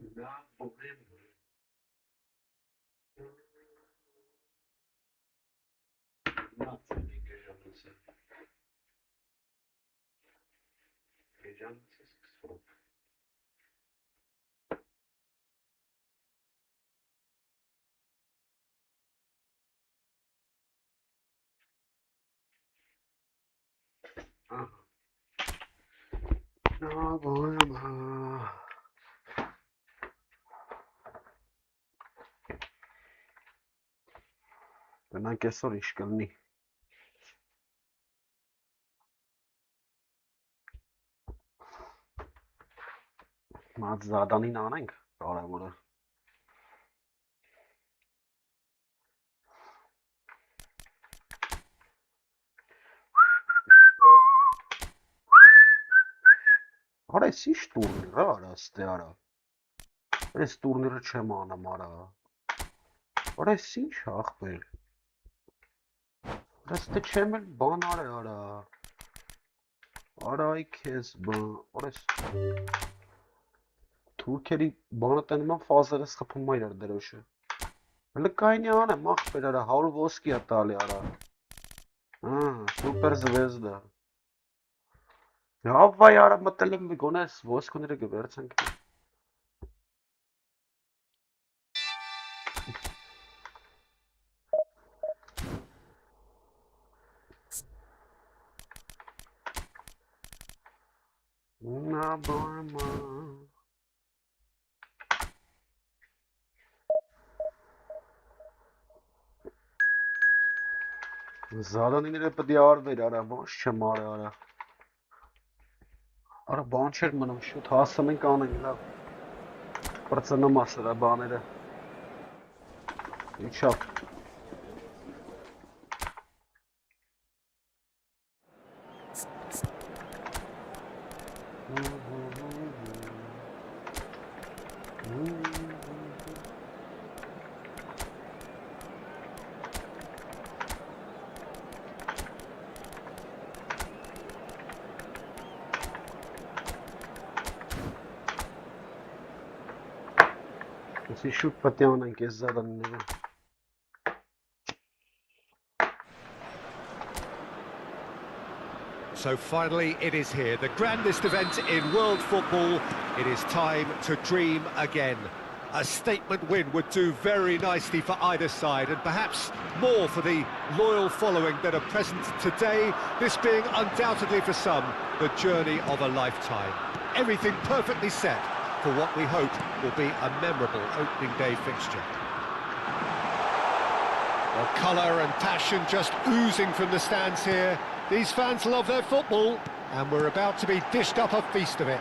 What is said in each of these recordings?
Na problem. Na senin heyecanlısı. Heyecanlısız kısmı. Aha. Na boyama. Benden kesor iş gelni. Mad zadanin anենք. Կարևորը։ Արա էս ինչ տուրնիր արա ստե արա։ Այս տուրնիրը չեմ անում արա։ Արա էս ինչ ախպեր։ Այս դե չեմ էլ բան արա։ Արա այ քեզ բան։ Արա էս թուրքերի բանը տենում են ֆազերս խփում իրար դրոշը։ Լկայնի անեմ ախպեր արա 100 ոսկի է տալի արա։ Սուպեր զվեզդա։ Հավայ արա մտել եմ գոնե այս ոսկուները գվերցենք։ Na boyama. Զարանիները պետք է արվեր արա, ոչ չեմ արի արա։ Արա բան չէր մնում շուտ հասնենք անենք լավ։ Պրծնեմ ասրա բաները։ Ինչա։ Εσύ շուտ պետք է անենք այս զարանիները։ So finally it is here, the grandest event in world football. It is time to dream again. A statement win would do very nicely for either side, and perhaps more for the loyal following that are present today, this being undoubtedly for some the journey of a lifetime. Everything perfectly set for what we hope will be a memorable opening day fixture. Well, colour and passion just oozing from the stands here. These fans love their football, and we're about to be dished up a feast of it.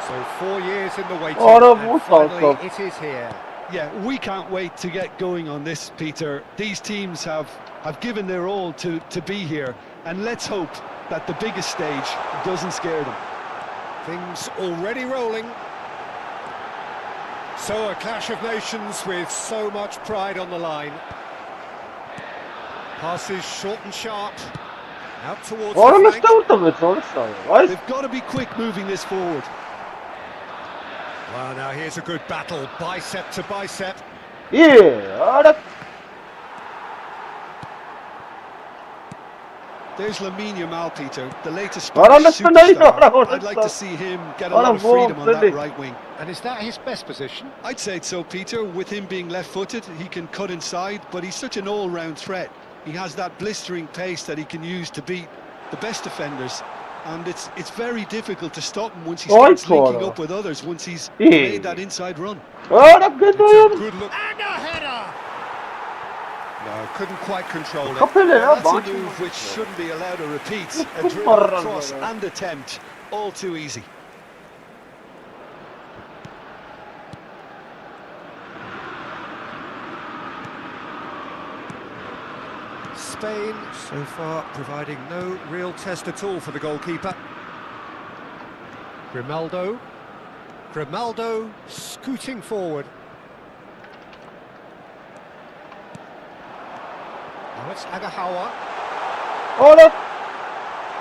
So 4 years in the waiting, and finally it is here. Yeah, we can't wait to get going on this, Peter. These teams have given their all to be here, and let's hope that the biggest stage doesn't scare them. Things already rolling. So a clash of nations with so much pride on the line. Passes short and sharp. Out towards the flank. They've got to be quick moving this forward. Well, now here's a good battle, bicep to bicep. Yeah, There's Lamine Yamal, Peter, the latest Spanish superstar. I'd like to see him get a lot of freedom on that right wing. And is that his best position? I'd say so, Peter. With him being left-footed, he can cut inside, but he's such an all-round threat. He has that blistering pace that he can use to beat the best defenders. And it's very difficult to stop him once he starts linking up with others, once he's made that inside run. Good look. And a header! No, couldn't quite control it. That's a move which shouldn't be allowed to repeat. A dribble cross and attempt, all too easy. Spain, so far, providing no real test at all for the goalkeeper. Grimaldo. Grimaldo scooting forward. Now it's Agahawa.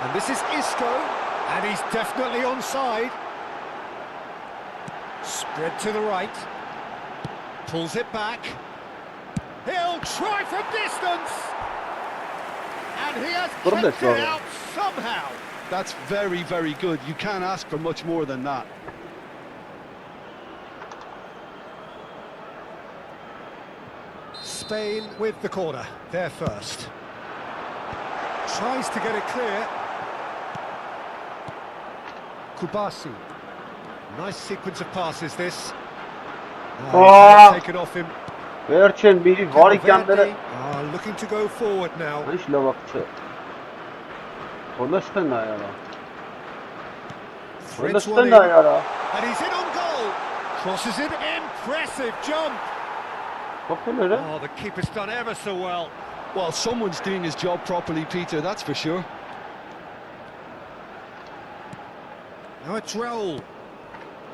And this is Isco. And he's definitely onside. Spread to the right. Pulls it back. He'll try from distance. And he has kept it out somehow. That's very, very good. You can't ask for much more than that. Spain with the corner, they're first. Tries to get it clear. Kubasi. Nice sequence of passes this. Taken off him. Վերջին բիրի վարիկյանները Looking to go forward now. Ինչ լավակ չէ։ Ոնց է նայարա։ Ոնց է նայարա։ And he's in on goal. Crosses it, impressive jump. Oh, the keeper's done ever so well. Well, someone's doing his job properly, Peter, that's for sure. Now it's Raul.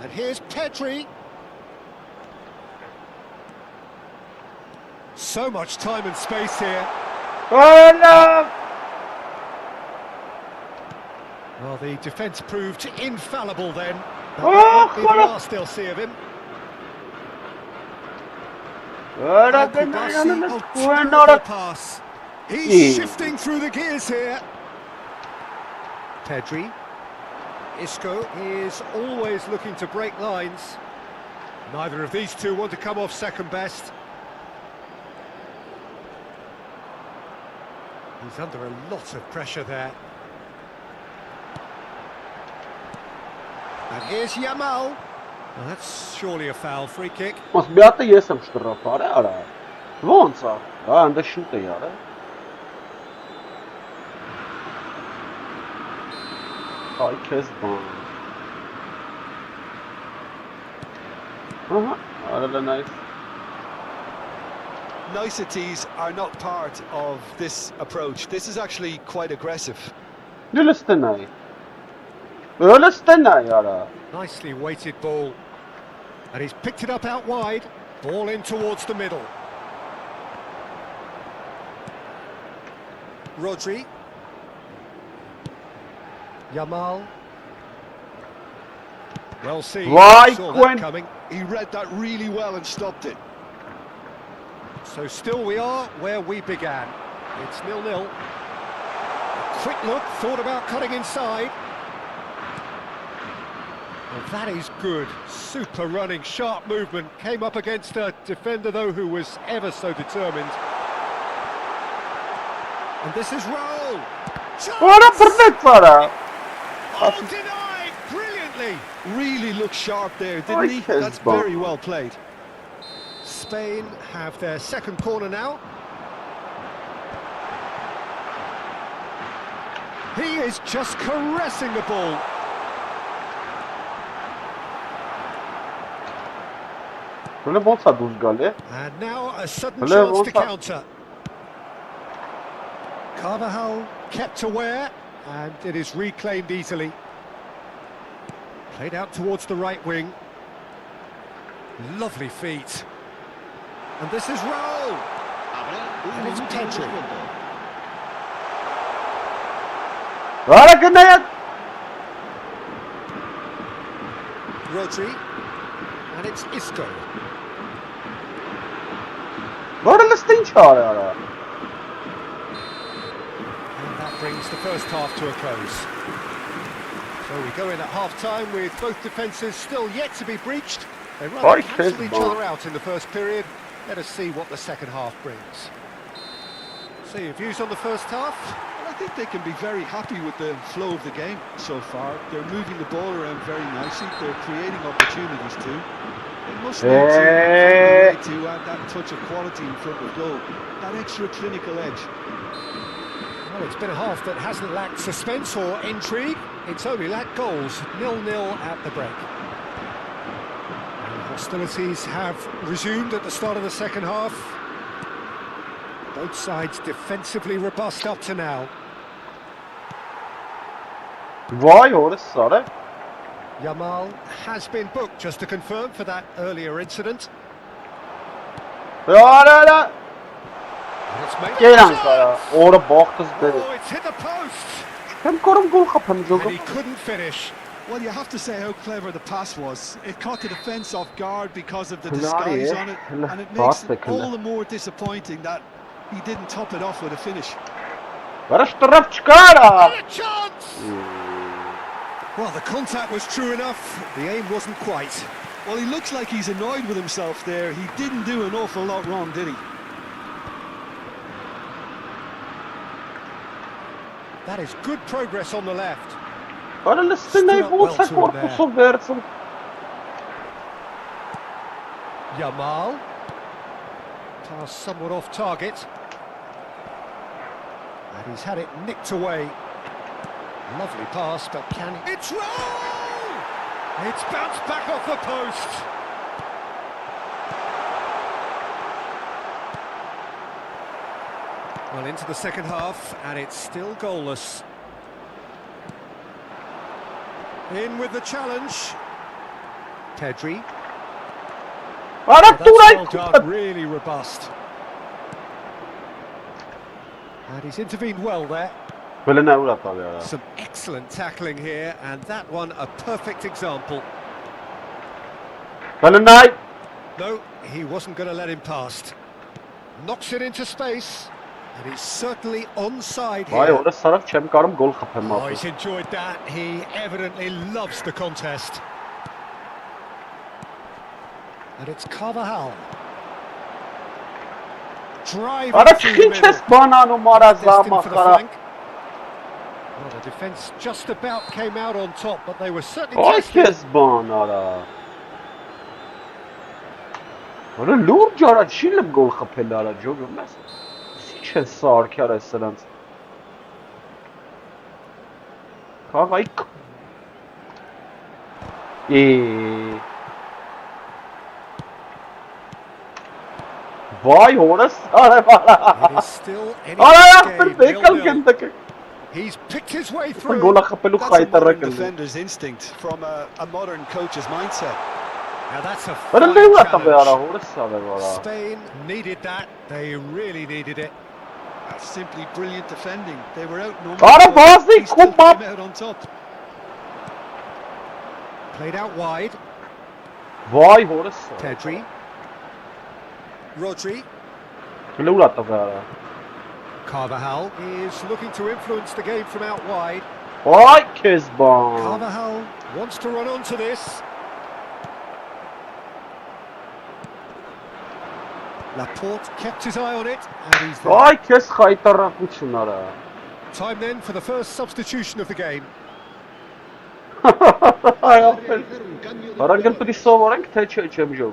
And here's Pedri. So much time and space here. Oh no! Well, the defence proved infallible then. Oh, That might be the last they'll see of him. Terrible pass. He's shifting through the gears here. Pedri. Isco is always looking to break lines. Neither of these two want to come off second best. He's under a lot of pressure there. And here's Yamal. Well, that's surely a foul, free kick. Mas beata ես եմ շտրապարը, արա։ Ոնց է։ Հա, անդը շուտ է յարը։ Ay քեզ բան։ Ահա, արա nice. Niceties are not part of this approach. This is actually quite aggressive. Լստենայ։ Լստենայ, արա։ Nicely weighted ball. And he's picked it up out wide. Ball in towards the middle. Rodri. Yamal. Well seen. Why, Saw Gwen? that coming. He read that really well and stopped it. So still we are where we began. It's 0-0. A quick look, thought about cutting inside. Well, that is good. Super running, sharp movement. Came up against a defender, though, who was ever so determined. And this is Raul. What a perfect para! Oh, denied! Brilliantly! Really looked sharp there, didn't he? That's very well played. Spain have their second corner now. He is just caressing the ball. And now a sudden chance to counter. Carvajal kept aware, and it is reclaimed easily. Played out towards the right wing. Lovely feet. And this is Raul. And it's Pedri. Rodri. And it's Isco. What a listing chart. And that brings the first half to a close. So we go in at half-time with both defences still yet to be breached. They rather cancel each other out in the first period. Let us see what the second half brings. So your views on the first half? Well, I think they can be very happy with the flow of the game so far. They're moving the ball around very nicely. They're creating opportunities too. They must need to add that touch of quality in front of goal. That extra clinical edge. Well, it's been a half that hasn't lacked suspense or intrigue. It's only lacked goals. 0-0 at the break. And hostilities have resumed at the start of the second half. Both sides defensively robust up to now. Why all this sorry? Yamal has been booked, just to confirm, for that earlier incident. Oh, Oh, it's hit the post! And he couldn't finish. Well, you have to say how clever the pass was. It caught the defence off guard because of the disguise on it, and it makes it all the more disappointing that he didn't top it off with a finish. And a chance! Well, the contact was true enough, the aim wasn't quite. Well, he looks like he's annoyed with himself there. He didn't do an awful lot wrong, did he? That is good progress on the left. Yamal. Pass somewhat off target. And he's had it nicked away. Lovely pass, but can he... It's roll! It's bounced back off the post. Well, into the second half, and it's still goalless. In with the challenge. Pedri. That's well done, really robust. And he's intervened well there. Some excellent tackling here, and that one a perfect example. No, he wasn't going to let him past. Knocks it into space, and he's certainly onside here. Oh, he's enjoyed that. He evidently loves the contest. And it's Carvajal. Driving through the middle. Destined for the flank. Well, the defence just about came out on top, but they were certainly tested. Vay orası It is still any game. He's picked his way through. That's a modern defender's instinct from a modern coach's mindset. Now that's a fine challenge. Spain needed that. They really needed it. That's simply brilliant defending. They were outnumbered. Bazı He still came out on top. Played out wide. Vay orası. Pedri. Rodri. Carvajal is looking to influence the game from out wide. Vay Kezban. Carvajal wants to run onto this. Laporte kept his eye on it, and he's there. Vay Kez xaytarraqçılara. Time then for the first substitution of the game. Ay aferin. Parangel Prissovarank te çemjol.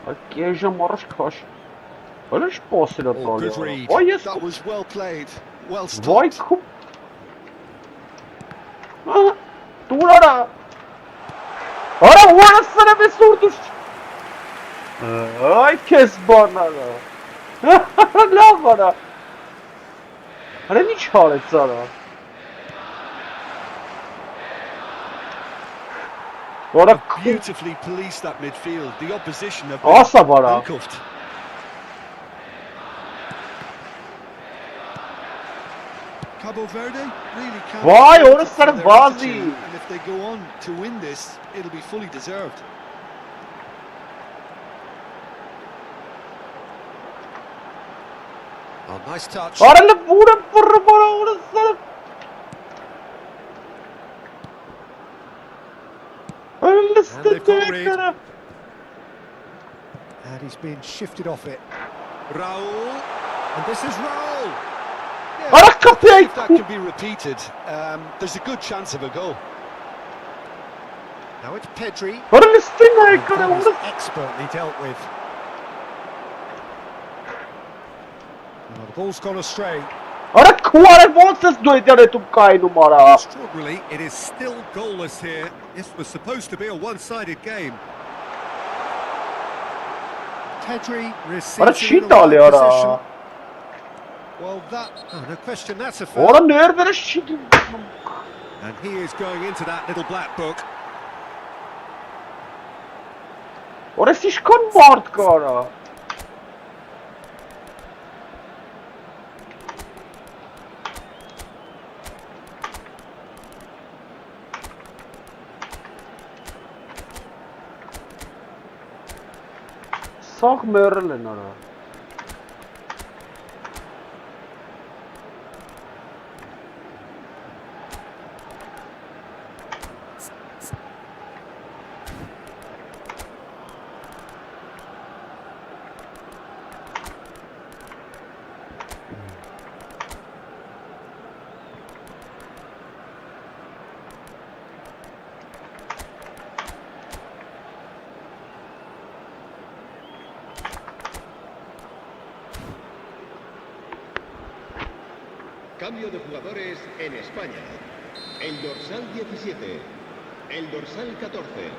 Oh, good read. That was well played, well stopped. Vay kup. Durara. Ara orasına bir surdur. Ay Kezban ara. La vara. Ara niç halet zara. Beautifully policed that midfield. The opposition have been handcuffed. Cabo Verde really can't. Vay orası Vazi. And if they go on to win this, it'll be fully deserved. Oh, nice touch. Ara la vura fırı bana orası. And they've got rid. And he's been shifted off it. Raul. And this is Raul. Yeah, if that can be repeated, there's a good chance of a goal. Now it's Pedri. Ara He's expertly dealt with. Well, the ball's gone astray. Ara kuare voces doidare tu kai numara. Extraordinarily, it is still goalless here. This was supposed to be a one-sided game. Pedri receives it in the right position. Well, no question, that's a foul. Ora nerede shit. And he is going into that little black book. Ora sishkon mart kara. Sağ mərəl են արա։ Cambio de jugadores en España. El dorsal 17. El dorsal 14.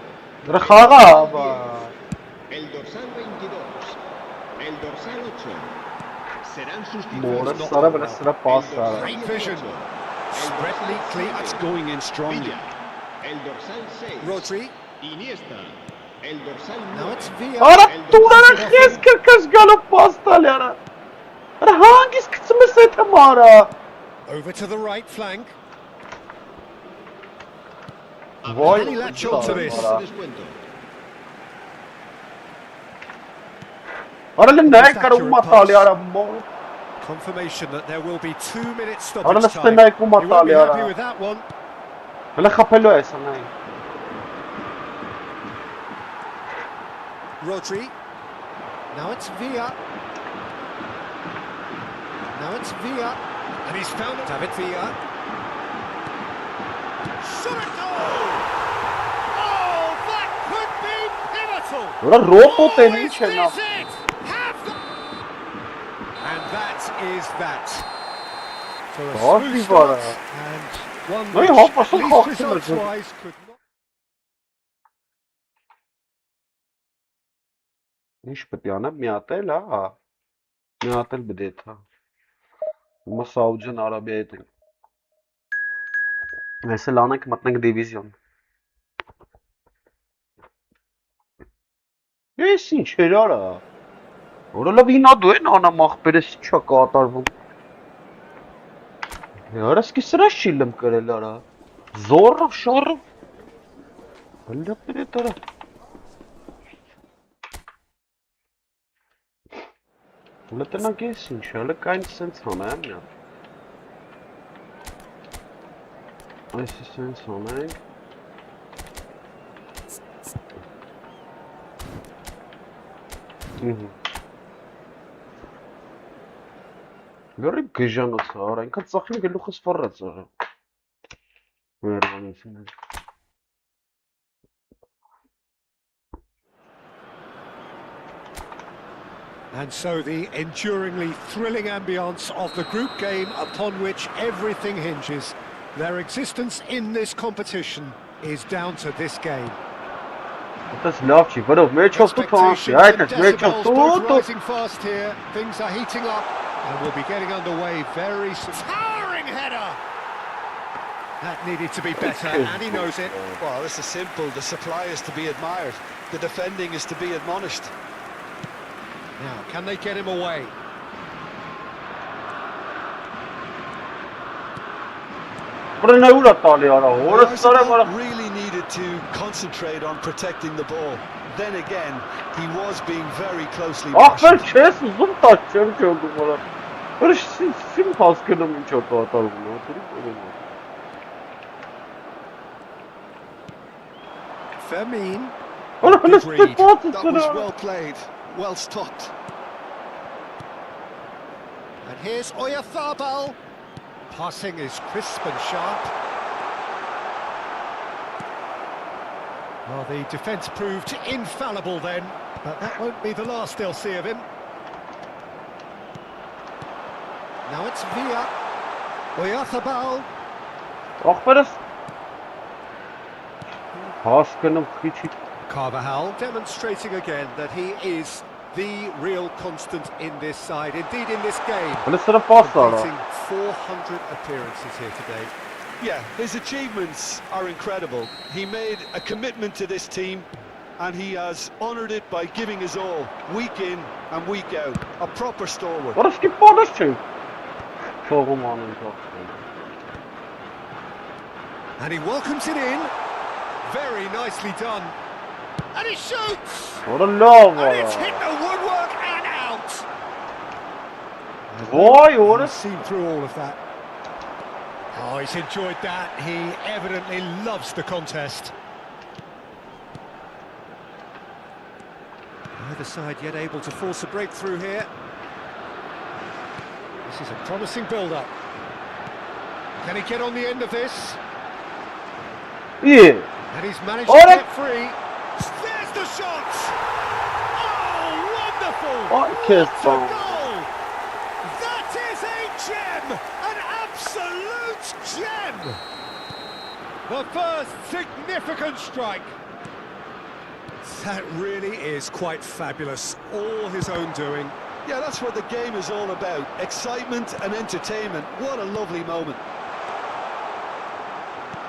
Rəxağa, El dorsal 22. El dorsal 8. Serán Mora sustituidos. sarı belə sıra pas sarı. Great vision. Spread neatly. That's going in strongly. Villa. El dorsal 6. Rodri. Iniesta. El dorsal 9. Now it's Villa. Ara tuğlara kes kırkış galop pastal yara. Ara hangisi kısmı setem ara? Over to the right flank. Vay And he latched onto this. ara. Descuento. Ara lan ne karım matal yara mor. Confirmation that there will be 2 minutes Ara stoppage lan time. stena ku You won't matal be happy yara. with that one. Hele kapelo esa nay. Rodri. Now it's Villa. Now it's Villa. And he's found it. David Villa. Shot it goal! Oh, that could be pivotal! Ora ropo Oh, teni is çena. this it? Have the... And that is that. So a Doğru smooth bir start var and one Ay, which, hoppa, at çok least kalktı results-wise, could not... Ինչ պետք է անեմ, միատել, հա։ Միատել պետք է թա։ Հիմա Սաուդյան Արաբիայի հետ ենք։ Այս էլ անենք մտնենք դիվիզիոն։ Ես ինչ էր արա։ Որը լավ ինադու են անամ ախպերես ինչա կատարվում։ Հարասկի սրա շիլեմ կրել արա։ Զորը, շորը։ Հլը պրետ արա։ Հլը տնակ ես ինչ, հլը կայն սենց հանեմ նա։ Այսի սենց հանենք։ Գարի գժանոց արա, ինքան ծախին գլուխս վռած արա։ Վերանություն է։ And so the enduringly thrilling ambience of the group game upon which everything hinges. Their existence in this competition is down to this game. That's love չի, վրով մեջով դու թանցի, այդ ես մեջով decibels both դու rising fast here. Things are heating up and we'll be getting underway very soon. Towering header! That needed to be better and he knows it. Well, this is simple. The supply is to be admired. The defending is to be admonished. Now, can they get him away? Բրնա ուրա տալի արա, որը սարը Arsenal արա։ really needed to concentrate on protecting the ball. Then again, he was being very closely Ախպեր watched. չես ուզում տաք չեմ չոգում արա։ Որը սիմ հասկանում ինչա կատարվում է, դուրի կորում է։ Fermin. Արա հլը Good read. ստպացը That was սրա։ well played, well stopped. And here's Oyarzabal. Passing is crisp and sharp. Well, the defence proved infallible then, but that won't be the last they'll see of him. Now it's Villa. Oyarzabal. Ախպերս հասկանում քիչի։ Carvajal demonstrating again that he is the real constant in this side, indeed in this game. Հլը սրա պաս արա։ Completing 400 appearances here today. Yeah, his achievements are incredible. He made a commitment to this team and he has honoured it by giving his all, week in and week out. A proper stalwart. Որը ստիպանս չեն։ Թողում անեն թողում։ And he welcomes it in. Very nicely done. And he shoots! What a love! And it's hit the woodwork and out! Boy, what a He's seen through all of that. Oh, he's enjoyed that. He evidently loves the contest. Neither side yet able to force a breakthrough here. This is a promising build-up. Can he get on the end of this? yeah. And he's managed to get free. There's the shot! Oh, wonderful! What What kiss a bomb. goal! That is a gem! An absolute gem! The first significant strike. That really is quite fabulous. All his own doing. Yeah, that's what the game is all about. Excitement and entertainment. What a lovely moment.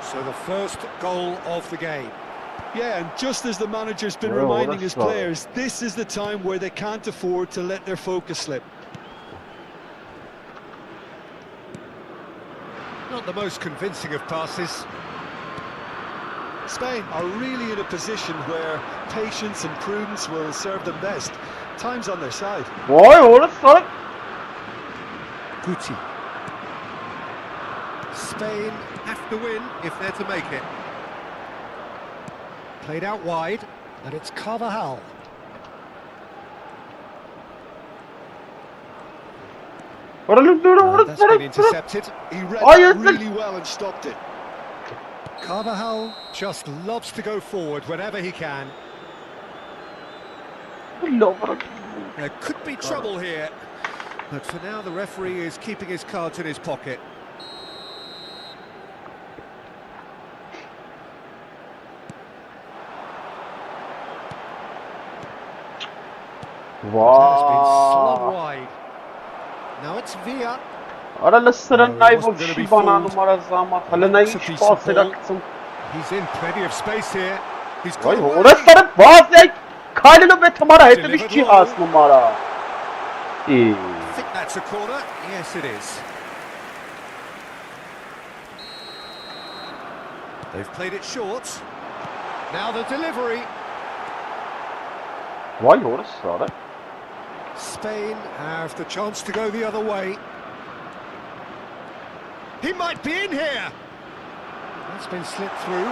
So the first goal of the game. Yeah, and just as the manager's been Well, reminding that's his players, this is the time where they can't afford to let their focus slip. Not the most convincing of passes. Spain are really in a position where patience and prudence will serve them best. Time's on their side. Boy, what a start! Guti. Spain have to win if they're to make it. Played out wide, and it's Carvajal. What a look, dude! What a That's been start! intercepted. He read Oh, that yes, really well and stopped it. Carvajal just loves to go forward whenever he can. There could be trouble here, but for now the referee is keeping his cards in his pocket. That has been slugged Wow! wide. Now it's Villa. Ora lăsără No, he n-ai wasn't văzut gonna și be bana fooled. numara zama. Hălă n-ai It's a nici decent pase ball. dacă ți-mi... He's in plenty of space here. He's got Vay, away. ora stare base ai! Kailele be tamara hete Delivered biști well. has numara. I think that's a corner. Yes, it is. They've played it short. Now the delivery. Vay, ora stare. Spain have the chance to go the other way. He might be in here. That's been slipped through.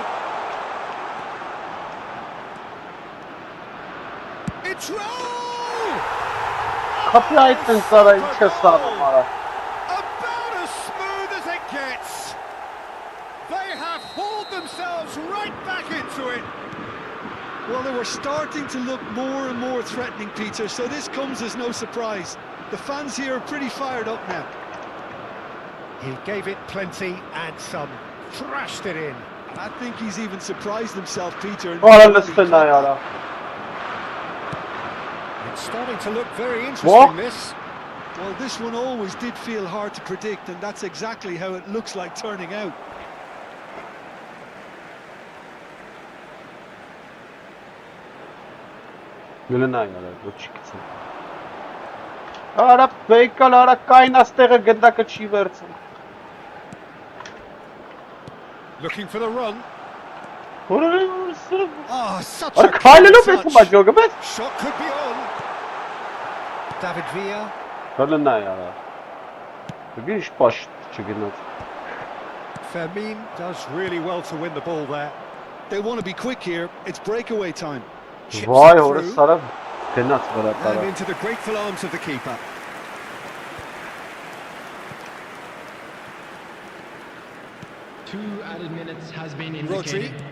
It's roll! Kapıyı ayıttın sana içe sağ numara. About as smooth as it gets. They have hauled themselves right back into it. Well, they were starting to look more and more threatening, Peter, so this comes as no surprise. The fans here are pretty fired up now. He gave it plenty and some. Thrashed it in. I think he's even surprised himself, Peter. and Ora really lăsără caught n-ai that. ora. It's starting to look very interesting, What? this. Well, this one always did feel hard to predict, and that's exactly how it looks like turning out. Գլը նայ ora, ոչ չկցեմ։ Արա բեկալ, արա կայն աստեղը գնդակը չի վերցում։ Looking for the run. Ora Oh, such Ora a քայլելով clever էս touch. մաջոգը մեծ։ Shot could be on. David Villa. Գլը նայ ora։ Գիշ պաշտ չգնաց։ Fermin does really well to win the ball there. They want to be quick here. It's breakaway time. Chips Վայ, it ora through սարը գնաց վրա and տարա։ into the grateful arms of the keeper. Two added minutes has been Rodri. indicated.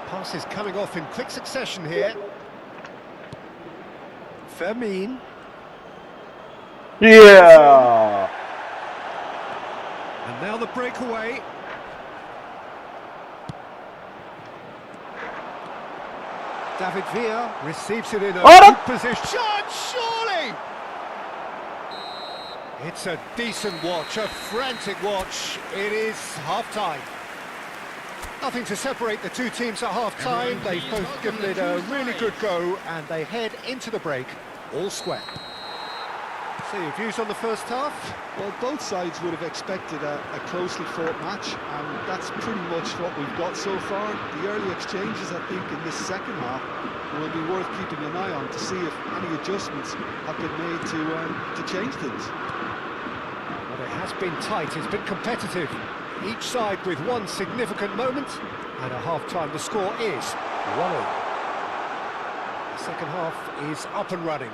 Passes coming off in quick succession here. Fermin. Yeah! And now the breakaway. David Villa receives it in a Ora! good position. Shot, surely! It's a decent watch, a frantic watch. It is half-time. Nothing to separate the two teams at half-time. They've both given it a really good go, and they head into the break all square. So your views on the first half? Well, both sides would have expected a closely fought match, and that's pretty much what we've got so far. The early exchanges, I think, in this second half will be worth keeping an eye on to see if any adjustments have been made to change things. Well, it has been tight, it's been competitive. Each side with one significant moment, and at half-time the score is 1-0. The second half is up and running.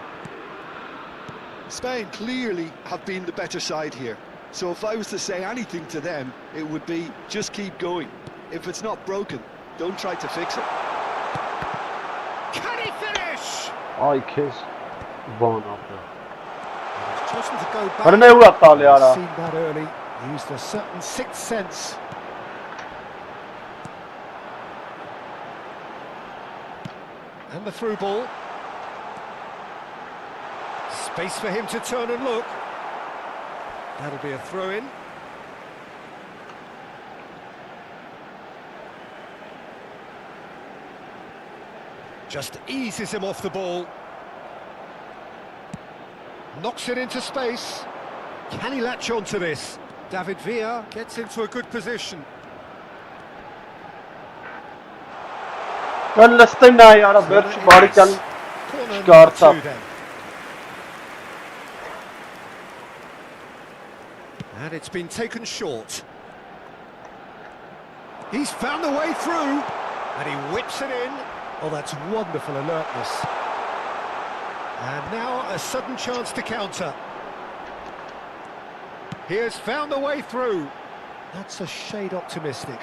Spain clearly have been the better side here. So if I was to say anything to them, it would be just keep going. If it's not broken, don't try to fix it. Can he finish? Ay kes. Van abi. He's chosen to go back. Hadi ne uğrattı ya He's ara. seen that early, used a certain sixth sense. And the through ball. Space for him to turn and look. That'll be a throw-in. Just eases him off the ball. Knocks it into space. Can he latch onto this? David Villa gets into a good position. Ben listeyim ne ya ara. Berç bari gel. Corner number Çıkarsa. 2 then. And it's been taken short. He's found a way through, and he whips it in. Oh, that's wonderful alertness. And now a sudden chance to counter. He has found a way through. That's a shade optimistic.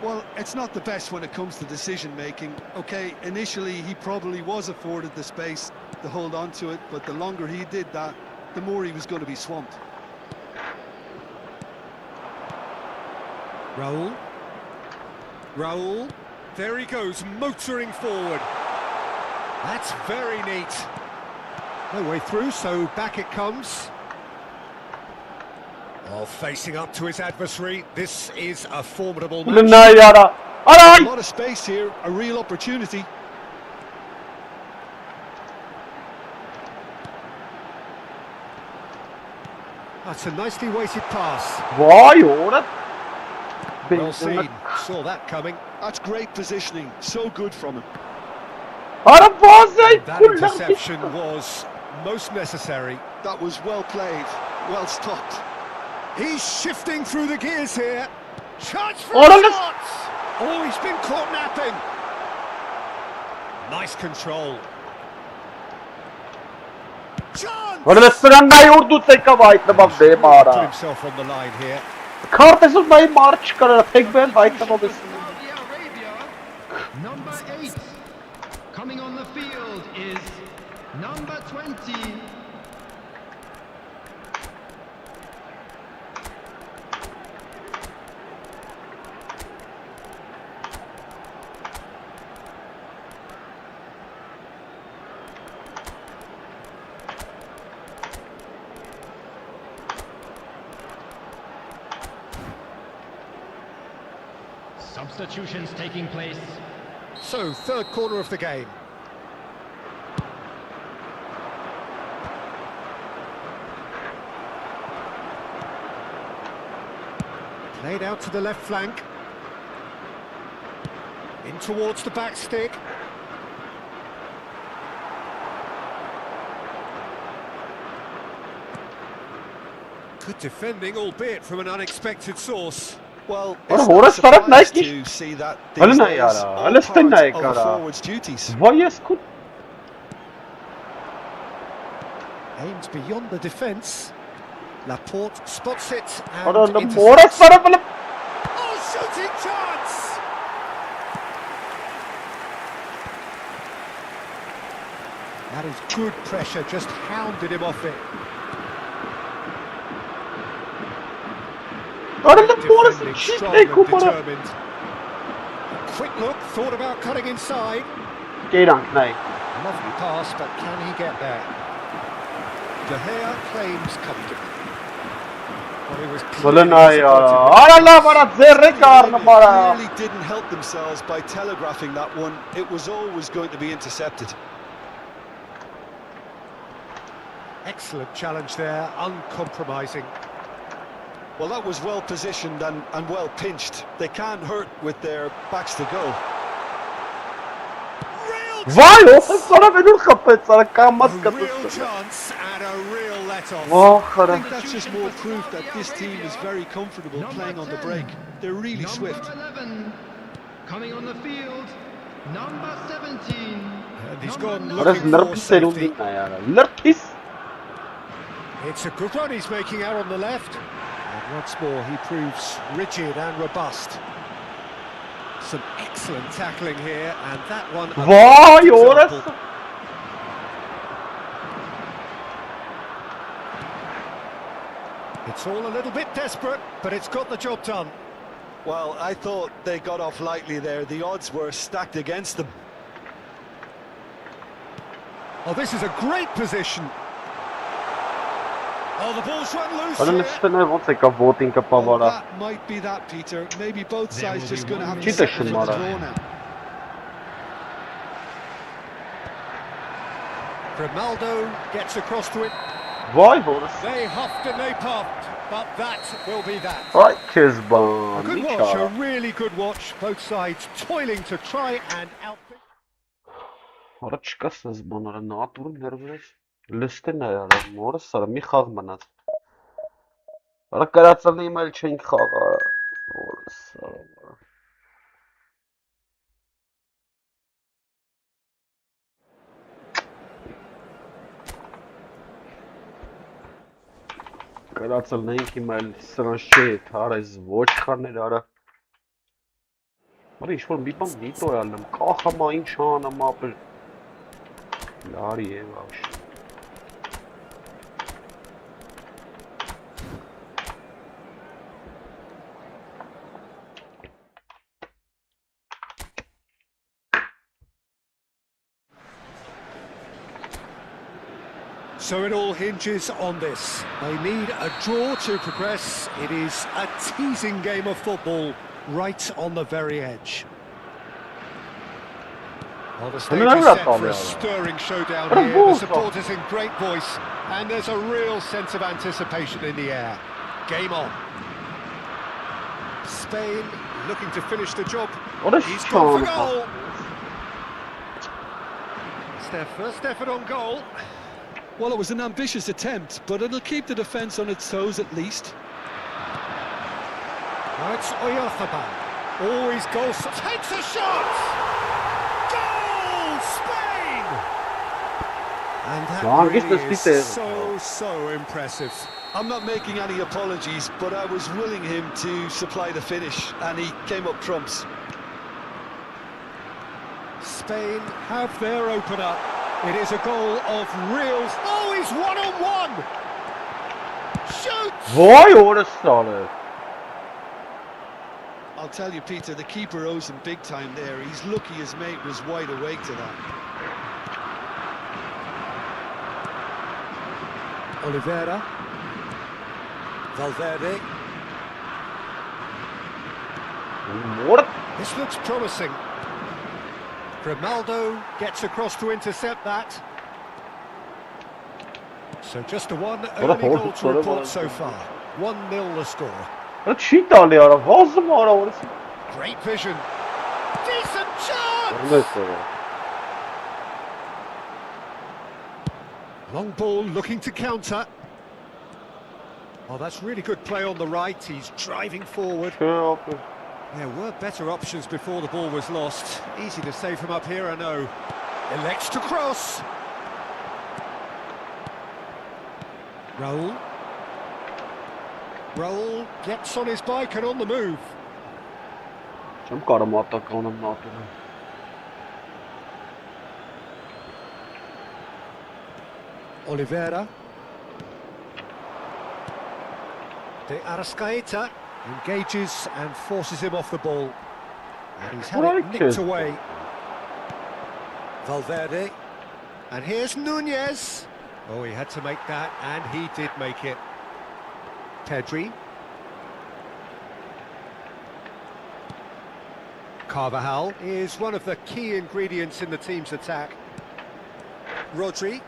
Well, it's not the best when it comes to decision-making. Okay, initially he probably was afforded the space to hold on to it, but the longer he did that, the more he was going to be swamped. Raul, there he goes, motoring forward. That's very neat. No way through, so back it comes. Oh, facing up to his adversary, this is a formidable Bu match. ne ya ara. A Aray. lot of space here, a real opportunity. That's a nicely weighted pass. Vay orada. Well seen, saw that coming. That's great positioning, so good from him. Ara bazen That kullan interception was most necessary. That was well played, well stopped. He's shifting through the gears here. Chance for Oh, a no, no. shot! Oh, he's been caught napping. Nice control. Chance! Orada sıranday urdu teka vaytla bak de Put mara. himself on the line here. Kardeşim dayı mar çıkarır tek ben vaytla bak. Saudi Arabia, number 8. Coming on the field is number 20. Substitutions taking place. So, third quarter of the game. Played out to the left flank. In towards the back stick. Good defending, albeit from an unexpected source. Well, Ora, it's ora not sarap surprise naik to see that Öyle these ne days, yara? all Öyle sten part naik of a ara. forward's duties. Vay eskut. Aims beyond the defence. Laporte spots it Ora and da intercepts. mora sarap böyle. Oh, shooting chance! That is good pressure, just hounded him off it. Ora da mora Defending shit strong tek and kupara. determined. Quick look, thought about cutting inside. Geyrank nej. Lovely pass, but can he get there? De Gea claims comfortably. Well, he was Böyle clearly ne ya? disappointed. Ara la bana zerre karnı bana. Really didn't help themselves by telegraphing that one. It was always going to be intercepted. Excellent challenge there, uncompromising. Well, that was well positioned and well pinched. They can't hurt with their backs to goal. Vay o sana benim kapet sana kalmaz A real kapet. chance and a real let-off. Vah I kara. think that's just more proof that this team is very comfortable playing on the break. They're really swift. Number 11, coming on the field, number 17. And he's number gone Orası looking for nırpis safety. serundin yani. Nırpis. It's a good run he's making out on the left. And once more he proves rigid and robust. Some excellent tackling here, and that one... a Vay perfect orası. example. It's all a little bit desperate, but it's got the job done. Well, I thought they got off lightly there. The odds were stacked against them. Oh, this is a great position. Oh, the ball's run loose Ana here. üstüne ոնց եկա voting Well, կպավարա։ that might be that, Peter. Maybe both There sides will just be going to one have to minute. settle for the draw now. Grimaldo gets across to it. Vay orası. They huffed and they puffed, but that will be that. Ay A Kezban. good Hiç watch, a ara. really good watch. Both sides toiling to try and outfit. Արա չկա սեզբանարը նատուրը ներվես։ Լստեն է արա մորս արա մի խաղ մնաց։ Արա կրածալի իմել չենք խաղա։ Մորս արա։ Կրածալն ենք իմել սրանց չէ, թարես ոչ խաներ արա։ Արա ինչ-որ մի բան դիտո է ալնեմ, կախամա ինչ անամ ապր։ Լարի է վաշ։ So it all hinges on this. They need a draw to progress. It is a teasing game of football, right on the very edge. Well, the stage is set for a stirring showdown here. The supporters in great voice, and there's a real sense of anticipation in the air. Game on. Spain looking to finish the job. What a He's gone for strong goal. It's their first effort on goal. Well, it was an ambitious attempt, but it'll keep the defence on its toes at least. Now it's Oyarzabal. Always goes, takes a shot! Goal! Spain! And that really is so impressive. I'm not making any apologies, but I was willing him to supply the finish, and he came up trumps. Spain have their opener. It is a goal of real... Oh, he's one-on-one! Shoots! Vay orası alı. I'll tell you, Peter, the keeper owes him big time there. He's lucky his mate was wide awake to that. Oliveira. Valverde. What? This looks promising. Grimaldo gets across to intercept that. So just a one early goal to report so far. 1-0 the score. Արա չի տալի արա, վազում արա օրս։ Great vision. Decent chance! Որպես է։ Long ball looking to counter. Oh, that's really good play on the right. He's driving forward. There were better options before the ball was lost. Easy to save from up here, I know. Elects to cross. Raul. Raul gets on his bike and on the move. Չեմ կարում ատականım նատուրը։ Oliveira. De Arrascaeta engages and forces him off the ball. And he's had it nicked away. Valverde. And here's Nunez. Oh, he had to make that, and he did make it. Pedri. Carvajal is one of the key ingredients in the team's attack. Rodri.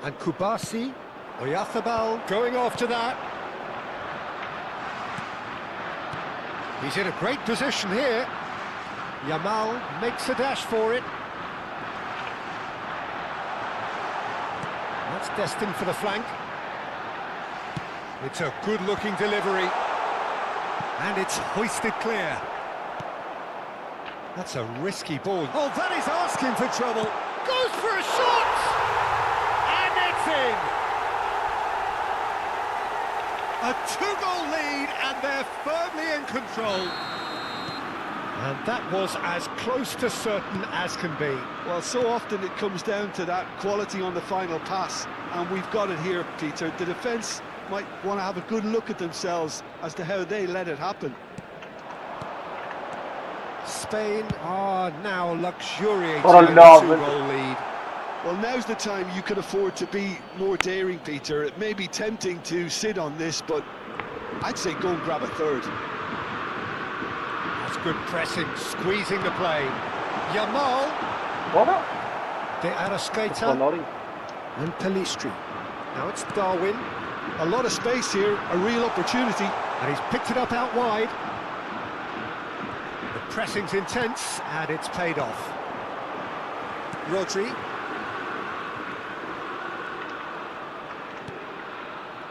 And Kubasi, Oyarzabal going after that. He's in a great position here. Yamal makes a dash for it. That's destined for the flank. It's a good-looking delivery. And it's hoisted clear. That's a risky ball. Oh, that is asking for trouble. Goes for a shot! And it's in! A two-goal lead, and they're firmly in control. And that was as close to certain as can be. Well, so often it comes down to that quality on the final pass, and we've got it here, Peter. The defence might want to have a good look at themselves as to how they let it happen. Spain are now luxuriating What a in a love. two-goal lead. Well, now's the time you can afford to be more daring, Peter. It may be tempting to sit on this, but I'd say go and grab a third. That's good pressing, squeezing the play. Yamal, What? De Arrascaeta, and Pelistri. Now it's Darwin, A lot of space here, a real opportunity. and he's picked it up out wide. The pressing's intense, and it's paid off. Rodri.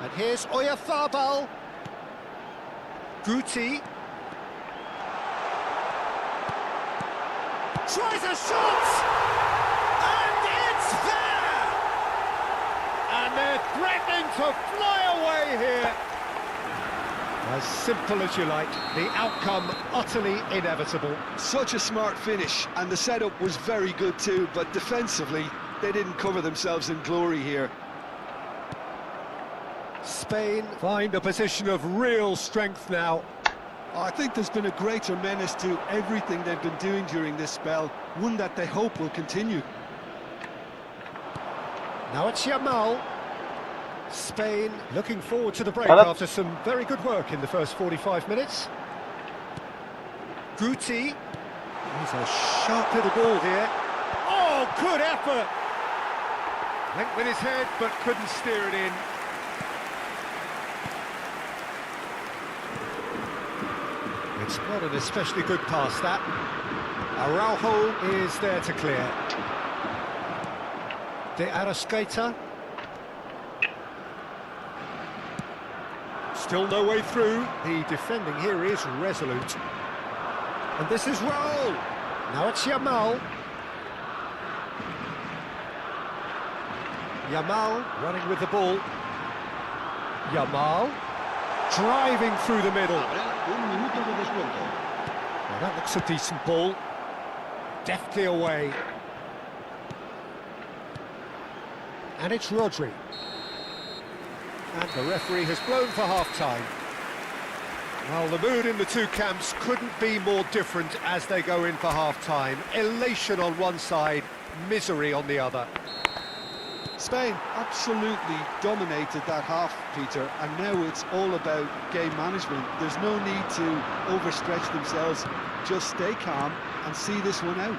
And here's Oyarzabal. Guti. Tries a shot! And it's there! And they're threatening to fly away here. As simple as you like, the outcome utterly inevitable. Such a smart finish, and the setup was very good too, but defensively, they didn't cover themselves in glory here. Spain find a position of real strength now. I think there's been a greater menace to everything they've been doing during this spell, one that they hope will continue. Now it's Yamal. Spain looking forward to the break Hello. after some very good work in the first 45 minutes. Guti. He's a sharp little ball here. Oh, good effort! Went with his head but couldn't steer it in. It's not an especially good pass, that. Araujo is there to clear. De Arrascaeta. Still no way through. The defending here is resolute. And this is Raul. Now it's Yamal. Yamal running with the ball. Yamal driving through the middle. Habrá un minuto de descuento. Well, that looks a decent ball. Deftly away. And it's Rodri. And the referee has blown for half-time. Well, the mood in the two camps couldn't be more different as they go in for half-time. Elation on one side, misery on the other. Spain absolutely dominated that half, Peter, and now it's all about game management. There's no need to overstretch themselves. Just stay calm and see this one out.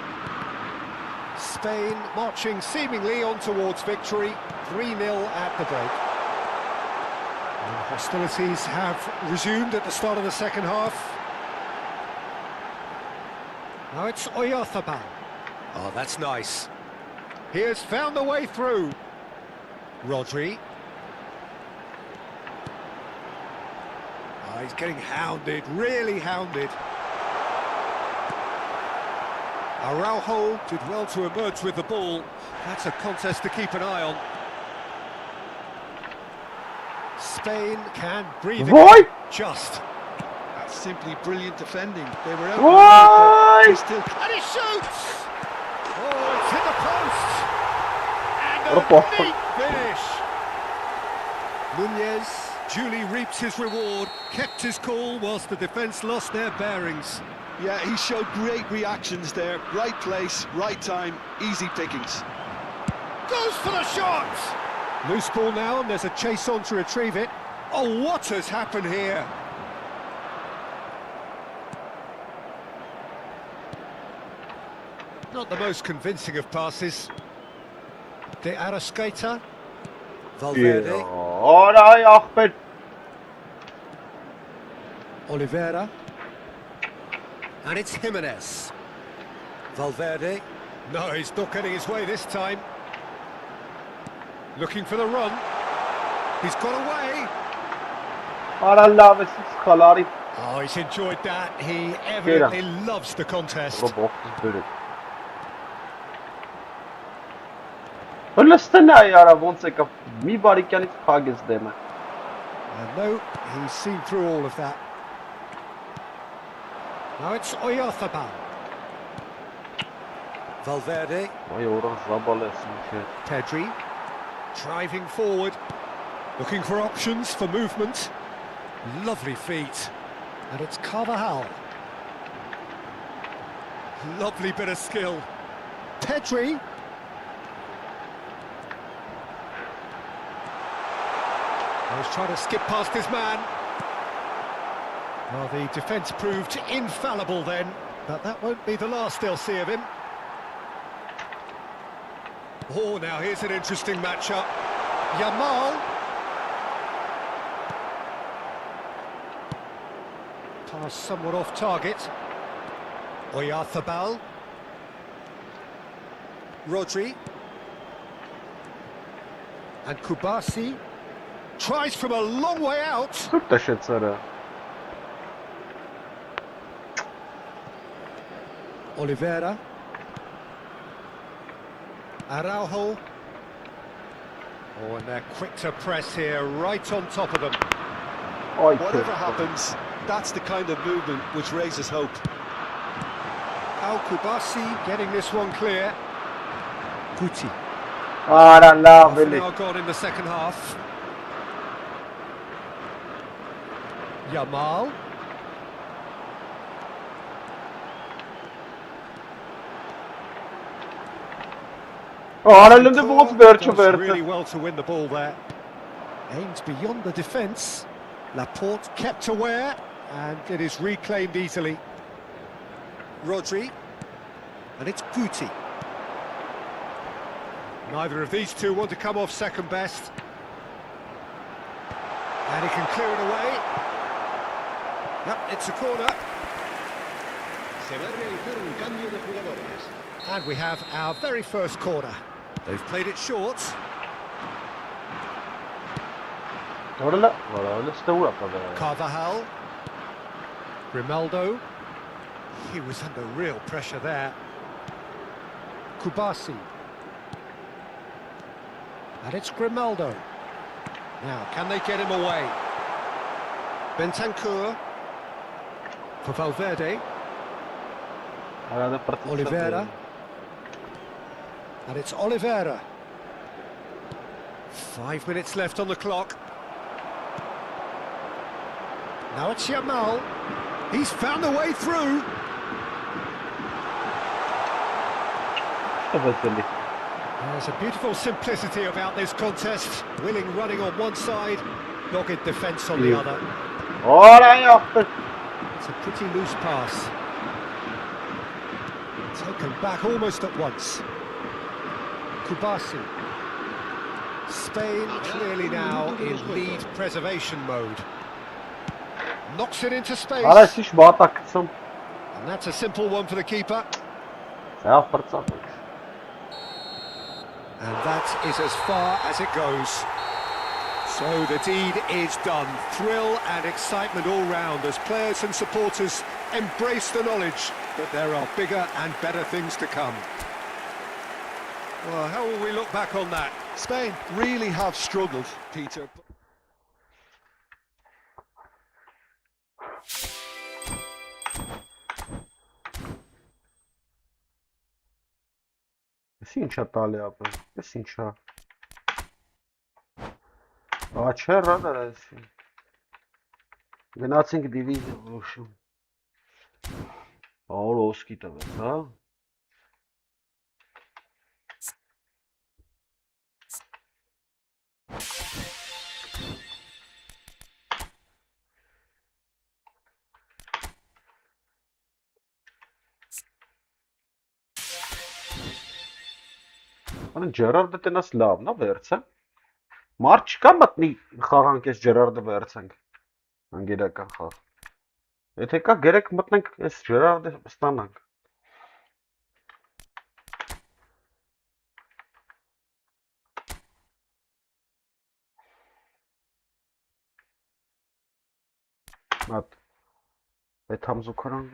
Spain marching seemingly on towards victory, 3-0 at the break. And hostilities have resumed at the start of the second half. Now it's Oyarzabal. Oh, that's nice. He has found the way through. Rodri. Oh, he's getting hounded, really hounded. Araujo did well to emerge with the ball. That's a contest to keep an eye on. Spain can breathe Why? again. Just. That's simply brilliant defending. They were out. Why? They still And he shoots! Oh, it's hit the post! And What a a neat finish! Nunez duly reaps his reward, kept his cool whilst the defence lost their bearings. Yeah, he showed great reactions there. Right place, right time, easy pickings. Goes for the shot! Loose ball now, and there's a chase on to retrieve it. Oh, what has happened here? Not the most convincing of passes. De Arrascaeta. Valverde, Ora ay ախպեր Oliveira, and it's Jimenez. Valverde, no, he's not getting his way this time. Looking for the run. He's got away. Արա լավ է սխալարի Oh, he's enjoyed that. He evidently loves the contest. բոքսից բերել Հլստն է արա ոնց եկավ մի բարիկյանից փագեց դեմը And no, he's seen through all of that. Now it's Oyarzabal. Valverde, Այ օրը զաբալ է սինքե Pedri, driving forward, looking for options for movement. Lovely feet. And it's Carvajal. Lovely bit of skill. Pedri. He's trying to skip past his man. Well, the defence proved infallible then, but that won't be the last they'll see of him. Oh, now here's an interesting matchup. Yamal. Pass somewhat off target. Oyarzabal. Rodri. And Kubasi tries from a long way out. Սուրտ է շեցարը Oliveira. Araujo. Oh, and they're quick to press here, right on top of them. Այ Whatever happens, that's the kind of movement which raises hope. Al Kubasi getting this one clear. Guti. Արա լավ Half an էլի hour gone in the second half. Yamal. Արա լնդը ոնց վերջը Does վերցը really well to win the ball there. Aims beyond the defence. Laporte kept aware, and it is reclaimed easily. Rodri, and it's Guti. Neither of these two want to come off second best. And he can clear it away. Yep, it's a corner. Se va a realizar un cambio de jugadores. And we have our very first corner. They've played it short. Որը լստը ուր ապա Carvajal. Grimaldo. He was under real pressure there. Kubasi. And it's Grimaldo. Now, can they get him away? Bentancur. For Valverde. Արա դա պրծը Oliveira. And it's Oliveira. 5 minutes left on the clock. Now it's Yamal. He's found a way through. There's a beautiful simplicity about this contest. Willing running on one side, dogged defence on the other. Արա այ ախպեր It's a pretty loose pass. Taken back almost at once. Kubasi. Spain clearly now in lead preservation mode. Knocks it into space. Արա շիշ բատակցում And that's a simple one for the keeper. Սա պրծա And that is as far as it goes. So the deed is done. Thrill and excitement all round as players and supporters embrace the knowledge that there are bigger and better things to come. Well, how will we look back on that? Spain really have struggled, Peter. Էս ինչա տալի ապա Էս ինչա Աչերա դրա էս Գնացինք դիվիզիա ոშում Աուրոսկի տվեց հա Անը Ջերարդը տենաս լավն է վերցը Մարդ չկա մտնի խաղանք այս Ջերարդը վերցենք։ Անգերական խաղ։ Եթե կա գերեք մտնենք այս Ջերարդը ստանանք։ Մատ այդ համզուկարան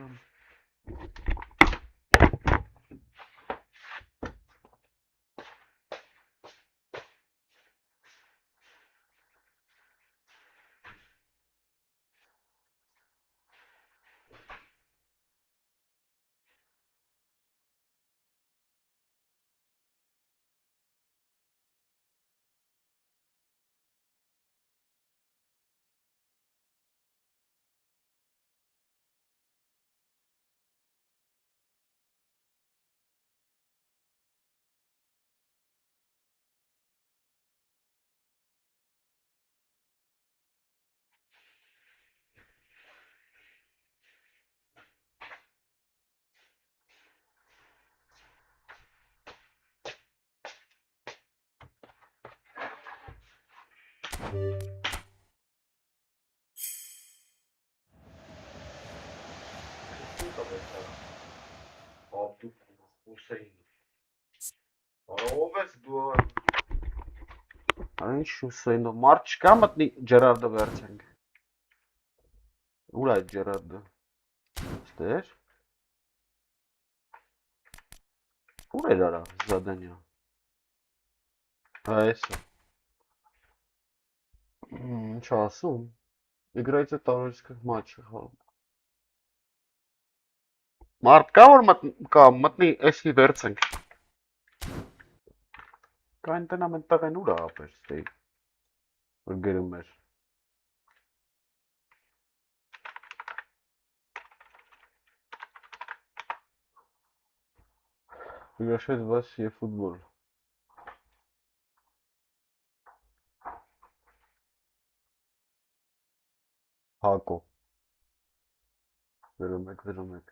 Ինչ Հուսեյնով մարդ չկա մտնի Ջերարդը վերցենք։ Ուր է այդ Ջերարդը։ Ստեր։ Ուր էր արա Զադանյան։ Հա էսա։ Ինչ ասում։ Играйте товарищеских матчах։ Մարդ կա որ մտնի էսի վերցենք։ Կա այնտեն ամենտեղ են ուր է ապեր ստեի։ Որ գրում էր։ Приглашает вас Efootball։ Հակո։ Գրում եք։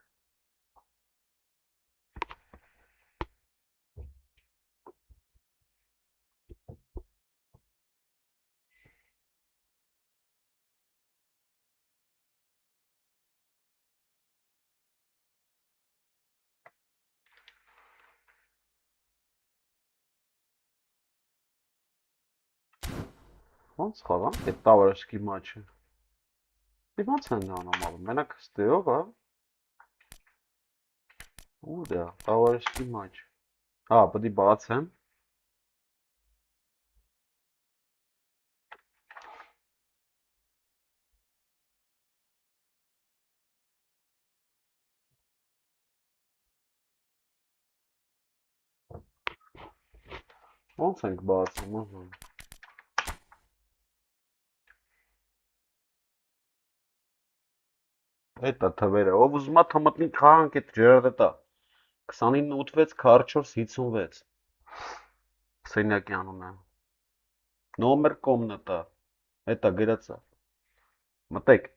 Ոնց խաղանք այդ տավարышկի մաչը։ Ոնց են անում, մենակ ստեով, հա։ Ուր է տավարышկի մաչ։ Հա, պետք է բացեմ։ Ոնց ենք բացում, ահա։ Էտա թվերը, ով ուզում է թմտնի խաղանք այդ Ջերարդը տա։ 29-86 44-56 Սենյակի անունը։ Նոմեր կոմնատա։ Էտա գրածա։ Մտեք։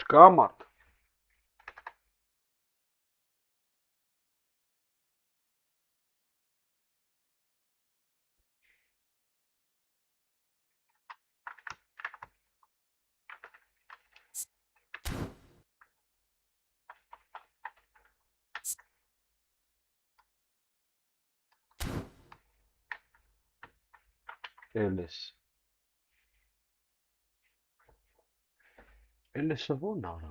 Չկա մարդ։ Էլես։ Էլեսը ո՞րն արա։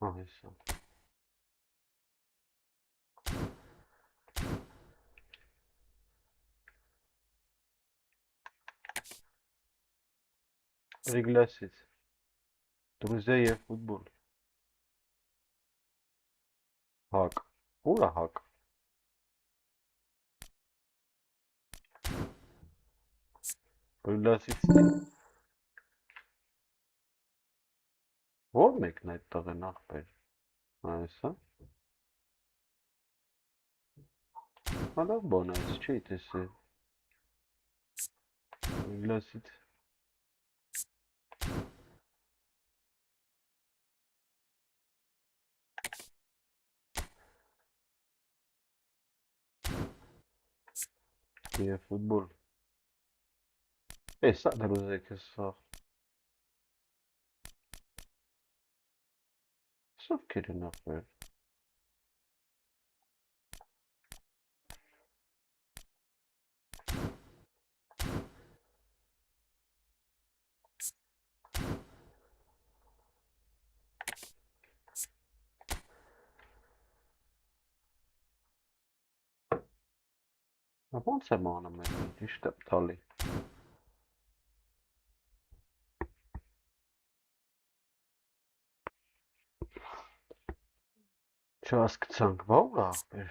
Հա, հեսա։ Пригласить. Друзья Efootball։ Հակ։ Ուր է հակ։ Пригласить։ Ո՞ր մեկն այդտեղ են ախպեր։ Aysa. Hala bana çeytesi. Glasit. Efootball. Esa da roze che so. So kidding up there. Ma ոնց եմ անում այդ ճիշտ եմ տալի։ Չհասկացանք, բա ուր ախպեր։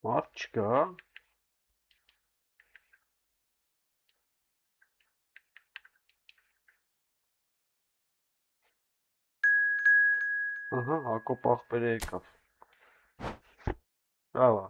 Մարդ չկա։ Ահա, Հակոբ ախպերը եկավ։ Բավա։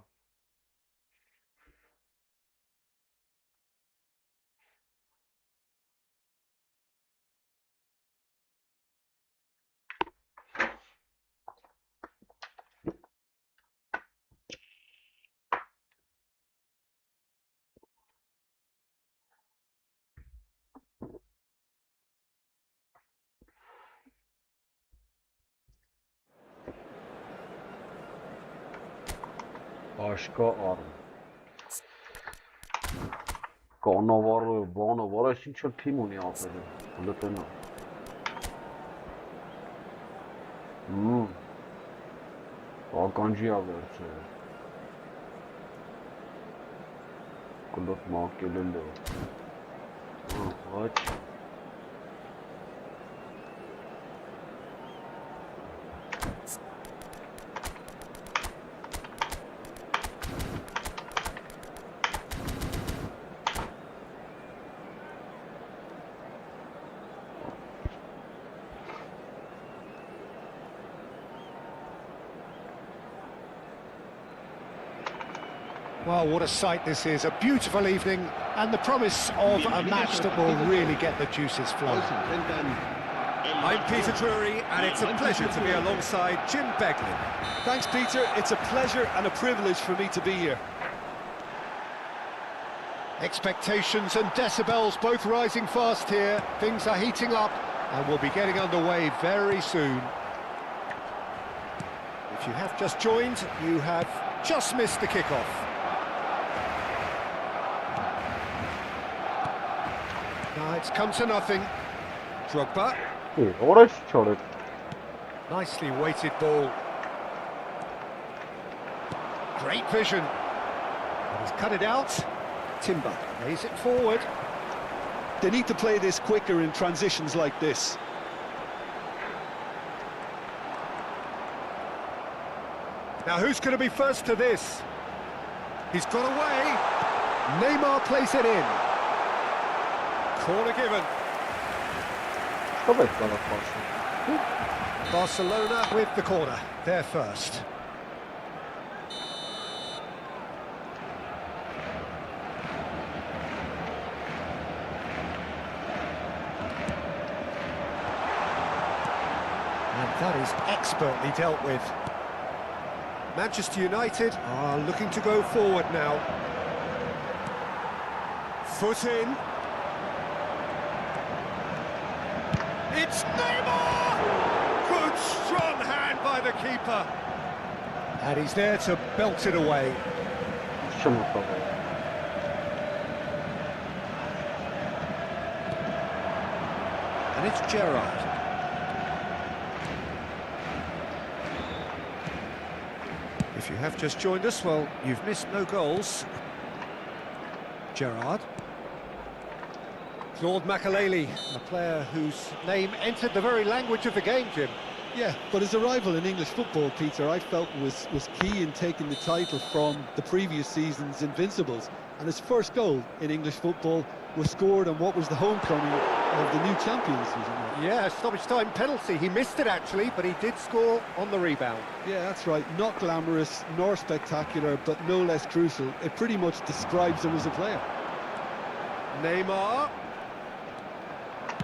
Աշկա առ։ Կանավարը, բանավարը, այս ինչ որ թիմ ունի ապերը, լտնա։ Ականջի ավերցը։ Կլոտ մակելել է։ Ոչ։ Well, what a sight this is. A beautiful evening and the promise of a match that will really get the juices flowing. I'm Peter Drury and it's a pleasure to be alongside Jim Beglin. Thanks, Peter. It's a pleasure and a privilege for me to be here. Expectations and decibels both rising fast here. Things are heating up and we'll be getting underway very soon. If you have just joined, you have just missed the kickoff. Now it's come to nothing. Drogba. Orange cholet. Nicely weighted ball. Great vision. And he's cut it out. Timber lays it forward. They need to play this quicker in transitions like this. Now who's going to be first to this? He's got away. Neymar plays it in. Corner given. Barcelona with the corner. They're first. And that is expertly dealt with. Manchester United are looking to go forward now. Foot in. It's Neymar! Good strong hand by the keeper. And he's there to belt it away. And it's Gerrard. If you have just joined us, well, you've missed no goals. Gerrard. Claude Makaleli, a player whose name entered the very language of the game, Jim. Yeah, but his arrival in English football, Peter, I felt was key in taking the title from the previous season's Invincibles. And his first goal in English football was scored on what was the homecoming of the new champions, was it not? Yeah, stoppage time penalty. He missed it actually, but he did score on the rebound. Yeah, that's right. Not glamorous, nor spectacular, but no less crucial. It pretty much describes him as a player. Neymar.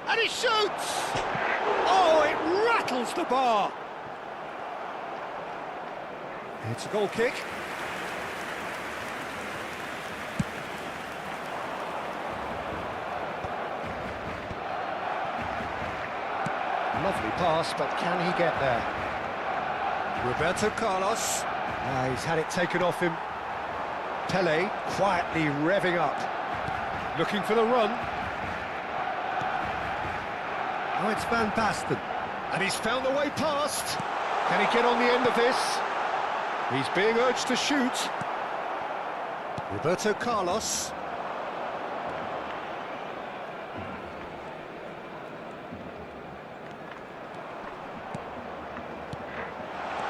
And he shoots! Oh, it rattles the bar. It's a goal kick. Lovely pass, but can he get there? Roberto Carlos. He's had it taken off him. Pele quietly revving up. Looking for the run. Oh, it's Van Basten. And he's found the way past. Can he get on the end of this? He's being urged to shoot. Roberto Carlos.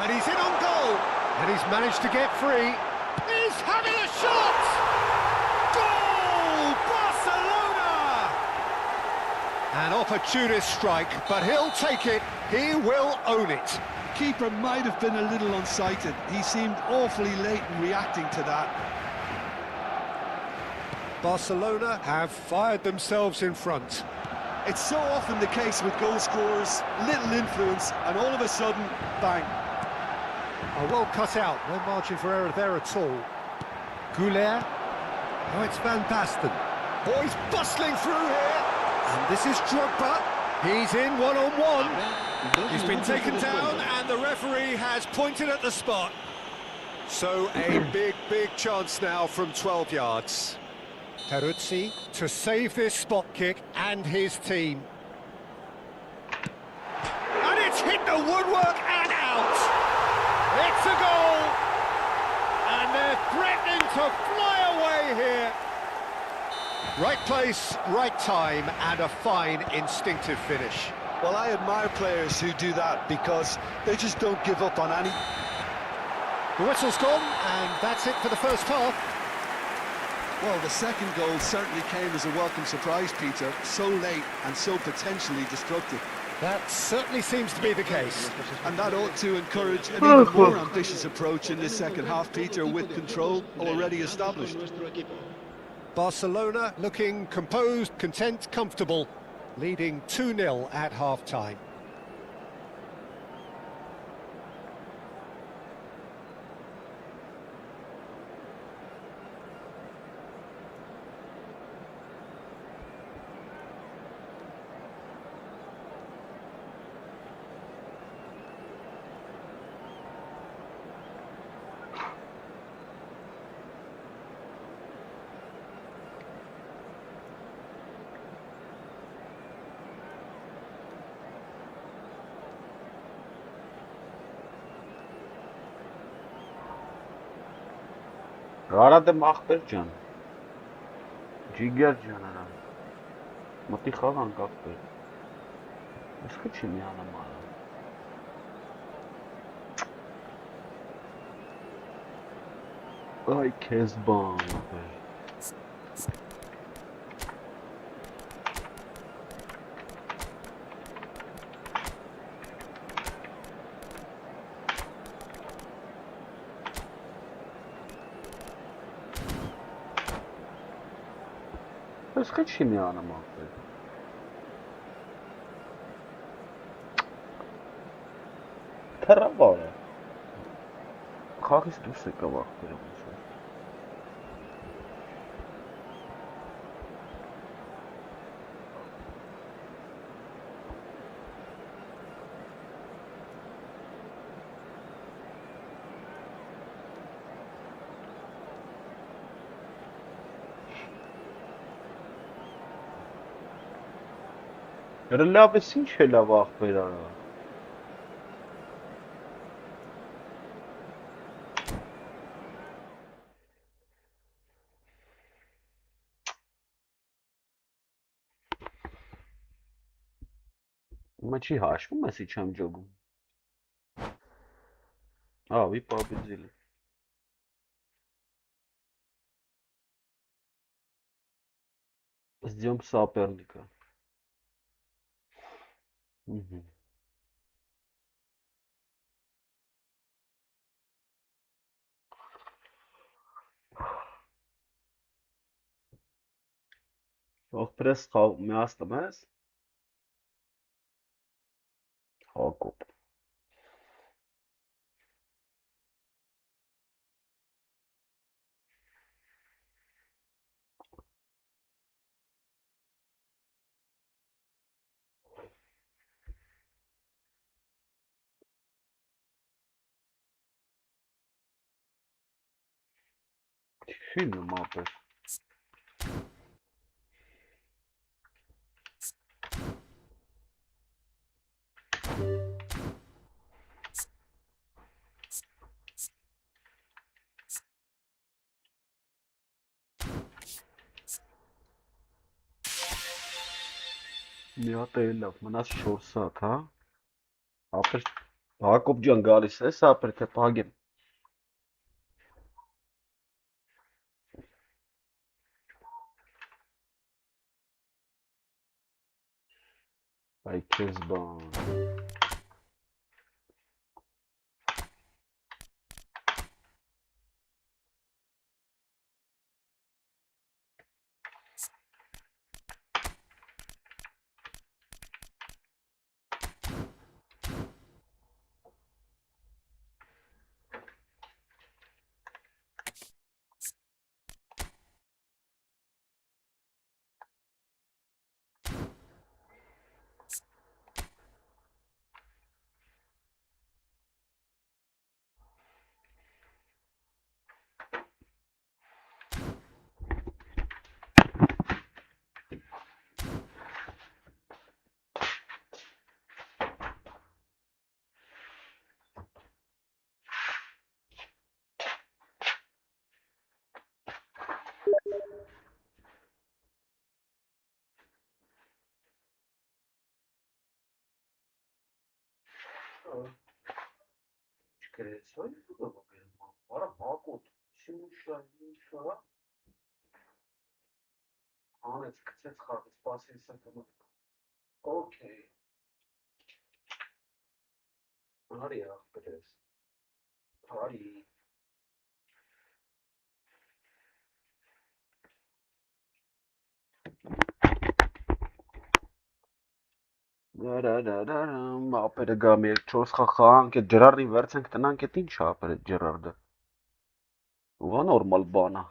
And he's in on goal. And he's managed to get free. He's having a shot! Goal! Barcelona! An opportunist strike, but he'll take it. He will own it. Keeper might have been a little unsighted. He seemed awfully late in reacting to that. Barcelona have fired themselves in front. It's so often the case with goal scorers, little influence, and all of a sudden, bang. Oh, well cut out, no margin for error there at all. Goulet. Oh, it's Van Basten. Oh, he's bustling through here. And this is Drogba. He's in one-on-one. He's been taken down and the referee has pointed at the spot. So a big chance now from 12 yards. Peruzzi to save this spot kick and his team. And it's hit the woodwork and out. It's a goal. And they're threatening to fly away here. Right place, right time, and a fine instinctive finish. Well, I admire players who do that because they just don't give up on any... The whistle's gone, and that's it for the first half. Well, the second goal certainly came as a welcome surprise, Peter. So late and so potentially destructive. That certainly seems to be the case. And that ought to encourage an even more ambitious approach in the second half, Peter, with control already established. Barcelona looking composed, content, comfortable, leading 2-0 at half-time. Արադը մախպեր ջան, ջիգեր ջան արա, մտի խաղ անկախպեր, եսկը չի միանամ արա, այ կեզ բան ապեր, եսկը չի միանամ ապեր, թրավար է, խաղից դուրս եկավ աղբերը ոնց է։ Լավ ես ինչ է լավ աղբեր արա։ Իմա չի հաշվում ես ի չեմ ջոգում։ А, вы победили. Ждем соперника. Мгм. Ող պրես մի աստım ես։ Հակոբ։ Քինը մապեր։ Մի հատ էլ լավ, մնաց 4 սատ, հա։ Ապեր Հակոբ ջան գալիս ես, ապեր թե փագեմ։ Այ քեզ բան։ Չկրես, այ դու գա։ Արա Հակոբ, սիմուշա, ինշա։ Անեց, գցեց խաղից, սպասի սակը։ Okay. Արի ախպերես։ Արի։ Դարարարարամ, ապերը գամ 3-4 խաղանք, այդ Ջերարդին վերցենք տնանք, այդ ինչ է ապեր այդ Ջերարդը։ Ուղղա նորմալ բան է։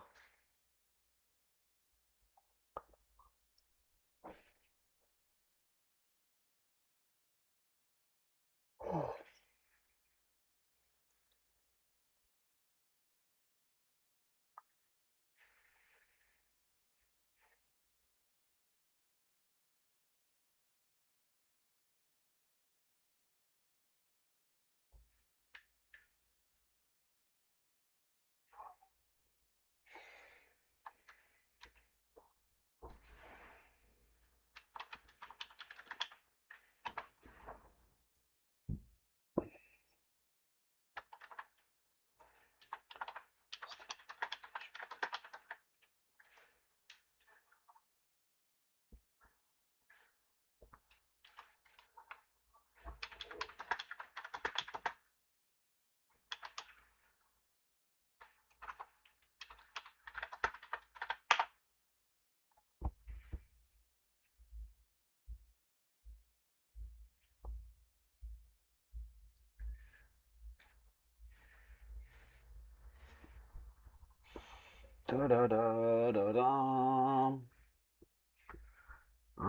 Դարարարարամ։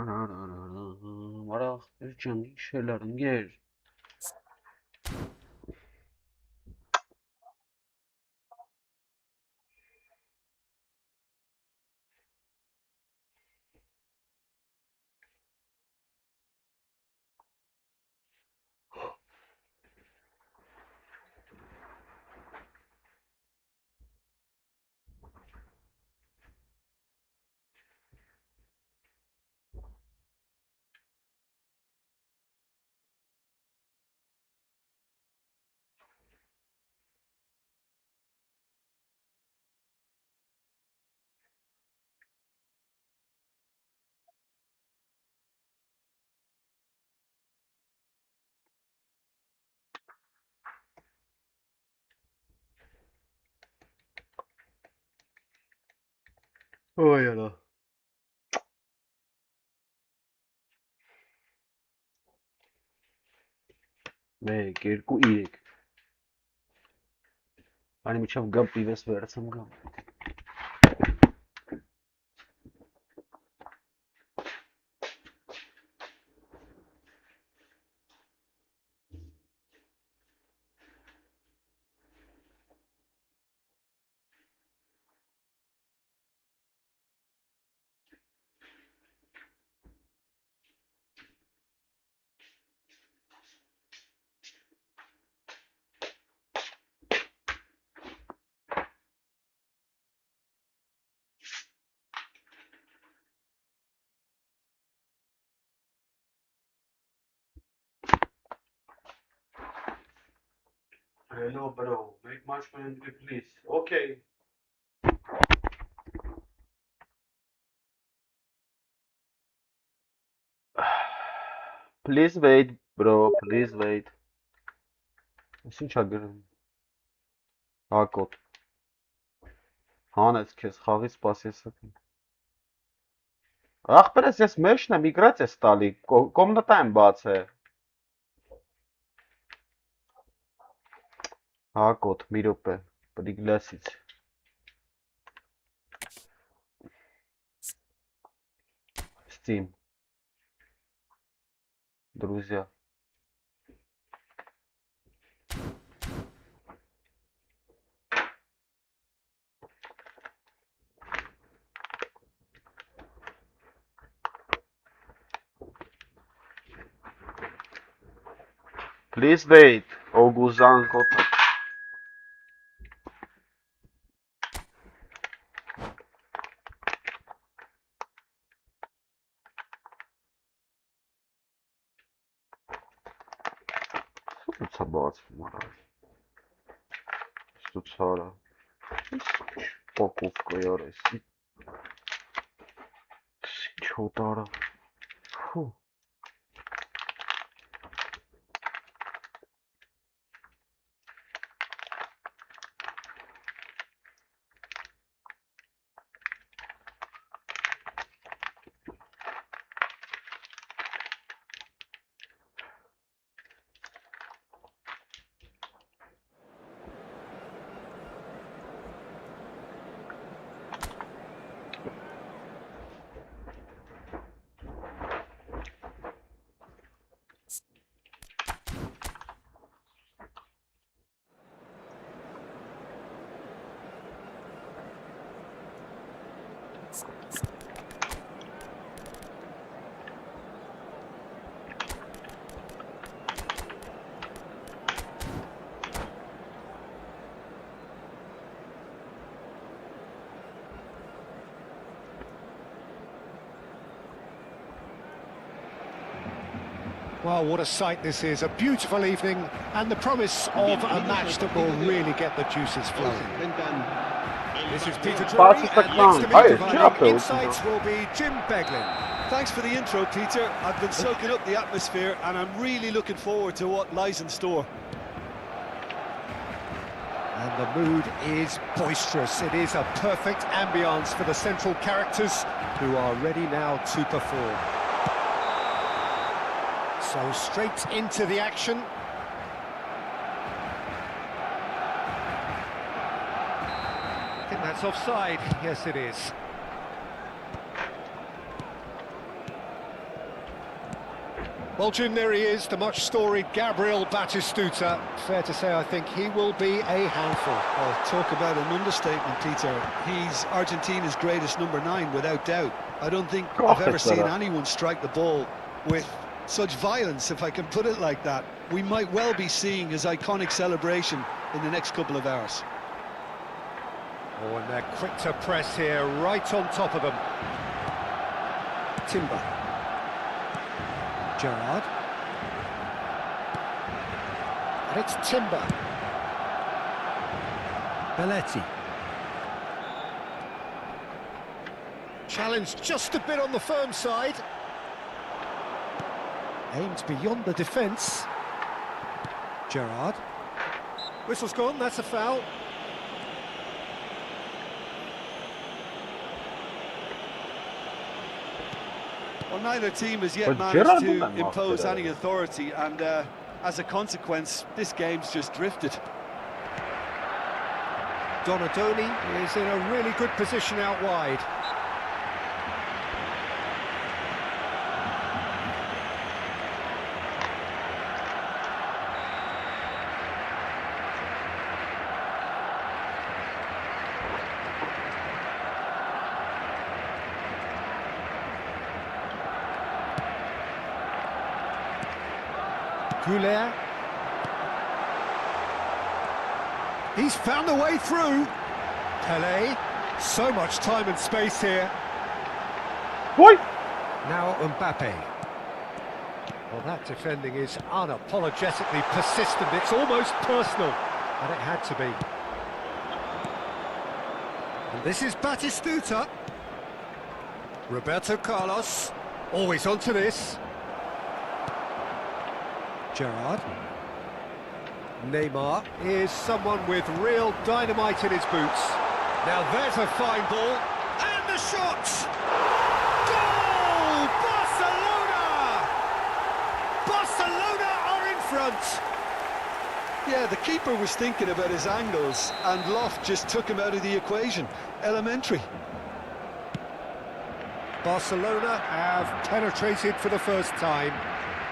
Արարարարամ, արա ախպեր ջան, ինչ էլ արնգեր։ Oy ala. Մեկ, երկու, 3. Ani միջավ գամ պիվես վերցեմ գամ։ Hello bro, make match entry please. Okay. Please wait bro, please wait. Ինչ ա գրում։ Հակոտ։ Հանեց քեզ խաղի սպասես։ Ախպերս ես մեջն եմ իգրած ես տալի, կոմնատա եմ բացել։ Հակոտ, մի րոպե, պրիգլասից։ Steam. Друзья. Please wait, Oguzan Kota. Что бац, мораль. Что цара? Покупка ярось. Чё тара? Фу. Well, what a sight this is. A beautiful evening and the promise of a match that will really get the juices flowing. This is Peter Drury, and next to me providing insights will be Jim Beglin. Thanks for the intro, Peter. I've been soaking up the atmosphere and I'm really looking forward to what lies in store. And the mood is boisterous. It is a perfect ambience for the central characters who are ready now to perform. So straight into the action. I think that's offside. Yes, it is. Well, Jim, there he is, the much-storied Gabriel Batistuta. Fair to say, I think he will be a handful. Well, talk about an understatement, Peter. He's Argentina's greatest number 9, without doubt. I don't think I've ever seen anyone strike the ball with such violence, if I can put it like that. We might well be seeing his iconic celebration in the next couple of hours. Oh, and they're quick to press here, right on top of them. Timber. Gerrard. And it's Timber. Belletti. Challenged just a bit on the firm side. Aimed beyond the defence. Gerrard. Whistle's gone, that's a foul. Well, neither team has yet But managed Gerrard to wouldn't impose have any authority, and as a consequence, this game's just drifted. Donadoni is in a really good position out wide. Goulet. He's found a way through. Pelé. So much time and space here. Boy! Now Mbappe. Well, that defending is unapologetically persistent. It's almost personal. And it had to be. And this is Batistuta. Roberto Carlos. Always onto this. Gerrard. Neymar is someone with real dynamite in his boots. Now there's a fine ball, and the shot! Goal! Barcelona! Barcelona are in front! Yeah, the keeper was thinking about his angles, and Loft just took him out of the equation. Elementary. Barcelona have penetrated for the first time.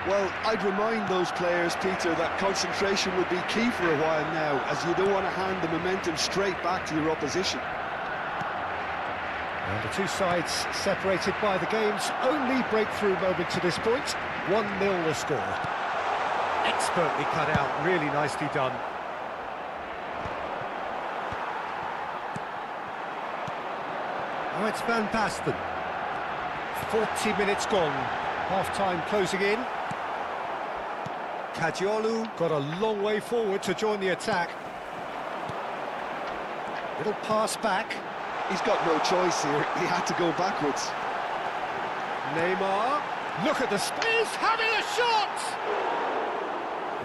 Well, I'd remind those players, Peter, that concentration would be key for a while now, as you don't want to hand the momentum straight back to your opposition. And the two sides separated by the game's only breakthrough moment to this point. 1-0 the score. Expertly cut out, really nicely done. Now it's Van Basten. 40 minutes gone. Half-time closing in. Kadiolu got a long way forward to join the attack. Little pass back. He's got no choice here. He had to go backwards. Neymar. Look at the space, having a shot!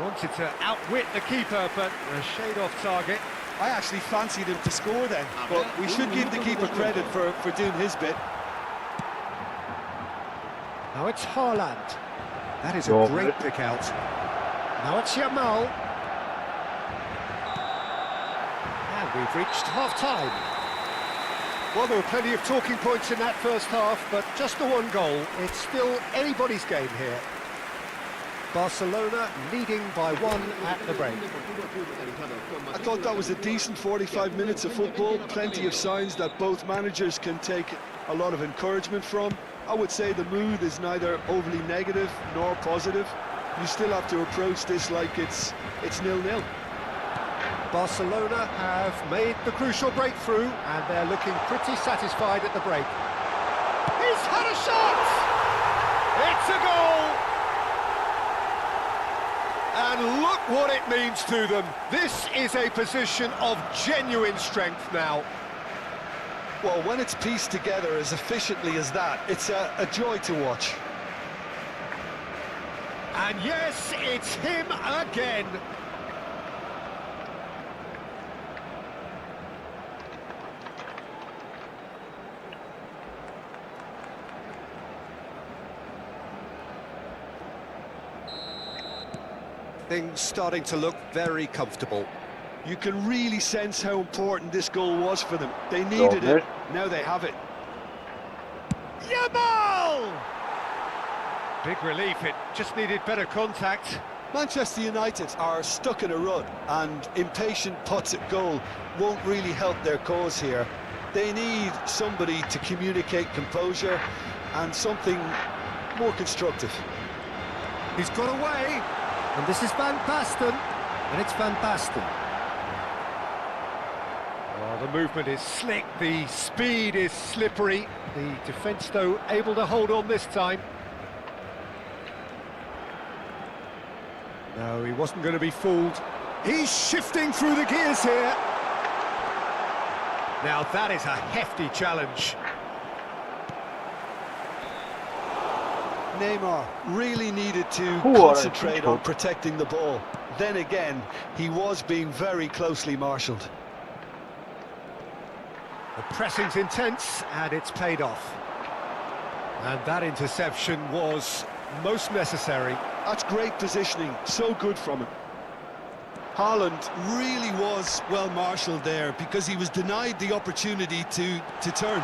Wanted to outwit the keeper, but a shade off target. I actually fancied him to score then, but we should give the keeper credit for doing his bit. Now it's Haaland. That is a great pick out. Now it's Yamal. And we've reached half-time. Well, there were plenty of talking points in that first half, but just the one goal. It's still anybody's game here. Barcelona leading by 1 at the break. I thought that was a decent 45 minutes of football. Plenty of signs that both managers can take a lot of encouragement from. I would say the mood is neither overly negative nor positive. You still have to approach this like it's 0-0. Barcelona have made the crucial breakthrough, and they're looking pretty satisfied at the break. He's had a shot! It's a goal! And look what it means to them. This is a position of genuine strength now. Well, when it's pieced together as efficiently as that, it's a joy to watch. And yes, it's him again. Things starting to look very comfortable. You can really sense how important this goal was for them. They needed it, now they have it. Yamal! Big relief, it just needed better contact. Manchester United are stuck in a rut, and impatient putts at goal won't really help their cause here. They need somebody to communicate composure and something more constructive. He's got away, and this is Van Basten, and it's Van Basten. Well, the movement is slick, the speed is slippery. The defence, though, able to hold on this time. No, he wasn't going to be fooled. He's shifting through the gears here. Now that is a hefty challenge. Neymar really needed to concentrate on protecting the ball. Then again, he was being very closely marshalled. The pressing's intense, and it's paid off. And that interception was most necessary. That's great positioning, so good from him. Haaland really was well marshalled there because he was denied the opportunity to turn.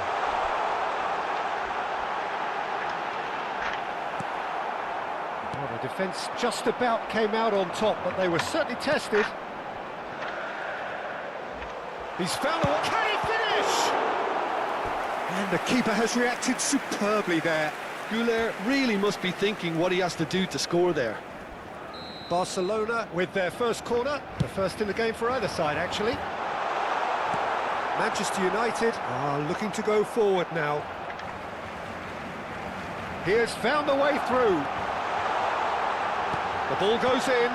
Well, the defence just about came out on top, but they were certainly tested. He's found a... Can he finish? And the keeper has reacted superbly there. Güler really must be thinking what he has to do to score there. Barcelona with their first corner, the first in the game for either side, actually. Manchester United are looking to go forward now. He has found the way through. The ball goes in.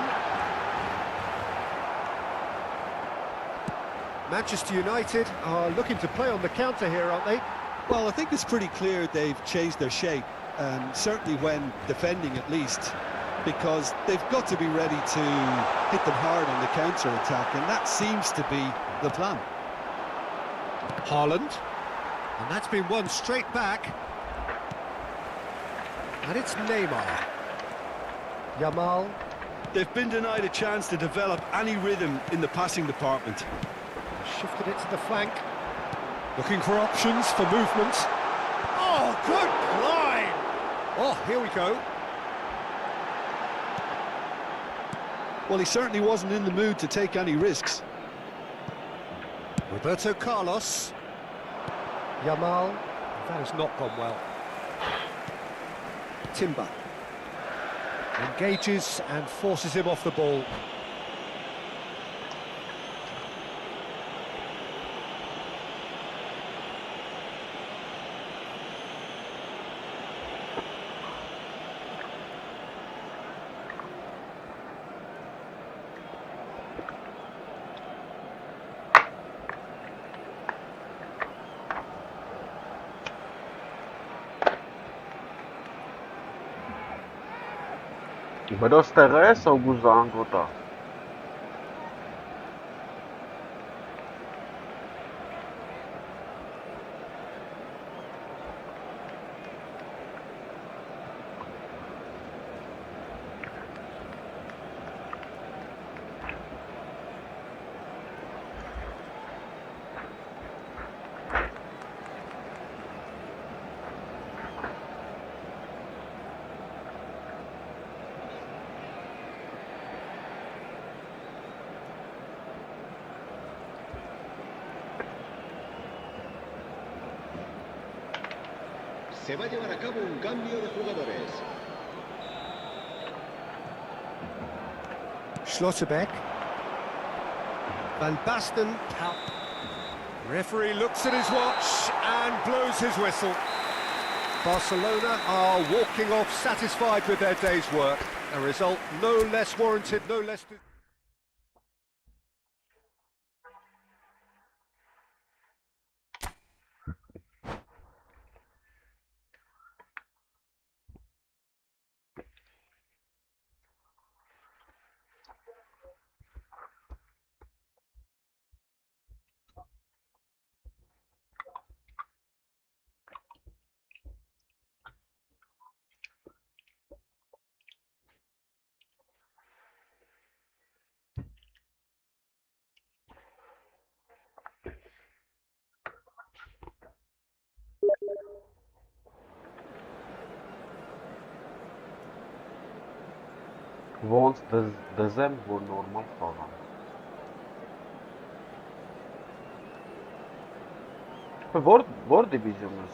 Manchester United are looking to play on the counter here, aren't they? Well, I think it's pretty clear they've changed their shape, certainly when defending at least, because they've got to be ready to hit them hard on the counter-attack, and that seems to be the plan. Haaland, and that's been won straight back. And it's Neymar. Yamal. They've been denied a chance to develop any rhythm in the passing department. Shifted it to the flank. Looking for options for movement. Oh, good line! Oh, here we go. Well, he certainly wasn't in the mood to take any risks. Roberto Carlos. Yamal. That has not gone well. Timber. Engages and forces him off the ball. Բրոս տեղը է սոգուզ անգոտա։ Se va a llevar a cabo un cambio de jugadores. Schlotterbeck. Van Basten. Referee looks at his watch and blows his whistle. Barcelona are walking off satisfied with their day's work. A result no less warranted, no less... Ոնց դզեմ, որ նորմալ խաղամ։ Որ դիվիզիոն ես։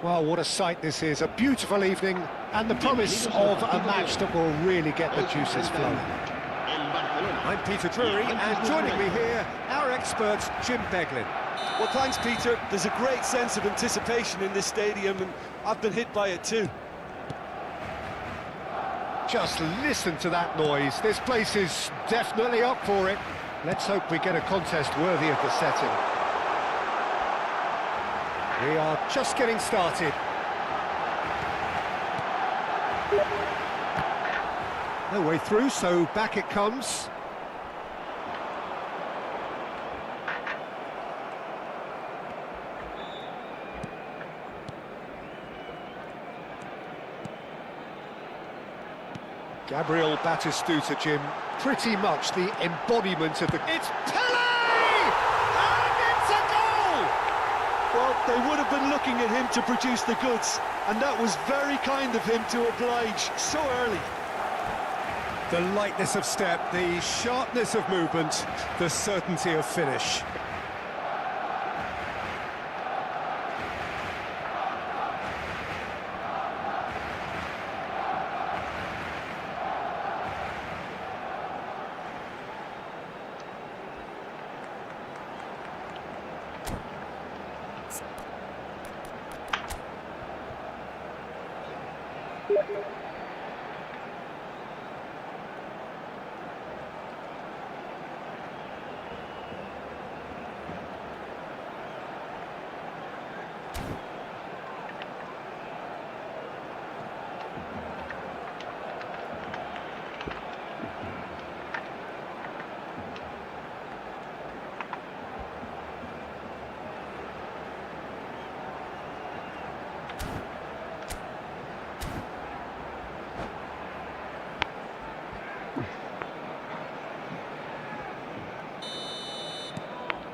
Well, what a sight this is, a beautiful evening and the promise of a match that will really get the juices flowing. I'm Peter Drury and joining me here, our expert Jim Beglin. Well, thanks, Peter. There's a great sense of anticipation in this stadium, and I've been hit by it too. Just listen to that noise, this place is definitely up for it. Let's hope we get a contest worthy of the setting. We are just getting started. No way through, so back it comes. Gabriel Batistuta, Jim, pretty much the embodiment of the... It's Pele! And it's a goal! Well, they would have been looking at him to produce the goods, and that was very kind of him to oblige so early. The lightness of step, the sharpness of movement, the certainty of finish.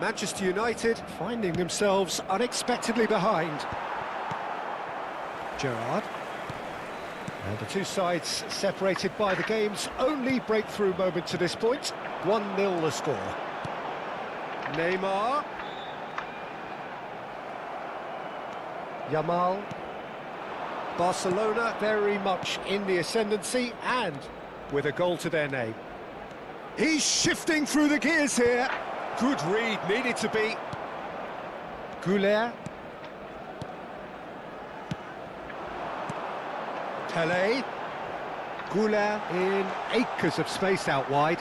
Manchester United finding themselves unexpectedly behind. Gerrard. And the two sides separated by the game's only breakthrough moment to this point. 1-0 the score. Neymar. Yamal. Barcelona very much in the ascendancy and with a goal to their name. He's shifting through the gears here. Good read, needed to be. Goulet. Pele. Goulet in acres of space out wide.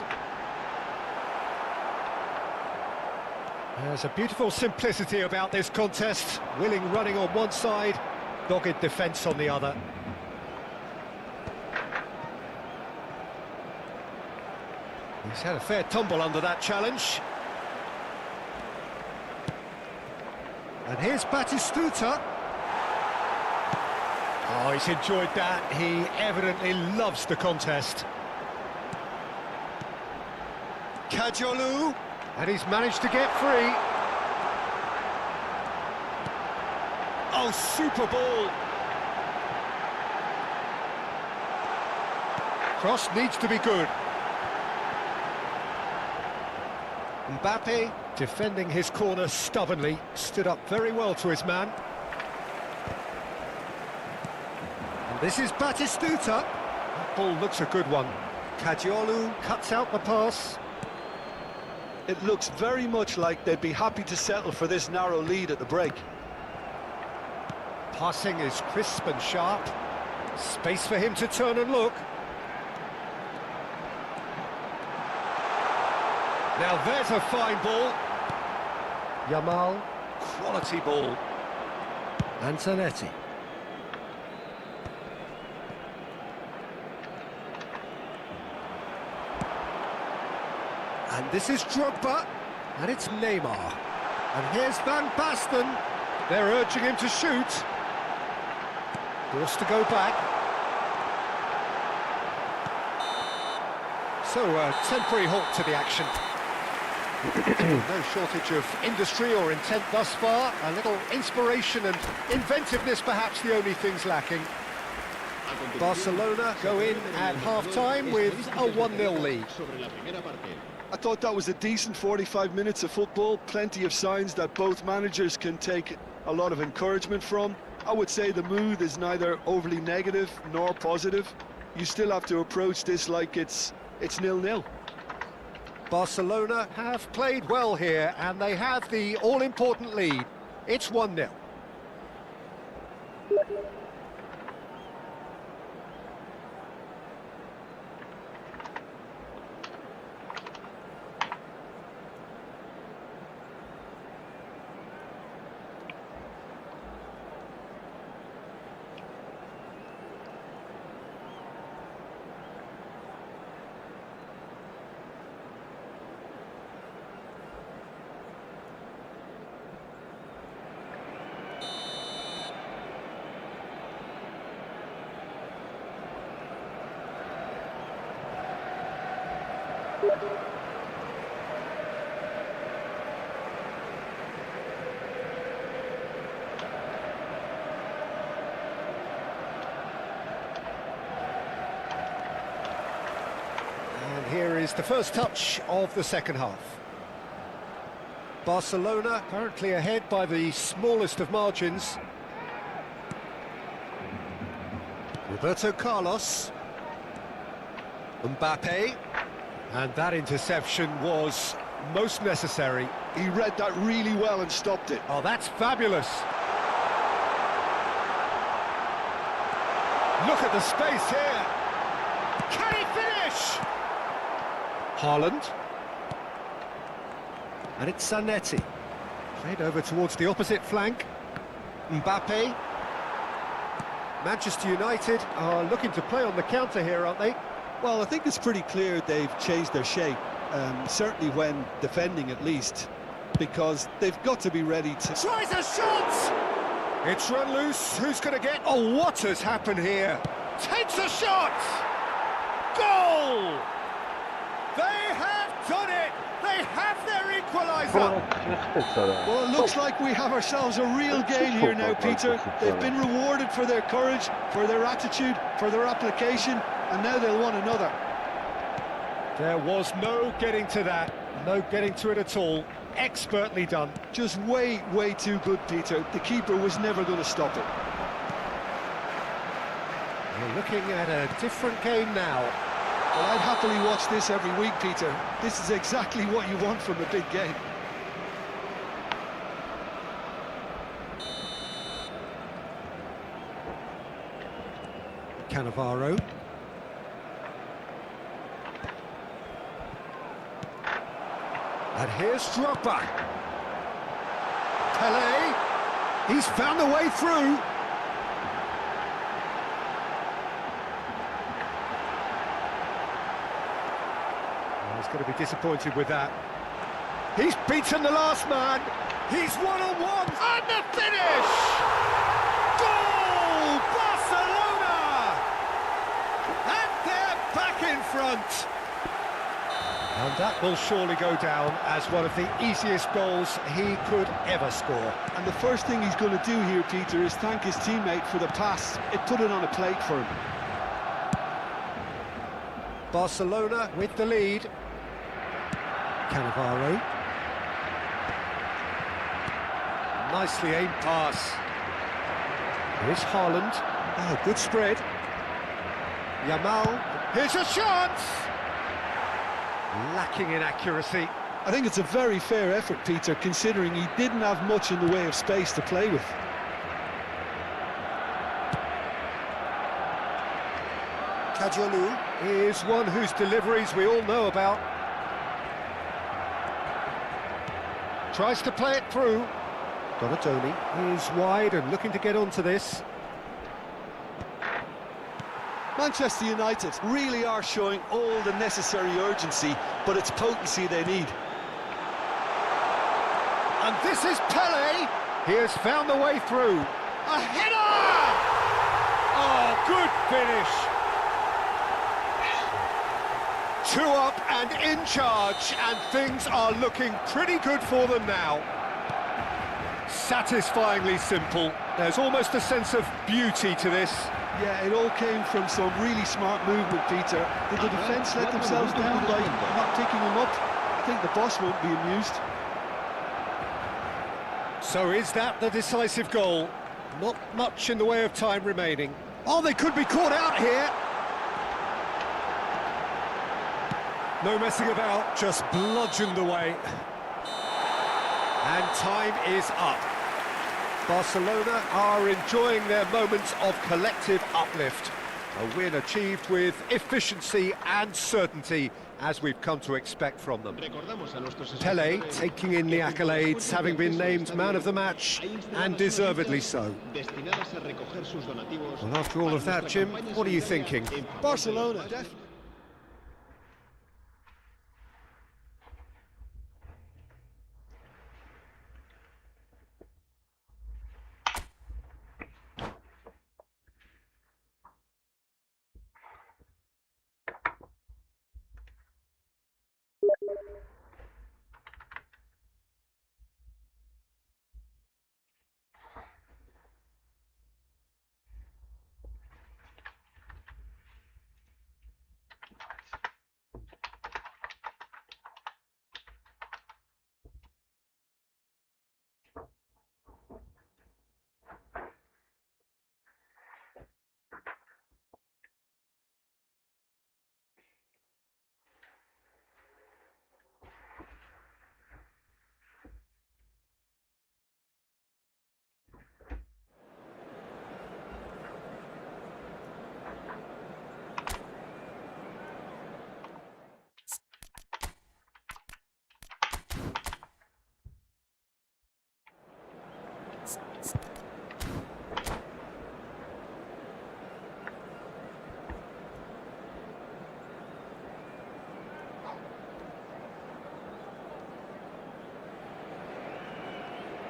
There's a beautiful simplicity about this contest. Willing running on one side, dogged defence on the other. He's had a fair tumble under that challenge. And here's Batistuta. Oh, he's enjoyed that. He evidently loves the contest. Kajolu. And he's managed to get free. Oh, super ball. Cross needs to be good. Mbappe, defending his corner stubbornly, stood up very well to his man. And this is Batistuta. That ball looks a good one. Kajolu cuts out the pass. It looks very much like they'd be happy to settle for this narrow lead at the break. Passing is crisp and sharp. Space for him to turn and look. Now there's a fine ball. Yamal, quality ball. Antonetti. And this is Drogba, and it's Neymar. And here's Van Basten. They're urging him to shoot. Forced to go back. So a temporary halt to the action. No shortage of industry or intent thus far. A little inspiration and inventiveness perhaps the only things lacking. Barcelona go in at half-time with a 1-0 lead. I thought that was a decent 45 minutes of football. Plenty of signs that both managers can take a lot of encouragement from. I would say the mood is neither overly negative nor positive. You still have to approach this like it's 0-0. Barcelona have played well here, and they have the all-important lead. It's 1-0. And here is the first touch of the second half. Barcelona currently ahead by the smallest of margins. Roberto Carlos. Mbappe. And that interception was most necessary. He read that really well and stopped it. Oh, that's fabulous. Look at the space here. Can he finish? Haaland. And it's Zanetti. Played over towards the opposite flank. Mbappe. Manchester United are looking to play on the counter here, aren't they? Well, I think it's pretty clear they've changed their shape, certainly when defending at least, because they've got to be ready to... Tries a shot! It's run loose, who's going to get... Oh, what has happened here? Takes a shot! Goal! They have done it! They have their equaliser! Well, it looks like we have ourselves a real game here now, Peter. They've been rewarded for their courage, for their attitude, for their application, and now they'll want another. There was no getting to that, no getting to it at all. Expertly done. Just way too good, Peter. The keeper was never going to stop it. We're looking at a different game now. Well, I'd happily watch this every week, Peter. This is exactly what you want from a big game. Cannavaro. And here's Drogba. Pelé. He's found a way through. Oh, he's going to be disappointed with that. He's beaten the last man. He's one-on-one. And the finish! Goal! Barcelona! And they're back in front. And that will surely go down as one of the easiest goals he could ever score. And the first thing he's going to do here, Peter, is thank his teammate for the pass. It put it on a plate for him. Barcelona with the lead. Cannavaro. Nicely aimed pass. Here's Haaland. Oh, good spread. Yamal. Here's a shot! Lacking in accuracy. I think it's a very fair effort, Peter, considering he didn't have much in the way of space to play with. Kajolu is one whose deliveries we all know about. Tries to play it through. Donatoni is wide and looking to get onto this. Manchester United really are showing all the necessary urgency, but it's potency they need. And this is Pele. He has found the way through. A header! Oh, good finish. 2 up and in charge, and things are looking pretty good for them now. Satisfyingly simple. There's almost a sense of beauty to this. Yeah, it all came from some really smart movement, Peter. Did the defence let themselves down by not picking him up? I think the boss won't be amused. So is that the decisive goal? Not much in the way of time remaining. Oh, they could be caught out here. No messing about, just bludgeoned away. And time is up. Barcelona are enjoying their moments of collective uplift. A win achieved with efficiency and certainty, as we've come to expect from them. Pele taking in the accolades, having been named man of the match, and deservedly so. Well, after all of that, Jim, what are you thinking? Barcelona.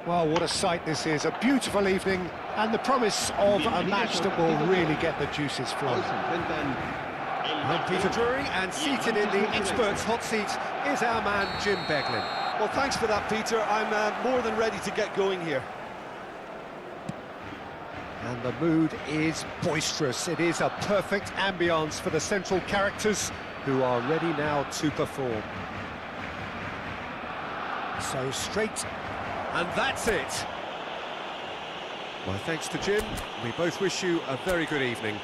Well, what a sight this is, a beautiful evening, and the promise of a match that will really get the juices flowing. I'm Peter Drury, and seated in the experts' hot seat is our man Jim Beglin. Well, thanks for that, Peter. I'm more than ready to get going here. And the mood is boisterous. It is a perfect ambience for the central characters, who are ready now to perform. So straight, and that's it. My thanks to Jim. We both wish you a very good evening.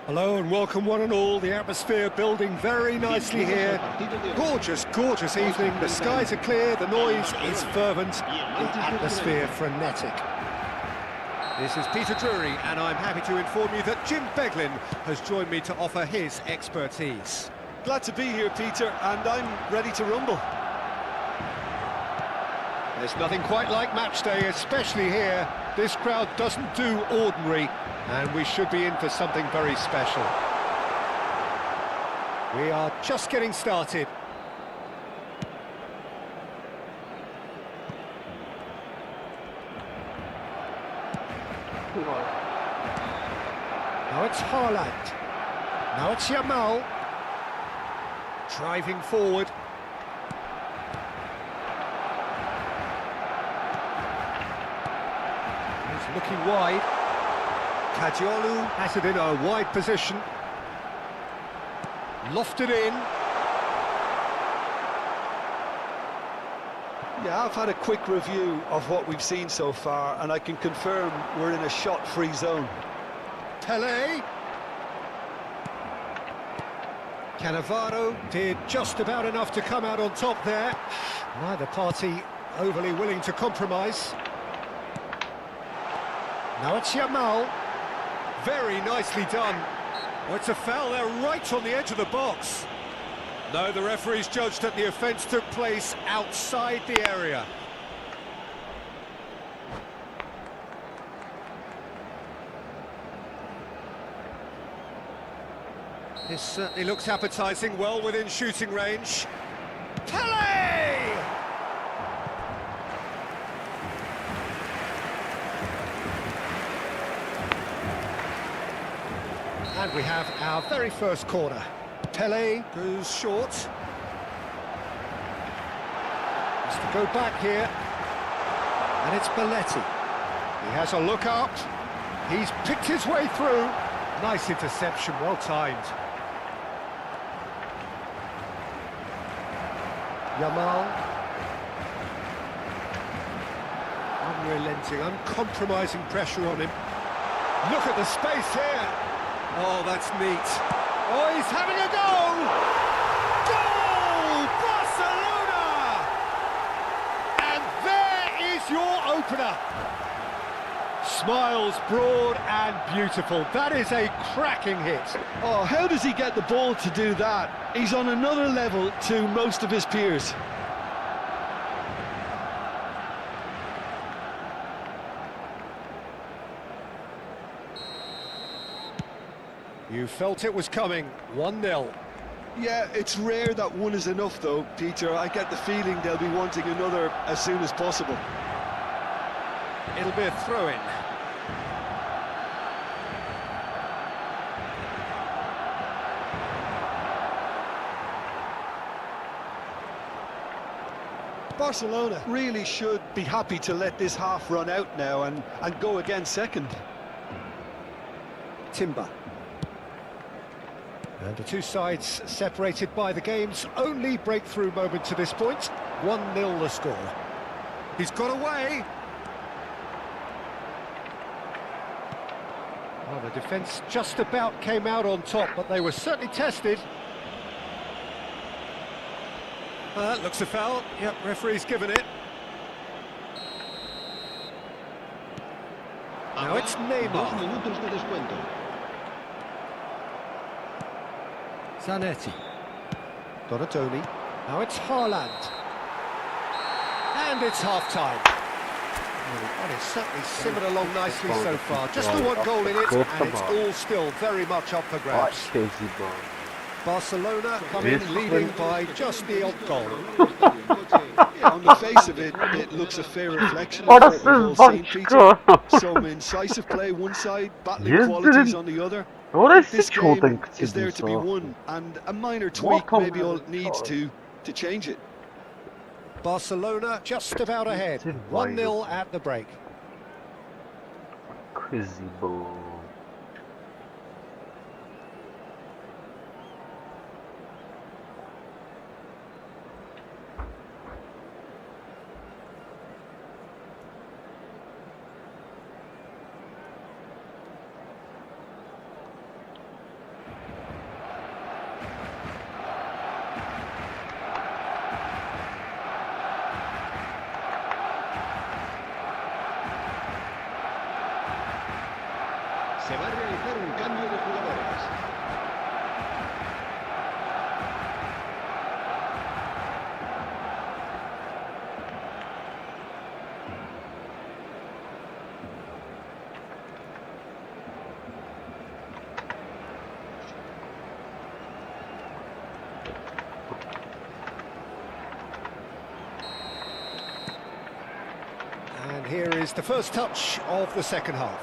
Hello and welcome one and all. The atmosphere building very nicely here. Gorgeous, gorgeous evening. The skies are clear, the noise is fervent, the atmosphere frenetic. This is Peter Drury and I'm happy to inform you that Jim Beglin has joined me to offer his expertise. Glad to be here, Peter, and I'm ready to rumble. There's nothing quite like match day, especially here. This crowd doesn't do ordinary, and we should be in for something very special. We are just getting started. Now it's Haaland. Now it's Yamal. Driving forward. He's looking wide. Kadiolu has it in a wide position. Lofted in. Yeah, I've had a quick review of what we've seen so far, and I can confirm we're in a shot-free zone. Pele. Cannavaro did just about enough to come out on top there. Neither party overly willing to compromise. Now it's Yamal. Very nicely done. Oh, it's a foul there right on the edge of the box. No, the referee's judged that the offence took place outside the area. This certainly looks appetising, well within shooting range. Pele! And we have our very first corner. Pele goes short. Has to go back here. And it's Belletti. He has a look up. He's picked his way through. Nice interception, well timed. Yamal. Unrelenting, uncompromising pressure on him. Look at the space here. Oh, that's neat. Oh, he's having a go! Goal! Barcelona! And there is your opener. Smiles broad and beautiful. That is a cracking hit. Oh, how does he get the ball to do that? He's on another level to most of his peers. You felt it was coming. 1-0. Yeah, it's rare that one is enough, though, Peter. I get the feeling they'll be wanting another as soon as possible. It'll be a throw-in. Barcelona really should be happy to let this half run out now and go again second. Timber. And the two sides separated by the game's only breakthrough moment to this point. 1-0 the score. He's got away. Well, the defence just about came out on top, but they were certainly tested. That looks a foul. Yep, referee's given it. Now it's Neymar. Zanetti. Donatoni. Now it's Haaland. And it's half-time. Well, it's certainly simmered along nicely so far. Just the one goal in it, and it's all still very much up for grabs. Barcelona come in leading by just the odd goal. Yeah, on the face of it, it looks a fair reflection of what we've all seen, Peter. Some incisive play one side, battling qualities on the other. This game is there to be won, and a minor tweak maybe all it needs to change it. Barcelona just about ahead, 1-0 at the break. Crazy ball. Se va a realizar un cambio de jugadores. And here is the first touch of the second half.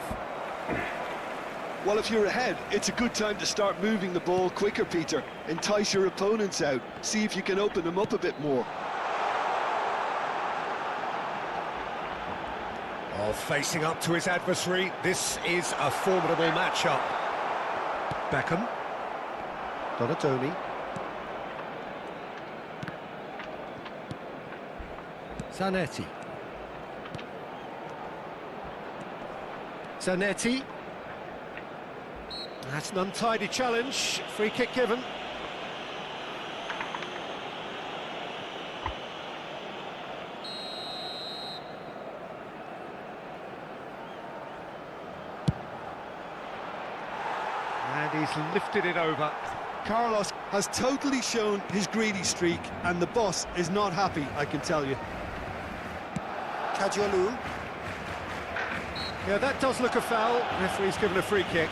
Well, if you're ahead, it's a good time to start moving the ball quicker, Peter. Entice your opponents out. See if you can open them up a bit more. Oh, facing up to his adversary, this is a formidable matchup. Beckham. Donatoni. Zanetti. Zanetti. That's an untidy challenge. Free kick given. And he's lifted it over. Carlos has totally shown his greedy streak, and the boss is not happy, I can tell you. Kajolu. Yeah, that does look a foul. Referee's given a free kick.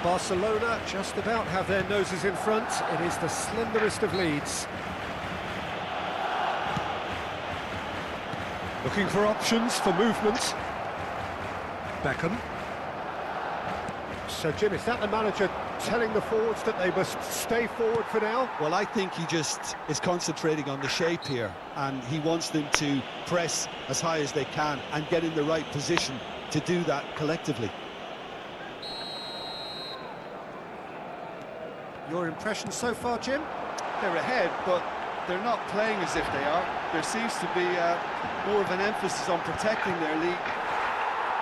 Barcelona just about have their noses in front. It is the slenderest of leads. Looking for options for movement. Beckham. So, Jim, is that the manager telling the forwards that they must stay forward for now? Well, I think he just is concentrating on the shape here, and he wants them to press as high as they can and get in the right position to do that collectively. Your impression so far, Jim? They're ahead, but they're not playing as if they are. There seems to be more of an emphasis on protecting their lead.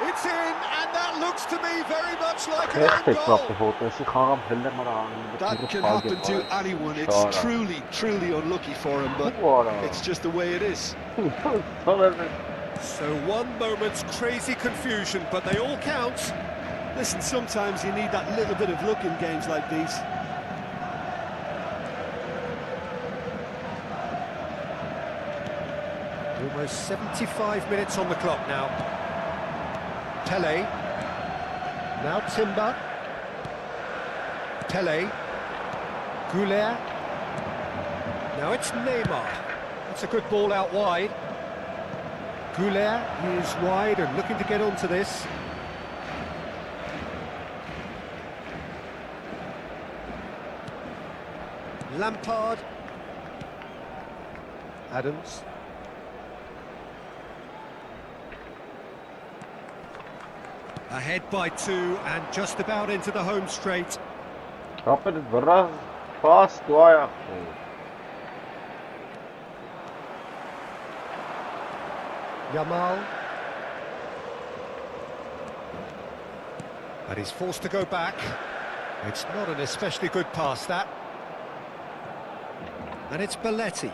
It's in, and that looks to me very much like an Echt own knap goal. gevoeld. Is hij gaan helemaal maar aan. That can happen to anyone. It's truly unlucky for him, but it's just the way it is. So one moment's crazy confusion, but they all count. Listen, sometimes you need that little bit of luck in games like these. Almost 75 minutes on the clock now. Pele. Now Timber. Pele. Goulet. Now it's Neymar. It's a good ball out wide. Goulet is wide and looking to get onto this. Lampard. Adams. Ahead by 2 and just about into the home straight. Kapper het verras vast door. Yamal. And he's forced to go back. It's not an especially good pass, that. And it's Belletti.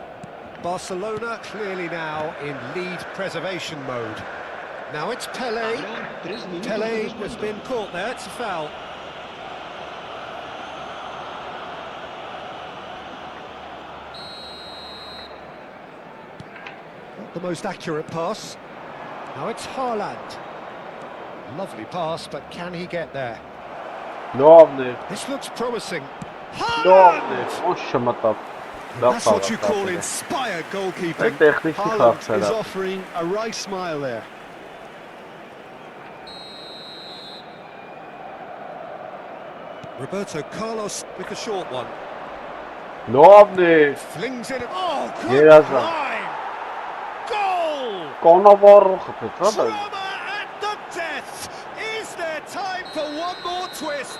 Barcelona clearly now in lead preservation mode. Now it's Pele. Pele has been caught there, it's a foul. Not the most accurate pass. Now it's Haaland. Lovely pass, but can he get there? Lovely. This looks promising. Lovely. Oshamatab. That's what you call inspired goalkeeping. Haaland is offering a wry smile there. Roberto Carlos with the short one. Lovely. Flings in. Oh, good Yes, sir. line. Goal! Cannavaro geput. Drama at the death. Is there time for one more twist?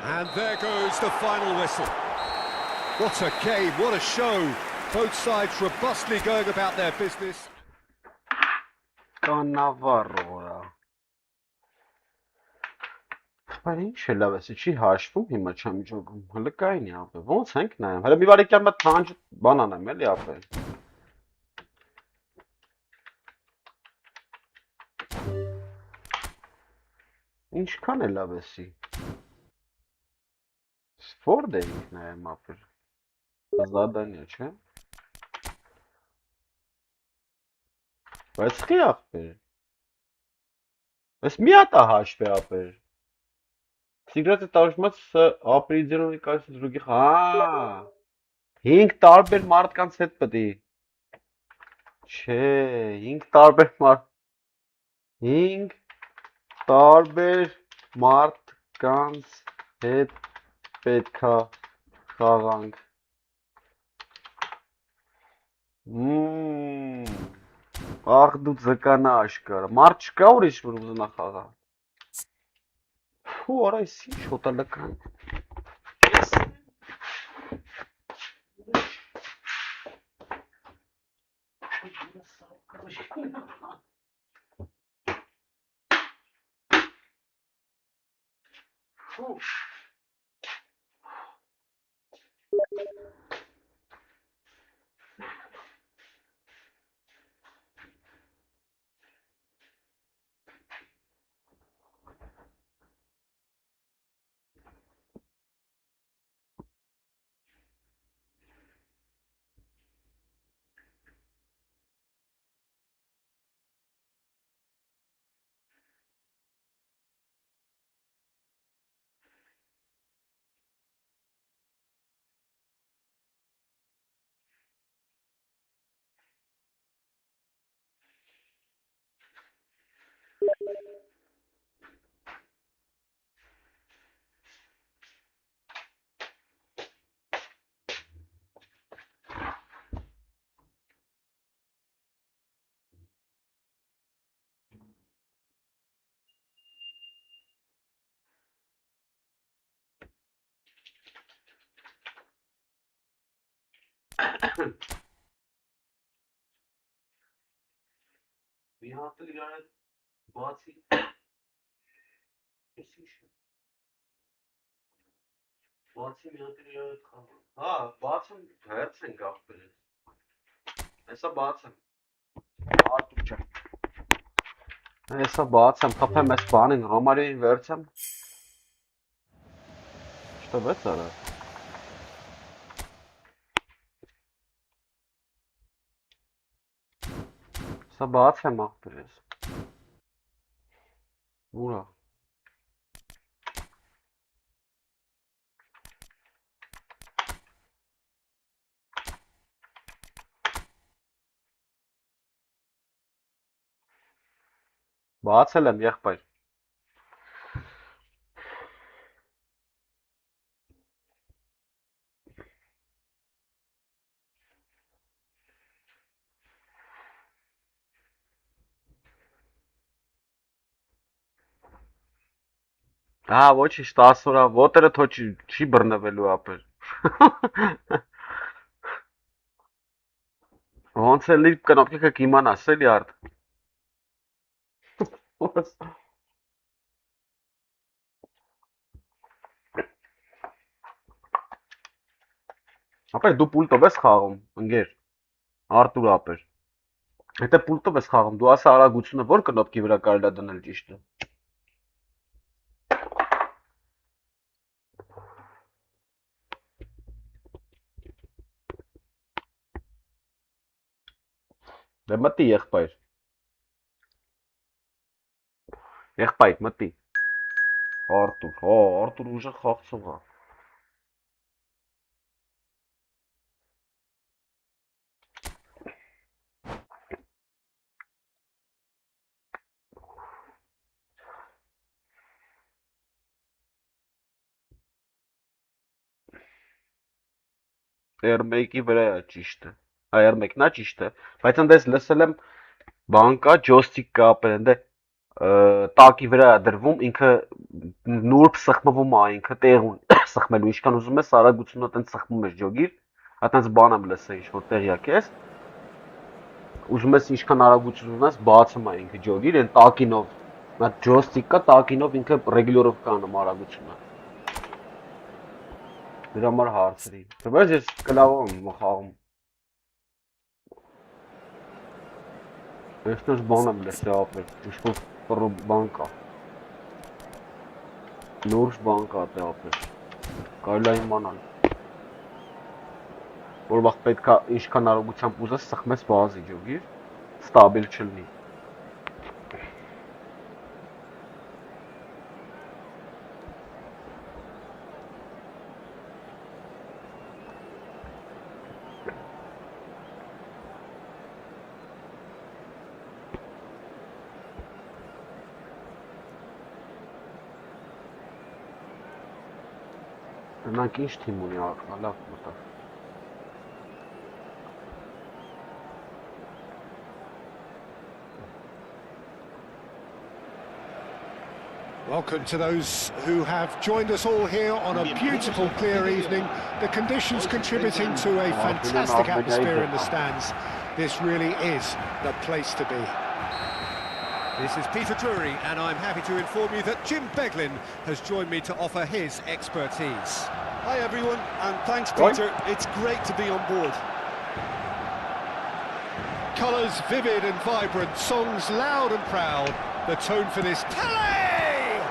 And there goes the final whistle. What a game, what a show. Both sides robustly going about their business. Cannavaro. Բայց ինչ է լավ է, չի հաշվում հիմա չեմ ջոգում, հələ կային է ապե, ոնց ենք նայում, հələ մի վարիկյան մտ թանջ բան անեմ էլի ապե։ Ինչքան է լավ էսի։ Սպորտ է ինքն է մապեր։ Զադանյա, չէ։ Բայց խի ախպեր։ Ես մի հատ է հաշվի ապեր։ Սիգրետը տաշմաց ապրիձերոնի կայսը դրուգի, հա։ 5 տարբեր մարդկանց հետ պետի։ Չէ, 5 տարբեր 5 տարբեր մարդկանց հետ պետքա խաղանք։ Ախ դու ձկանա աշկարա։ Մարդ չկա ուրիշ որ ուզենա խաղա։ Ֆու, արա էս ինչ հոտալական։ Ֆու։ Մի հատ էլ իրար հետ բացի։ Էս ինչ է։ Բացի մի հատ էլ իրար հետ խաղան։ Հա, բացում հերց են գաղբել։ Հեսա բացեմ։ Արտուր ջան։ Հեսա բացեմ, խփեմ այս բանին, Ռոմարիոյին վերցեմ։ Չտվեց արա։ Սա բացեմ աղբեր ես։ Ուրա։ Բացել եմ եղբայր։ Հա, ոչինչ 10 օրա, ոտերը թո չի բռնվելու ապեր։ Ոնց է լիպ կնոպկը կիմանաս էլի արդ։ Ապեր դու պուլտով ես խաղում, ընկեր, Արտուր ապեր։ Եթե պուլտով ես խաղում, դու ասա արագությունը որ կնոպկի վրա կարելի է դնել ճիշտը։ Դե մտի եղբայր։ Եղբայր, մտի։ Արտուր, հա, Արտուր ուժեղ խաղցող է։ R1-ի վրա է ճիշտը։ Հա, R1-ն է ճիշտը, բայց այնտես լսել եմ բան կա, ջոյստիկ կա ապեր, այնտե տակի վրա է դրվում, ինքը նուրբ սխմվում է, ինքը տեղուն սխմելու, ինչքան ուզում ես արագությունը տենց սխմում ես ջոգիր, այտենց բան եմ լսել, ինչ որ տեղյակ ես, ուզում ես ինչքան արագություն ունես, բացում է ինքը ջոգիր, այն տակինով, այդ ջոյստիկ կա, տակինով ինքը ռեգուլյորով կանում արագությունը։ Դրա համար հարցրի։ Բայց ես կլավով եմ խաղում։ Ես դες բան եմ լսել ապեր, ինչ որ բան կա։ Նուրջ բան կա դե ապեր։ Կարելի է իմանալ։ Որ վաղ պետքա ինչքան արագությամբ ուզես սխմես բազի ջոգիր, ստաբիլ չլինի։ Նրանք ինչ թիմ ունի լավ մտավ։ Welcome to those who have joined us all here on a beautiful, clear evening. The conditions contributing to a fantastic atmosphere in the stands. This really is the place to be. This is Peter Drury, and I'm happy to inform you that Jim Beglin has joined me to offer his expertise. Hi everyone, and thanks Peter. It's great to be on board. Colours vivid and vibrant, songs loud and proud. The tone for this, Pele!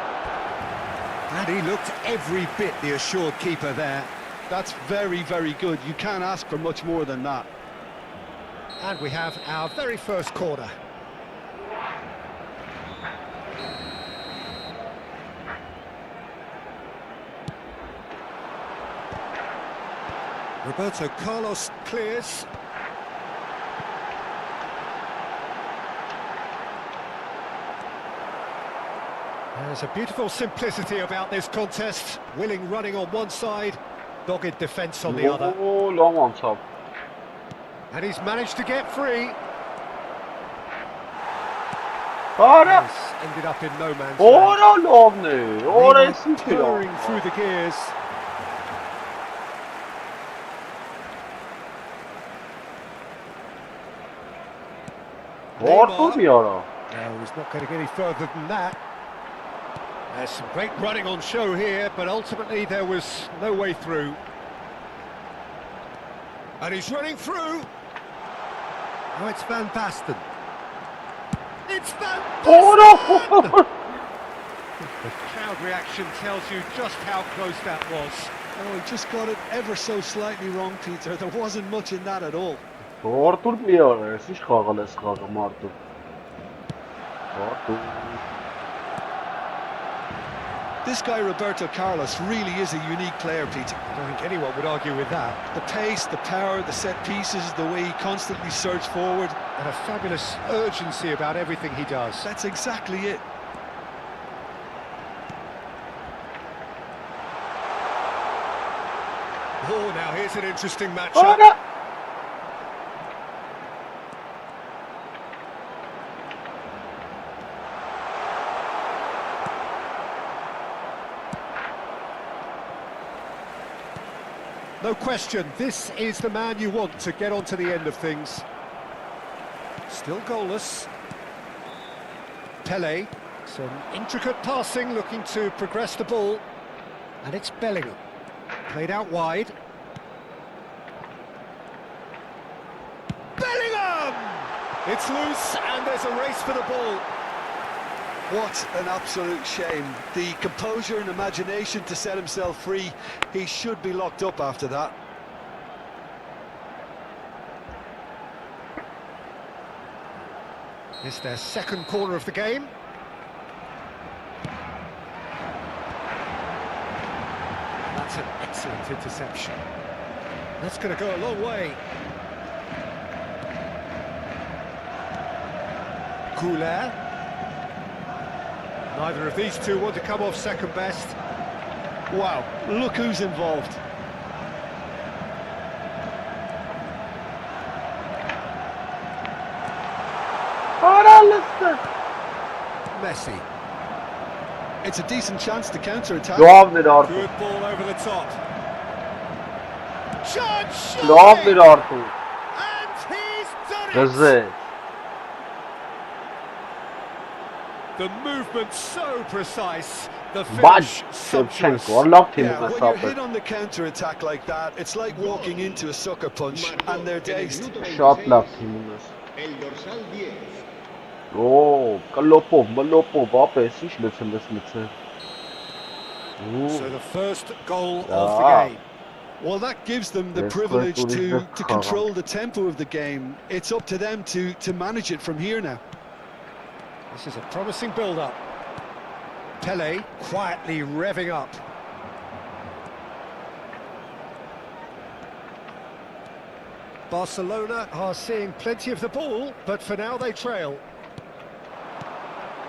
And he looked every bit the assured keeper there. That's very, very good. You can't ask for much more than that. And we have our very first corner. Roberto Carlos clears. There's a beautiful simplicity about this contest. Willing running on one side, dogged defence on the other. Oh, long on top. And he's managed to get free. Ora! Has ended up in no man's land. Ora lovely. Ora is Pouring through the gears. Orta bir ara. No, he's not going to get any further than that. There's some great running on show here, but ultimately there was no way through. And he's running through. Oh, it's Van Basten. It's Van Basten! The crowd reaction tells you just how close that was. Oh, he just got it ever so slightly wrong, Peter. There wasn't much in that at all. Orta bir ara. Siz xağal es xağal Martu. Orta. This guy, Roberto Carlos, really is a unique player, Peter. I don't think anyone would argue with that. The pace, the power, the set pieces, the way he constantly surged forward. And a fabulous urgency about everything he does. That's exactly it. Oh, now here's an interesting matchup. Ora! No question, this is the man you want to get on to the end of things. Still goalless. Pele, some intricate passing, looking to progress the ball. And it's Bellingham, played out wide. Bellingham! It's loose, and there's a race for the ball. What an absolute shame. The composure and imagination to set himself free. He should be locked up after that. It's their second corner of the game. That's an excellent interception. That's going to go a long way. Couler. Neither of these two want to come off second best. Wow, look who's involved. Messi. It's a decent chance to counter-attack. Lovely Arthur. Good ball over the top. Chance! Lovely Arthur. And he's done it! Güzel. The movement so precise. The Bad finish sumptuous. Shevchenko. Allah team Yeah, when you're mesafet. hit on the counter-attack like that, it's like walking into a sucker punch and they're dazed. Shot love teamimiz. El dorsal 10. Oo, Kalopov, Malopov, apes iş lütfen. So the first goal of the game. Well, that gives them the Yes, privilege but to it is control the tempo of the game. It's up to them to manage it from here now. This is a promising build-up. Pele quietly revving up. Barcelona are seeing plenty of the ball, but for now they trail.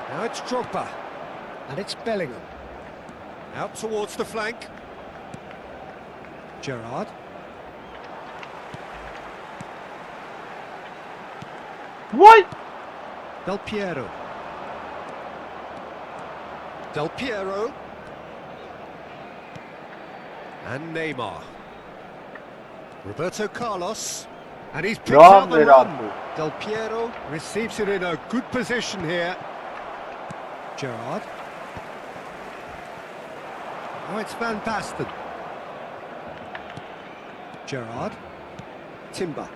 Now it's Drogba, and it's Bellingham. Out towards the flank. Gerrard. What? Del Piero. Del Piero. And Neymar. Roberto Carlos. And he's picked out the run. Del Piero receives it in a good position here. Gerrard. Oh, it's Van Basten. Gerrard. Timber.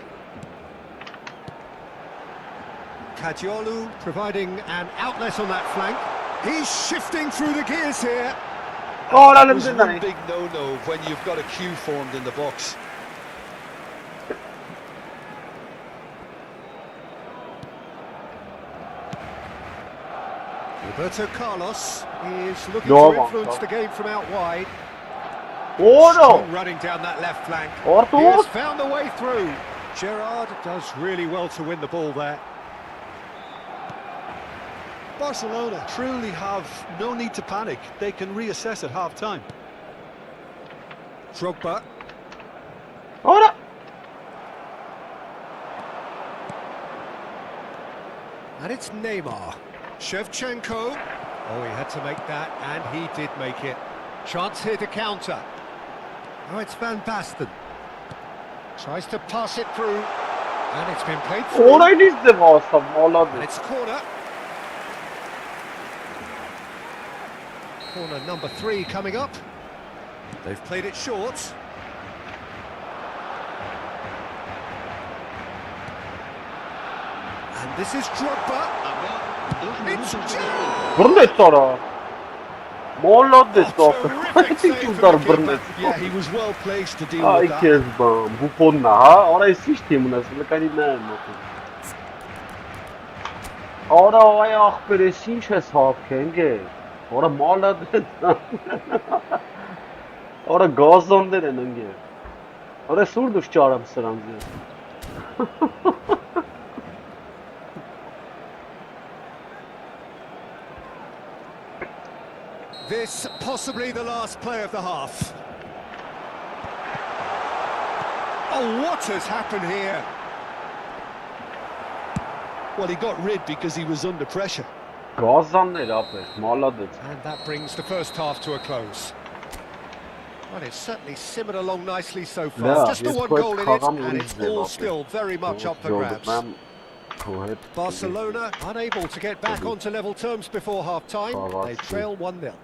Kadiolu providing an outlet on that flank. He's shifting through the gears here. Oh, That that was is one big no-no when you've got a queue formed in the box. Roberto Carlos is looking No, to man, influence no. the game from out wide. Oh Strong no! running down that left flank. He Arthur! has found the way through. Gerrard does really well to win the ball there. Barcelona truly have no need to panic. They can reassess at half-time. Drogba. Ora! And it's Neymar. Shevchenko. Oh, he had to make that, and he did make it. Chance here to counter. Oh, it's Van Basten. Tries to pass it through. And it's been played through. Ora it is the awesome. All of And this. it's corner. Corner number 3 coming up. They've played it short. And this is Drogba. It's Gerrard. Brunnet ora. Molla this Oh, stuff. terrific I think save you from got the keeper. Brunnet. Yeah, he was well placed to deal Ay with that. kezban. Bufonna ha. Ora is timuna. Lăcani n-am. Ora ay ախպերես ինչ ես հավքենգե։ Ora molla this. Ora gazonներ են ընկե։ Ora սուրդ ուշ ճարամ սրանց։ This possibly the last play of the half. Oh, what has happened here? Well, he got rid because he was under pressure. Gazonներ ապեր, molla this. And that brings the first half to a close. Well, it's certainly simmered along nicely so far. Yeah, Just the it's one quite goal in it, calm and and it's easy, all Mbappe. still very much up for grabs. Barcelona unable to get back onto level terms before half-time. They trail 1-0.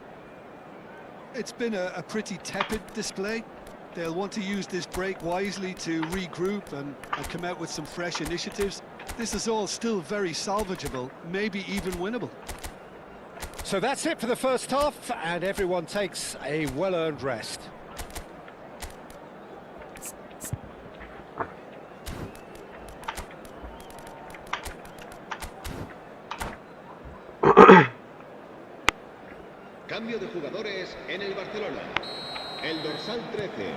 It's been a pretty tepid display. They'll want to use this break wisely to regroup and come out with some fresh initiatives. This is all still very salvageable, maybe even winnable. So that's it for the first half, and everyone takes a well-earned rest. Cambio de jugadores en el Barcelona. El dorsal 13.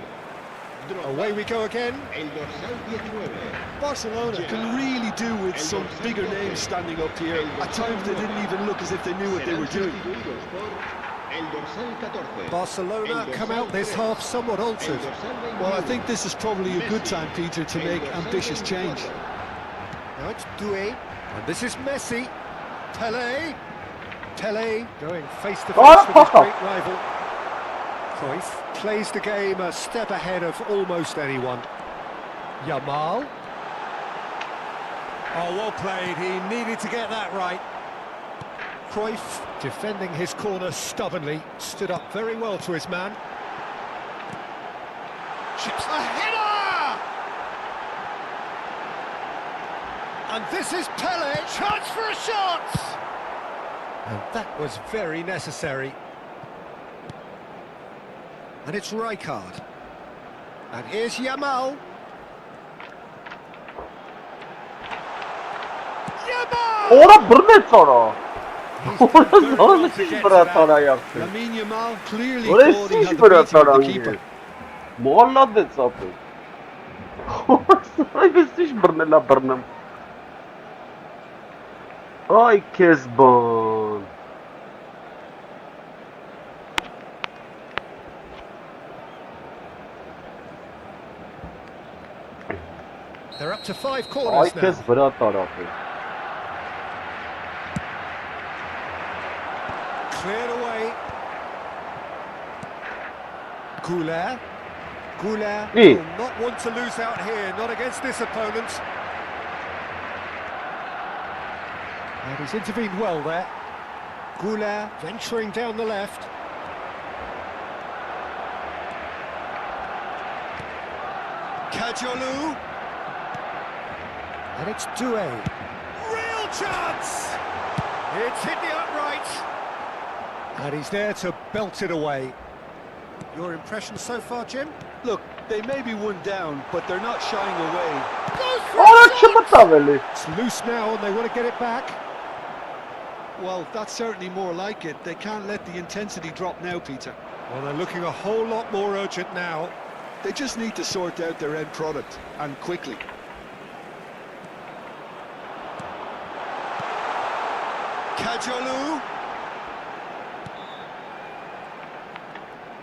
Drogba. Away we go again. El dorsal 19. Barcelona can really do with some bigger names standing up here. At times they didn't even look as if they knew what they were doing. Sustituidos por el dorsal 14. Barcelona come out this half somewhat altered. Well, I think this is probably a good time, Peter, to make ambitious change. Now it's Doué, and this is Messi. Pele. Pele going face-to-face with his great rival. Cruyff plays the game a step ahead of almost anyone. Yamal. Oh, well played. He needed to get that right. Cruyff defending his corner stubbornly. Stood up very well to his man. Chips a header! And this is Pele. Chance for a shot! And that was very necessary. And it's Rijkaard. And here's Yamal. Yamal! Ora brnեց ora. Ora զորը ինչ վրա տարայացել։ Lamine Yamal clearly Ora thought he ինչ had the վրա beating of the տարան։ keeper. Մոլադեց ապե։ Այս ինչ բռնելա բռնեմ։ Ay քեզ բան։ They're up to 5 Ay corners քեզ now. վրա տարավ։ Cleared away. Goulet. Goulet Hey. will not want to lose out here, not against this opponent. And he's intervened well there. Goulet venturing down the left. Kajolu. And it's Doué. Real chance! It's hit the upright. And he's there to belt it away. Your impression so far, Jim? Look, they may be one down, but they're not shying away. Goes for Ora a shot! չմտավ էլի։ It's loose now and they want to get it back. Well, that's certainly more like it. They can't let the intensity drop now, Peter. Well, they're looking a whole lot more urgent now. They just need to sort out their end product, and quickly. Kajolu.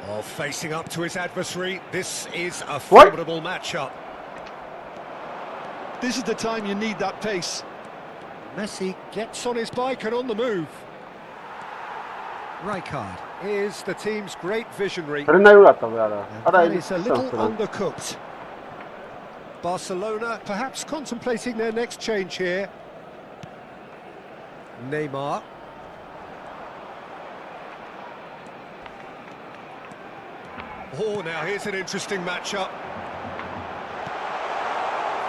Oh, facing up to his adversary. This is a formidable matchup. This is the time you need that pace. Messi gets on his bike and on the move. Rijkaard is the team's great visionary. Ռնայուրա տավ արա։ And Արա that is a little undercooked. Barcelona perhaps contemplating their next change here. Neymar. Oh, now here's an interesting matchup.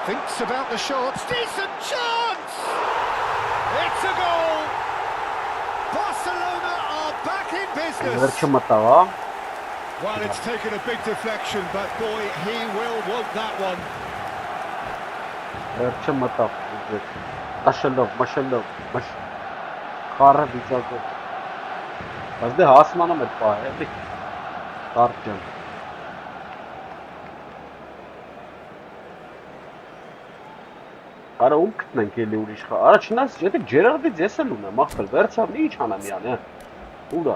Thinks about the shots. Decent chance! It's a goal! Barcelona are back in business. Վերջը մտավ, հա։ Well, it's taken a big deflection, but boy, he will want that one. Վերջը մտավ։ Աշելով, մաշելով, մաշ։ Խառը վիճակով։ Բայց դե հասմանում է պահ, էլի։ Կարճ ջան։ Արա ում գտնենք էլի ուրիշ խա։ Արա չնայած եթե Ջերարդից ես էլ ունեմ, ախպեր, վերցավ ինչ անեմ յանը։ Ուրա։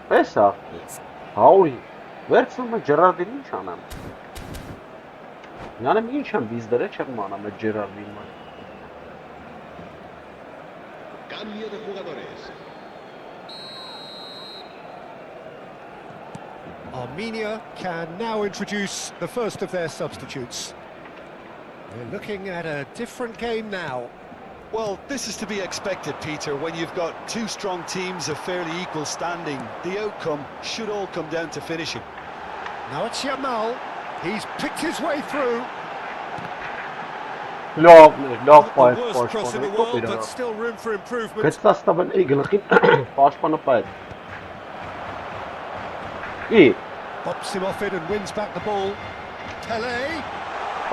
Պես ախպեր։ Հաուի։ Վերցնում եմ Ջերարդին ինչ անեմ։ Յանեմ ինչ եմ վիզ դրե չեմ անեմ այդ Ջերարդին։ Cambio de jugadores. Armenia can now introduce the first of their substitutes. We're looking at a different game now. Well, this is to be expected, Peter, when you've got two strong teams of fairly equal standing. The outcome should all come down to finishing. Now it's Yamal. He's picked his way through. Լավ, Not պայդ the worst cross in the world, պաշտպանը։ but still room for improvement. Գծտա ստավեն էի գլխին պաշտպանը պայդ։ Ի, Pops him off it and wins back the ball. Pele.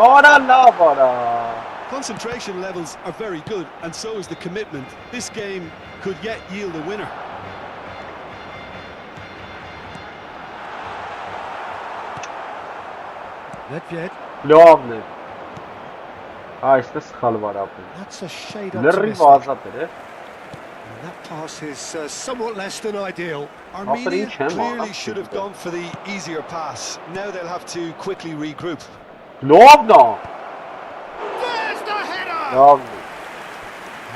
արա լավ արա։ Concentration levels are very good, and so is the commitment. This game could yet yield a winner. Nedved. Լավն է։ Այստեղ սխալ վար ապրում։ That's a shade Լրիվ optimistic. ազատ էր, And that pass is somewhat less than ideal. Armenia After each, clearly should have gone for the easier pass. Now they'll have to quickly regroup. Լավն է։ There's the header! Լավն է։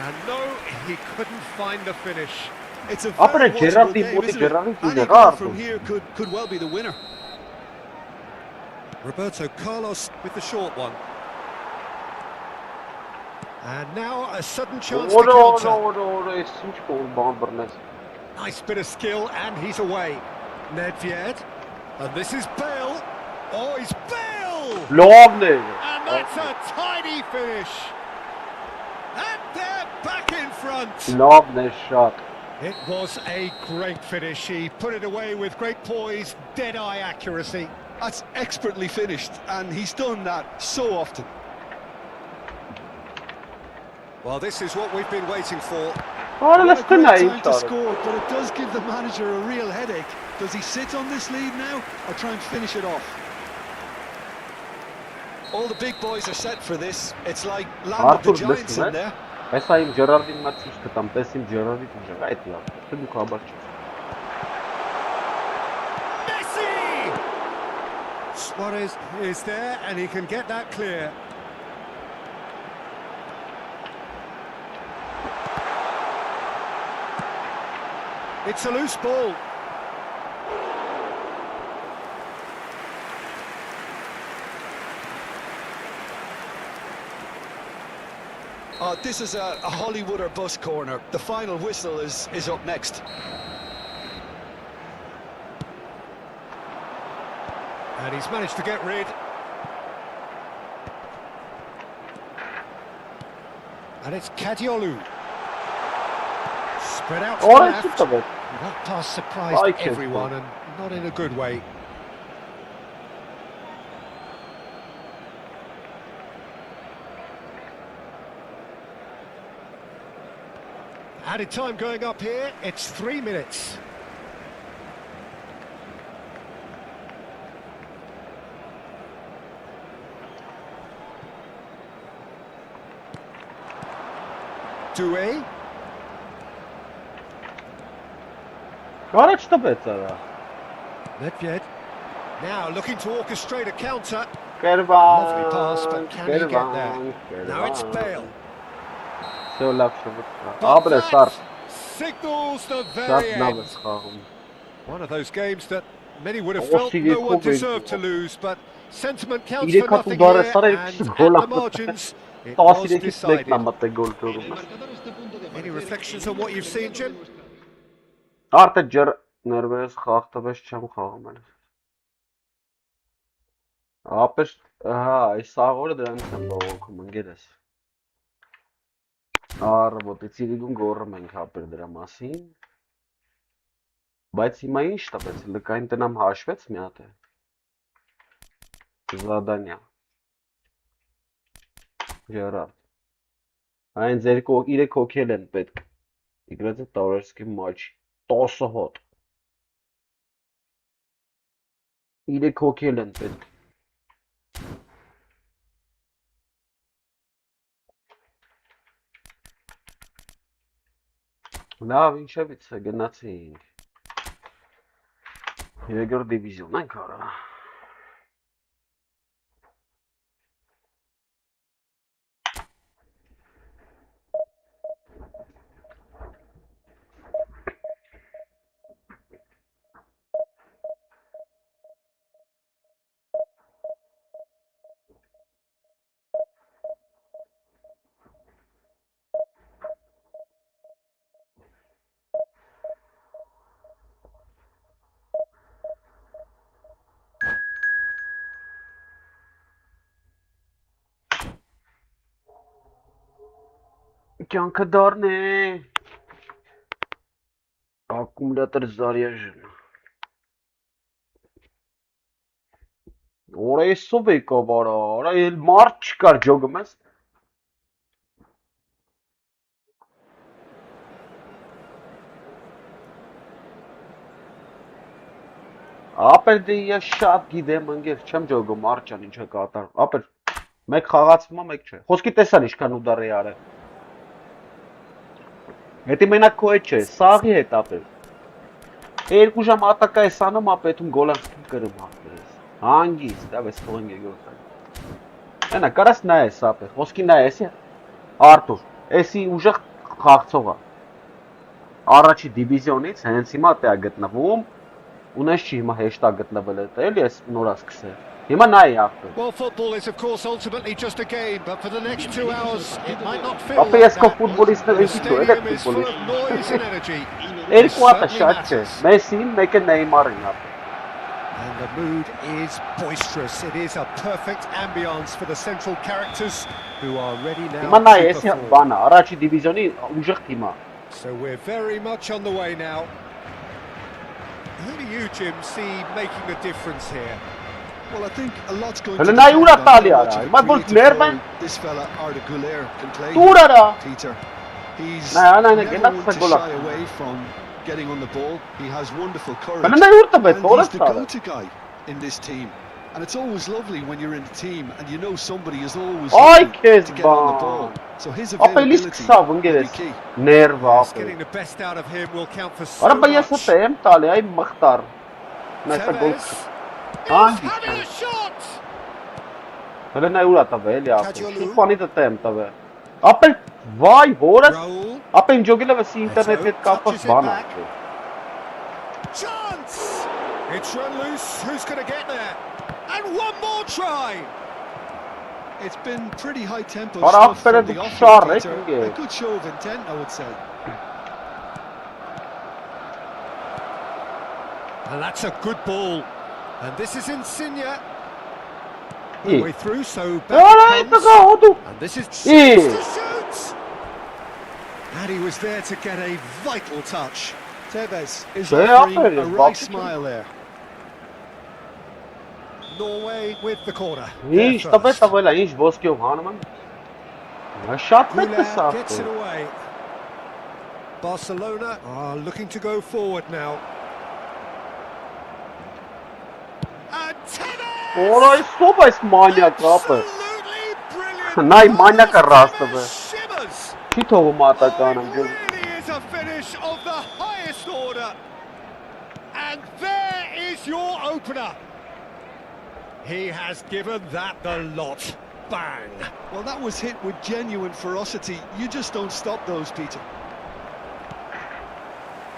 And no, he couldn't find the finish. It's a Ապա very watchable Ջերարդի game, մոտի isn't it? Ջերարդին Any դիներ goal արդու։ from here could well be the winner. Roberto Carlos with the short one. And now a sudden chance to Օրա, counter. օրա, ես ինչ բան բռնես։ Nice bit of skill and he's away. Nedved. And this is Bale. Oh, he's Bale! Լավն է։ And that's a tidy finish. And they're back in front. Լավն է շատ։ It was a great finish. He put it away with great poise, dead-eye accuracy. That's expertly finished, and he's done that so often. Well, this is what we've been waiting for. Ora What a great lăstână time aici. to score, but it does give the manager a real headache. Does he sit on this lead now, or try and finish it off? All the big boys are set for this. It's like land of the Artur giants in lăstână. there. Essa im Gerardin maciște, tam pesim Gerardin joga eti ja. Tu mu ka baš. Messi! Suarez is there, and he can get that clear. It's a loose ball. Oh, this is a Hollywood or bust corner. The final whistle is up next. And he's managed to get rid. And it's Kadiolu. Spread out to the Ora left. çıktı be. That pass surprised Like it, everyone, man. and not in a good way. Added time going up here, it's 3 minutes. Doué. Ora çıktı be sana. Nedved. Now looking to orchestrate a counter. Kervan. Lovely pass, but can he get there? Now it's Bale. Все лапше вот. But Абре that сар. signals the Сар very end. навес хагum. One of those games that many would have Oh, felt see, no one Kobe. deserved to lose, but sentiment counts İri for katı nothing duvara here, sarar, and hepsi at gol the attı. margins, it was Tahsil decided. beklenmedi gol gördüm. Any reflections on what you've seen, Jim? Artık cer nervös xalqda beş çam xalqım mən. Ապեր, հա, այս սաղորը դրանից եմ բողոքում, ընկերս։ Առբոտից իրիկում գորում ենք ապեր դրա մասին։ Բայց հիմա ինչ տպեց, լկային տնամ հաշվեց մի հատ է։ Զադանյա։ Ժերարդ։ Այն ձեր իրեք հոգել են պետք։ Իգրած է Տավրեսկի մաչ, 10 հոտ։ Իրեք հոգել են պետք։ Լավ, ինչևից է գնացինք։ Երկրորդ դիվիզիոն ենք արա։ Կյանքը դառն է։ Ակումուլյատոր զարյաժն։ Օրա էսով եկավ արա, արա էլ մարդ չկար ջոգում ես։ Ապեր դե ես շատ գիտեմ ընկեր, չեմ ջոգում մարդ ջան ինչ է կատարում։ Ապեր մեկ խաղացվում է, մեկ չէ։ Խոսքի տեսան ինչքան ուդար է արել։ Հետի մենակ քո հետ չէ, սաղի հետ ապեր։ Երկու ժամ ատակա ես անում, ապետում գոլանցքի կրում ապերես։ Հանգիստ, դա վես թողենք երկրորդ։ Այնա կարաս նայես ապեր, խոսքի նայես է։ Արտուր, էսի ուժեղ խաղցող է։ Առաջի դիվիզիոնից հենց հիմա տեղ գտնվում, ունես չի հիմա հեշտա գտնվել է, էլի ես նորա սկսել։ Հիմա նայ ապեր։ Well, football is of course ultimately just a game, but for the next 2 hours it might not feel Ապեր like ես քո that. ֆուտբոլիստներ The ինքնից ու էլ stadium is full of noise and energy. Երկու հատ է Certainly շատ չէ։ matters. Մեսին, մեկը Նեյմարին ապեր։ And the mood is boisterous. It is a perfect ambience for the central characters who are ready now Հիմա նայ, to էսի perform. բանա, առաջի դիվիզիոնի ուժեղ թիմ է։ So we're very much on the way now. Who do you, Jim, see making the difference here? Well, I think a lot's going Hele to na depend jura on tali how ara, much of a ma bol creative nerven. role this fella Arda Güler can play. Turara. Peter, he's Na, never gena one to sa gola. shy away from getting on the ball. He has wonderful courage. Hele na jurta be And tola he's the stara. go-to guy in this team. And it's always lovely when you're in the team and you know somebody is always Ay looking kes to get on the ball. ban. So his Apelis availability kısa will be bungeres. key. Nerva Yes, ape. getting the best out of him will count for so Ara baya much. sa tem tali ay makhtar. Na sa gol. Tevez. Ah, He's having a shot! Hele na jura ta be eli ape. Kaciolu. Şu pani ta tem ta be. Ape vay horas. Raul. Ape injogile ve si internetet kapas touches it bana. back. Chance! It's run loose. Who's going to get there? And one more try! It's been pretty high tempo Ara stuff from afere the du offense, şar Peter. rekenge. A good show of intent, I would say. And that's a good ball. And this is Insigne. İyi. Way through, so Ara back it ita comes. ka odu. And this is İyi. to shoot! And he was there to get a vital touch. Tevez is Şey offering aferin, a right bak- smile there. Norway with the corner. Nici They're ta be first. ta vela nici boskio haneman. Na shot me ta Güler gets it sa. away. Barcelona are looking to go forward now. And Tevez! Ora stopa is manyak ape. Absolutely brilliant! Nay manyak arrasta be. Tevez shimmers! Chi togu mata Oh, kanam it gel. really is a finish of the highest order. And there is your opener. He has given that the lot. Bang! Well, that was hit with genuine ferocity. You just don't stop those, Peter.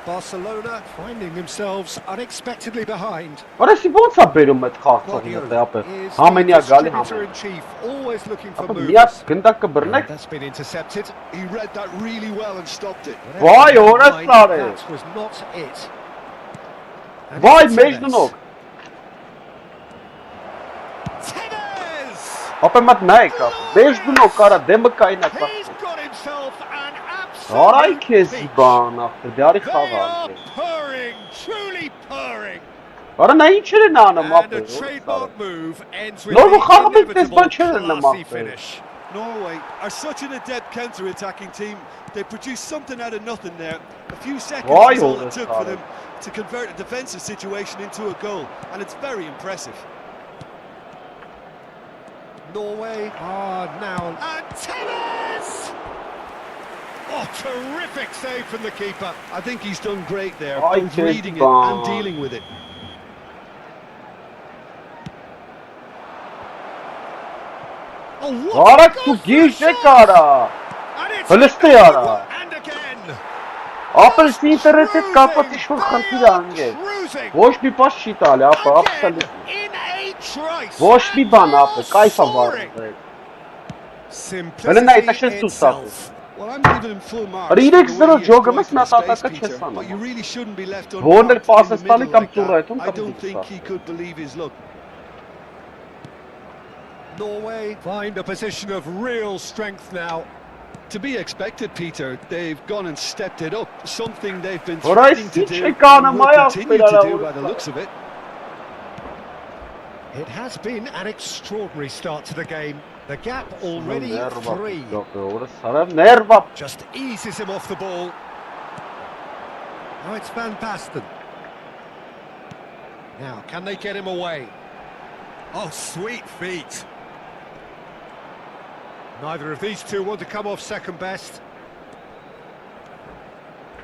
Barcelona finding themselves unexpectedly behind. Ora si ոնց է բերում այդ խաղացողը դե ապե։ is Համենյա the գալի distributor համ։ in chief, always looking for Ապա moves. միակ գնդակը բռնեք։ That's been intercepted. He read that really well and stopped it. Vay, Whatever orası mind, sarı. That was not it. And Vay it's Mecnunok։ Tevez! Ապա մատ նայեք ապա։ Մեջնունոկ կարա դեմը կայնա։ He's got himself an Արայ absolute քեզ peach. բան ապա դարի They խաղա։ are purring, truly purring. Արա նա ինչ էր անում And ապա։ a trademark move ends with Նոր the խաղը դες inevitable բան չէր նման classy ապա։ finish. Norway are such an adept counter-attacking team. They produced something out of nothing there. A few seconds Why is all all it this took for time? them to convert a defensive situation into a goal, and it's very impressive. Norway are now... And Tevez! Oh, terrific save from the keeper. I think he's done great there, I both just reading it bomb. and dealing with it. Oh, what Արա a դու goal for a գիշե shot! կարա։ And it's Հլստե a արա։ good one, and again. Ապա ինտերնետից կապած ինչ-որ խնդիր անգե։ Cruising. Ոչ մի բան չի տալի ապա Again, ապսալուտ։ in a trice. Ոչ մի բան ապա կայֆա Soaring. վարել։ Simplicity նա այդ շես itself. Well, I'm giving him full marks. But he for the makes way zero he joke, exploited mas the na space, ataka Peter, chesana, but you man. really shouldn't be left Wonder unmarked in the passes middle tali like kam that. turretum I kam don't disa. think he could believe his luck. Norway find a position of real strength now. To be expected, Peter. They've gone and stepped it up. Something they've been Ora, threatening to hiç do ekranı and will maya continue to aspirala do by the orada. looks of it. It has been an extraordinary start to the game. The gap already Nerva. 3. Ora sara nerva. Just eases him off the ball. Now it's Van Basten. Now, can they get him away? Oh, sweet feet. Neither of these two want to come off second best.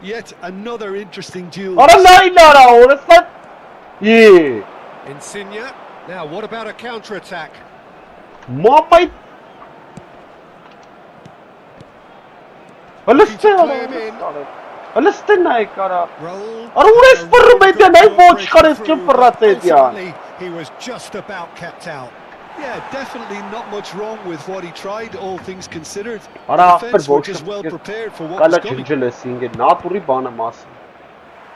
Yet another interesting duel. Ora naylara ora sa. Ye. Insigne. Now, what about a counter-attack? Mopay. Aliste ora. Aliste nay kara. Roll. Ora ura spurru media nay boch khares kim parate diya. Ultimately, he was just about kept out. Yeah, definitely not much wrong with what he tried, all things considered. Ora The after defence were boch. just well prepared for what was Kala coming. chinjles inge naturi bana mas.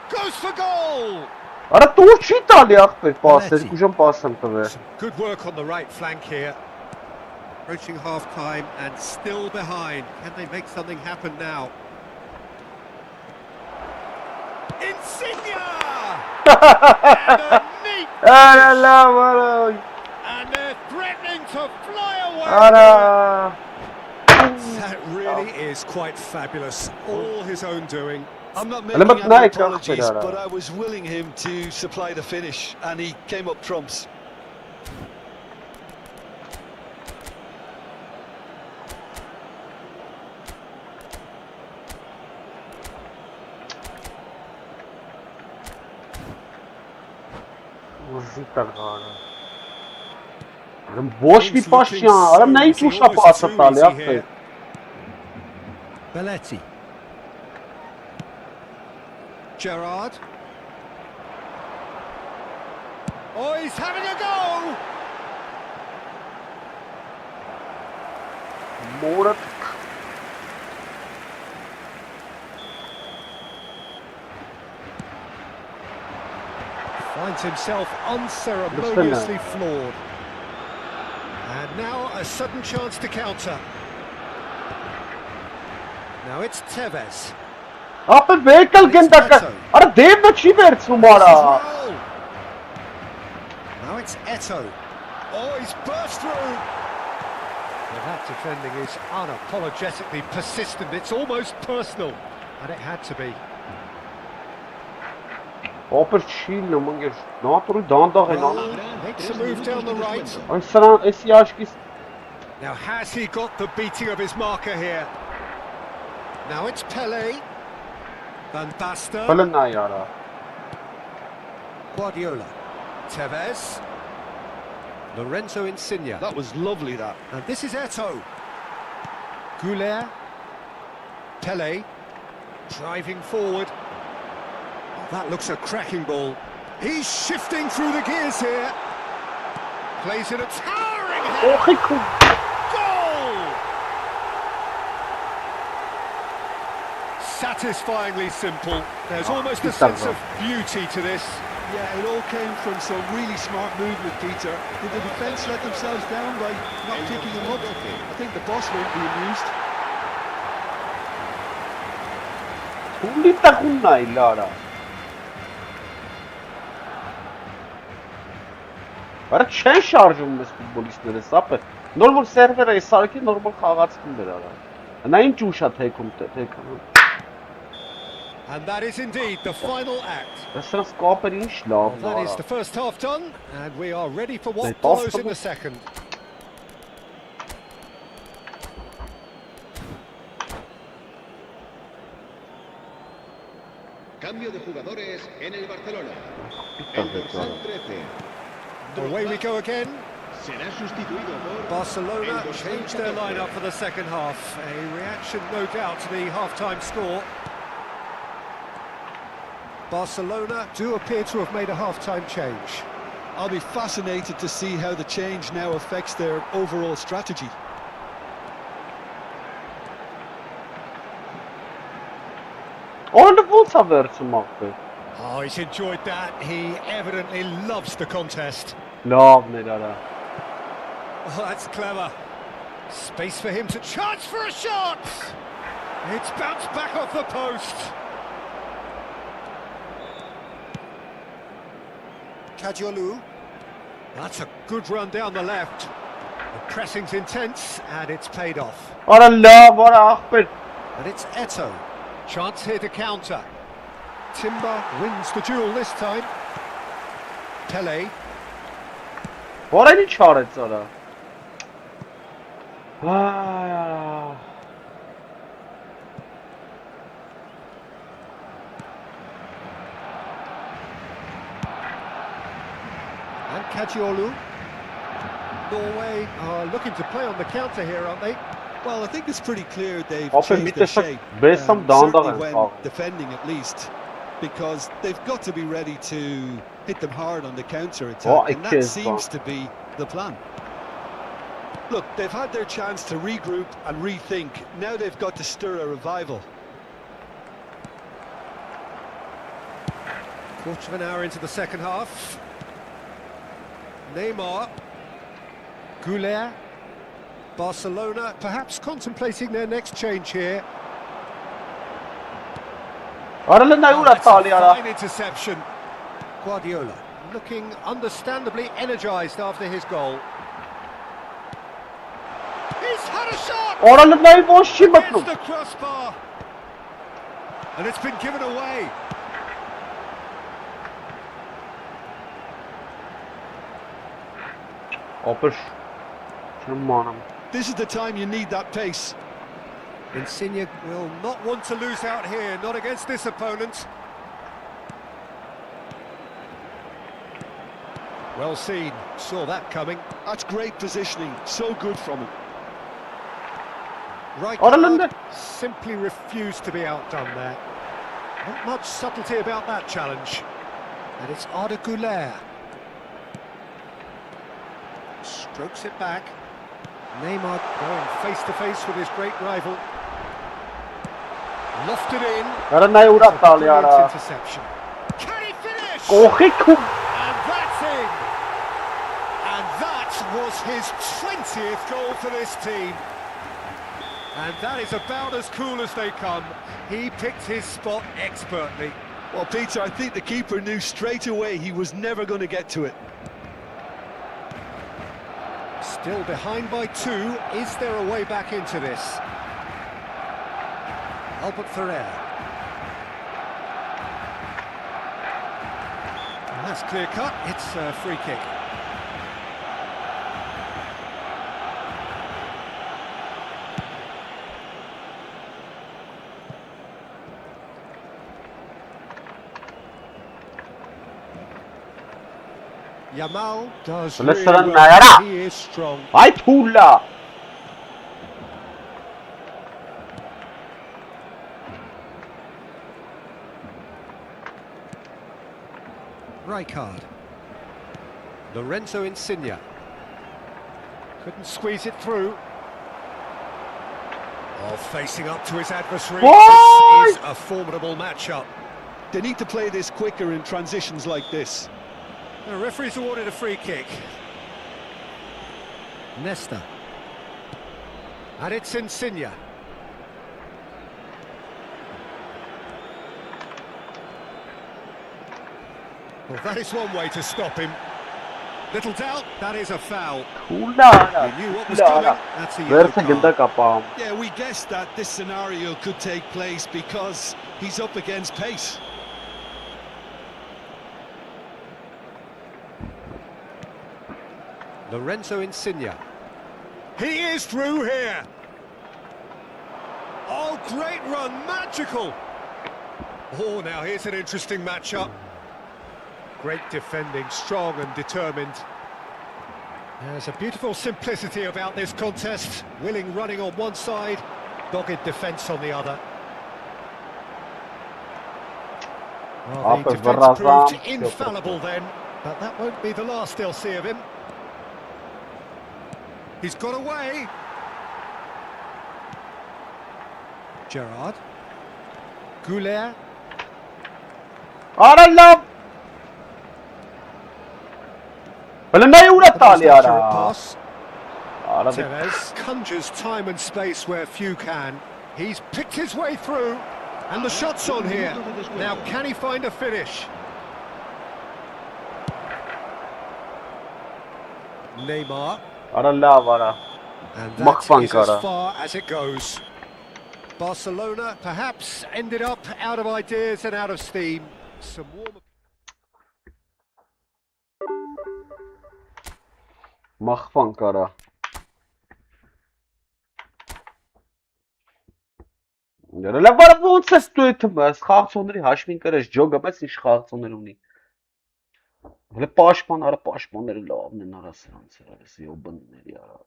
Goes for goal! Ora tu chi tali after passes kujam passam tave. Some good work on the right flank here. Approaching half-time and still behind. Can they make something happen now? Insigne! And a neat Ara. and they're threatening to fly away. Ara. That really is quite fabulous. All his own doing. I'm not Let making me any try apologies, to- but I was willing him to supply the finish, and he came up trumps. Ոչ մի պաշյան, արամ նա ինչ ուշա պասը տալի, ախպեր։ Belletti. Gerrard. Oh, he's having a go! Մորը Finds himself unceremoniously floored. And now a sudden chance to counter. Now it's Tevez. Ապը վեկալ գնդակը, արա դևնը չի վերցնում արա։ Well. Now it's Eto. Oh, he's burst through. Well, that defending is unapologetically persistent. It's almost personal. And it had to be. Ապը չի նման ես, նատուրի դանդաղ են անում։ Makes a move down the right. Այն սրան, էսի աշկիս, Now has he got the beating of his marker here? Now it's Pele. Van Basten. պլը նայ արա։ Guardiola. Tevez. Lorenzo Insigne. That was lovely, that. And this is Eto. Goulet. Pele. Driving forward. Oh, that looks a cracking ball. He's shifting through the gears here. Plays it a towering header. Օխի քու, Goal! Satisfyingly simple. There's almost a sense of beauty to this. Yeah, it all came from some really smart movement, Peter. Did the defence let themselves down by not picking him up? I think the boss won't be amused. ուրի տախունն այ լարա։ Արա չեն շարժում մեզ ֆուտբոլիստները, սապը։ Նոր որ սերվերը է սարքի նորմալ խաղացքում դեր արա։ Նա ինչ ուշ է թեքում թեքում։ And that is indeed the final act. Սրանց կապերը ինչ լավ That is արա։ the first half done, and we are ready for what They follows passed in the the second. Cambio de jugadores en el Barcelona. El dorsal 13 Away we go again. será sustituido por Barcelona el dorsal changed their 14. lineup for the second half. A reaction, no doubt, to the half-time score. Barcelona do appear to have made a half-time change. I'll be fascinated to see how the change now affects their overall strategy. Օրը ո՞նց է վերցում ախպեր։ Oh, he's enjoyed that. He evidently loves the contest. Լավն էր արա։ Oh, that's clever. Space for him to charge for a shot. It's bounced back off the post. Kadiolu. That's a good run down the left. The pressing's intense and it's paid off. Արա լավ, արա ախպեր։ And it's Eto. Chance here to counter. Timber wins the duel this time. Pele. Որը ինչ արեց արա։ Այ։ And Kadiolu. Norway are looking to play on the counter here, aren't they? Well, I think it's pretty clear they've Often changed meet their the shot shape, based on certainly down when the- defending at least, because they've got to be ready to hit them hard on the counter-attack, Oh, and it that is, seems but- to be the plan. Look, they've had their chance to regroup and rethink. Now they've got to stir a revival. Quarter of an hour into the second half. Neymar. Goulet. Barcelona perhaps contemplating their next change here. Արել են ուր է That's a տալի արա։ fine interception. Guardiola looking understandably energised after his goal. He's had a shot! Արել են ոչ չի Against մտնում։ the crossbar. And it's been given away. Ապեր չմանամ։ This is the time you need that pace. Insigne will not want to lose out here, not against this opponent. Well seen, saw that coming. That's great positioning, so good from him. Right Aralanda. guard simply refused to be outdone there. Not much subtlety about that challenge. And it's Arda Güler. Strokes it back. Neymar going face to face with his great rival. Lofted in. Արա նայ ուր է տալի Brilliant արա։ interception. Can he finish? Կողի քու։ And that's in. And that was his 20th goal for this team. And that is about as cool as they come. He picked his spot expertly. Well, Peter, I think the keeper knew straight away he was never going to get to it. Still behind by 2. Is there a way back into this? Albert Ferrer. And that's clear cut. It's a free kick. Yamal does Let's really run well. Nayara. He is strong. Այ թուլա։ Rijkaard. Lorenzo Insigne. Couldn't squeeze it through. Oh, facing up to his adversary. Why? This is a formidable matchup. They need to play this quicker in transitions like this. The referee's awarded a free kick. Nesta. And it's Insigne. Well, that is one way to stop him. Little doubt, that is a foul. Թուլա արա։ He knew what was Թուլա coming. արա։ That's a yellow Վերցը գնդա card. կապամ։ Yeah, we guessed that this scenario could take place because he's up against pace. Lorenzo Insigne. He is through here. Oh, great run, magical. Oh, now here's an interesting matchup. Great defending, strong and determined. There's a beautiful simplicity about this contest. Willing running on one side, dogged defence on the other. Well, the Upper defence Varazan. proved infallible then, but that won't be the last they'll see of him. He's got away. Gerrard. Güler. Արա լավ։ Հələ նայ ուր է տալի Accurate արա։ pass. Արա դե Tevez conjures time and space where few can. He's picked his way through, and the shot's on here. Now, can he find a finish? Neymar, արա լավ արա։ and that Մախվան is as կարա։ far as it goes. Barcelona perhaps ended up out of ideas and out of steam. Some warm. Մախվան կարա։ Լավ բարը ոնց ես դու այդ խաղացողների հաշվին կրես ջոգը, բայց ինչ խաղացողներ ունի։ Հələ պաշտպան, արա պաշտպանները լավն են արա սրանց երես յոբնների արա։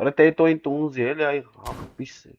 Հələ տետոին տունզի էլի այ հապիս է։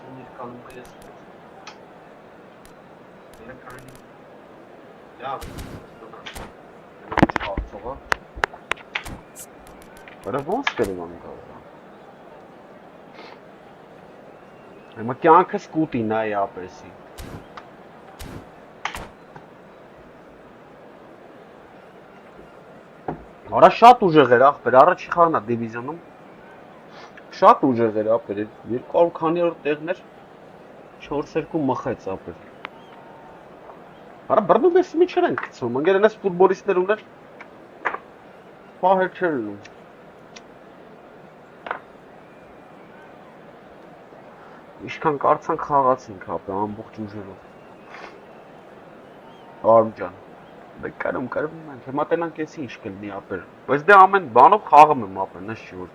Turnir kanımda yazıyor. Yine kanım. Ya. Soğuk. Para ոնց կերևան գա։ Հիմա կյանքս կուտի նայ ապեսի։ Արա շատ ուժեղ էր ախպեր, առաջի խաղն է դիվիզիոնում։ Շատ ուժեղ էր ապեր, 200 քանի-որ տեղներ 4-2 մխեց ապեր։ Արա բռնում ես մի չեն գցում, ընկեր այնպես ֆուտբոլիստներ ուներ։ Պահեր չեր ունում։ Իշքան կարծանք խաղացինք ապե ամբողջ ուժերով։ Արմ ջան։ Դե կարում մենք հիմա տենանք էսի ինչ կլինի ապեր։ Բայց դե ամեն բանով խաղում եմ ապեր, նշ չի որ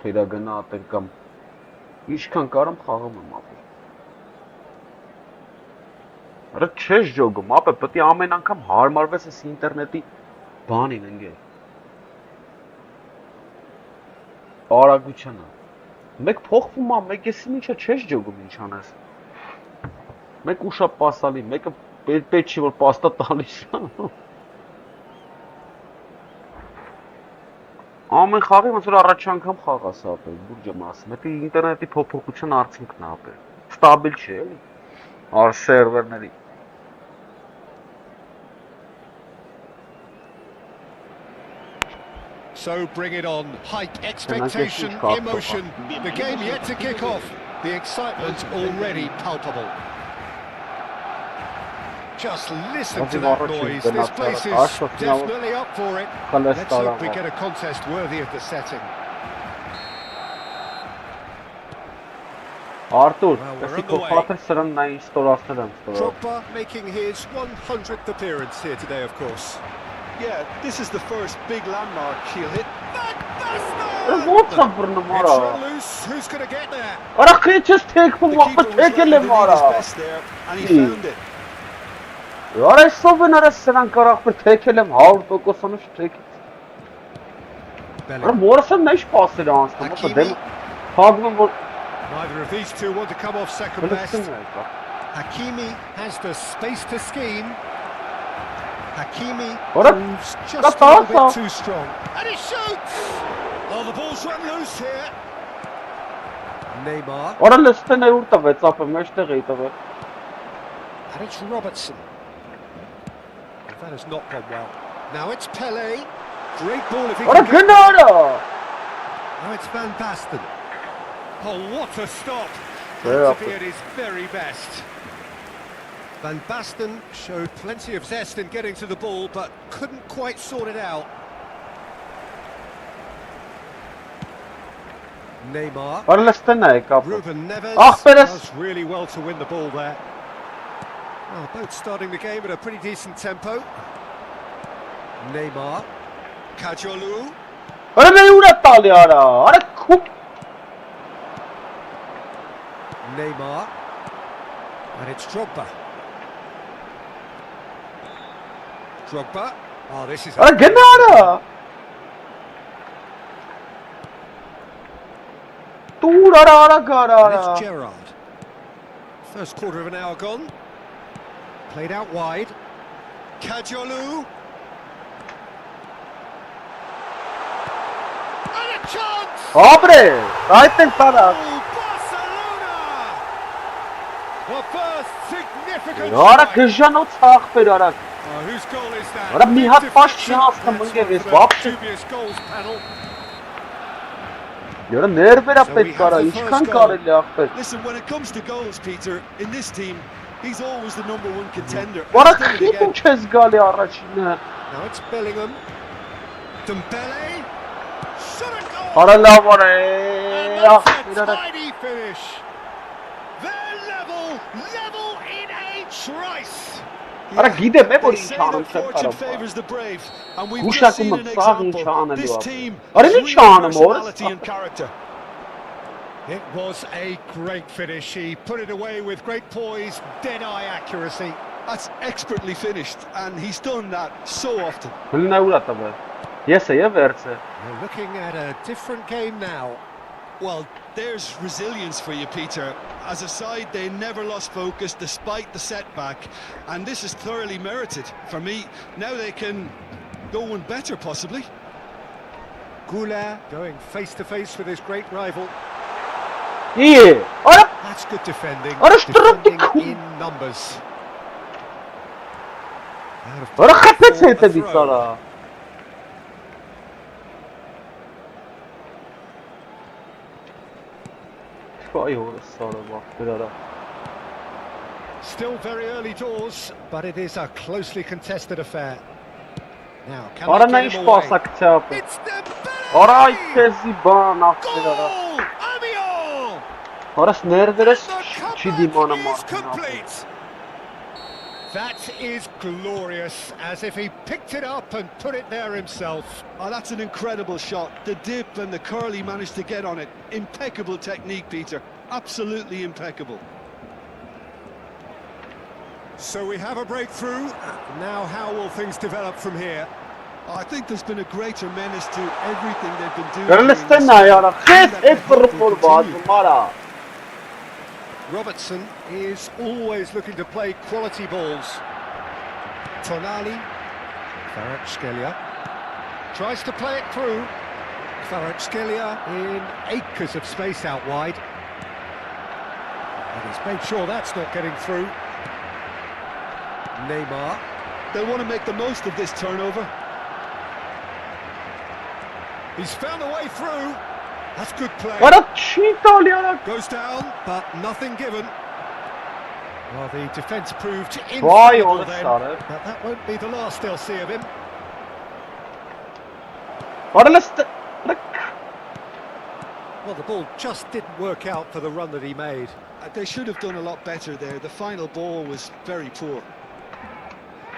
թերագնա ատեն կամ իշքան կարում խաղում եմ ապեր։ Արա չես ժոգում, ապե պետք է ամեն անգամ հարմարվես էս ինտերնետի բանին ընկեր։ Արագությանը։ Մեկ փոխվում է, մեկ էսի ինչա չես ջոգում ինչ անես։ Մեկ ուշա պասալի, մեկը պետք չի որ պաստա տալիս։ Ամեն խաղի ոնց որ առաջ անգամ խաղաս ապել, բուրջ եմ ասում, դա ինտերնետի փոփոխության արդյունքն է ապել։ Ստաբիլ չի էլի։ Առ սերվերների։ So bring it on. Height, expectation, emotion. The game yet to kick off. The excitement already palpable. Just listen to that noise. This place is definitely up for it. Let's hope we get a contest worthy of the setting. Artur, Drogba making his 100th appearance here today, of course. Yeah, this is the first big landmark he'll hit. Extra loose, who's going to get there? The keeper was doing his best there, and he found it. Neither of these two want to come off second best. Hakimi has the space to scheme. Hakimi proves just a little bit too strong. And he shoots! Oh, the ball's run loose here. Neymar. And it's Robertson. That has not gone well. Now it's Pele. Great ball if he can get it. Now it's Van Basten. Oh, what a stop! Had to be at his very best. Van Basten showed plenty of zest in getting to the ball, but couldn't quite sort it out. Neymar. Ruben Neves does really well to win the ball there. Well, both starting the game at a pretty decent tempo. Neymar. Kajolu. Neymar. And it's Drogba. Drogba. Oh, this is... And it's Gerrard. First quarter of an hour gone. Played out wide. Kajolu. And a chance! Barcelona! The first significant strike. Whose goal is that? Dubious goals panel. Listen, when it comes to goals, Peter, in this team, he's always the #1 contender. Now it's Bellingham. Dembele. Shot a goal! And that's a tidy finish. They're level in a trice. Fortune favours the brave, and we've just seen an example. This team has real personality and character. It was a great finish. He put it away with great poise, dead-eye accuracy. That's expertly finished, and he's done that so often. We're looking at a different game now. Well, there's resilience for you, Peter. As a side, they never lost focus despite the setback, and this is thoroughly merited. For me, now they can go one better, possibly. Goulart going face to face with his great rival. İyi. Ara That's good defending. Araştırıp Defending in numbers. Out of ara play kapet for a sete bir throw. sana. Vay orası sana bak bir ara. Still very early doors, but it is a closely contested affair. Now, can Ara they ne get iş him away? bağırsak çapı. It's Dembele! Ara kezi bana bir ara. Goal! Amiens! Orası nerede? The Çiğdim comeback ana is complete. That is glorious, as if he picked it up and put it there himself. Oh, that's an incredible shot. The dip and the curl he managed to get on it. Impeccable technique, Peter. Absolutely impeccable. So we have a breakthrough. Now how will things develop from here? Oh, I think there's been a greater menace to everything they've been doing. Görün during this istene ya. season, Kes and that they hope will futbol continue. bazı mara. Robertson is always looking to play quality balls. Tonali, Kvaratskhelia tries to play it through. Kvaratskhelia in acres of space out wide. And he's made sure that's not getting through. Neymar. They'll want to make the most of this turnover. He's found a way through. That's good play. Ara çiğ ya. Goes down, but nothing given. Well, the defence proved Vay infallible orası then, sana. but that won't be the last they'll see of him. Ara liste. Well, the ball just didn't work out for the run that he made. They should have done a lot better there. The final ball was very poor.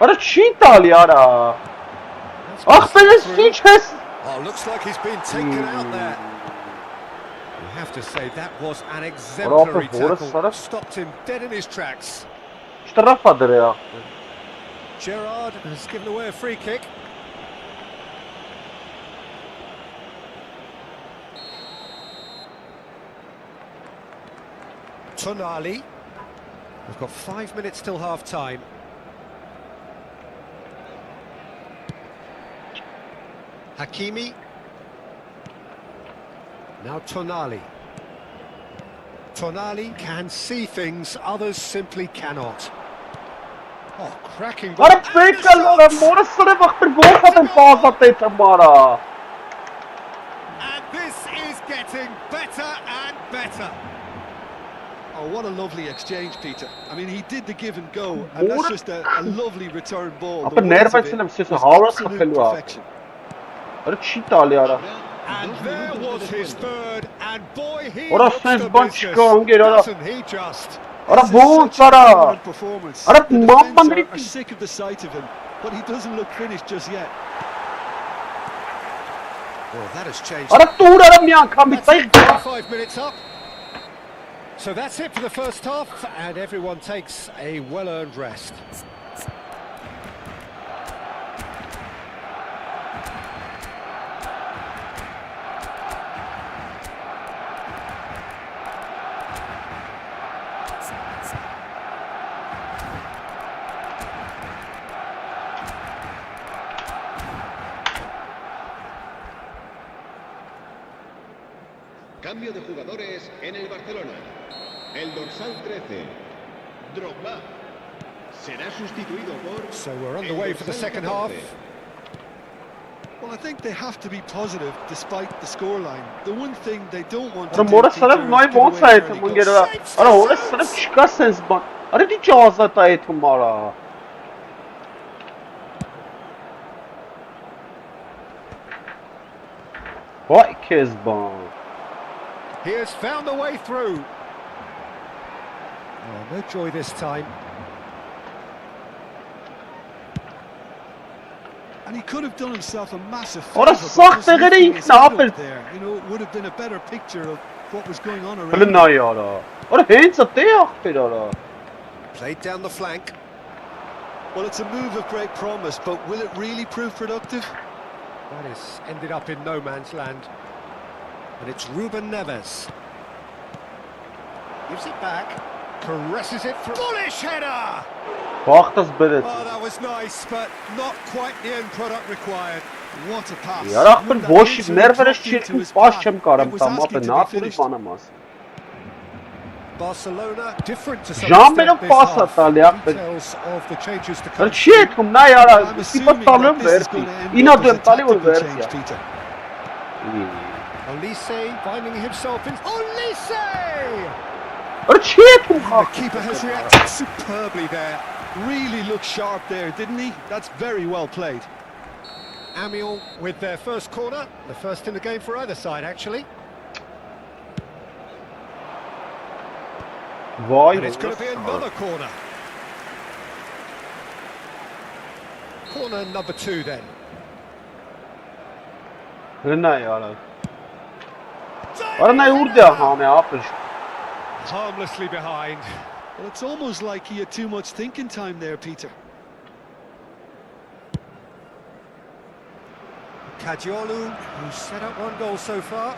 Ara çiğ ya. That's Ah passed beni through. hiç kes. Oh, looks like he's been taken out there. You have to say that was an exemplary Bravo, orası tackle. sana. Stopped him dead in his tracks. İşte Rafa'dır ya. Gerrard has given away a free kick. Tonali. We've got 5 minutes till half-time. Hakimi. Now Tonali. Tonali can see things others simply cannot. Oh, cracking ball. Ara And the bekle lan. shots! Orası bak bir gol kadın fazla tetem ara. And this is getting better and better. Oh, what a lovely exchange, Peter. I mean, he did the give and go, and that's just a lovely return ball. Apa The width nereden of it selam sesi was havas absolute kapelu ha. perfection. Ara çiğ ya. And there was his third, and boy, he Ora looks sen the ban business, çıkan gel ara. doesn't he just? Ara This is bu such a ara. dominant performance. Ara The mamma defence mia. are sick of the sight of him, but he doesn't look finished just yet. Well, that has changed. Ara dur ara bir an kan That's bitay. it, 25 minutes up. So that's it for the first half, and everyone takes a well-earned rest. Cambio de jugadores en el Barcelona. El dorsal 13, Drogba, será sustituido por... So we're on the way for the second half. Well, I think they have to be positive despite the scoreline. The one thing they don't want to Ara do, mora Peter, sana is noi give bon away sayet early mun goals. gera. Ara orası sana çıkarsınız ban. Ara di cihazla tayetim ara. Vay Kezban. He has found a way through. Oh, no joy this time. And he could have done himself a massive Ora favour by just sakte gene lifting his ikna head up yapın. there. You know, it would have been a better picture of what was going on around Öyle him. ne ya ara. Ara hens at ya akpir ara. Played down the flank. Well, it's a move of great promise, but will it really prove productive? That has ended up in no man's land. And it's Ruben Neves. Gives it back. Caresses it through. Bullish header! Բախտս բերեց։ Oh, that was nice, but not quite the end product required. What a pass. Yaar ախպեր ոչ ներվերս չիրքում պաս չեմ կարամ տամ ապե նատուրի բանամաս։ Barcelona different to some Ժամերով extent պաս է this տալի half. ախպեր։ Details of the changes to Հələ come. չի ետքում նա яրա I'm տիպը assuming տալու that this is վերցի։ going to end Ինա up դու as a եմ տալի որ tactical change, վերցի։ Peter. Olise finding himself in. Olise! Հələ չի ետքում The խաղ։ keeper has reacted superbly there. Really looked sharp there, didn't he? That's very well played. Amiel with their first corner, the first in the game for either side actually. Վայ, And it's going to be another corner. Corner number 2 then. հնա яրա։ Արա նա ուրդ է համե ապեր։ Harmlessly behind. Well, it's almost like he had too much thinking time there, Peter. Kajiolu, who's set up one goal so far.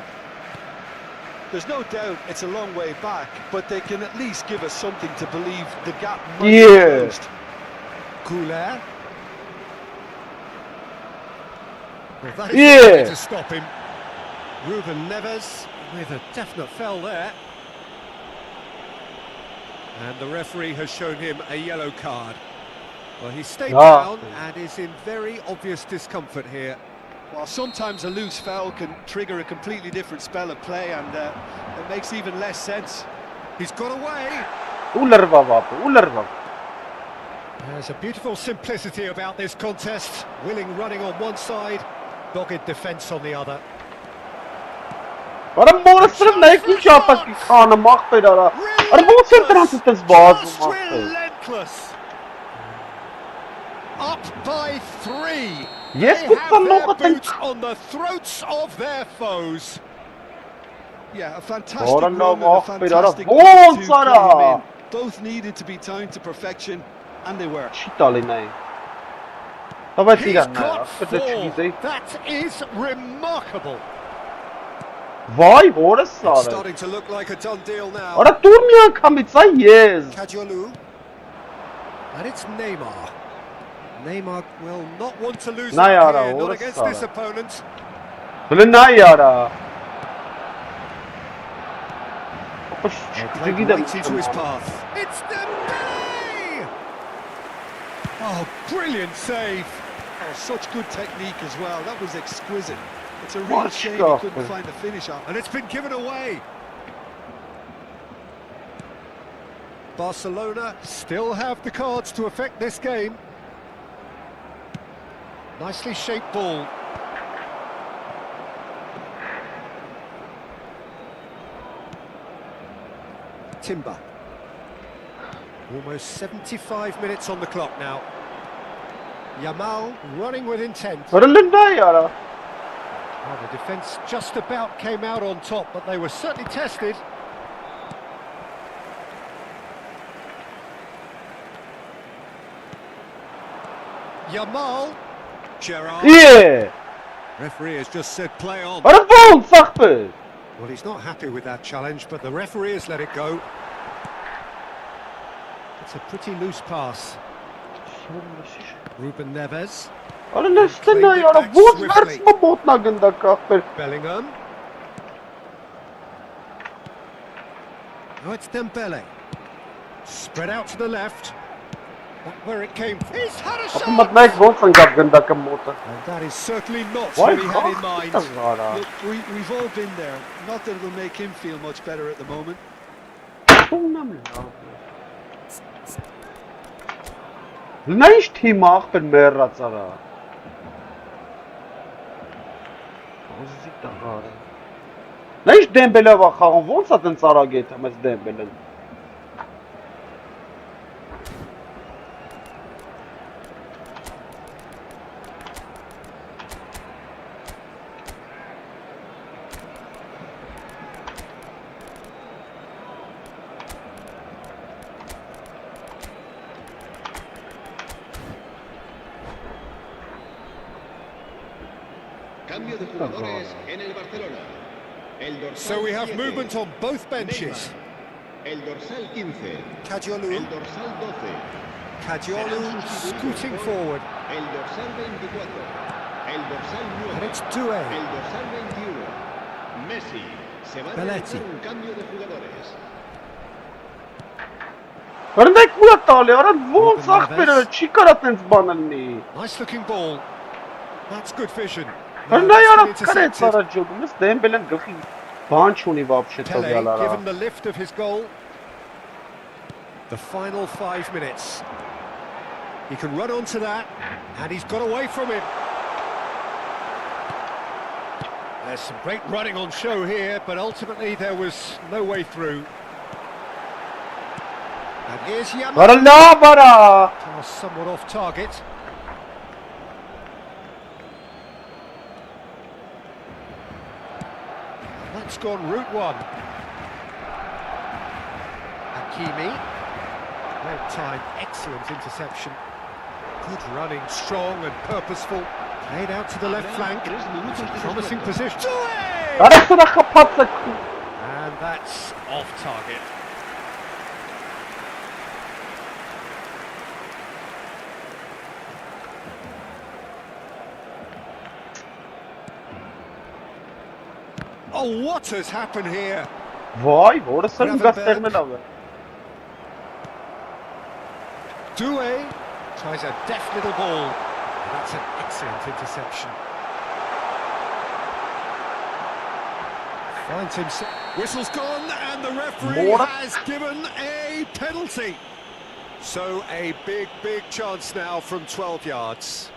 There's no doubt it's a long way back, but they can at least give us something to believe the gap might be closed. Goulet. Well, that is to stop him. Ruben Neves with a definite foul there. And the referee has shown him a yellow card. Well, he stayed down and is in very obvious discomfort here. Well, sometimes a loose foul can trigger a completely different spell of play, and it makes even less sense. He's got away. Ուլերվավ։ There's a beautiful simplicity about this contest. Willing running on one side, dogged defence on the other. Արա մորս սրով նայեք ինչ ապակի քանը մախպեր արա։ Արա ո՞նց են դրանց այդպես բազում ախպեր։ Relentless. Up by 3. Yes, They good have for their no boots on the throats of their foes. Yeah, a fantastic Ora run no, and a off, but ora fantastic ball, to Sara. play him in. Both needed to be timed to perfection, and they were. Չի տալի նայ։ Հավա He's տիգան նայ, got ախպեր դե 4. չգիտեի։ That is remarkable. Վայ, որը It's սարը։ starting to look like a done deal now. Արա տուր մի անգամից, այ ես։ Kajiolu. And it's Neymar. Neymar will not want to lose Nay out ara, here, not ora against sara. this opponent. Հələ նայ արա։ Played right into his path. It's Dembele! Oh, brilliant save! Oh, such good technique as well. That was exquisite. It's a real What shame he stuff, couldn't man. find the finish on. And it's been given away. Barcelona still have the cards to affect this game. Nicely shaped ball. Timber. Almost 75 minutes on the clock now. Yamal running with intent. Հələ նայ արա։ Well, the defence just about came out on top, but they were certainly tested. Yamal. Gerrard. Է։ Referee has just said play on. Արա ո՞նց ախպեր։ Well, he's not happy with that challenge, but the referee has let it go. It's a pretty loose pass. Ruben Neves. Արա նստե նայ արա, ո՞նց վերցնում մոտնա գնդակ ախպեր։ Bellingham. Oh, it's Dembele. Spread out to the left. Back where it came from. He's had a Ապա shot! մտնայք ո՞նց ընկավ գնդակը մոտը։ And that is certainly not Why what he had in mind. արա։ Look, we've all been there. Not that it'll make him feel much better at the moment. Նա ինչ թիմ ախպեր մեռած արա։ Ոզի տղարը։ Նա ինչ Դեմբելով է խաղում, ո՞նց է տենց արագ է թեմես Դեմբելեն։ Cambio de jugadores en el Barcelona. El dorsal So we have 7, movement on both benches. El dorsal 15. Kajolu. El dorsal 12. Kajolu scooting forward. El dorsal 24. El dorsal 9. And it's 2A. El dorsal 21. Messi. Se va a Belletti. realizar un cambio de jugadores. Հրնդեք ուրա տալի, արա ոնց ախպերը չի կարա տենց բան լինի։ Nice looking ball. That's good vision. Հրնդայ That's արա been կրեց intercepted. արա ջոգում, ես Դեմբելեն գլխի բան չունի вообще Pele տվյալ արա։ given the lift of his goal. The final 5 minutes. He can run onto that, and he's got away from him. There's some great running on show here, but ultimately there was no way through. And here's Yamaha. Արա լավ արա։ Pass somewhat off target. That's gone route one. Hakimi. Well timed, excellent interception. Good running, strong and purposeful. Played out to the left flank. Promising position. Արա սրա խփածը։ And that's off target. Oh, what has happened here? Վայ, որը սրում գաստեղն է լավ է։ Doué tries a deft little ball. That's an excellent interception. Finds himself. Whistle's gone, and the referee More. has given a penalty. So a big chance now from 12 yards.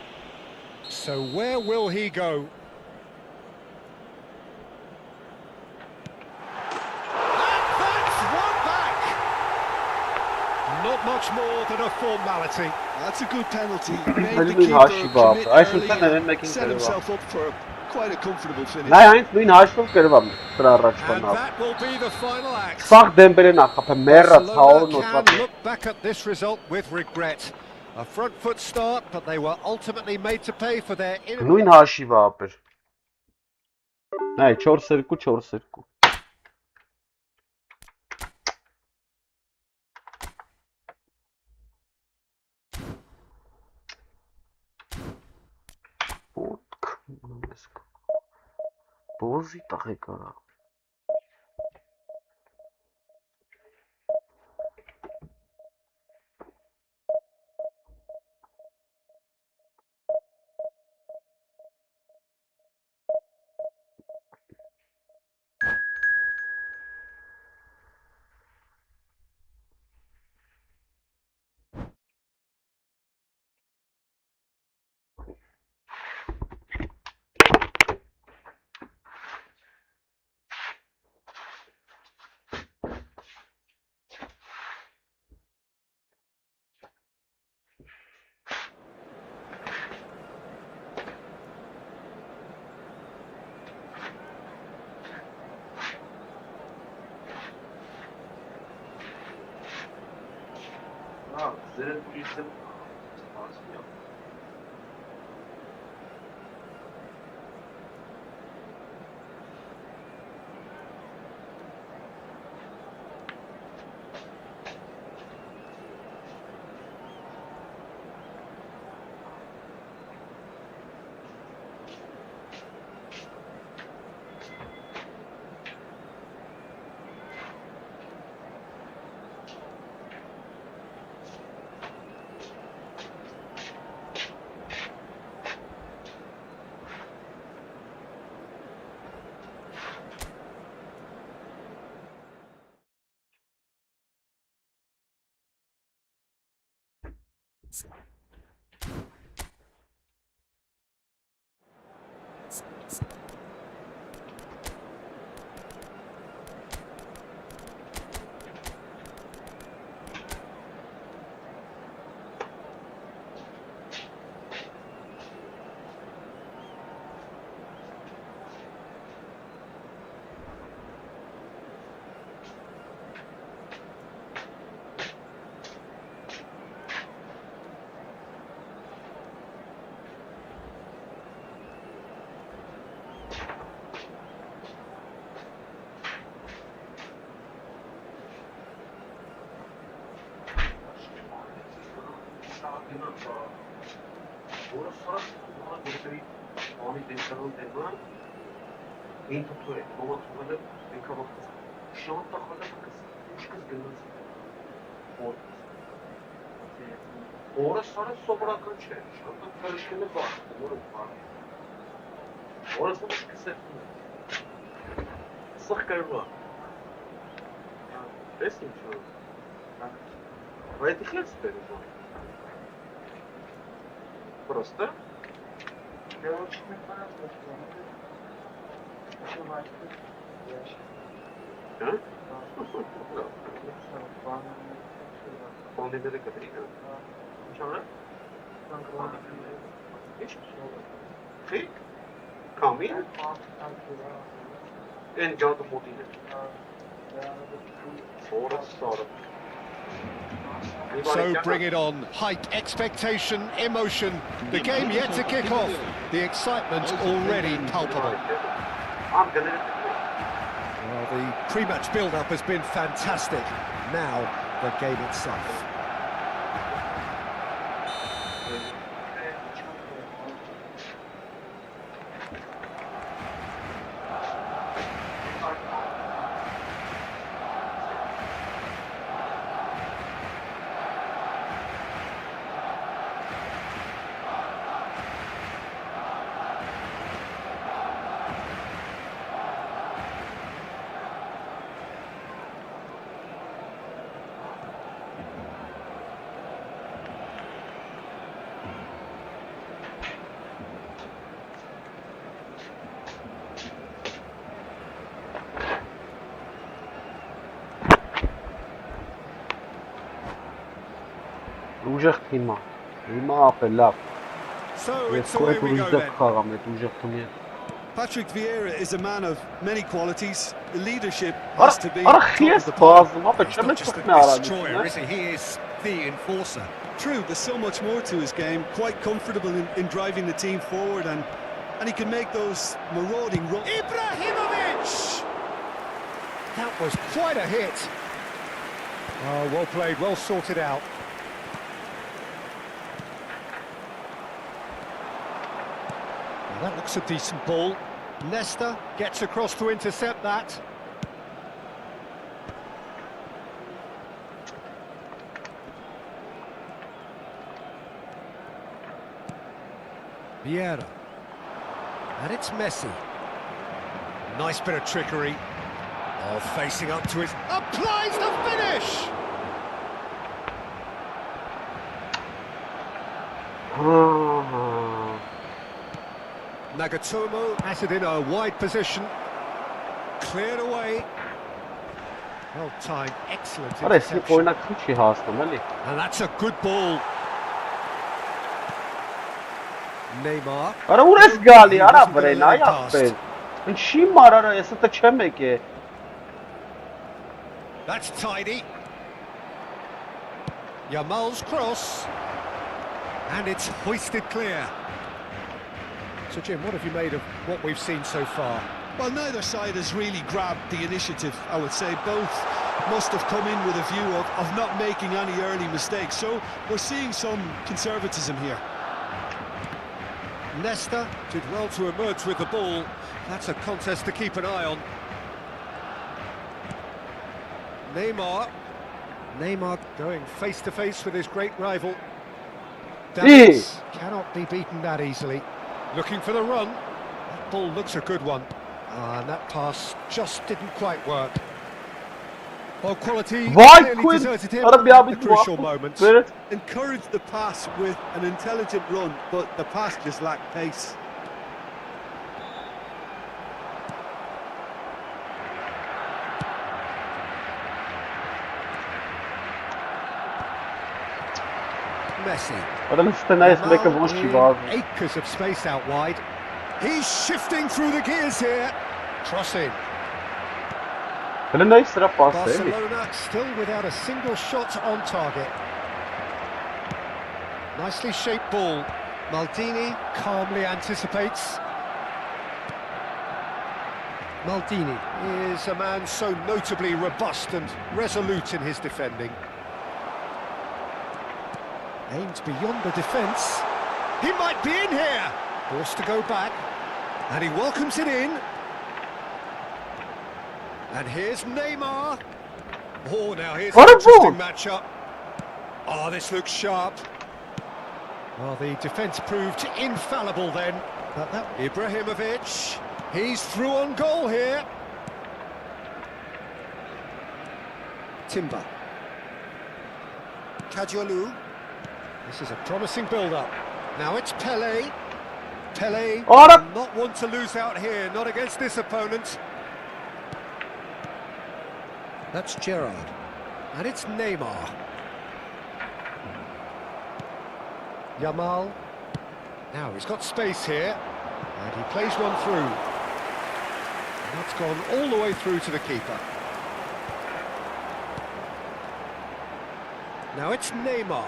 So where will he go? That's one back. Not much more than a formality. That's a good penalty. He made Հələ the նույն keeper հաշիվ ա, commit այսինքն early, են մեկին set գրਵਾ։ himself up for quite a comfortable finish. Նայ այնց նույն հաշվով գրਵਾ սրա առաջ And բանալ։ that will be the final act. Սաղ Դեմբելեն ա խփը մեռած Barcelona հաորն can օտված։ look back at this result with regret. A front foot start, but they were ultimately made to pay for their Նույն հաշիվ ա ապեր։ Նայ 4-2 4-2։ Բոզի տղեկ արա։ Ora sarà una delle oni dentro tema. Into to it. Mama tugada bekava. Şanta khala kız. Üç kız gönüz. Ora sarı sobra kaçıyor. Şanta karışkını var. Ora var. Orası da kısa. Sık karma. Resim şu. Вы это хер теперь уже? Просто? Я очень не понятно, что А? Вполне великолепно. Ничего? Фейк? Камин? En cadı moduyla. Sonra. So bring it on. Height, expectation, emotion. The game yet to kick off. The excitement already palpable. Well, the pre-match build-up has been fantastic. Now, the game itself. Ուժեղ թիմա։ Հիմա ապելավ։ So Ես it's away we go ուժեղ then. խաղամ այդ ուժեղ թիմի։ Patrick Vieira is a man of many qualities. The leadership Արա has to be արա top քիես of the pile. բազում, ապա He's չեմ not just a չքնա destroyer, արագ։ is he? He is the enforcer. True, there's so much more to his game. Quite comfortable in driving the team forward, and he can make those marauding runs. Ibrahimovic! That was quite a hit. Oh, well played, well sorted out. Well, that looks a decent ball. Nesta gets across to intercept that. Vieira. And it's Messi. Nice bit of trickery. Oh, facing up to it. Applies the finish! Nagatomo has it in a wide position. Cleared away. Well timed, excellent Արա էսի interception. օրինակ չի հասնում, էլի։ And that's a good ball. Neymar. Արա ուր ես գալի, արա վրեն, այ ախպեր։ Ինչի մարարա, ես դա չեմ եկե։ That's tidy. Yamal's cross. And it's hoisted clear. So Jim, what have you made of what we've seen so far? Well, neither side has really grabbed the initiative, I would say. Both must have come in with a view of not making any early mistakes. So we're seeing some conservatism here. Nesta did well to emerge with the ball. That's a contest to keep an eye on. Neymar going face to face with his great rival. Davies cannot be beaten that easily. Looking for the run. That ball looks a good one. And that pass just didn't quite work. Well, quality Why clearly quit? deserted him Arab at abi the crucial bu- moments. Böyle Encouraged the pass with an intelligent run, but the pass just lacked pace. Messi. Adam stənayız məkə Yamal boş in ki var. acres of space out wide. He's shifting through the gears here. Crossing. Hələ nə sıra pas էլի։ Barcelona still without a single shot on target. Nicely shaped ball. Maldini calmly anticipates. Maldini is a man so notably robust and resolute in his defending. Aimed beyond the defence. He might be in here. Forced to go back. And he welcomes it in. And here's Neymar. Oh, now here's What an a ball! interesting matchup. Oh, this looks sharp. Well, the defence proved infallible then. But that Ibrahimovic, he's through on goal here. Timber. Kajolu. This is a promising build-up. Now it's Pele. Pele, Ora! not one to lose out here, not against this opponent. That's Gerrard. And it's Neymar. Yamal. Now he's got space here. And he plays one through. And that's gone all the way through to the keeper. Now it's Neymar.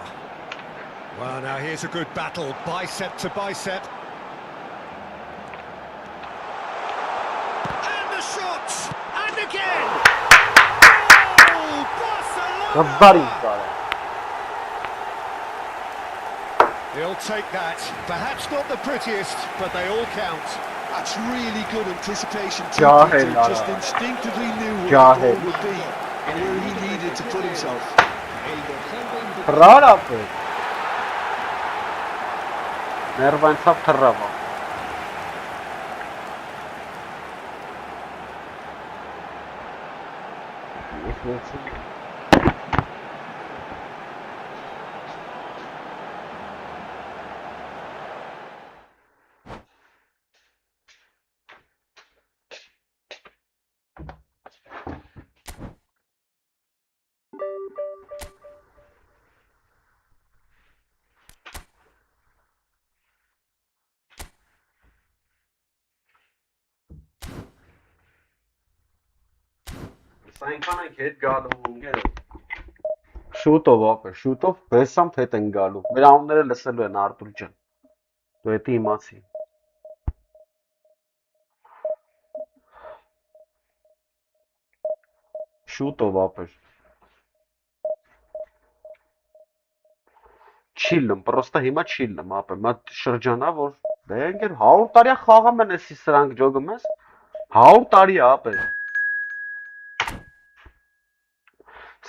Well, now here's a good battle, bicep to bicep. And the shot! And again! Oh, Barcelona! He'll take that. Perhaps not the prettiest, but they all count. That's really good anticipation. Jahil, He just instinctively knew what Jahil. the ball would be and where he needed to put himself. Rara pe. Nervan sab tharrava. Այնքան ենք հետ գալու ունգերը։ Շուտով ապա, շուտով բեսամփ հետ են գալու։ Մեր անունները լսելու են Արտուր ջան։ Դու էդի իմացի։ Շուտով ապա։ Չիլլում, պրոստը հիմա չիլլում ապա։ Մա շրջանա որ դե ընկեր 100 տարի խաղամ են էսի սրանք ջոգում ես։ 100 տարի ապա։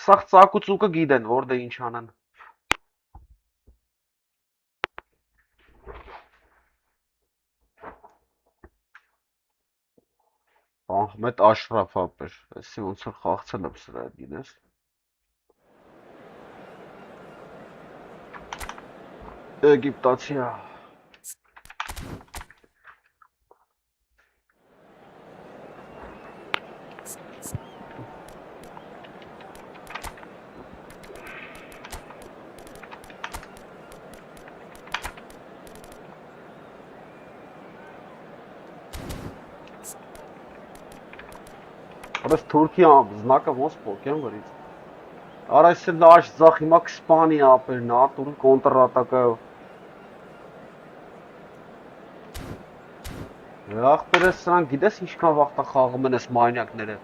Սաղ ծակուծուկը գիտեն, որ դե ինչ անեն։ Ահմեդ Աշրաֆ ապեր, էսի ոնց որ խաղցել եմ սրա գինես։ Եգիպտացիա։ Բայց Թուրքիա զնակը ոնց փոքեն վրից։ Արա այսը նաշ ձախ հիմա Իսպանիա ապեր, նատուր կոնտրատակայով։ Ախպեր ես սրանք գիտես ինչքան վաղտա խաղում են այս մանյակները։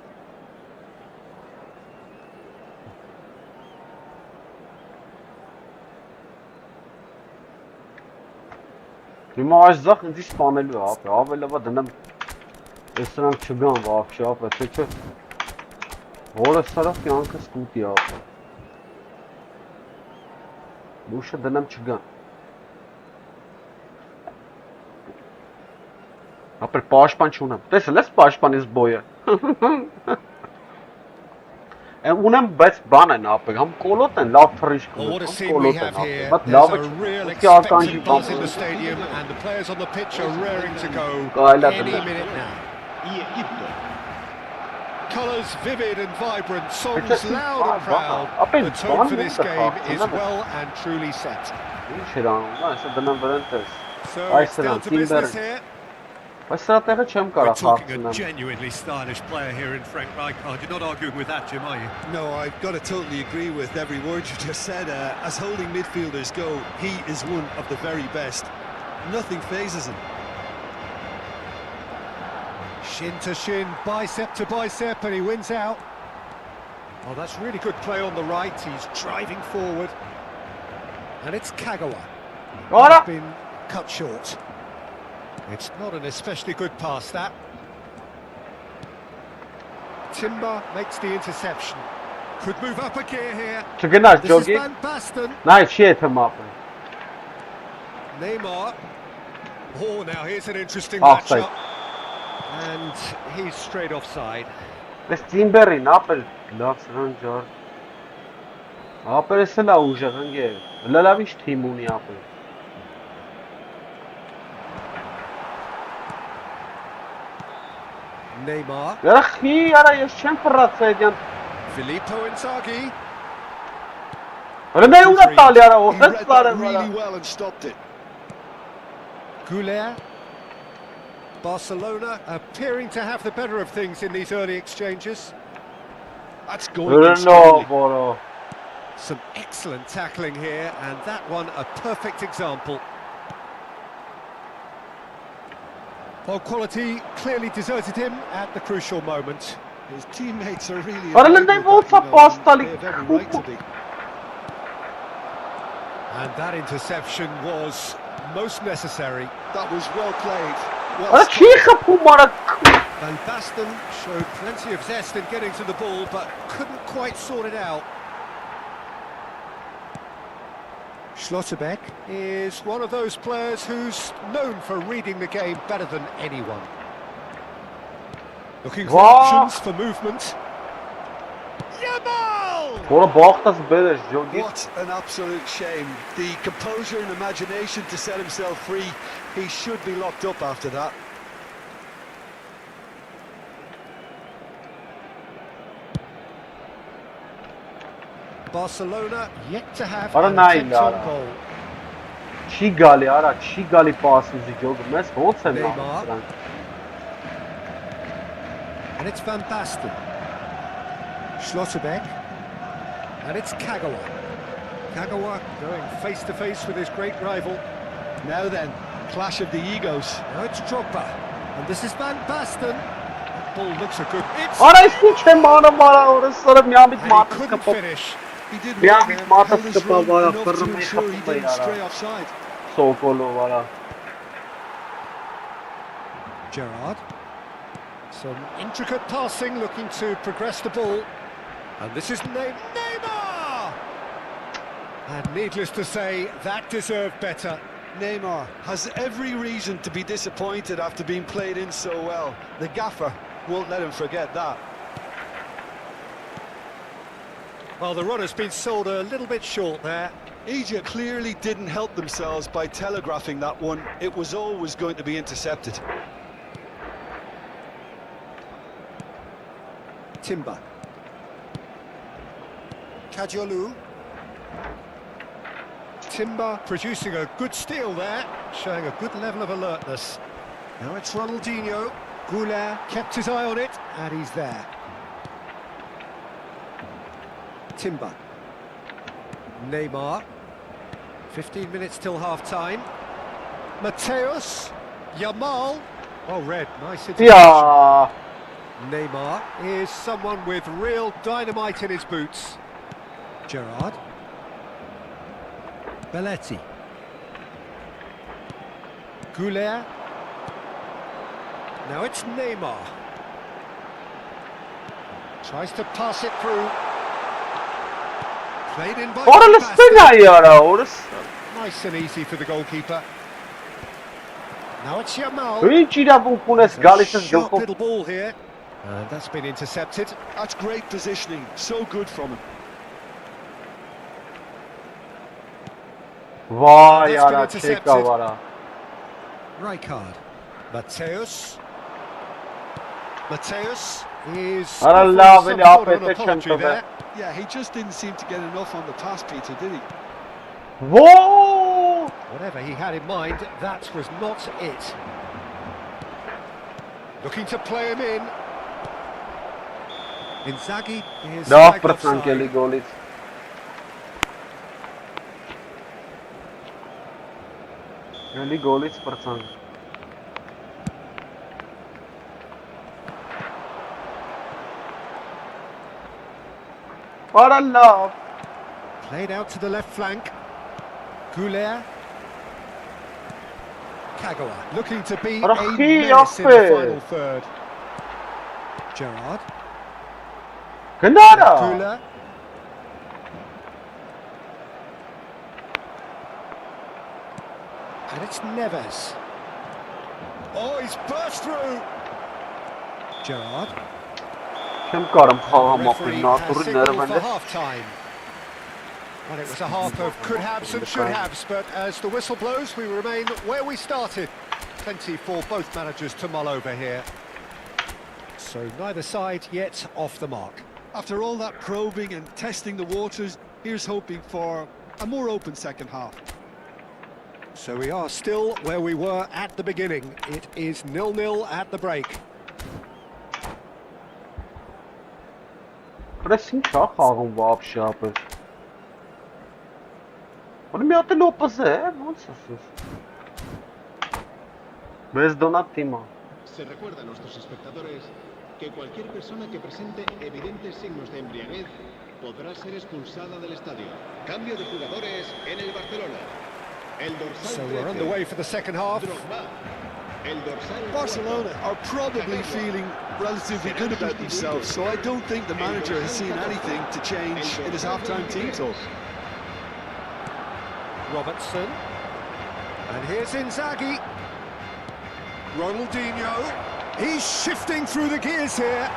Հիմա այս ձախ ինձ սպանելու է ապեր, ավելավա դնեմ Ես սրանք չգան վաղշի ապա, թե չէ որը սարավ կյանքս կուտի ապա Բուշը դնեմ չգան Ապեր պաշպան չունեմ, տեսել ես պաշպանիս բոյը Ունեմ բայց բան են ապեր, համ կոլոտ են, լավ թրիշկ Well, what a համ scene we կոլոտ have են ապեր here. Բայց There's լավը a real չկի ականջի expectant buzz in the stadium and the players on the pitch are raring to go Կայլա any դնեմ minute now. Y Egipto. Colours vivid and vibrant, songs just loud and proud. Ապեր The tone for բան this ոնց է game is խաղցնում well and truly set. Ինչ էր անում, այսը դնեմ վրան տես So Այս it's down սրան, to business Timber here. Բայց սրա տեղը չեմ We're կարա talking a խաղցնեմ genuinely stylish player here in Frank Rijkaard. You're not arguing with that, Jim, are you? No, I've got to totally agree with every word you just said. As holding midfielders go, he is one of the very best. Nothing phases him. Shin to shin, bicep to bicep, and he wins out. Oh, that's really good play on the right. He's driving forward. And it's Kagawa. Ora! He's been cut short. It's not an especially good pass, that. Timber makes the interception. Could move up a gear here. Չգնաց This is ջոգի։ Van Basten. Նայ չի եթե մապը։ Neymar. Oh, now here's an interesting Offside. matchup. And he's straight offside. Այս Timber-ին ապել լավ սրան ջար։ Ապելը սլա ուժեղ ընկե։ Լավ ինչ թիմ ունի ապել։ Neymar. Երախի, արա ես չեմ ֆռացա այդյան։ Filippo Inzaghi. Հələ նայ ուրա տալի արա, He ոսես read տարը that վրա։ really well and stopped it. Goulet. Barcelona appearing to have the better of things in these early exchanges. That's going in strongly. Որո։ Some excellent tackling here, and that one a perfect example. Well, quality clearly deserted him at the crucial moment. His teammates are really But annoyed they with both that, are past they Alik. have every right to be. And that interception was most necessary. That was well played. Արա Well չի խփում արա։ Van Basten showed plenty of zest in getting to the ball, but couldn't quite sort it out. Schlotterbeck is one of those players who's known for reading the game better than anyone. Looking for Wow. options for movement. Yamal! Որը բախտած բերես ջոգի։ What an absolute shame. The composure and imagination to set himself free. He should be locked up after that. Barcelona yet to have Ora an nine, attempt on Lara. goal. Չի գալի արա, չի գալի պասիզի ջոգը, մեզ ոնց են Neymar. անում սրանք։ And it's Van Basten. Schlotterbeck. And it's Kagawa. Kagawa going face to face with his great rival. Now then, clash of the egos. Now it's Drogba. And this is Van Basten. That ball looks a good. It's Արա ես ինչ եմ անում արա, օրս սարը միամիտ and he մատս couldn't կպով։ finish. He did Yeah, well he's there, smart held as his the run ball, enough to Fermi ensure he Khappa, didn't Yara. stray offside. Սոկոլով արա։ Gerrard. Some intricate passing, looking to progress the ball. And this is Neymar! And needless to say, that deserved better. Neymar has every reason to be disappointed after being played in so well. The gaffer won't let him forget that. Well, the run has been sold a little bit short there. Egypt clearly didn't help themselves by telegraphing that one. It was always going to be intercepted. Timber. Kadiolu. Timber producing a good steal there, showing a good level of alertness. Now it's Ronaldinho. Goulet kept his eye on it, and he's there. Timber. Neymar. 15 minutes till half-time. Mateus. Yamal. Oh, red. Nice interception. Տիա։ Neymar is someone with real dynamite in his boots. Gerrard. Belletti. Goulet. Now it's Neymar. Tries to pass it through. Played in by Որը Van լստեն Basten. այ արա, օրս։ Nice and easy for the goalkeeper. Now it's Yamal. Ինչ իրավունք ունես գալիս ես Sharp գլխով։ little ball here. And that's been intercepted. That's great positioning. So good from him. Վայ That's been արա, intercepted. չեկավ արա։ Rijkaard. Mateus. Mateus is... Արա offering լավ some էլի sort of an ապետը չեմ apology տվել։ there. Yeah, he just didn't seem to get enough on the pass, Peter, did he? Whoa! Whatever he had in mind, that was not it. Looking to play him in. Inzaghi is Լավ flagged պրծանք offside. էլի գոլից։ Էլի գոլից պրծանք։ Արա լավ։ Played out to the left flank. Goulet. Kagawa looking to be a Arachie, menace in the yapma. final third. Gerrard. Grenada! Kula. And it's Neves. Oh, he's burst through. Gerrard. Չեմ կարամ խաղամ Referee ապրին has նատուրի signalled for ներվեն է։ half-time. Well, it was a half of could-haves and should-haves, but as the whistle blows, we remain where we started. Plenty for both managers to mull over here. So neither side yet off the mark. After all that probing and testing the waters, here's hoping for a more open second half. So we are still where we were at the beginning. It is 0-0 at the break. Բայց ինչ է խաղում вообще ապեր։ Որ մի հատ էլ օպս է, ոնց ասես։ Մեզ դոնատ թիմա։ Se recuerda a nuestros espectadores que cualquier persona que presente evidentes signos de embriaguez podrá ser expulsada del estadio. Cambio de jugadores en el Barcelona. El dorsal So we're 13, underway for the second half. Drogba. El dorsal Barcelona 14, are probably feeling relatively good about themselves, so I don't think the manager has seen anything to change in his half-time team talk. Robertson. And here's Inzaghi. Ronaldinho. He's shifting through the gears here.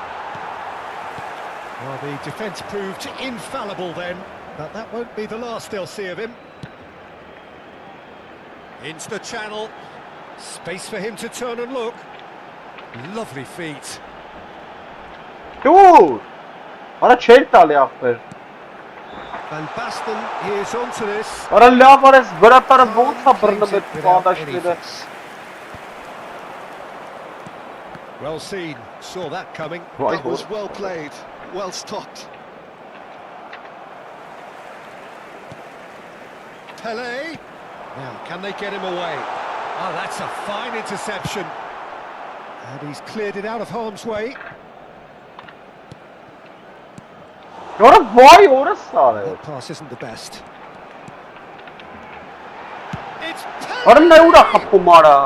Well, the defence proved infallible then, but that won't be the last they'll see of him. Into the channel. Space for him to turn and look. Lovely feet. Դուր։ Արա չեր տալի ապեր։ Van Basten is onto this. Արա լավ արես վրատարը ոնց է բռնում Plays it այդ without any պատաշները։ fuss. Well seen, saw that coming. Վայ That was հոր։ well played, well stopped. Pele. Now, can they get him away? Oh, that's a fine interception. And he's cleared it out of harm's way. Արա վայ օրս արե։ That pass isn't the best. It's Արա Pele! նա ուրա խփում արա։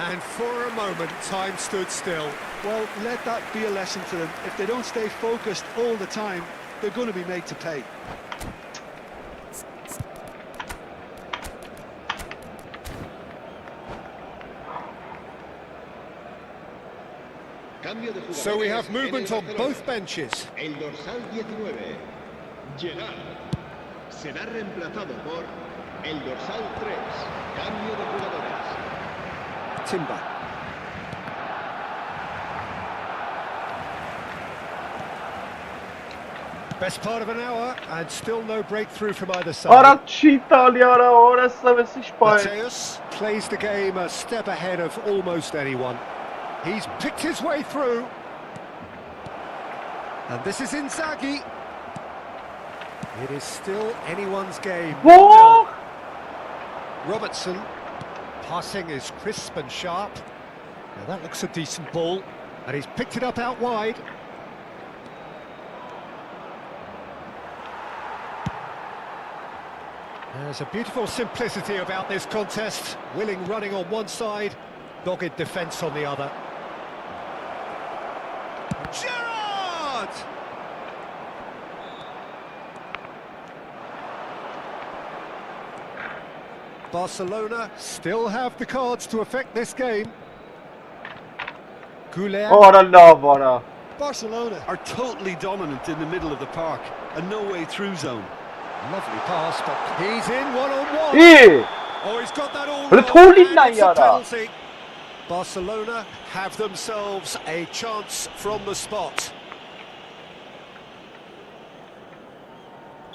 And for a moment, time stood still. Well, let that be a lesson to them. If they don't stay focused all the time, they're going to be made to pay. Cambio de jugadores So we have en movement el on Barcelona. both benches. El dorsal 19, Gerrard, será reemplazado por el dorsal 3. Cambio de jugadores. Timber. Best part of an hour, and still no breakthrough from either side. Արա չի տալի արա օրս ավես ինչ բայ։ Mateus plays the game a step ahead of almost anyone. He's picked his way through. And this is Inzaghi. It is still anyone's game. Ո՞։ Robertson. Passing is crisp and sharp. Now that looks a decent ball. And he's picked it up out wide. There's a beautiful simplicity about this contest. Willing running on one side, dogged defence on the other. Gerrard! Barcelona still have the cards to affect this game. Goulet. Արա լավ արա։ Barcelona are totally dominant in the middle of the park, a no-way through zone. Lovely pass, but he's in one-on-one. Ի։ Oh, he's got that all But it's wrong, holding and now, it's a Yara. penalty. Barcelona have themselves a chance from the spot.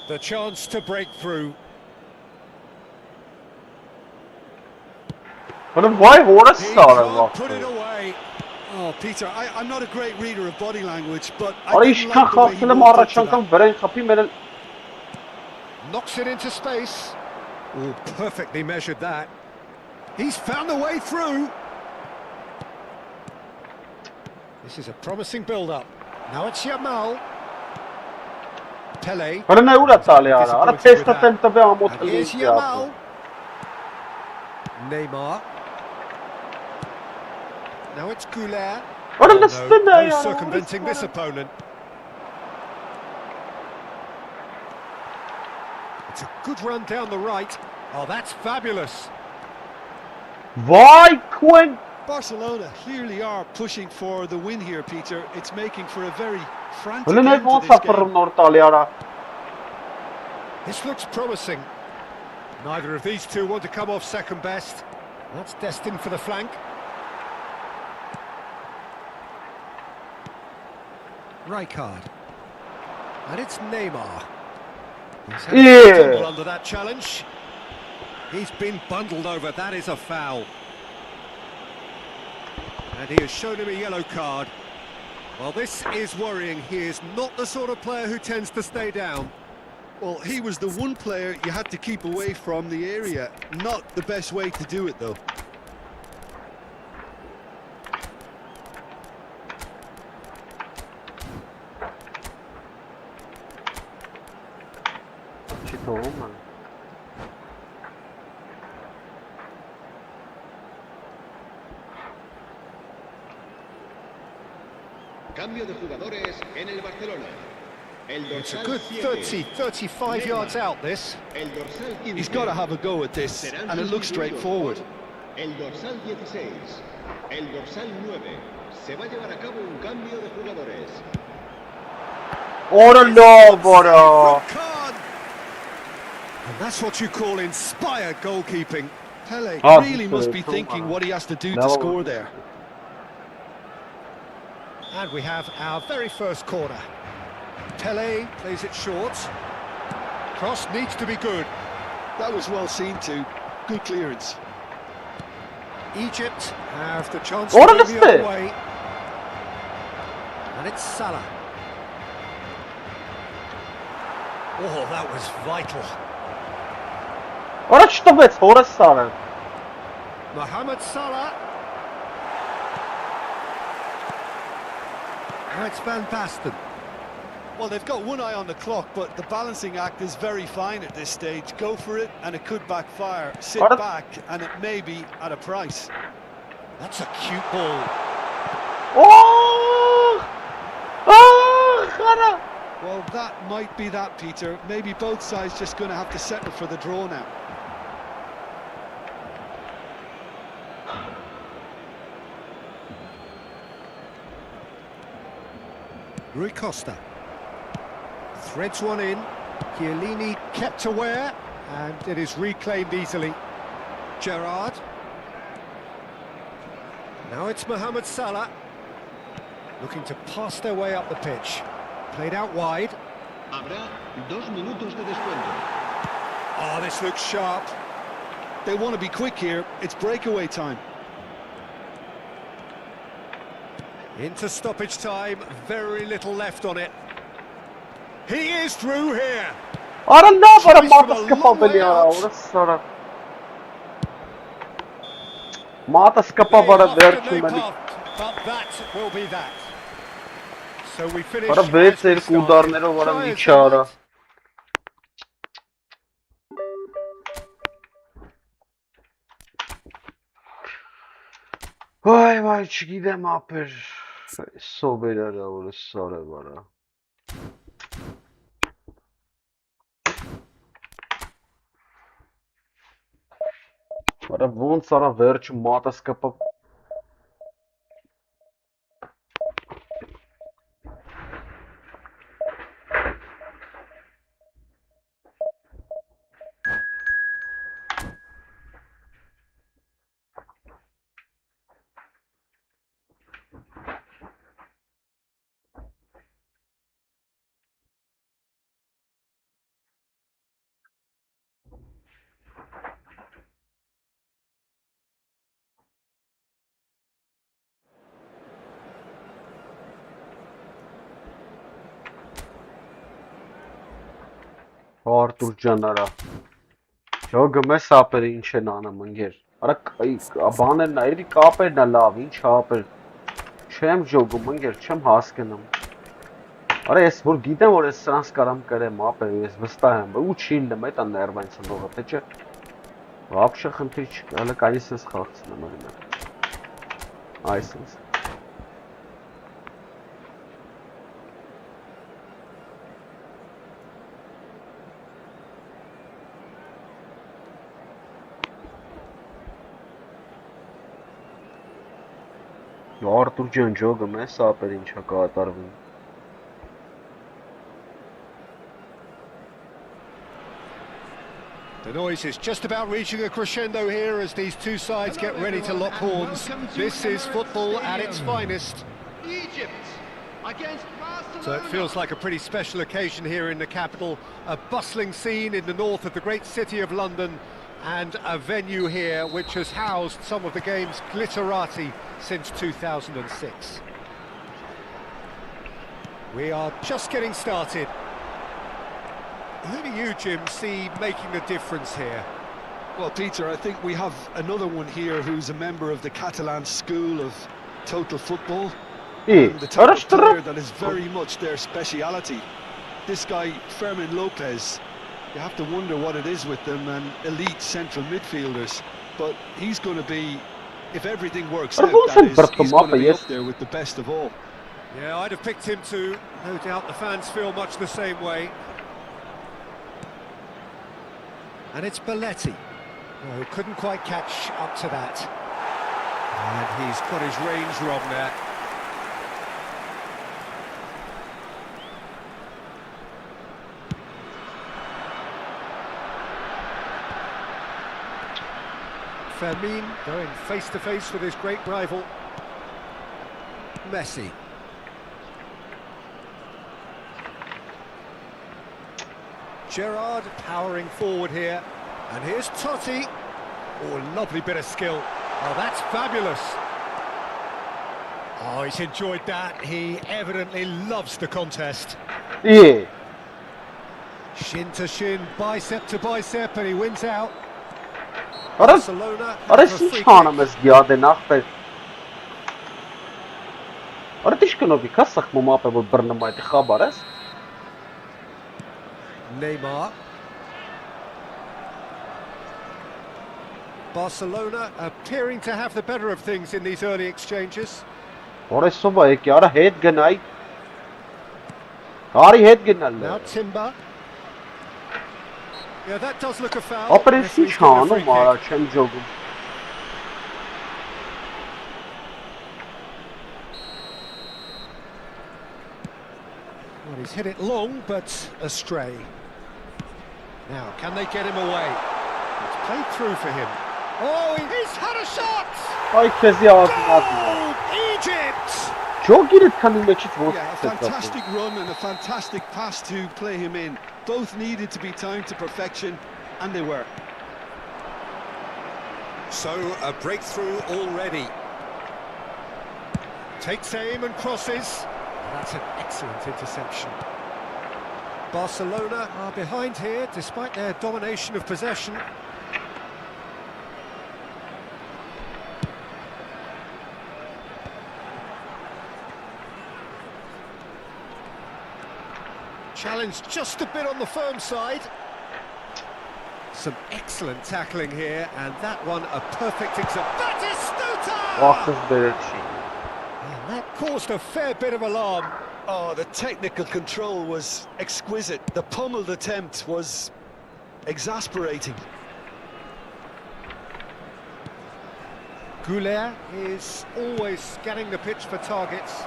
The chance to break through. Արա վայ օրս He արը can't put it վախ։ away. Oh, Peter, I'm not a great reader of body language, but I Արա didn't ինչքան like the way he խախտել եմ walked up առաջ to անգամ that. վրան խփի մեր Knocks it into space. Oh, perfectly measured that. He's found a way through. This is a promising build-up. Now it's Yamal. Pele. Արա նա ուրա տալի արա։ Արա թեստը տեմ տվե And ամոթելի։ here's Yamal. Neymar. Now it's Goulet. Ora Oh, listen no ya. circumventing this opponent. It's a good run down the right. Oh, that's fabulous. Vay Quinn. Barcelona clearly are pushing for the win here, Peter. It's making for a very frantic Հələ end մեկ to ոնց this է game. բռնում նոր տալի արա։ This looks promising. Neither of these two want to come off second best. That's destined for the flank. Rijkaard. And it's Neymar. He's had a tumble under that challenge. He's been bundled over. That is a foul. And he has shown him a yellow card. Well, this is worrying. He is not the sort of player who tends to stay down. Well, he was the one player you had to keep away from the area. Not the best way to do it, though. Չի թողում ան։ Cambio de jugadores en el Barcelona. El It's a dorsal good 7. 35 yards out, this. El dorsal 15. He's got to have a go at this, Serán and it looks sustituidos straightforward. por El dorsal 16. El dorsal 9. Se va a llevar a cabo un cambio de jugadores. Ora լավ արա։ Red card. And that's what you call inspired goalkeeping. Pele Ah, really must be sorry, thinking come on. what he has to do No. to score there. And we have our very first corner. Pele plays it short. Cross needs to be good. That was well seen too. Good clearance. Egypt have the chance What to go is the other this? way. And it's Salah. Oh, that was vital. Ora չտվեց, հորս սարը։ Mohamed Salah. Now it's Van Basten. Well, they've got one eye on the clock, but the balancing act is very fine at this stage. Go for it, and it could backfire. Sit What a- back, and it may be at a price. That's a cute ball. Oh! Oh, xara։ Well, that might be that, Peter. Maybe both sides just going to have to settle for the draw now. Rui Costa threads one in. Chiellini kept aware, and it is reclaimed easily. Gerrard. Now it's Mohamed Salah, looking to pass their way up the pitch. Played out wide. Habrá 2 minutos de descuento. Oh, this looks sharp. They want to be quick here. It's breakaway time. Into stoppage time, very little left on it. He is through here. Արա լավ արա Choice մատս from a long կպավելի way արա, out. ուրս սարա։ Մատս կպավ արա Bit off the վերջում էլի։ path, but that will be that. So we finish. Արա as 6 we 2 started. ուդարներով արա Try as միջը they արա։ might. Վայ, չգիտեմ ապեր։ Սոբեր արա, ուրս սարը արա։ Արա ոնց արա վերջում մատս կպավ։ Արտուր ջան արա։ Ջո գմես ապերը ինչ են անում ընկեր։ Արա բաներն ա, երևի կապերն ա լավ, ինչ ապեր։ Չեմ ջոգում ընկեր, չեմ հասկանում։ Արա ես որ գիտեմ որ ես սրանց կարամ կրեմ ապեր, ես վստահ եմ, ու չիլնեմ այդ ներվային ցնդողը, թե չէ։ Вообще խնդիր չկա, հələ կայիս ես խաղցնեմ օրինակ։ Այսպես։ Արտուր ջան, ջոգը մեզ ապեր ինչա կատարվում։ The noise is just about reaching a crescendo here as these two sides get ready to lock horns. This is football at its finest. Egypt against Barcelona. So it feels like a pretty special occasion here in the capital. A bustling scene in the north of the great city of London, and a venue here which has housed some of the game's glitterati since 2006. We are just getting started. Who do you, Jim, see making the difference here? Well, Peter, I think we have another one here who's a member of the Catalan school of total football. And the type of player that is very much their speciality. This guy, Fermin Lopez, you have to wonder what it is with them and elite central midfielders. But he's going to be, if everything works out, that is, he's going to be up there with the best of all. Yeah, I'd have picked him too. No doubt the fans feel much the same way. And it's Belletti. Oh, couldn't quite catch up to that. And he's got his range wrong there. Fermin going face to face with his great rival, Messi. Gerrard powering forward here, and here's Totti. Oh, lovely bit of skill. Oh, that's fabulous. Oh, he's enjoyed that. He evidently loves the contest. Yeah. Shin to shin, bicep to bicep, and he wins out. Արա Barcelona. Արա ինչ անում ես գյադեն ախպեր։ Արա դիշ կնովի կա սխմում ապե որ բռնում այդ խաբար ես։ Neymar. Barcelona appearing to have the better of things in these early exchanges. Օրեսովա եկի, արա հետ գնայ։ Արի հետ գնալ։ Now Timber. Yeah, that does look a foul. Ապեր ես ինչ անում, արա չեմ ջոգում։ Well, he's hit it long, but astray. Now, can they get him away? It's played through for him. Oh, he's had a shot! Այ քեզի ազնազն։ Goal, Egypt! Ջոգիրը քանի մեջից ոչ։ Yeah, a fantastic run and a fantastic pass to play him in. Both needed to be timed to perfection, and they were. So, a breakthrough already. Takes aim and crosses. That's an excellent interception. Barcelona are behind here, despite their domination of possession. Challenge just a bit on the firm side. Some excellent tackling here, and that one a perfect example. Ախս բերեցի։ And that caused a fair bit of alarm. Oh, the technical control was exquisite. The pummeled attempt was exasperating. Goulet is always scanning the pitch for targets.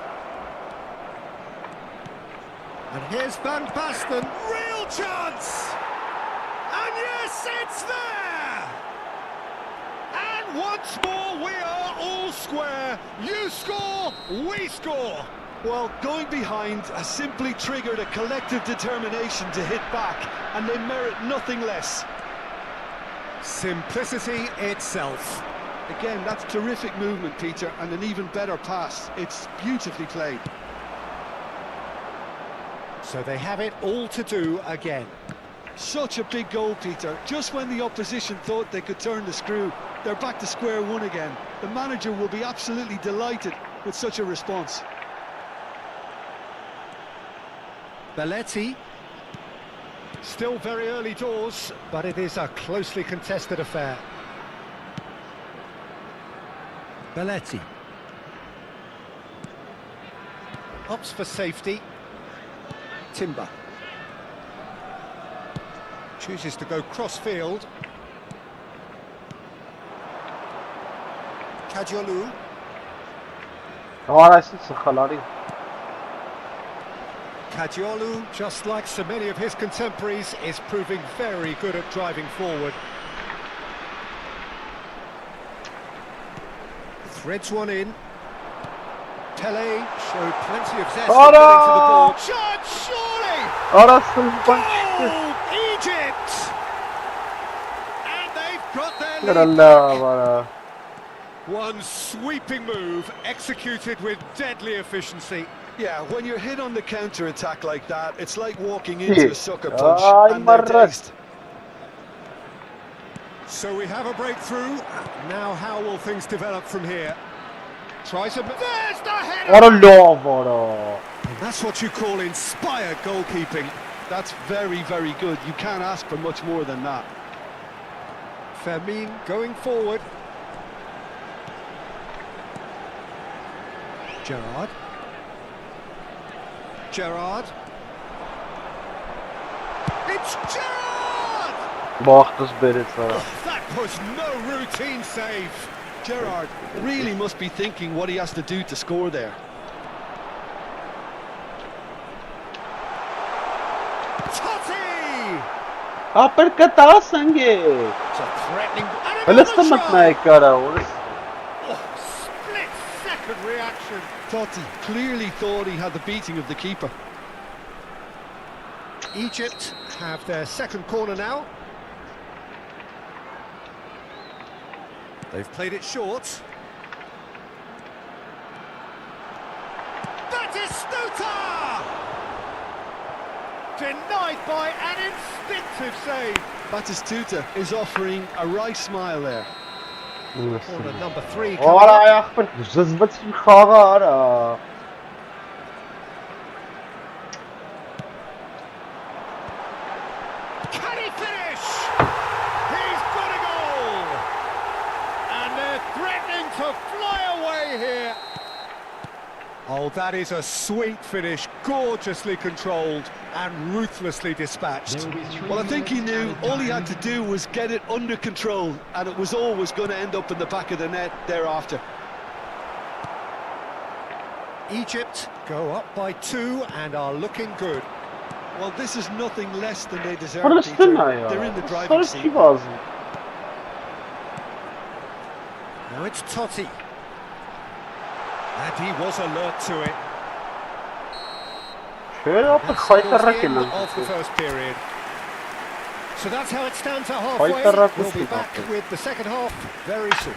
And here's Van Basten, real chance! And yes, it's there! And once more we are all square. You score, we score! Well, going behind has simply triggered a collective determination to hit back, and they merit nothing less. Simplicity itself. Again, that's terrific movement, Peter, and an even better pass. It's beautifully played. So they have it all to do again. Such a big goal, Peter. Just when the opposition thought they could turn the screw, they're back to square one again. The manager will be absolutely delighted with such a response. Belletti. Still very early doors, but it is a closely contested affair. Belletti. Opts for safety. Timber. Chooses to go cross-field. Kajolu. Kajolu, just like so many of his contemporaries, is proving very good at driving forward. Threads one in. Pele showed plenty of zest in getting to the ball. Shot, surely! Goal, Egypt! And they've got their lead back. One sweeping move, executed with deadly efficiency. Yeah, when you're hit on the counter-attack like that, it's like walking into a sucker punch and they're dazed. So we have a breakthrough. Now how will things develop from here? Tries to... There's the header! And that's what you call inspired goalkeeping. That's very, very good. You can't ask for much more than that. Fermin going forward. Gerrard. Gerrard. It's Gerrard! That was no routine save. Gerrard really must be thinking what he has to do to score there. Totti! It's a threatening... Split-second reaction. Totti clearly thought he had the beating of the keeper. Egypt have their second corner now. They've played it short. That is Stuta! Denied by an instinctive save. Batistuta is offering a right smile there. Corner number 3. Can he finish? He's got a goal! And they're threatening to fly away here. Oh, that is a sweet finish, gorgeously controlled and ruthlessly dispatched. Well, I think he knew all he had to do was get it under control, and it was always going to end up in the back of the net thereafter. Egypt go up by 2 and are looking good. Well, this is nothing less than they deserve, Peter. They're in the driving seat. Now it's Totti. And he was alert to it. That's the end of the first period. So that's how it stands at halfway. We'll be back with the second half very soon.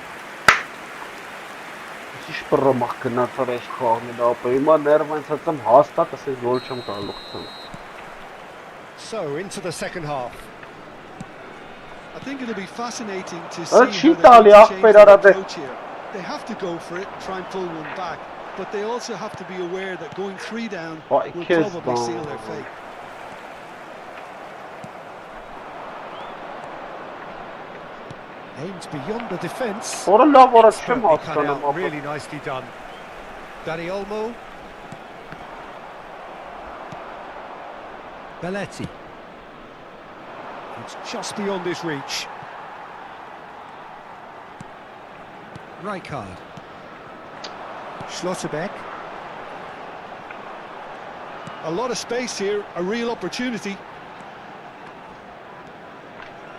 So into the second half. I think it'll be fascinating to see how they change their approach here. They have to go for it, try and pull one back, but they also have to be aware that going 3 down will probably seal their fate. Aims beyond the defence. Really nicely done. Dani Olmo. Belletti. It's just beyond his reach. Rijkaard. Schlotterbeck. A lot of space here, a real opportunity.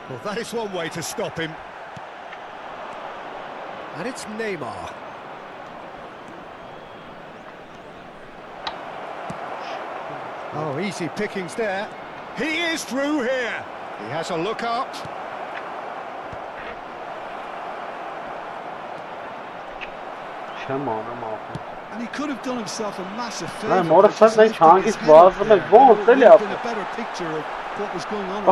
Well, that is one way to stop him. And it's Neymar. Oh, easy pickings there. He is through here. He has a look up. And he could have done himself a massive favour. Been a better picture of what was going on.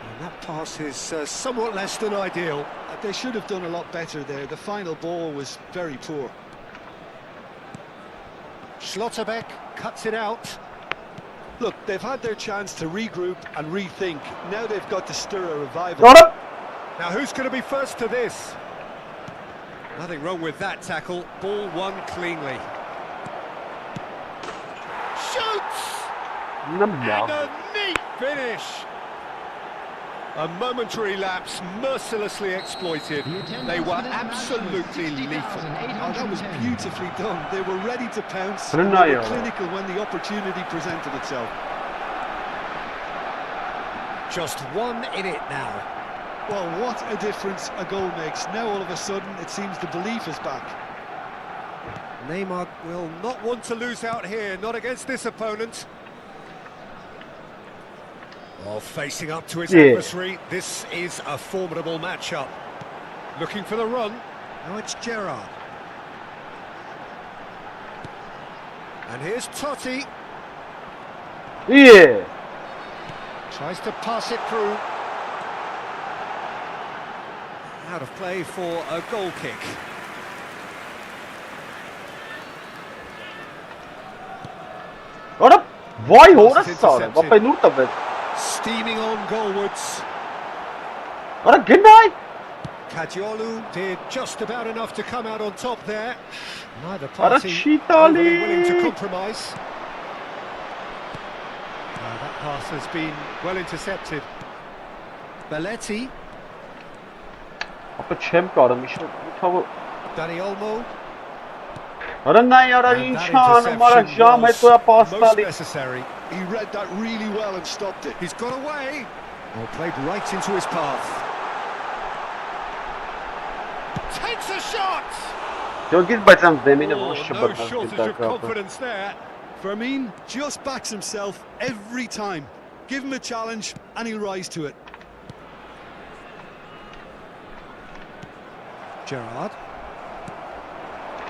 And that pass is somewhat less than ideal. They should have done a lot better there. The final ball was very poor. Schlotterbeck cuts it out. Look, they've had their chance to regroup and rethink. Now they've got to stir a revival. Now who's going to be first to this? Nothing wrong with that tackle. Ball won cleanly. Shoots! And a neat finish. A momentary lapse mercilessly exploited. They were absolutely lethal. Oh, that was beautifully done. They were ready to pounce. And they were clinical when the opportunity presented itself. Just one in it now. Well, what a difference a goal makes. Now all of a sudden it seems the belief is back. Neymar will not want to lose out here, not against this opponent. Well, facing up to his adversary, this is a formidable matchup. Looking for the run. Now it's Gerrard. And here's Totti. Yeah. Tries to pass it through. Out of play for a goal kick. Ora, vay ora sara. Wat ben je nu Steaming on goalwards. Ora, g'day. Cadiolu did just about enough to come out on top there. Neither party Chitali. overly willing to compromise. That pass has been well intercepted. Belletti. Ապա չեմ կարում, իշը Dani Olmo. Ora nay ora insan, mara jam հետո է Most պաստալի։ necessary. He read that really well and stopped it. He's got away. Well, played right into his path. Takes a shot. Յոգից բայց am դեմինը Oh, ոչ no չբռնած shortage of confidence there. Firmine just backs himself every time. Give him a challenge and he'll rise to it. Gerrard.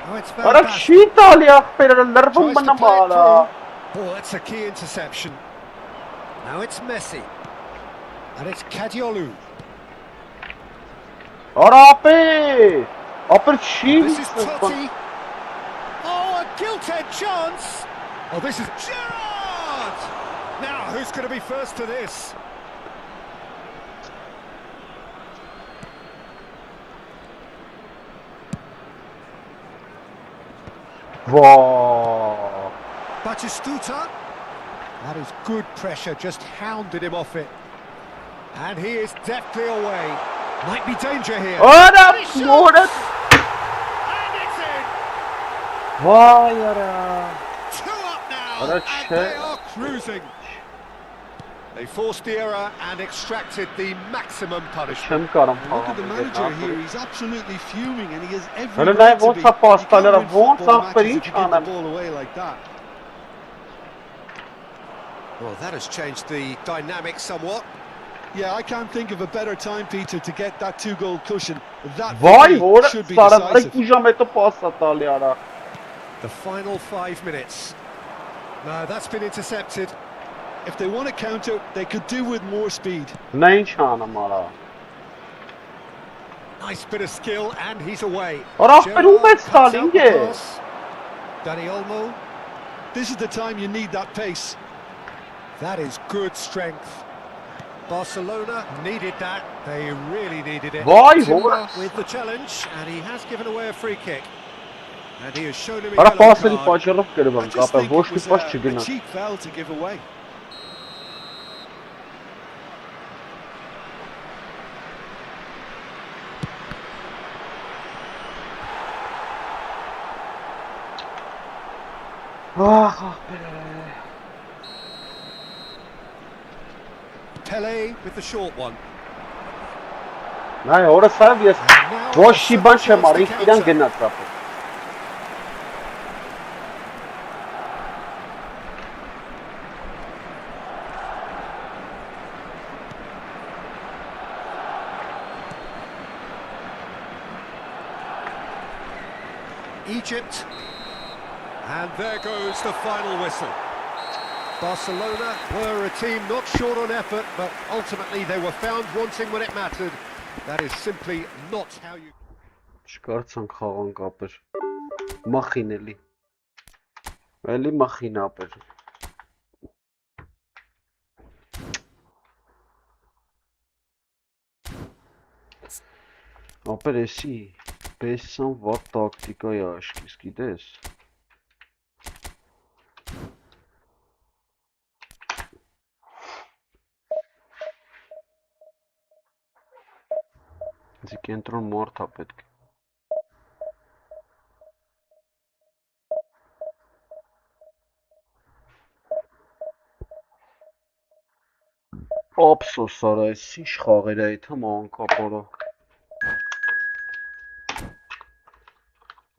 Oh, it's Ora fantastic. չի տալի ախպերը լրվում Tries to մնամ play it արա։ through. Oh, that's a key interception. Now it's Messi. And it's Cadiolu. Ora ապե։ Ապեր չի։ This is Totti. Oh, a gilt-edged chance. Oh, this is Gerrard. Now, who's going to be first to this? Վա։ Batistuta. That is good pressure, just hounded him off it. And he is deftly away. Might be danger here. Ora And he shoots! մորը։ And it's in. Վայ արա։ 2 up now, What a and shit. they are cruising. They forced the error and extracted the maximum punishment. Չեմ կարում Look at the manager here, he's absolutely fuming and he has every Հələ right նայ to ոնց be. է պաստալերը, You can't win ոնց football ախպեր matches ինչ if you give the անեմ։ ball away like that. Well, that has changed the dynamic somewhat. Yeah, I can't think of a better time, Peter, to get that 2-goal cushion. That for Վայ me, հորը should be սարը decisive. 2 ժամ հետո պաստա տալի արա։ The final 5 minutes. No, that's been intercepted. If they want to counter, they could do with more speed. Նա ինչ անեմ արա։ Nice bit of skill, and he's away. Ora Gerrard ախպեր ում ես cuts տալի, out ինչ the է։ pass. Dani Olmo. This is the time you need that pace. That is good strength. Barcelona needed that. They really needed it. Վայ Timber հորը։ with the challenge, and he has given away a free kick. And he has shown him a Արա yellow պասերի card. պատճառով I կրվան just կապը, think ոչ it մի was պաս a չգնա։ cheap foul to give away. Ահ ախպեր։ Pele with the short one. Նայ հորը սավ ես Now ոչ a մի բան չեմ chance արի, to իրան counter. գնաց կապը։ Egypt. And there goes the final whistle. Barcelona were a team not short on effort, but ultimately they were found wanting when it mattered. That is simply not how you... Չկարծան խաղան կապեր։ Մախին էլի։ Էլի մախին ապեր։ Ապեր էսի։ Պեսան վատ տակտիկա է աշկիս, գիտես։ Ձի կենտրոն մարդ է պետք։ Ափսոս արա, այս ինչ խաղեր է այդ անկապորը։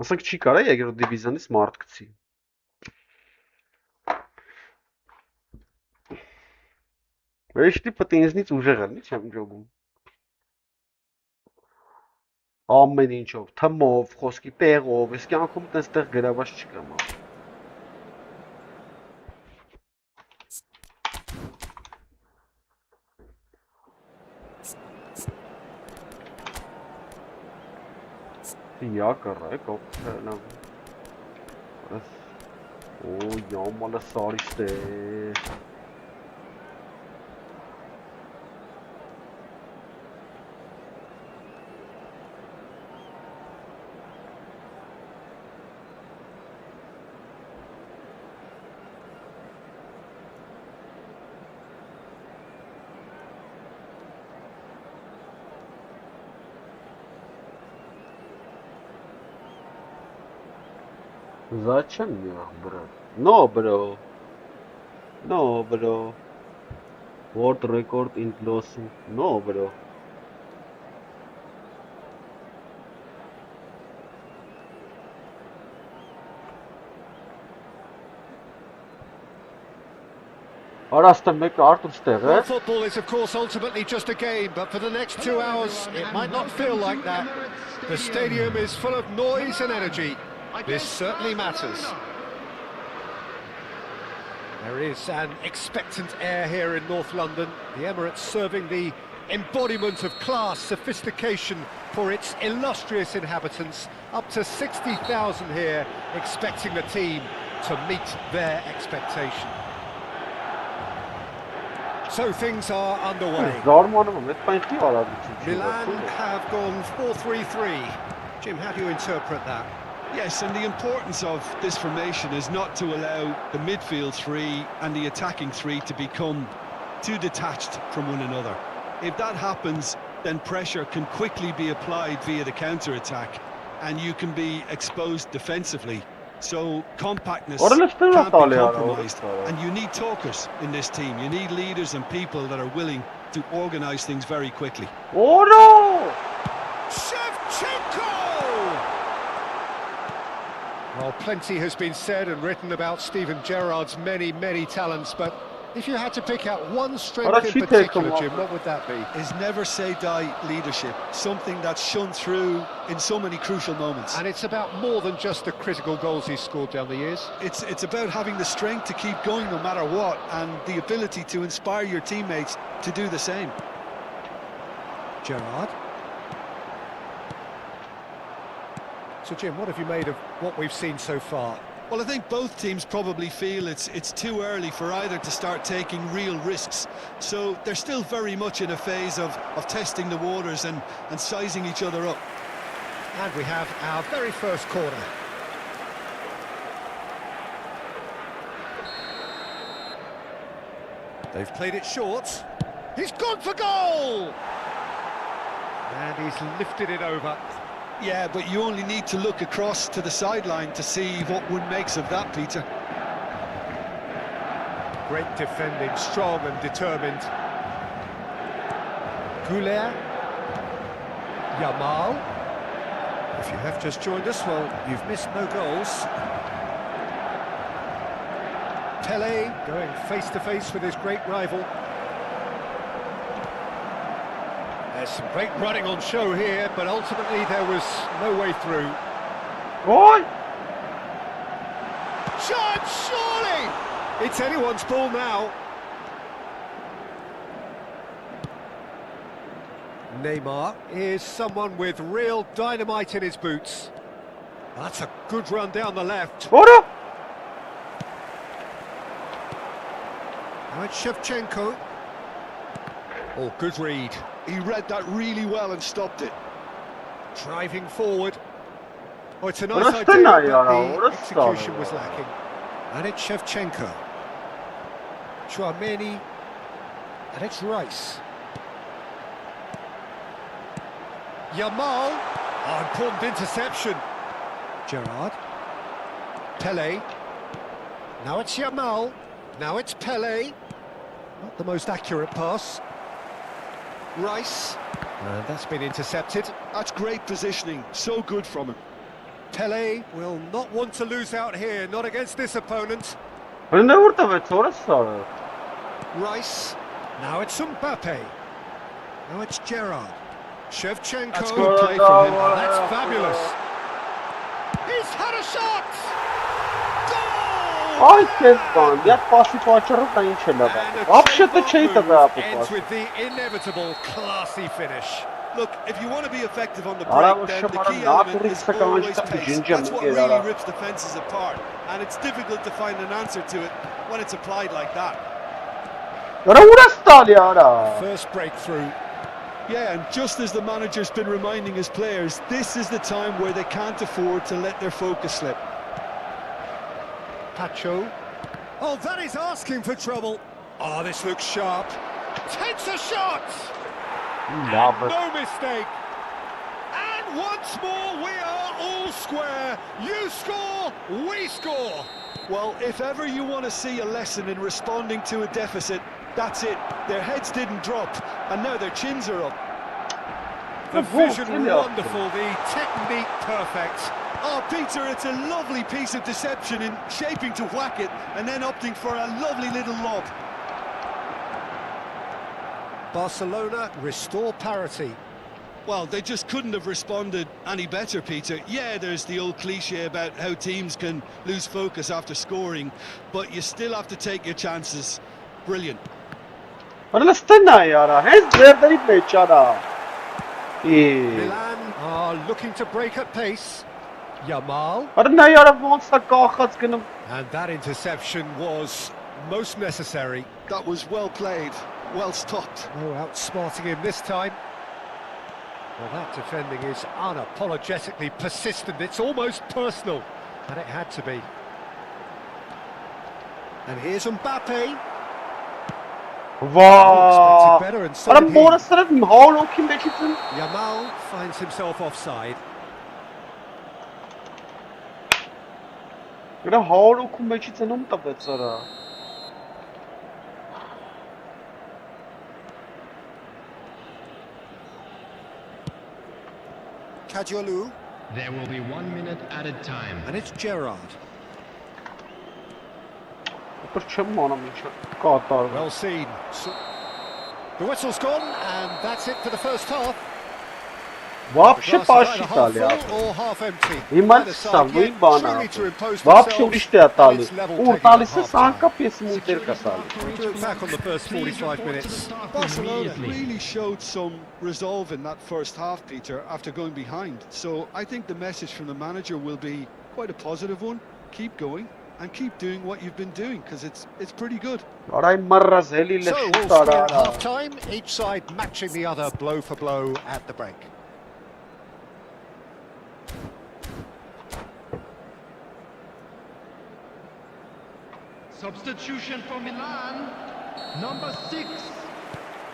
Ասենք չի կարա երկրորդ դիվիզիոնից մարդ գցի։ Վերջի պետք է ինձնից ուժեղ ելնի, չեմ ջոգում։ Ամեն ինչով, թմով, խոսքի տեղով, ես կյանքում այդտեղ գրաված չկամ։ Я корректно. Ой, ямала sarıştı. Зачем я, брат? No, bro. No, bro. World record in closing. No, bro. Well, football is, of course, ultimately just a game, but for the next 2 hours, it might not feel like that. The stadium is full of noise and energy. This certainly matters. There is an expectant air here in North London. The Emirates serving the embodiment of class, sophistication for its illustrious inhabitants. Up to 60,000 here, expecting the team to meet their expectation. So things are underway. Milan have gone 4-3-3. Jim, how do you interpret that? Yes, and the importance of this formation is not to allow the midfield three and the attacking three to become too detached from one another. If that happens, then pressure can quickly be applied via the counter-attack, and you can be exposed defensively. So compactness can't be compromised, and you need talkers in this team. You need leaders and people that are willing to organise things very quickly. Shevchenko! Well, plenty has been said and written about Steven Gerrard's many, many talents, but if you had to pick out one strength in particular, Jim, what would that be? His never-say-die leadership, something that's shone through in so many crucial moments. And it's about more than just the critical goals he's scored down the years. It's about having the strength to keep going no matter what, and the ability to inspire your teammates to do the same. Gerrard. So, Jim, what have you made of what we've seen so far? Well, I think both teams probably feel it's too early for either to start taking real risks. So they're still very much in a phase of testing the waters and sizing each other up. And we have our very first corner. They've played it short. He's gone for goal! And he's lifted it over. Yeah, but you only need to look across to the sideline to see what one makes of that, Peter. Great defending, strong and determined. Goulet. Yamal. If you have just joined us, well, you've missed no goals. Pele going face-to-face with his great rival. There's some great running on show here, but ultimately there was no way through. Oi! Shot, surely! It's anyone's ball now. Neymar is someone with real dynamite in his boots. That's a good run down the left. Ora! Now it's Shevchenko. Oh, good read. He read that really well and stopped it. Driving forward. Oh, it's a nice Orası idea, ne but ya, the orası execution da was ya. lacking. And it's Shevchenko. Chouameni. And it's Rice. Yamal. Oh, important interception. Gerrard. Pele. Now it's Yamal. Now it's Pele. Not the most accurate pass. Rice. And that's been intercepted. That's great positioning, so good from him. Pele will not want to lose out here, not against this opponent. Ne vurtavec, orası sarı. Rice. Now it's Mbappe. Now it's Gerrard. Shevchenko. That's good play from him. Oh, that's fabulous. He's had a shot! Goal! Ay Kezban, ya pası kaçırıp da inşallah bak. Вообще-то чей-то да Ends попас. with the inevitable classy finish. Look, if you want to be effective on the Ara break, bu then the şamarın key ne element yapıyor? is İşte always kaçta pace. düşünce That's mi what diye really ara. rips defenses apart, and it's difficult to find an answer to it when it's applied like that. Ara orası da ya ara. First breakthrough. Yeah, and just as the manager's been reminding his players, this is the time where they can't afford to let their focus slip. Pacho. Oh, that is asking for trouble. Oh, this looks sharp. Takes a shot! Ya And no mistake. And once more, we are all square. You score, we score. Well, if ever you want to see a lesson in responding to a deficit, that's it. Their heads didn't drop, and now their chins are up. The Oh, vision really? wonderful, the technique perfect. Oh, Peter, it's a lovely piece of deception in shaping to whack it and then opting for a lovely little lob. Barcelona restore parity. Well, they just couldn't have responded any better, Peter. Yeah, there's the old cliche about how teams can lose focus after scoring, but you still have to take your chances. Brilliant. Orası ne ya ara. Hez nerede ipleç ara. İyi. Milan are looking to break at pace. Yamal. Ara ne ya ara vonsa kalkas günüm. And that interception was most necessary. That was well played, well stopped. No outsmarting him this time. Well, that defending is unapologetically persistent. It's almost personal. And it had to be. And here's Mbappe. Vaa. Expected better and so Ara did he. morasının halo kim beçitin? Yamal finds himself offside. Ara halo kim beçitin umtavec ara. Kajolu. There will be 1 minute added time. And it's Gerrard. Për çem manam inşa. Katar. Well seen. The whistle's gone, and that's it for the first half. Вообще Glass is either паши half тали. full or half empty. Имать Neither side самый yet бана. truly to impose Вообще themselves, уриште атали. and it's level У taken тали at се half санка time. пес мутерка сали. To look back on the first 45 minutes. Barcelona really showed some resolve in that first half, Peter, after going behind. So I think the message from the manager will be quite a positive one. Keep going and keep doing what you've been doing, because it's pretty good. Aray marrazeli So, le all şut square at ara. half-time, each side matching the other blow for blow at the break. Substitution for Milan. Number 6.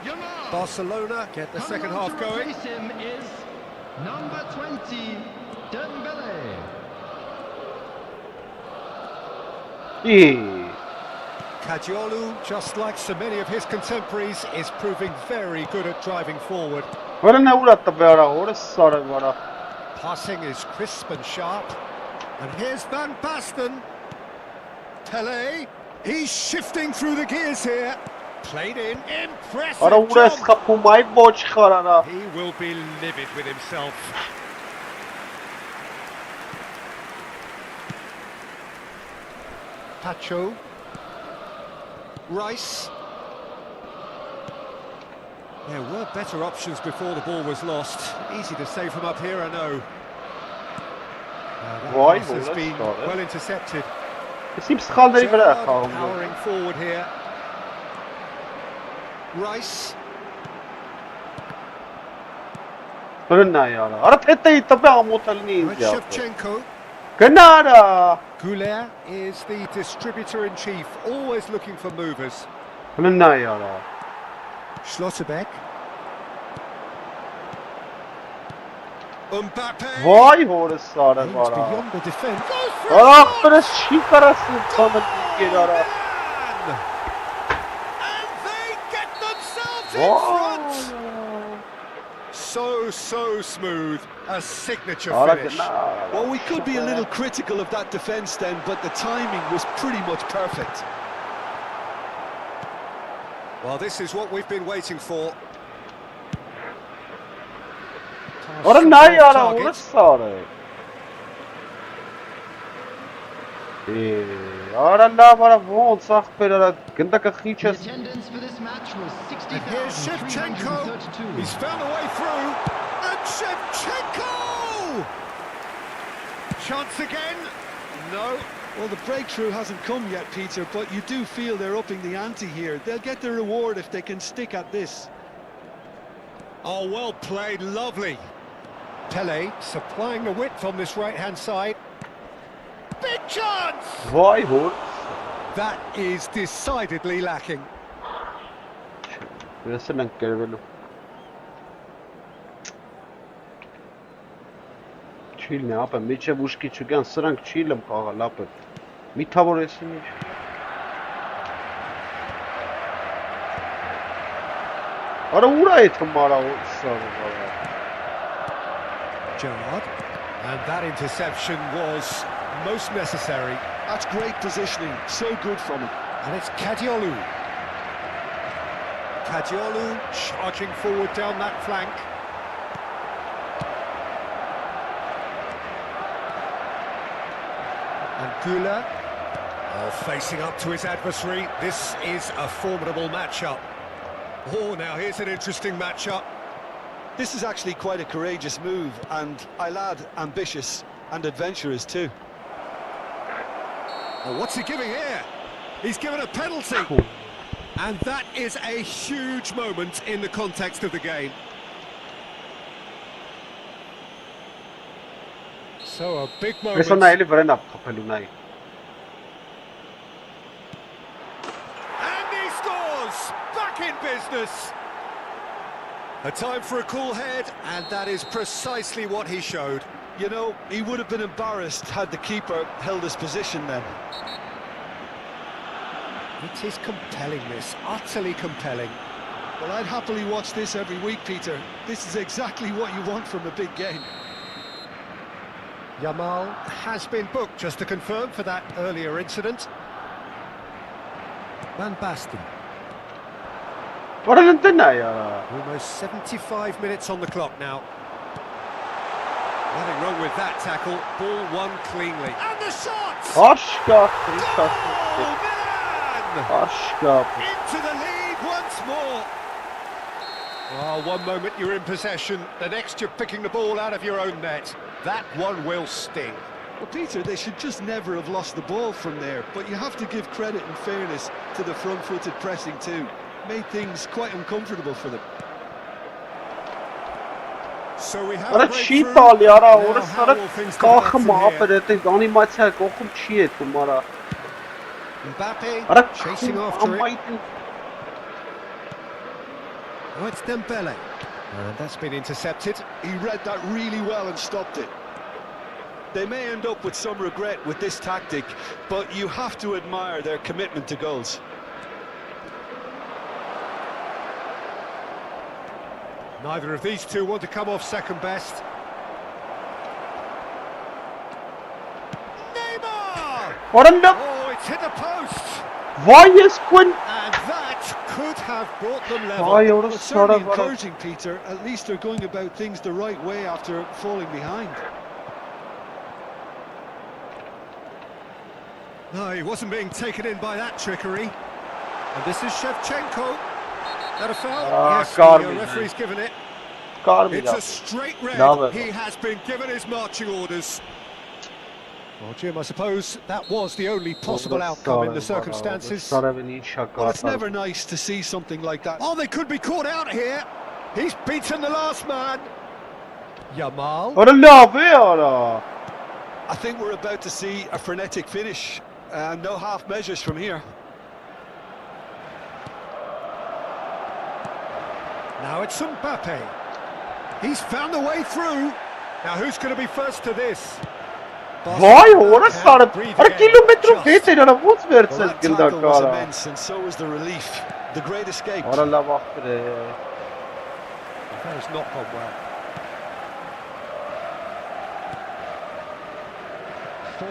Yamal. Barcelona get the second Coming on half to going. replace him is number 20, Dembele. İyi. Kajolu, just like so many of his contemporaries, is proving very good at driving forward. Vara ne uğrattı be ara. Orası sarı vara. Passing is crisp and sharp. And here's Van Basten. Pele, he's shifting through the gears here. Played in, impressive Ara urası jump. kapumay boç çıkar ara. He will be livid with himself. Pacho. Rice. There were better options before the ball was lost. Easy to save from up here, I know. That Vay pass be, has let's been start it. well intercepted. Sim sıkaldırı vere Gerrard kaldı. powering forward here. Rice. Բրնա յարա։ Արա թեթեի տպե ամոթալնի ինձ յա։ Shevchenko. Գնարա։ Goulet is the distributor-in-chief, always looking for movers. Բրնա յարա։ Schlotterbeck. Mbappe. Վայ հորս սարը Aims վարա։ beyond the defence. Goes for a Արա shot! պրես չի կարասին ծամը գերանա։ And they get themselves in front. So smooth, a signature Արա finish. գնա։ Well, we could be a little critical of that defence then, but the timing was pretty much perfect. Well, this is what we've been waiting for. Արա նայ յարա հորս սարը։ Արա լավ արա ոնց ախպեր արա գնդակը խիչ The ես։ attendance for this match was And here's Shevchenko. 60,332. He's found a way through. And Shevchenko! Chance again. No. Well, the breakthrough hasn't come yet, Peter, but you do feel they're upping the ante here. They'll get the reward if they can stick at this. Oh, well played. Lovely. Pele supplying the width on this right-hand side. Big chance! Վայ հոր։ That is decidedly lacking. Եսել ենք կերվելու։ Չիլն է, ապը, միչև ուշքի չգան, սրանք չիլ եմ կաղալ, ապը։ Միթավոր եսին ինչ։ Արա ուր է ետ հմարա սարը վարա։ Gerrard. And that interception was most necessary. That's great positioning, so good from him. And it's Kadiolu. Kadiolu charging forward down that flank. And Gula, facing up to his adversary. This is a formidable matchup. Oh, now here's an interesting matchup. This is actually quite a courageous move, and I'll add ambitious and adventurous too. Oh, what's he giving here? He's given a penalty. And that is a huge moment in the context of the game. So a big moment. Եսա նայելի վրեն ապ խպելու նայ։ And he scores! Back in business! A time for a cool head, and that is precisely what he showed. You know, he would have been embarrassed had the keeper held his position then. It is compelling, this, utterly compelling. Well, I'd happily watch this every week, Peter. This is exactly what you want from a big game. Yamal has been booked, just to confirm, for that earlier incident. Van Basten. Արա ընտնա յարա։ Almost 75 minutes on the clock now. Nothing wrong with that tackle. Ball won cleanly. And the shot! Աշկա, Oh, man! աշկա։ Into the lead once more. Oh, one moment you're in possession, the next you're picking the ball out of your own net. That one will sting. Well, Peter, they should just never have lost the ball from there, but you have to give credit and fairness to the front-footed pressing too. Made things quite uncomfortable for them. So we have Արա a չի breakthrough. տալի, արա Now, օրս how արա will things develop կախը from մապեր, here? էտե անիմացիա կողում չի եթում, արա։ Mbappe Արա chasing after it. ամայտին։ Oh, it's Dembele. And that's been intercepted. He read that really well and stopped it. They may end up with some regret with this tactic, but you have to admire their commitment to goals. Neither of these two want to come off second best. Neymar! Որը Oh, it's hit the post! վայ ես քուն And that could have brought them level. վայ Well, օրս it's certainly սարը վարա encouraging, Peter. At least they're going about things the right way after falling behind. No, he wasn't being taken in by that trickery. And this is Shevchenko. That a foul? Ah, Yes, Carmi. the referee's given it. կարմիր It's է։ a straight red. Love it. He has been given his marching orders. Well, Jim, I suppose that was the only possible outcome in the circumstances. Սարավին ինչ Well, it's շակա։ never nice to see something like that. Oh, they could be caught out here. He's beaten the last man. Yamal. Ora love ora. I think we're about to see a frenetic finish. No half measures from here. Now it's Mbappe. He's found a way through. Now who's going to be first to this? Vai ora sară. Breathe Are in. kilometru Just. vete ora poți Well, merge that când tackle was cara. immense, and so was the relief. The great escape. Ora la vahtre. That has not gone well.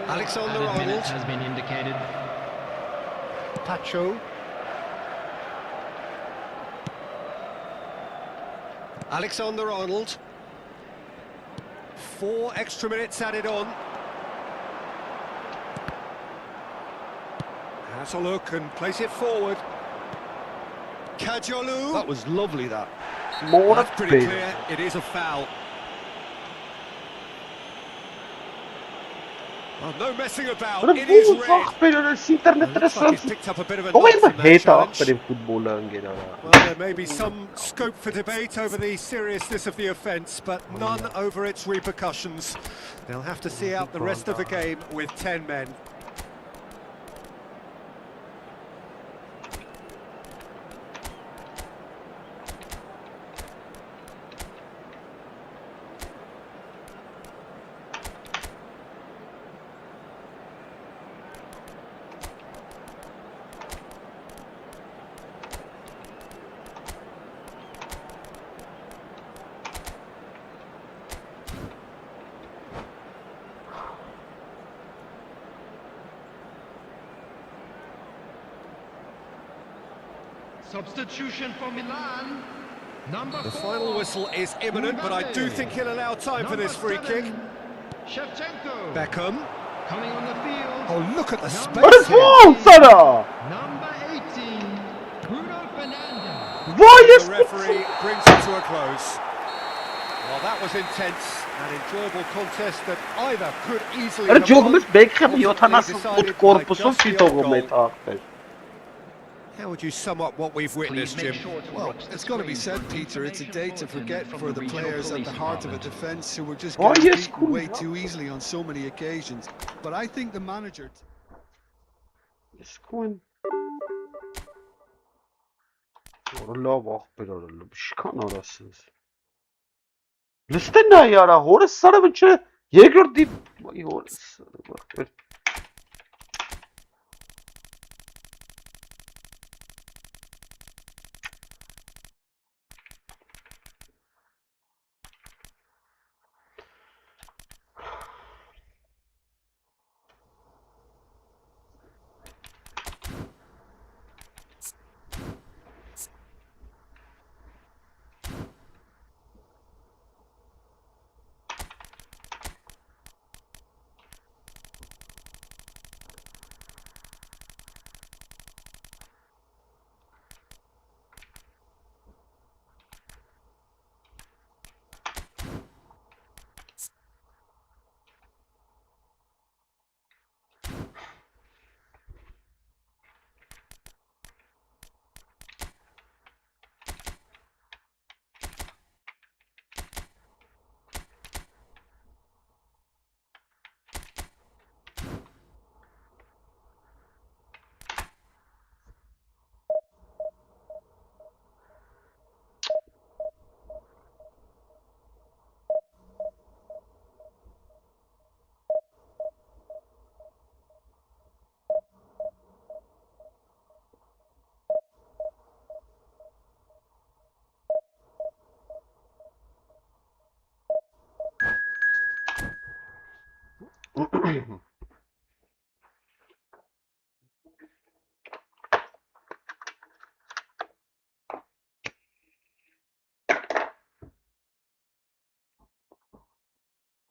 Alexander-Arnold has been indicated. Pacho. Alexander-Arnold. 4 extra minutes added on. Has a look and plays it forward. Kajolu. That was lovely, that. More That's pretty big. clear. It is a foul. Oh, no messing about. Ora It is bu red. vahtre ora si internet Looks like interessant. he's picked up a bit of a Kom knock in from met that hete challenge. achter in voetballen ora. Well, there may be some scope for debate over the seriousness of the offence, but none over its repercussions. They'll have to see out the rest of the game with 10 men. Substitution for Milan. Number The 4. final whistle is imminent, but I do think he'll allow time for this free kick. Shevchenko. Beckham. Coming on the field. Oh, look at the Number Ora space here. vol sana. Number 18. Bruno Fernandes. Vai The este. referee brings it to a close. Well, that was intense, an enjoyable contest that either could easily Ora have jogumuz won, Beckham ultimately 70 decided fut by korpusul just the fito odd goal. met achter. How would you sum up what we've witnessed, Jim? Well, it's got to be said, Peter, it's a day to forget for the players at the heart of a defence who were just Oh, getting yes, beaten way cool. too easily on so many occasions. But I think the manager... Իսկույն Ora lավ աղբեր արել, ինչքան արասես։ Լստեն նա яра, հորս սարը վնչը երկրորդ դիպ, այ հորս աղբեր։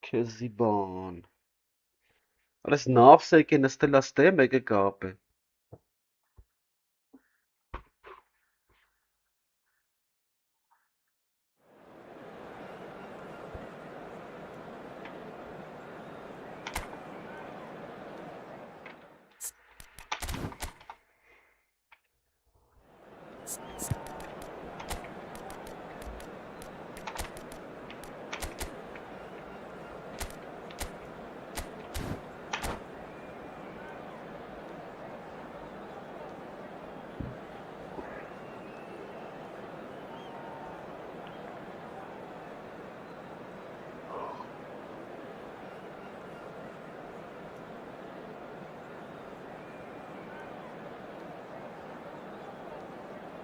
Քեզի բան։ Արես նավս եկե նստել աստե, մեկը կապ է։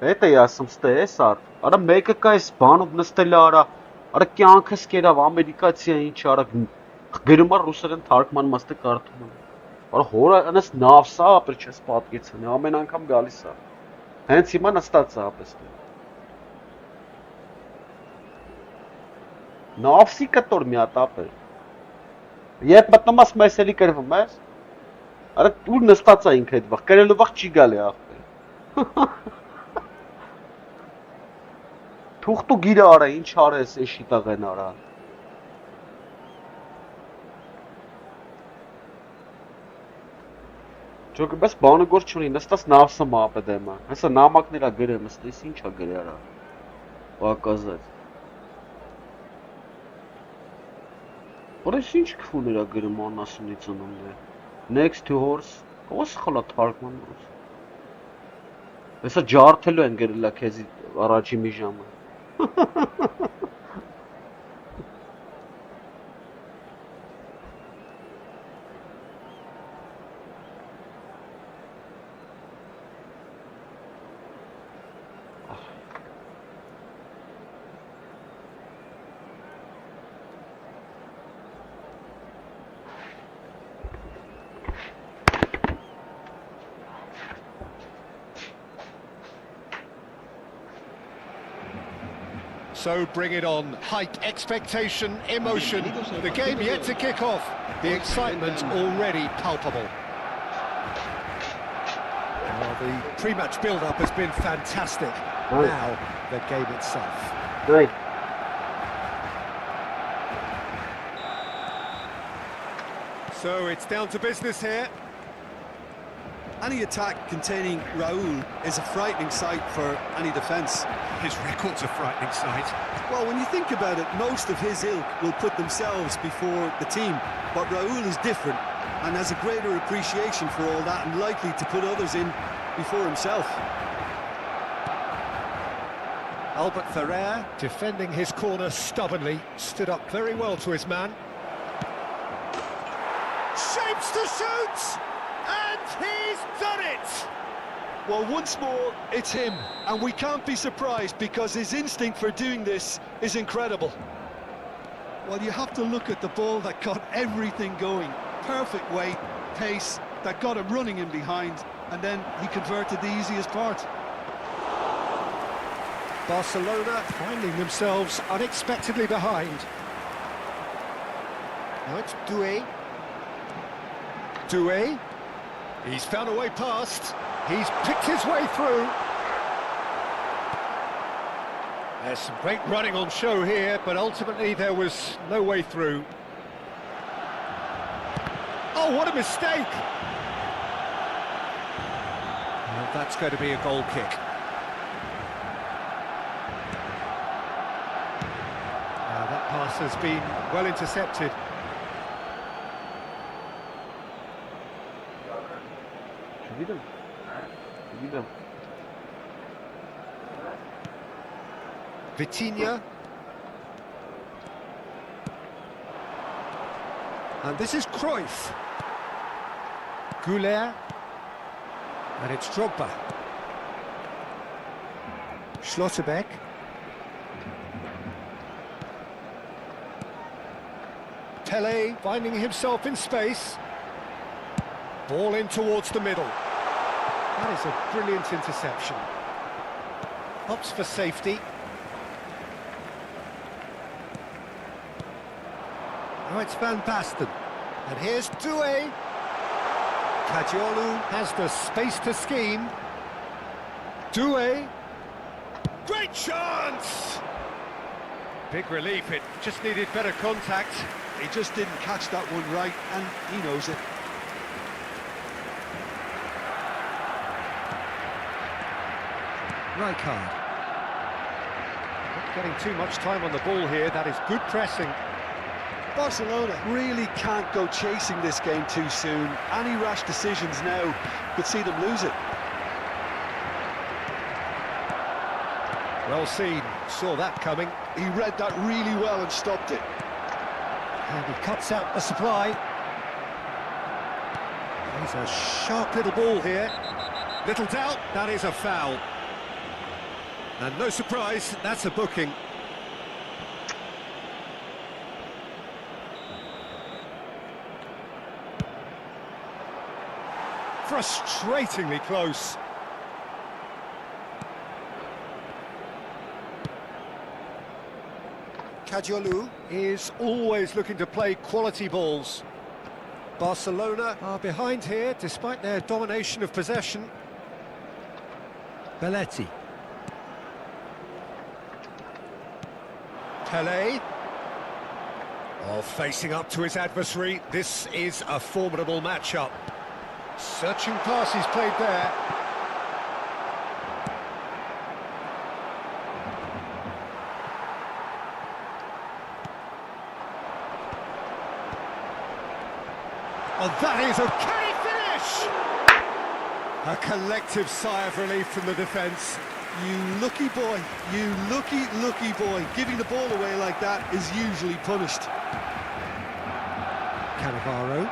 Էդ էի ասում, ստես ար։ Արա մեկը կա էս բանով նստել է արա։ Արա կյանքս կերավ ամերիկացի է ինչ արա գրում է ռուսերեն թարգմանում աստե կարդում եմ։ Արա հորա անես նավսա ապեր չես պատկեցնի, ամեն անգամ գալիս է։ Հենց հիմա նստած է ապես։ Նավսի կտոր մի հատ ապեր։ Երբ մտնում ես մեզ էլի կրվում ես։ Արա ուր նստած է ինքը այդ վաղ, կրելու վաղ չի գալի ախպեր։ Թուղթու գիրը արա, ինչ արես էշի տղեն արա։ Ճոք բես բանը գործ չունի, նստած նավսը մապը դեմը։ Հեսա նամակներ ա գրեմ, ստես ինչ ա գրի արա։ Պակազեց։ Որես ինչ քֆուներ ա գրում անասունի ծնունդ է։ Next to horse, ո՞ս խլա թարգմանում։ Հեսա ջարդելու են գրելա քեզի առաջի մի ժամը։ So bring it on. Hype, expectation, emotion. The game yet to kick off. The excitement already palpable. Well, the pre-match build-up has been fantastic. Now, the game itself. Right. So it's down to business here. Any attack containing Raul is a frightening sight for any defence. His record's a frightening sight. Well, when you think about it, most of his ilk will put themselves before the team. But Raul is different and has a greater appreciation for all that and likely to put others in before himself. Albert Ferrer, defending his corner stubbornly, stood up very well to his man. Shapes to shoot! And he's done it! Well, once more, it's him, and we can't be surprised because his instinct for doing this is incredible. Well, you have to look at the ball that got everything going. Perfect weight, pace, that got him running in behind, and then he converted the easiest part. Barcelona finding themselves unexpectedly behind. Now it's Doué. Doué. He's found a way past. He's picked his way through. There's some great running on show here, but ultimately there was no way through. Oh, what a mistake! Well, that's going to be a goal kick. That pass has been well intercepted. Vitinha. And this is Cruyff. Goulet. And it's Drogba. Schlotterbeck. Pele finding himself in space. Ball in towards the middle. That is a brilliant interception. Hops for safety. Now it's Van Basten. And here's Doué. Caggiolu has the space to scheme. Doué. Great chance! Big relief, it just needed better contact. He just didn't catch that one right, and he knows it. Rijkaard. Not getting too much time on the ball here, that is good pressing. Barcelona really can't go chasing this game too soon. Any rash decisions now could see them lose it. Well seen, saw that coming. He read that really well and stopped it. And he cuts out the supply. He's a sharp little ball here. Little doubt, that is a foul. And no surprise, that's a booking. Frustratingly close. Kajolu is always looking to play quality balls. Barcelona are behind here despite their domination of possession. Belletti. Pelé. Oh, facing up to his adversary. This is a formidable matchup. Searching pass he's played there. Oh, that is a canny finish! A collective sigh of relief from the defence. You lucky boy, you lucky boy. Giving the ball away like that is usually punished. Cannavaro.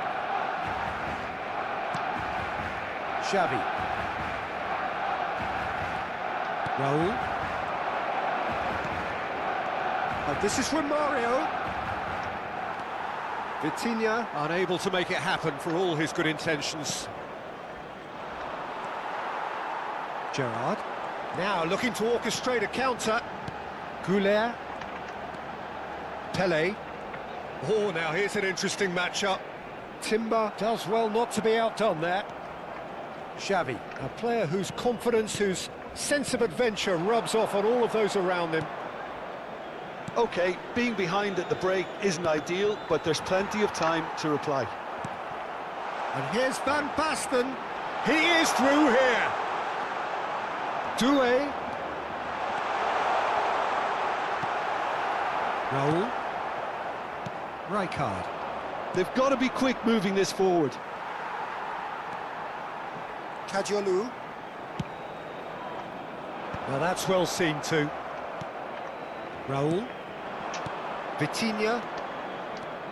Xavi. Raul. Oh, this is from Mario. Vitinha unable to make it happen for all his good intentions. Gerrard. Now looking to orchestrate a counter. Goulet. Pelé. Oh, now here's an interesting matchup. Timber does well not to be outdone there. Xavi, a player whose confidence, whose sense of adventure rubs off on all of those around him. Okay, being behind at the break isn't ideal, but there's plenty of time to reply. And here's Van Basten. He is through here. Doué. Raul. Rijkaard. They've got to be quick moving this forward. Kajolu. Well, that's well seen too. Raul. Vitinha.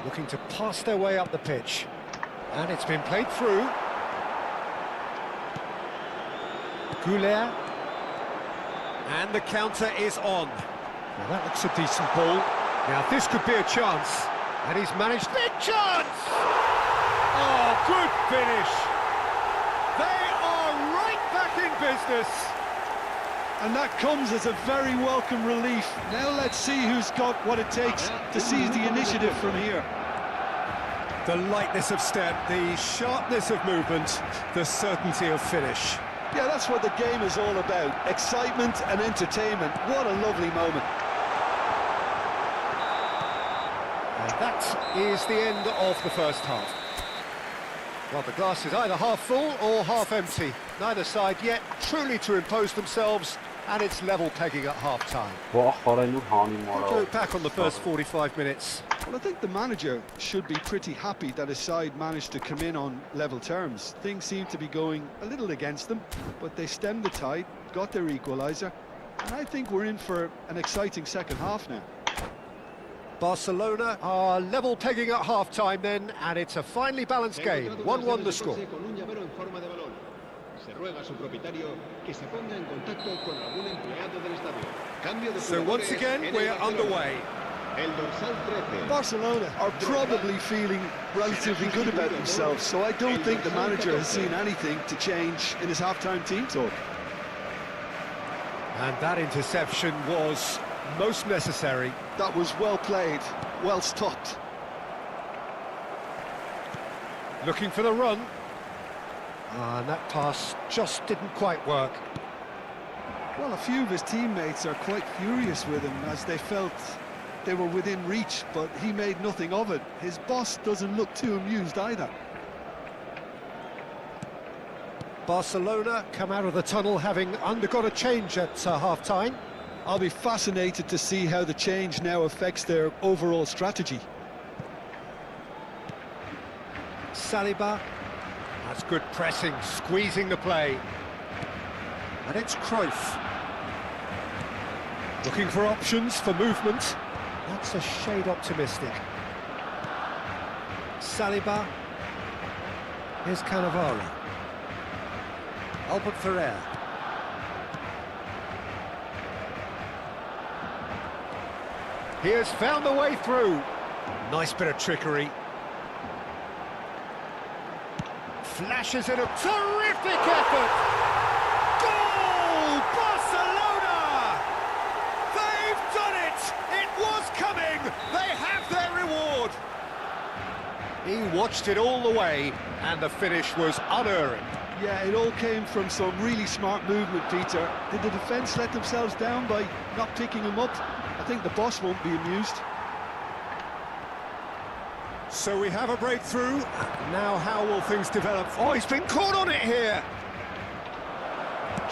Looking to pass their way up the pitch. And it's been played through. Goulet. And the counter is on. Now that looks a decent ball. Now this could be a chance. And he's managed... Big chance! Oh, good finish! They are right back in business! And that comes as a very welcome relief. Now let's see who's got what it takes to seize the initiative from here. The lightness of step, the sharpness of movement, the certainty of finish. Yeah, that's what the game is all about. Excitement and entertainment. What a lovely moment. And that is the end of the first half. Well, the glass is either half full or half empty. Neither side yet truly to impose themselves, and it's level pegging at half-time. Go back on the first 45 minutes. Well, I think the manager should be pretty happy that his side managed to come in on level terms. Things seem to be going a little against them, but they stemmed the tide, got their equaliser, and I think we're in for an exciting second half now. Barcelona are level pegging at half-time then, and it's a finely balanced game. 1-1 the score. So once again, we're underway. Barcelona are probably feeling relatively good about themselves, so I don't think the manager has seen anything to change in his half-time team talk. And that interception was most necessary. That was well played, well stopped. Looking for the run. And that pass just didn't quite work. Well, a few of his teammates are quite furious with him as they felt they were within reach, but he made nothing of it. His boss doesn't look too amused either. Barcelona come out of the tunnel having undergone a change at half-time. I'll be fascinated to see how the change now affects their overall strategy. Saliba. That's good pressing, squeezing the play. And it's Cruyff. Looking for options for movement. That's a shade optimistic. Saliba. Here's Cannavaro. Albert Ferrer. He has found the way through. Nice bit of trickery. Flashes in a terrific effort. Goal! Barcelona! They've done it! It was coming! They have their reward! He watched it all the way, and the finish was unerring. Yeah, it all came from some really smart movement, Peter. Did the defence let themselves down by not picking him up? I think the boss won't be amused. So we have a breakthrough. Now how will things develop? Oh, he's been caught on it here.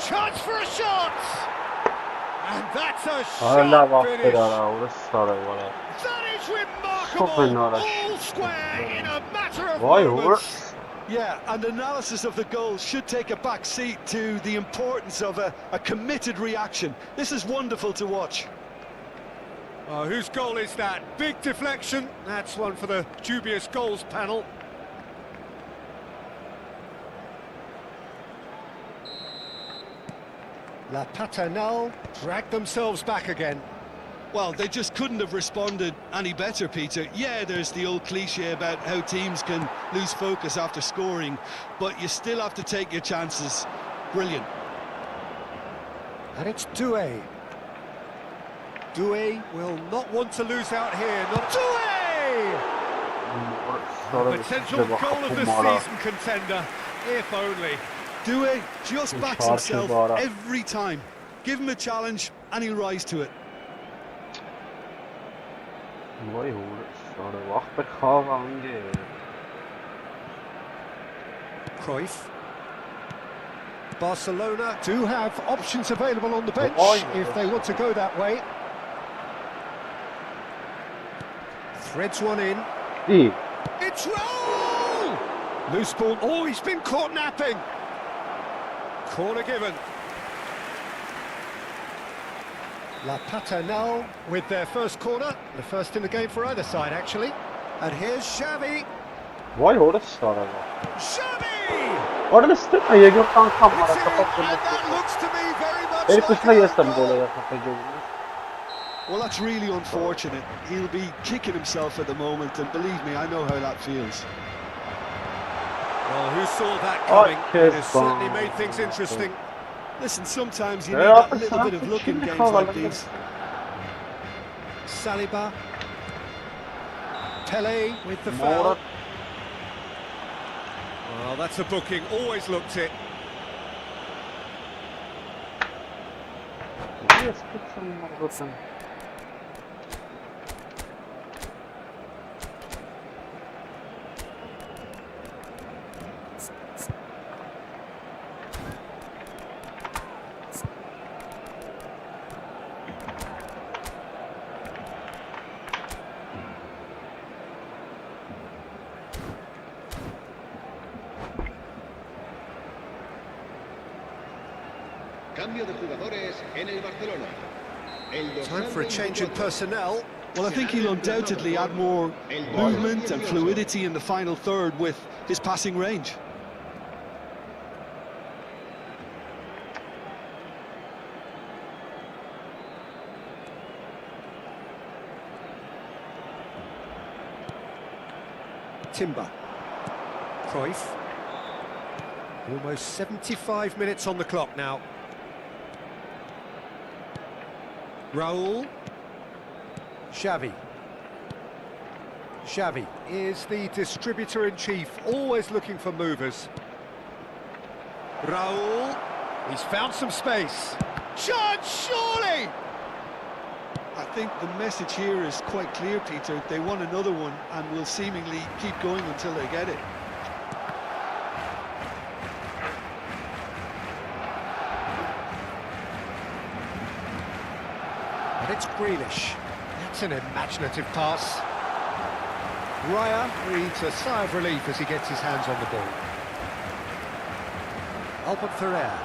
Chance for a shot! And that's a Allah shot finish. That is remarkable. All square in a matter of moments. Yeah, and analysis of the goal should take a back seat to the importance of a committed reaction. This is wonderful to watch. Oh, whose goal is that? Big deflection. That's one for the dubious goals panel. La Paternelle dragged themselves back again. Well, they just couldn't have responded any better, Peter. Yeah, there's the old cliche about how teams can lose focus after scoring, but you still have to take your chances. Brilliant. And it's Doué. Doué will not want to lose out here. Not Doué! Potential goal of the season contender, if only. Doué just backs himself every time. Give him a challenge and he'll rise to it. Cruyff. Barcelona do have options available on the bench if they want to go that way. Threads one in. It's Raul! Loose ball. Oh, he's been caught napping. Corner given. La Paternelle with their first corner. The first in the game for either side, actually. And here's Xavi. Vay orası sana. Xavi! Orada sıkma ya gökten It's kamera in, kapat. and that looks to me very much Herif like üstüne a yesem goal. böyle kapatacağım. Well, that's really unfortunate. He'll be kicking himself at the moment, and believe me, I know how that feels. Well, who saw that coming? It has certainly made things interesting. Listen, sometimes you need that little bit of luck in games like these. Saliba. Pele with the foul. Well, that's a booking. Always looked it. Cambio de jugadores en el Barcelona. Time for a change in personnel. Well, I think he'll undoubtedly add more movement and fluidity in the final third with his passing range. Timber. Cruyff. Almost 75 minutes on the clock now. Raul. Xavi. Xavi is the distributor-in-chief, always looking for movers. Raul. He's found some space. Chance, surely! I think the message here is quite clear, Peter. They want another one and will seemingly keep going until they get it. And it's Grealish. That's an imaginative pass. Raya breathes a sigh of relief as he gets his hands on the ball. Albert Ferrer.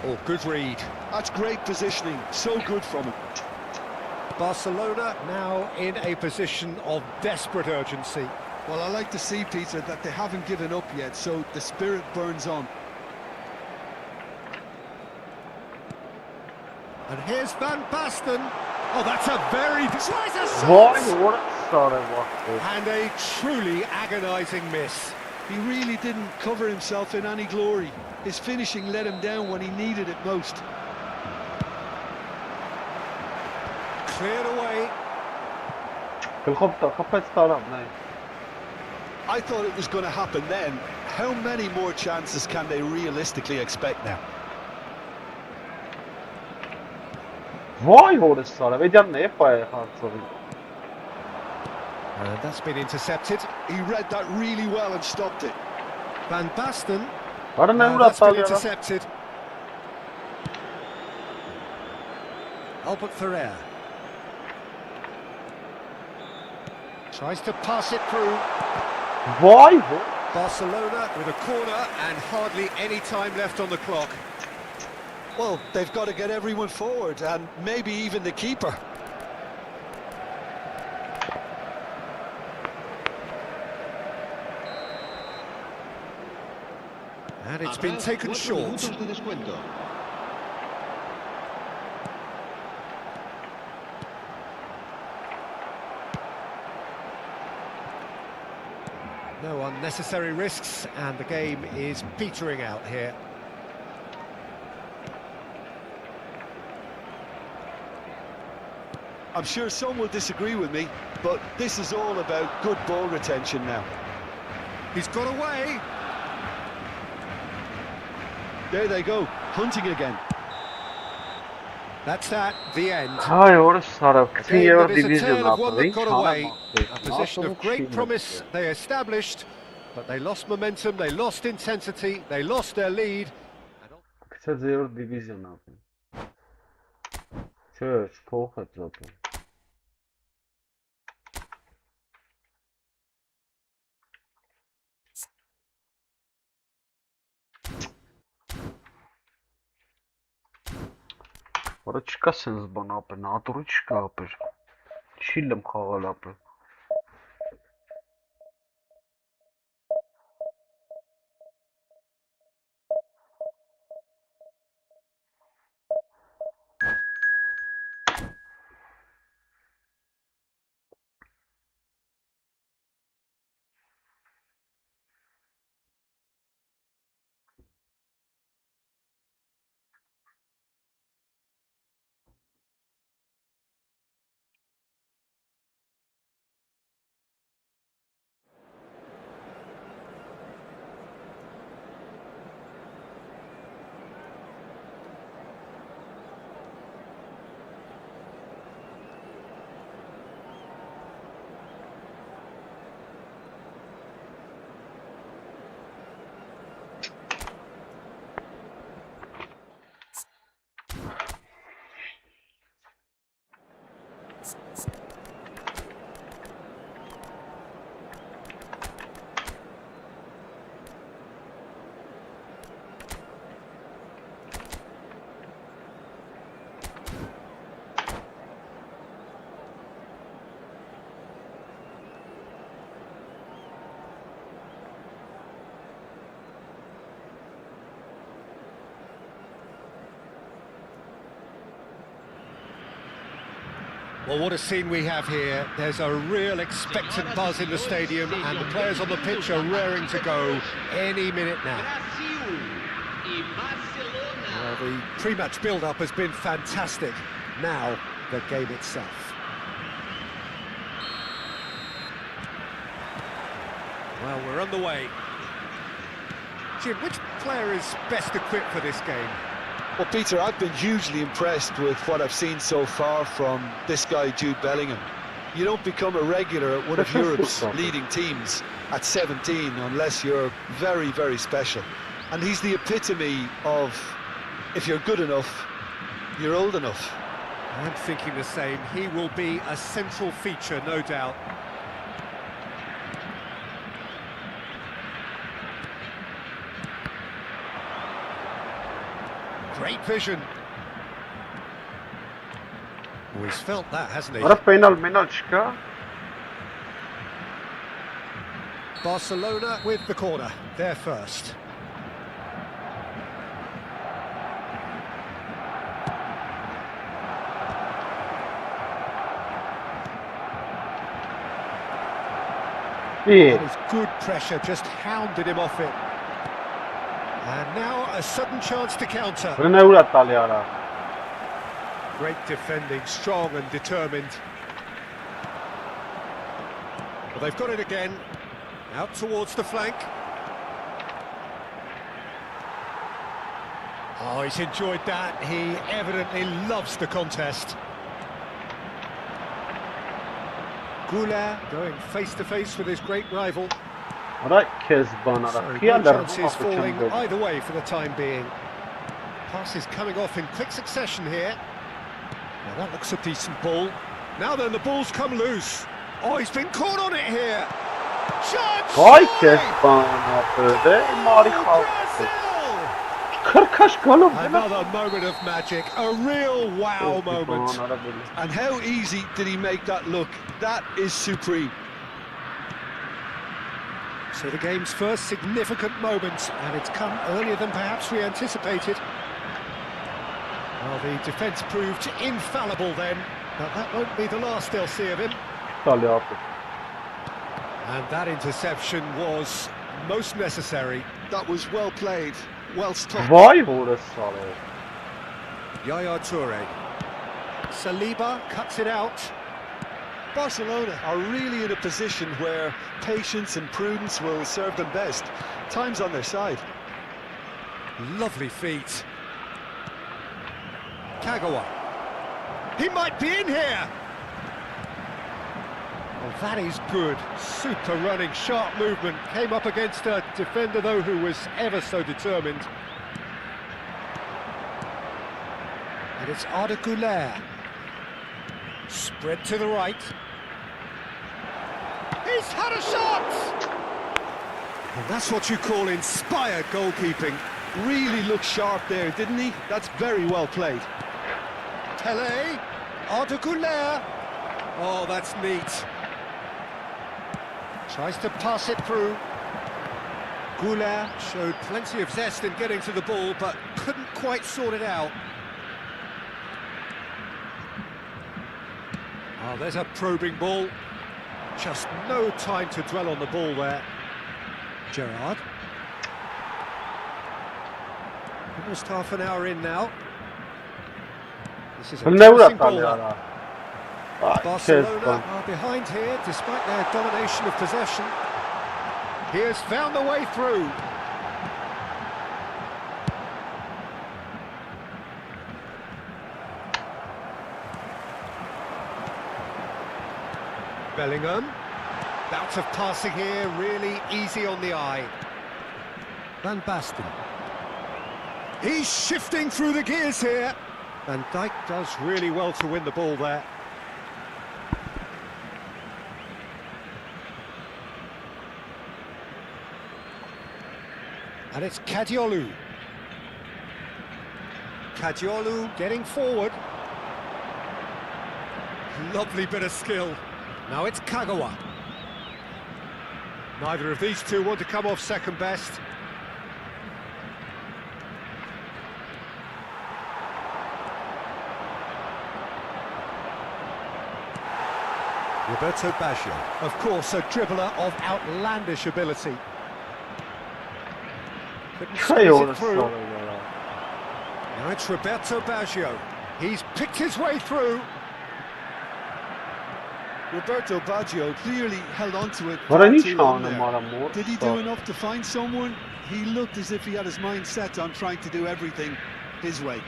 Oh, good read. That's great positioning. So good from him. Barcelona now in a position of desperate urgency. Well, I like to see, Peter, that they haven't given up yet, so the spirit burns on. And here's Van Basten. Oh, that's a very decisive Vay shot! orası var. And a truly agonising miss. He really didn't cover himself in any glory. His finishing let him down when he needed it most. Cleared away. Kapēc taraf ne? I thought it was going to happen then. How many more chances can they realistically expect now? Vay orası var. Vecan ne yapıyor harçları? And that's been intercepted. He read that really well and stopped it. Van Basten. Var ne That's been uğraşlar ya? intercepted. Albert Ferrer. Tries to pass it through. Vay bu. Barcelona with a corner and hardly any time left on the clock. Well, they've got to get everyone forward and maybe even the keeper. And it's been taken short. De descuento. No unnecessary risks, and the game is petering out here. I'm sure some will disagree with me, but this is all about good ball retention now. He's got away. There they go, hunting again. That's that, the end. Vay orası var. A Bütün game yer that is a divizyon tale of one that altında. got away. A position of great promise they established, but they lost momentum, they lost intensity, they lost their lead. Kısaca yer divizyon altında. Şöyle pohət zaten. Որը չկա սենց բան ապր, նատուրի չկա ապր, չի լմ խաղալ ապր։ Well, what a scene we have here. There's a real expectant buzz in the stadium, and the players on the pitch are raring to go any minute now. Well, the pre-match build-up has been fantastic. Now, the game itself. Well, we're on the way. Jim, which player is best equipped for this game? Well, Peter, I've been hugely impressed with what I've seen so far from this guy, Jude Bellingham. You don't become a regular at one of Europe's leading teams at 17 unless you're very, very special. And he's the epitome of, if you're good enough, you're old enough. I'm thinking the same. He will be a central feature, no doubt. Great vision. Oh, he's felt that, hasn't he? Ara penal չկա։ Barcelona with the corner. They're first. Iyi. That is good pressure, just hounded him off it. And now a sudden chance to counter. Bunu ne uğrat tali ara. Great defending, strong and determined. Well, they've got it again. Out towards the flank. Oh, he's enjoyed that. He evidently loves the contest. Goulart going face-to-face with his great rival. Ara Kezban ara. So no Xiyalar chances falling either way for the time being. Pass is coming off in quick succession here. Now that looks a decent ball. Now then, the ball's come loose. Oh, he's been caught on it here. Chance! Vay Kezban böyle harika. Kırkaç golüm. Another moment of magic, a real wow moment. And how easy did he make that look? That is supreme. So the game's first significant moment, and it's come earlier than perhaps we anticipated. Well, the defence proved infallible then, but that won't be the last they'll see of him. Tali abi. And that interception was most necessary. That was well played, well stopped. Vay burası abi. Yaya Toure. Saliba cuts it out. Barcelona are really in a position where patience and prudence will serve them best. Time's on their side. Lovely feet. Kagawa. He might be in here. Well, that is good. Super running, sharp movement. Came up against a defender, though, who was ever so determined. And it's Arda Güler. Spread to the right. He's had a shot! And that's what you call inspired goalkeeping. Really looked sharp there, didn't he? That's very well played. Pele, Arda Güler. Oh, that's neat. Tries to pass it through. Güler showed plenty of zest in getting to the ball, but couldn't quite sort it out. Oh, there's a probing ball. Just no time to dwell on the ball there. Gerrard. Almost half an hour in now. This is a Ne promising uğrat ball. tali ara. Vay Barcelona Kezban. are behind here despite their domination of possession. He has found the way through. Bellingham. Bout of passing here, really easy on the eye. Van Basten. He's shifting through the gears here. Van Dijk does really well to win the ball there. And it's Kadiolu. Kadiolu getting forward. Lovely bit of skill. Now it's Kagawa. Neither of these two want to come off second best. Roberto Baggio, of course, a dribbler of outlandish ability. Couldn't Hay squeeze it orası through. ara. Now it's Roberto Baggio. He's picked his way through. Roberto Baggio clearly held on to it Vara far nici too long hanım there. ara mor. Did he do enough to find someone? He looked as if he had his mind set on trying to do everything his way.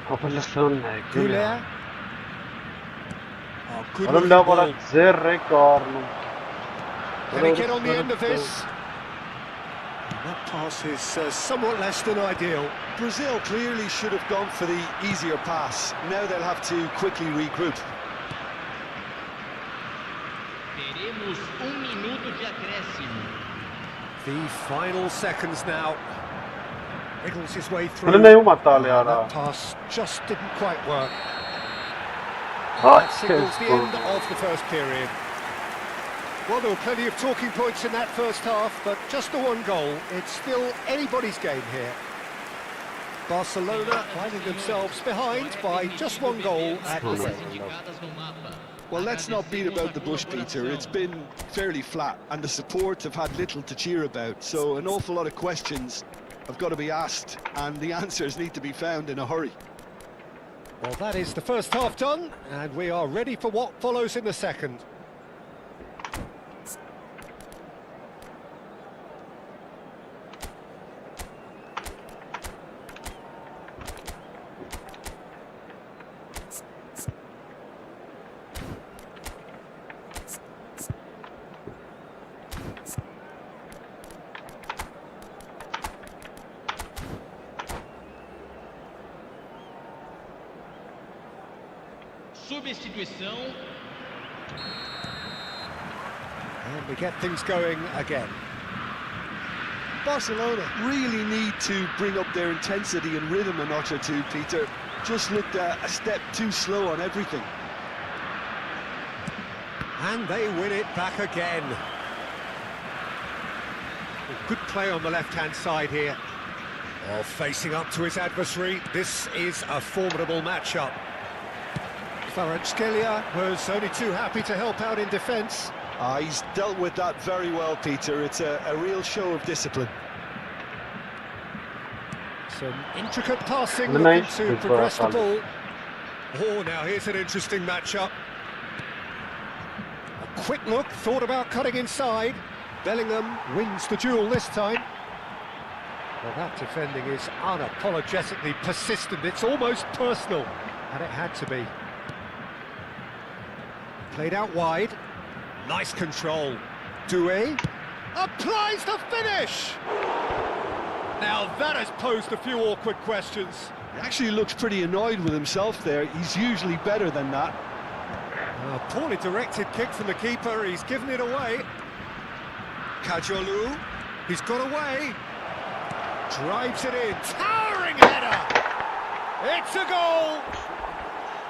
Kapılasın ne? Güler. Oh, good Oğlum looking ne ball. var? Zerre karnım. Can he get on the end of this? That pass is somewhat less than ideal. Brazil clearly should have gone for the easier pass. Now they'll have to quickly regroup. Teremos minuto de acréscimo. The final seconds now. Wriggles his way through. Bunu ne uğrat tali ara. That pass just didn't quite work. Vay That signals the end Kezban. of the first period. Well, there were plenty of talking points in that first half, but just the one goal. It's still anybody's game here. Barcelona finding themselves behind by just one goal at the end. Indicadas no mapa. Well, let's not beat about the bush, Peter. It's been fairly flat, and the support have had little to cheer about. So an awful lot of questions have got to be asked, and the answers need to be found in a hurry. Well, that is the first half done, and we are ready for what follows in the second. Substituição. And we get things going again. Barcelona really need to bring up their intensity and rhythm a notch or two, Peter. Just looked a step too slow on everything. And they win it back again. Good play on the left-hand side here. Oh, facing up to his adversary. This is a formidable matchup. Kvaratskhelia was only too happy to help out in defence. He's dealt with that very well, Peter. It's a real show of discipline. Some intricate passing looking to progress the ball. Oh, now here's an interesting matchup. A quick look, thought about cutting inside. Bellingham wins the duel this time. Well, that defending is unapologetically persistent. It's almost personal, and it had to be. Played out wide. Nice control. Doué applies the finish! Now that has posed a few awkward questions. He actually looks pretty annoyed with himself there. He's usually better than that. A poorly directed kick from the keeper. He's given it away. Kajolu, he's got away. Drives it in. Towering header! It's a goal!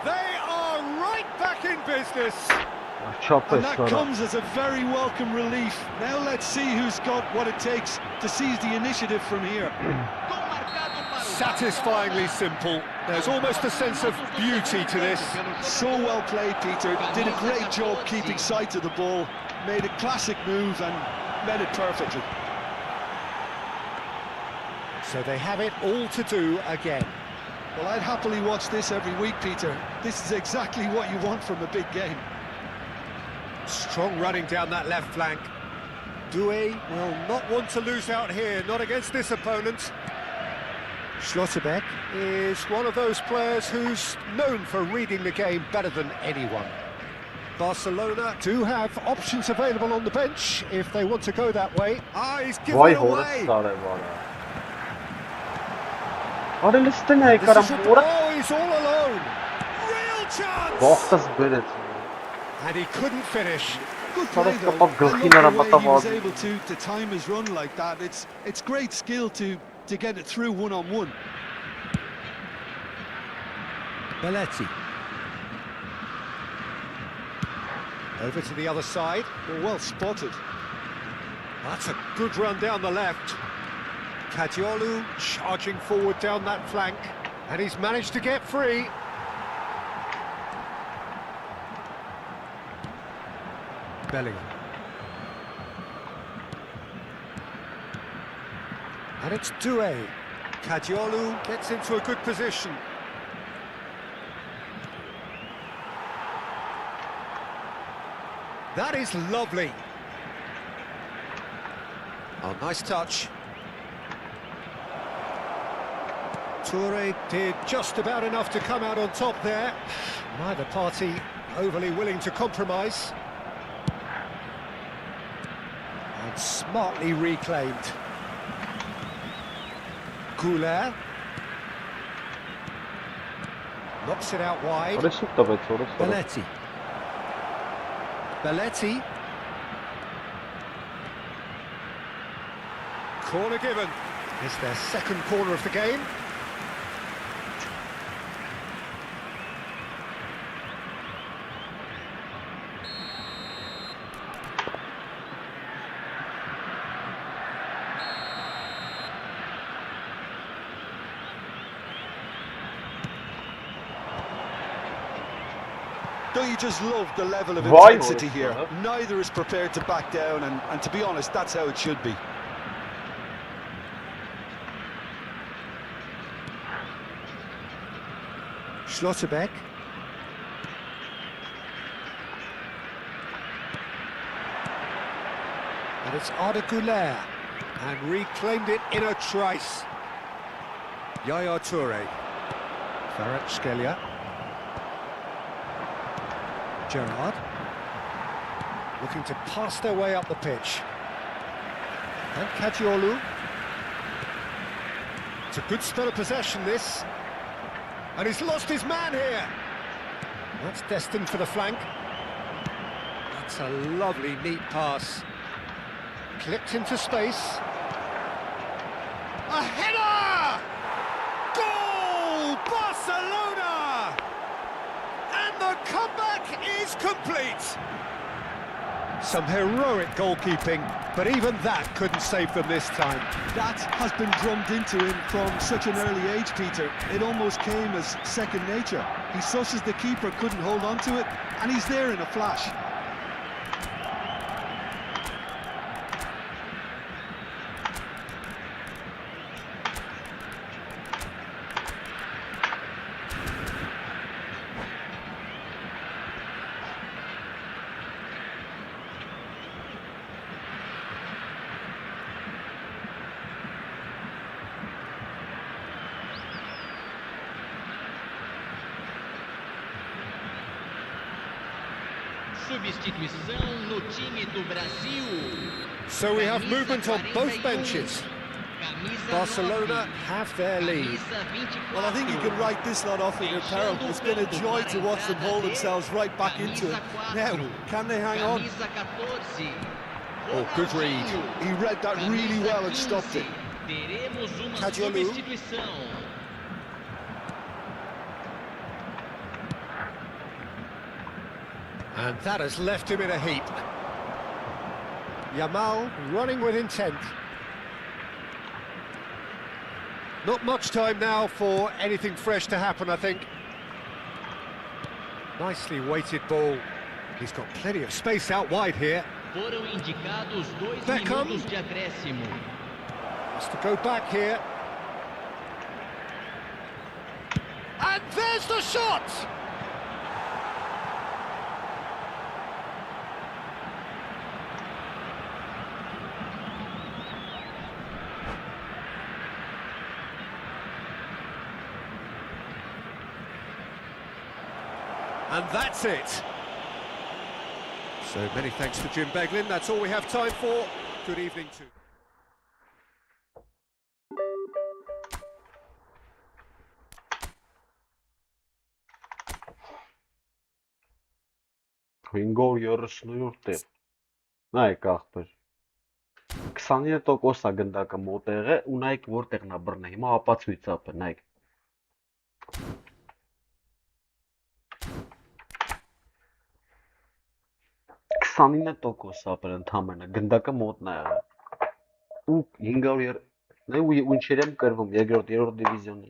They are right back in business. And that comes as a very welcome relief. Now let's see who's got what it takes to seize the initiative from here. Satisfyingly simple. There's almost a sense of beauty to this. So well played, Peter. Did a great job keeping sight of the ball. Made a classic move and met it perfectly. So they have it all to do again. Well, I'd happily watch this every week, Peter. This is exactly what you want from a big game. Strong running down that left flank. Doué will not want to lose out here, not against this opponent. Schlotterbeck is one of those players who's known for reading the game better than anyone. Barcelona do have options available on the bench if they want to go that way. He's given it away. Oh, he's all alone. Real chance. And he couldn't finish. Good play though. The way he was able to time his run like that. It's great skill to get it through one-on-one. Belletti. Over to the other side. Well spotted. That's a good run down the left. Kadiolu charging forward down that flank. And he's managed to get free. Bellingham. And it's Doué. Kadiolu gets into a good position. That is lovely. Oh, nice touch. Toure did just about enough to come out on top there. Neither party overly willing to compromise. And smartly reclaimed. Goulet. Knocks it out wide. Belletti. Belletti. Corner given. It's their second corner of the game. Don't you just love the level of Why? intensity here? Neither is prepared to back down, and to be honest, that's how it should be. Schlotterbeck. And it's Arda Güler. And reclaimed it in a trice. Yaya Toure. Kvaratskhelia. Gerrard. Looking to pass their way up the pitch. And Kadiolu. It's a good spell of possession, this. And he's lost his man here. That's destined for the flank. That's a lovely, neat pass. Clipped into space. A header! Goal! Barcelona! And the comeback is complete. Some heroic goalkeeping, but even that couldn't save them this time. That has been drummed into him from such an early age, Peter. It almost came as second nature. He susses the keeper, couldn't hold on to it, and he's there in a flash. Substituição no time do Brasil. So we have movement on both benches. Barcelona have their lead. Well, I think you can write this lot off at your peril. It's been a joy to watch them hold themselves right back into it. Now, can they hang on? Oh, good read. He read that really well and stopped it. Kadiolu. And that has left him in a heap. Yamal running with intent. Not much time now for anything fresh to happen, I think. Nicely weighted ball. He's got plenty of space out wide here. Foram indicados 2 Beckham. minutos de acréscimo. Has to go back here. And there's the shot! And that's it. So many thanks to Jim Beglin. That's all we have time for. Good evening to... Գոլ 37 տեղ։ Նայեք ախպեր։ 29% է գնդակը մոտեղ է, ու նայեք որտեղն է բռնե։ Հիմա ապացույց ապը, նայեք։ Քսանինը տոկոս ապր ընդամենը, գնդակը մոտնա եղել։ Ու 500, նայ ու ինչեր եմ կրվում, երրորդ դիվիզիոնի։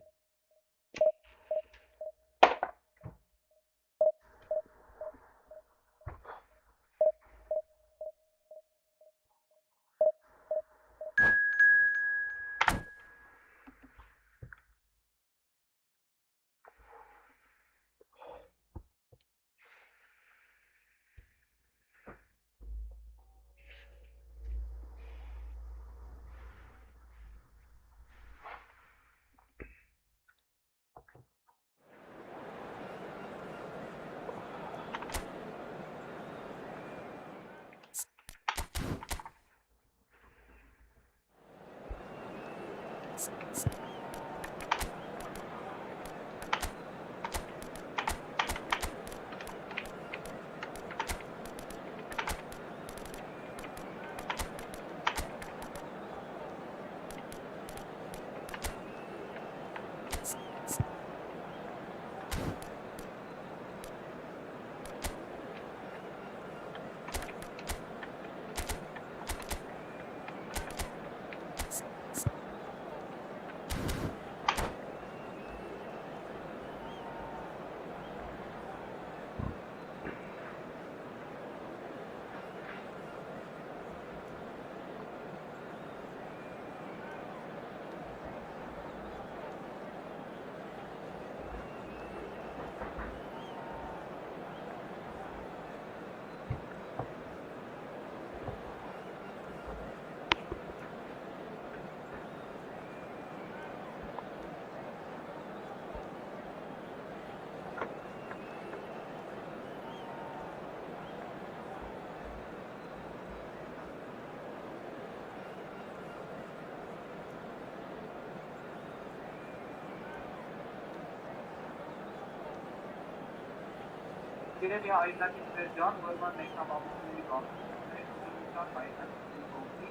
Երևի այլնակի Սերժան, որ ման մեկնաբանությունների բացությունների ուղղության հայտնի կողմի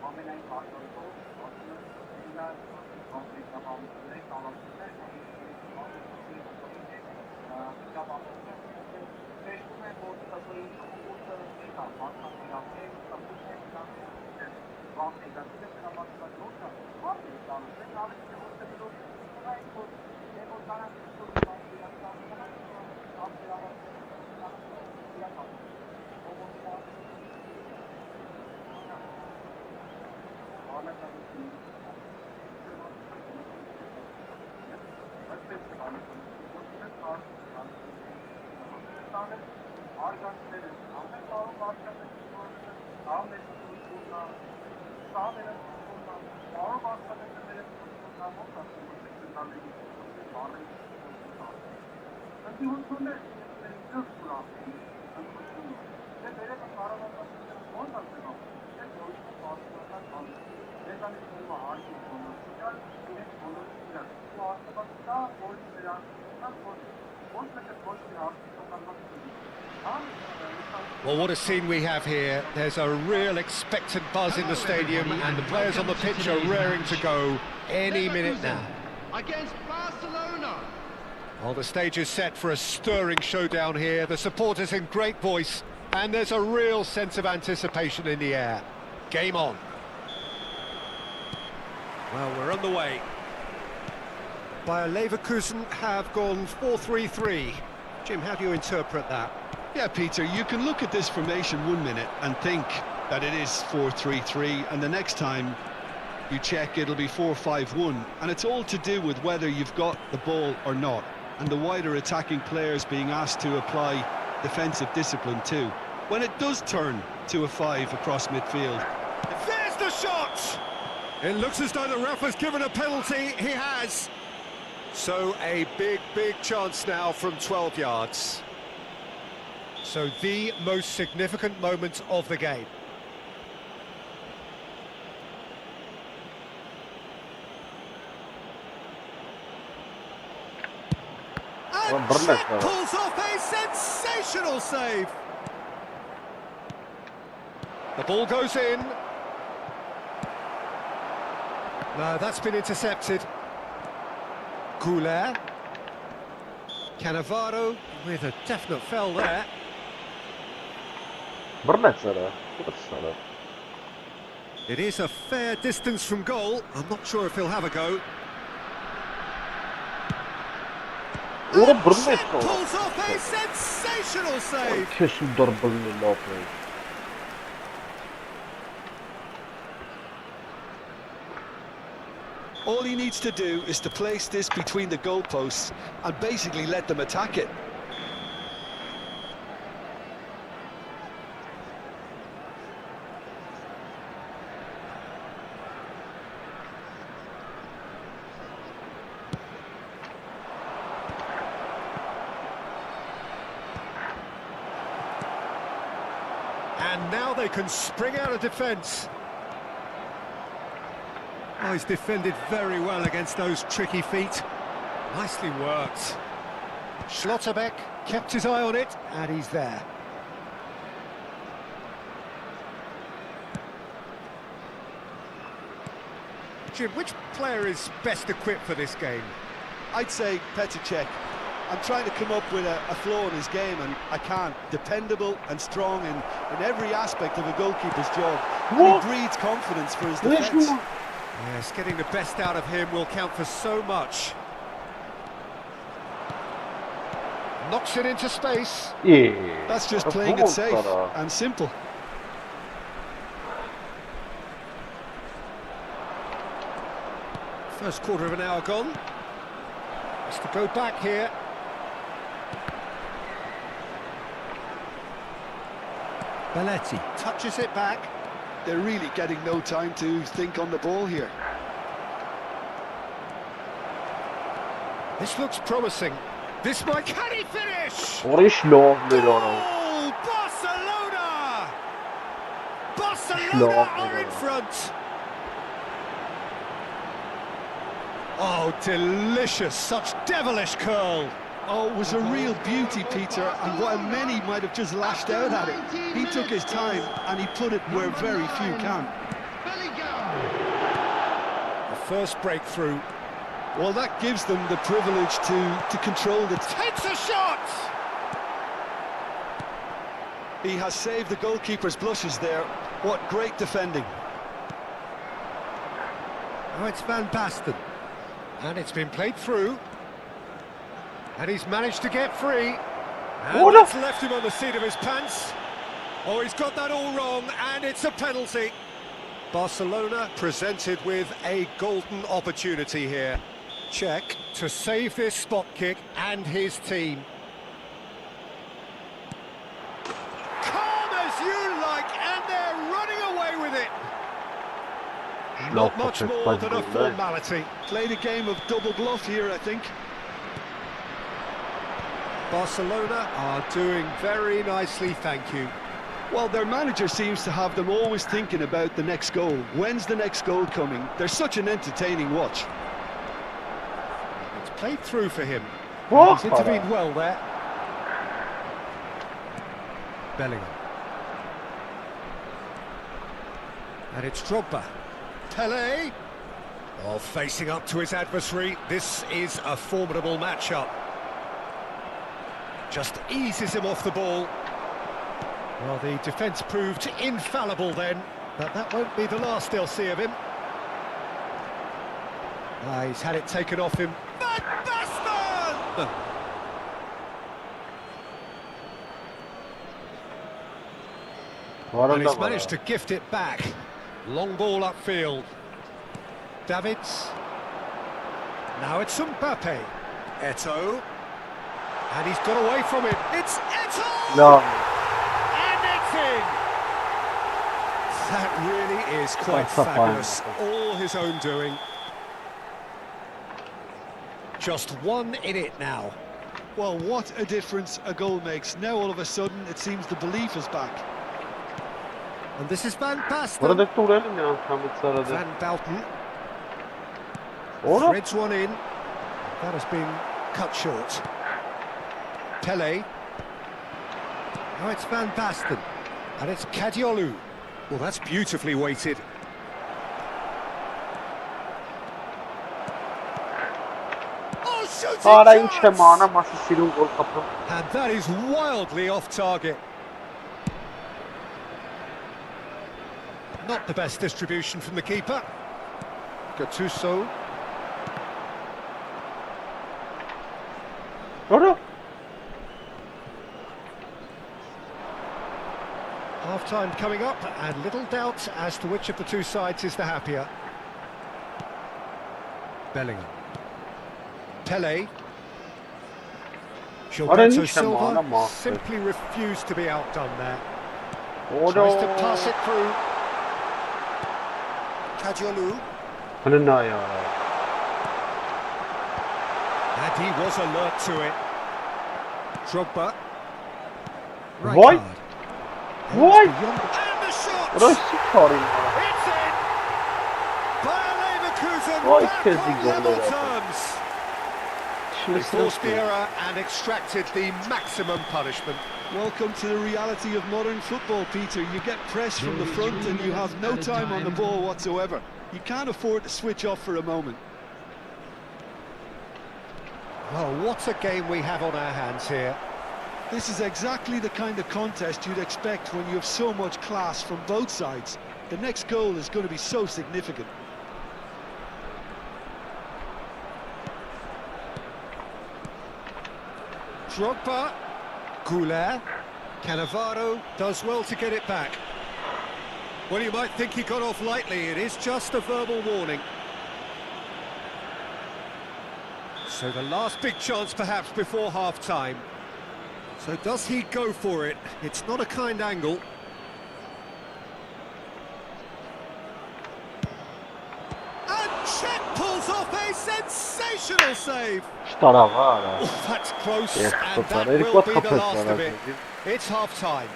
ամենայն կարգավորող ասում է նա մեկնաբանությունների կանոնները Teşvik ve borcu tasarıyı uluslararası bankalar Well, what a scene we have here. There's a real expectant buzz in the stadium and the players on the pitch are raring to go any minute now. Against Barcelona. Well, the stage is set for a stirring showdown here. The supporters in great voice and there's a real sense of anticipation in the air. Game on. Well, we're on the way. Bayer Leverkusen have gone 4-3-3. Jim, how do you interpret that? Yeah, Peter, you can look at this formation 1 minute and think that it is 4-3-3, and the next time you check it'll be 4-5-1, and it's all to do with whether you've got the ball or not, and the wider attacking players being asked to apply defensive discipline too. When it does turn to a 5 across midfield. There's the shot! It looks as though the ref has given a penalty. He has. So a big chance now from 12 yards. So the most significant moment of the game. And Chet pulls off a sensational save. The ball goes in. No, that's been intercepted. Goulet. Cannavaro with a definite foul there. It is a fair distance from goal. I'm not sure if he'll have a go. And Chet pulls off a sensational save. All he needs to do is to place this between the goalposts and basically let them attack it. And now they can spring out of defence. Oh, he's defended very well against those tricky feet. Nicely worked. Schlotterbeck kept his eye on it, and he's there. Jim, which player is best equipped for this game? I'd say Petr Cech. I'm trying to come up with a flaw in his game, and I can't. Dependable and strong in every aspect of a goalkeeper's job. And he breeds confidence for his defence. Yes, getting the best out of him will count for so much. Knocks it into space. That's just playing it safe and simple. First quarter of an hour gone. Has to go back here. Belletti touches it back. They're really getting no time to think on the ball here. This looks promising. This might... Can he finish? Goal! Barcelona! Barcelona are in front. Oh, delicious. Such devilish curl. Oh, it was a real beauty, Peter, and while many might have just lashed out at it, he took his time and he put it where very few can. The first breakthrough. Well, that gives them the privilege to control the... Takes a shot! He has saved the goalkeeper's blushes there. What great defending. Now it's Van Basten. And it's been played through. And he's managed to get free. And that's left him on the seat of his pants. Oh, he's got that all wrong, and it's a penalty. Barcelona presented with a golden opportunity here. Check to save this spot kick and his team. Calm as you like, and they're running away with it. Not much more than a formality. Played a game of double bluff here, I think. Barcelona are doing very nicely, thank you. Well, their manager seems to have them always thinking about the next goal. When's the next goal coming? They're such an entertaining watch. It's played through for him. Oh, He's intervened well there. Bellingham. And it's Drogba. Pelé. Oh, facing up to his adversary. This is a formidable matchup. Just eases him off the ball. Well, the defence proved infallible then, but that won't be the last they'll see of him. He's had it taken off him. Van Basten! And he's managed to gift it back. Long ball upfield. Davids. Now it's Mbappe. Eto'o. And he's got away from it. It's Eto'o! No. And it's in! That really is quite fabulous. All his own doing. Just one in it now. Well, what a difference a goal makes. Now all of a sudden it seems the belief is back. And this is Van Basten. Van Bauten. Threads one in. That has been cut short. Pelé. Now it's Van Basten. And it's Kadiolu. Well, that's beautifully weighted. Oh, shooting chance! And that is wildly off target. Not the best distribution from the keeper. Gattuso. Half-time coming up, and little doubt as to which of the two sides is the happier. Bellingham. Pelé. Gilberto Silva simply refused to be outdone there. Tries to pass it through. Kadiolu. And he was alert to it. Drogba. Right card. What? And the shot! It's in! Bayer Leverkusen back on level terms. They forced the error and extracted the maximum punishment. Welcome to the reality of modern football, Peter. You get pressed from the front and you have no time on the ball whatsoever. You can't afford to switch off for a moment. Well, what a game we have on our hands here. This is exactly the kind of contest you'd expect when you have so much class from both sides. The next goal is going to be so significant. Drogba. Goulet. Cannavaro does well to get it back. Well, you might think he got off lightly. It is just a verbal warning. So the last big chance perhaps before half-time. So does he go for it? It's not a kind angle. And Czech pulls off a sensational save. Oh, that's close, and that will be the last of it. It's half-time.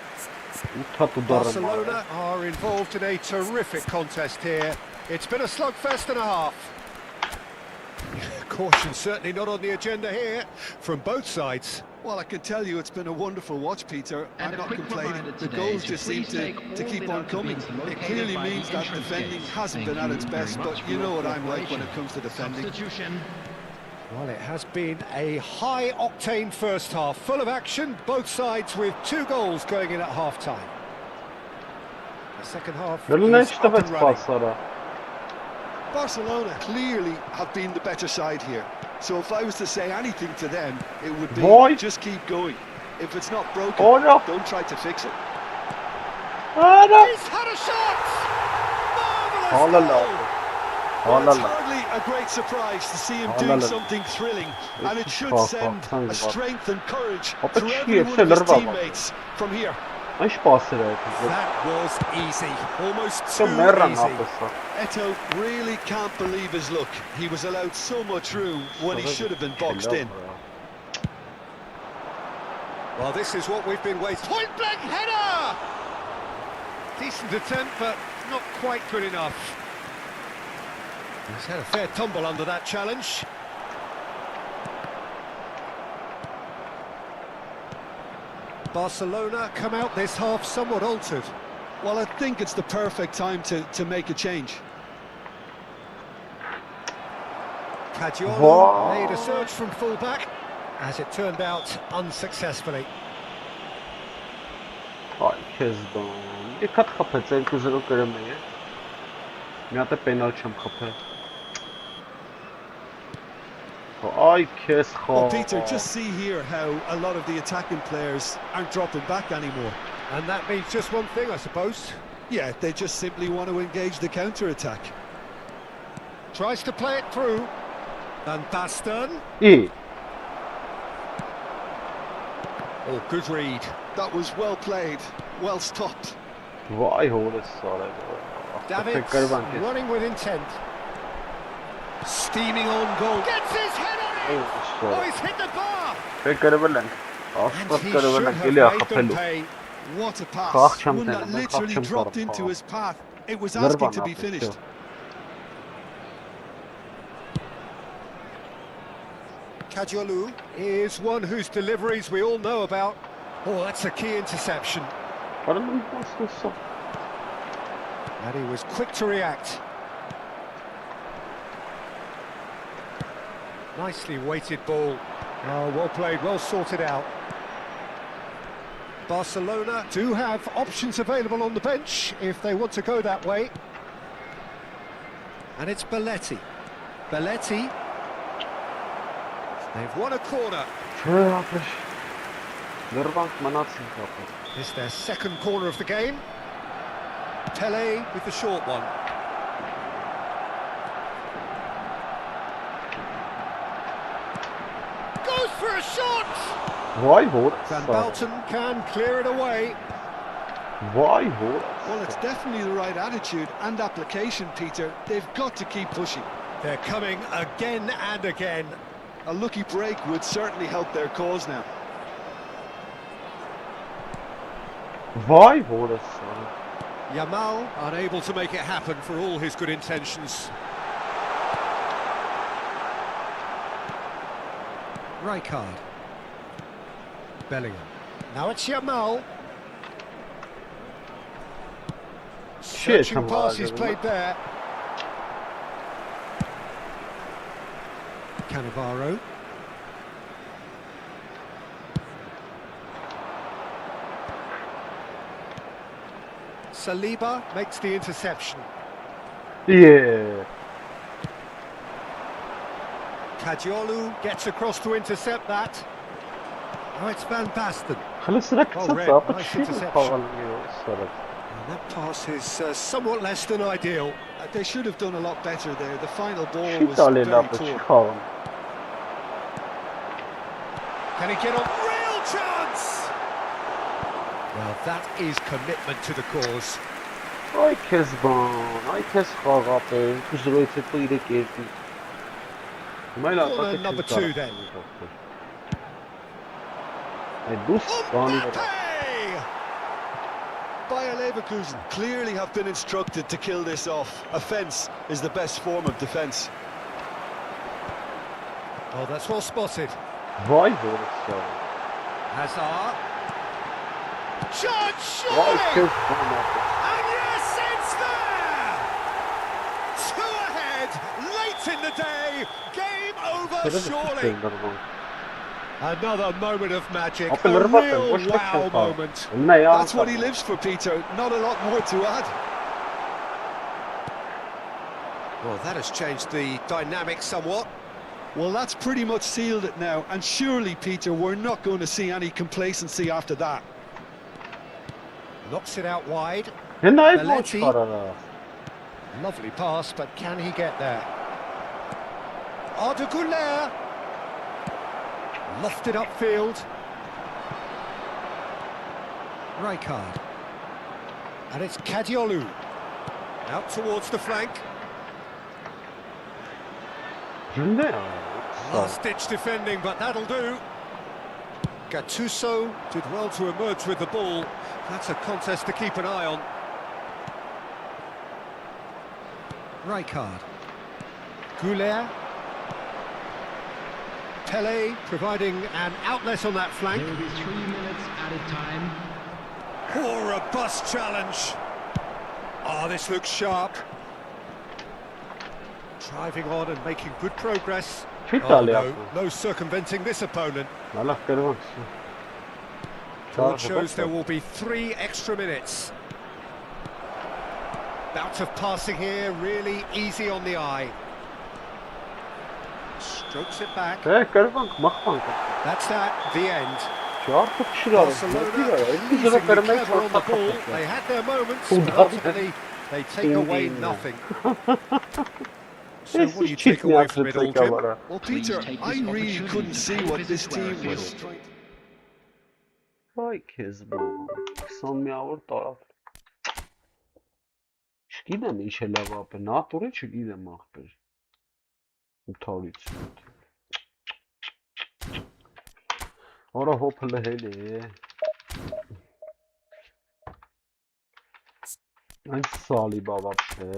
Barcelona are involved in a terrific contest here. It's been a slugfest and a half. Caution certainly not on the agenda here from both sides. Well, I can tell you it's been a wonderful watch, Peter. And I'm a not quick complaining. reminder The today goals to just seem please to take all keep the on coming. documents It located clearly by the means that entrance defending gates. hasn't Thank been at you its very best, much but for you know your what I'm like when it cooperation. comes to defending. Substitution. Well, it has been a high-octane first half, full of action, both sides with 2 goals going in at half-time. The second half Գլնեջ is up and տվեց running. պասարը։ Barcelona clearly have been the better side here. So if I was to say anything to them, it would be Boy. just keep going. If it's not broken, Oh, no. don't try to fix it. Արա։ He's had a shot! Marvellous Հալա goal! լավ։ Well, Հալա it's լավ։ hardly a great surprise to see him Hallelujah. doing something thrilling, and it should send a strength and courage But to she every one is of his still teammates from here. Ինչ պասեր է այդ։ That was easy, almost so too մեռան easy. ապսա։ Eto really can't believe his luck. He was allowed so much room when he should have been boxed in. Well, this is what we've been waiting. Point blank header! Decent attempt, but not quite good enough. He's had a fair tumble under that challenge. Barcelona come out this half somewhat altered. Well, I think it's the perfect time to make a change. Caggiolo Wow. made a search from full-back, as it turned out unsuccessfully. Այ քեզ բան։ Եկած խփեց 2-0 կրեմ է։ Մի հատ է պենալ չեմ խփել։ Այ քեզ Well, խաղ։ Peter, just see here how a lot of the attacking players aren't dropping back anymore. And that means just one thing, I suppose. Yeah, they just simply want to engage the counter-attack. Tries to play it through. Van Basten. Ի։ Oh, good read. That was well played, well stopped. Վայ հորս սարը։ Davids running with intent. Steaming on goal. Gets his head on it! Oh, he's hit the bar! Կրվել ենք։ And Աստված he կրվել should ենք, have էլի է made them խփելու։ pay. What a Khach pass, cham one that tena, literally khach cham dropped taraf into falan. his path. It was asking to be finished. Caggiolo is one whose deliveries we all know about. Oh, that's a key interception. Արում ասում։ And he was quick to react. Nicely weighted ball. Oh, well played, well sorted out. Barcelona do have options available on the bench if they want to go that way. And it's Belletti. Belletti. They've won a corner. Չէ, ապրես։ Լրվանք մնացինք ապրես։ It's their second corner of the game. Pele with the short one. Goes for a shot! Վայ հորս։ Van Basten can clear it away. Վայ հորս։ Well, it's definitely the right attitude and application, Peter. They've got to keep pushing. They're coming again and again. A lucky break would certainly help their cause now. Վայ հորս։ Yamal unable to make it happen for all his good intentions. Rijkaard. Bellingham. Now it's Yamal. Searching pass is played there. Cannavaro. Saliba makes the interception. Yeah. Caggiolo gets across to intercept that. Oh, it's Van Basten. Խլսրակ Red, ծածա, ապա nice չի interception. խաղալ սարը։ And that pass is somewhat less than ideal. They should have done a lot better there. The final ball Չի was տալի very լապը, չի poor. խաղում։ Can he get on? Real chance! Well, that is commitment to the cause. Այ քեզ բան, այ քեզ խաղ ապե, 2-0-ից հետո 3-2։ Մայլ Corner ապա number 2 then. Այդ դուս բանի վրա։ Mbappe! Bayer Leverkusen clearly have been instructed to kill this off. Offence is the best form of defence. Oh, that's well spotted. Vay doğrusu ya. Hazard. Chance Vay shot! kız bana. And yes, it's there! Two ahead, late in the day. Game over, surely. Another moment of magic, a real wow moment. That's what he lives for, Peter. Not a lot more to add. Well, that has changed the dynamic somewhat. Well, that's pretty much sealed it now. And surely, Peter, we're not going to see any complacency after that. Knocks it out wide. Belletti. Lovely pass, but can he get there? Arda lofted upfield. Rijkaard. And it's Kadiolu. Out towards the flank. Last-ditch defending, but that'll do. Gattuso did well to emerge with the ball. That's a contest to keep an eye on. Rijkaard. Goulet. Pele providing an outlet on that flank. There will be 3 minutes added time. Oh, robust challenge. Oh, this looks sharp. Driving on and making good progress. Oh, no circumventing this opponent. It shows there will be 3 extra minutes. Bout of passing here, really easy on the eye. Strokes it back. That's that, the end. Barcelona easily clever on the ball. They had their moments, but ultimately they take away nothing. So what do you take away from it all, Jim? Well, Peter, I really couldn't see what this team was trying to... Vay kez bu. Son mi avur taraf. Չգիտեմ ինչ է լավ ապը, նատուրի չգիտեմ ախպեր։ Ութարից։ Արա հոփը լհել է։ Այն սալի բավապ չէ։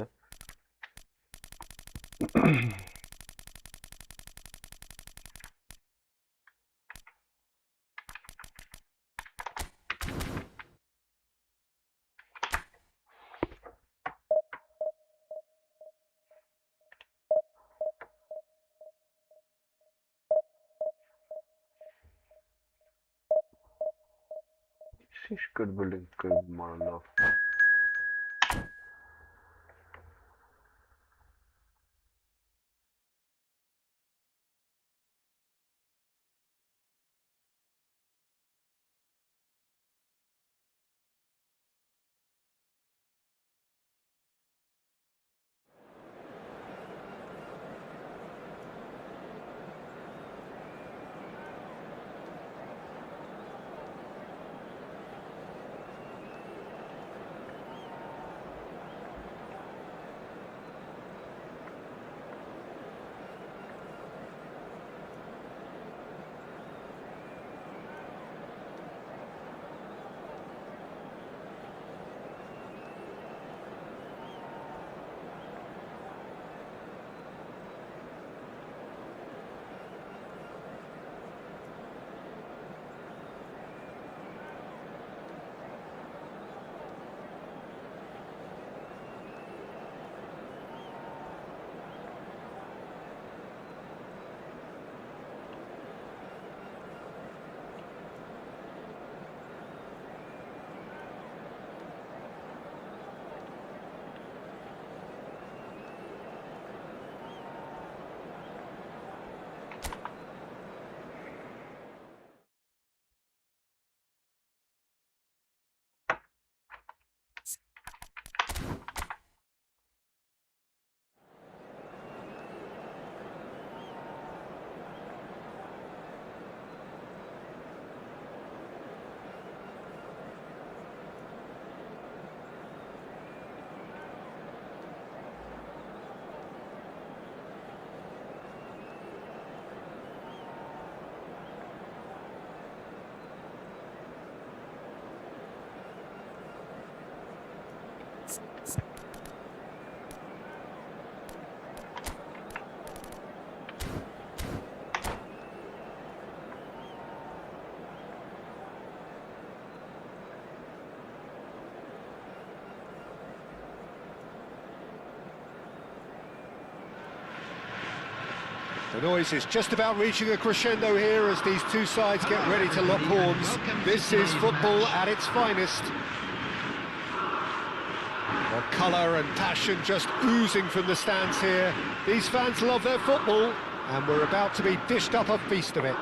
Şiş kırbılın kırmarla. noise is just about reaching a crescendo here as these two sides get ready to lock horns. This is football at its finest. The colour and passion just oozing from the stands here. These fans love their football, and we're about to be dished up a feast of it.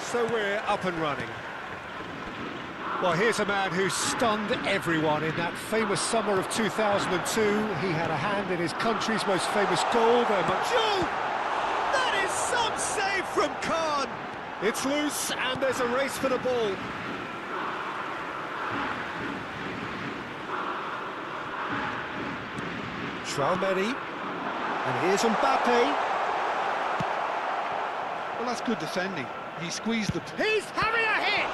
So we're up and running. Well, here's a man who stunned everyone in that famous summer of 2002. He had a hand in his country's most famous goal. That is some save from Khan. It's loose and there's a race for the ball. Traoré, and here's Mbappe. Well, that's good defending. He squeezed the... He's having a hit!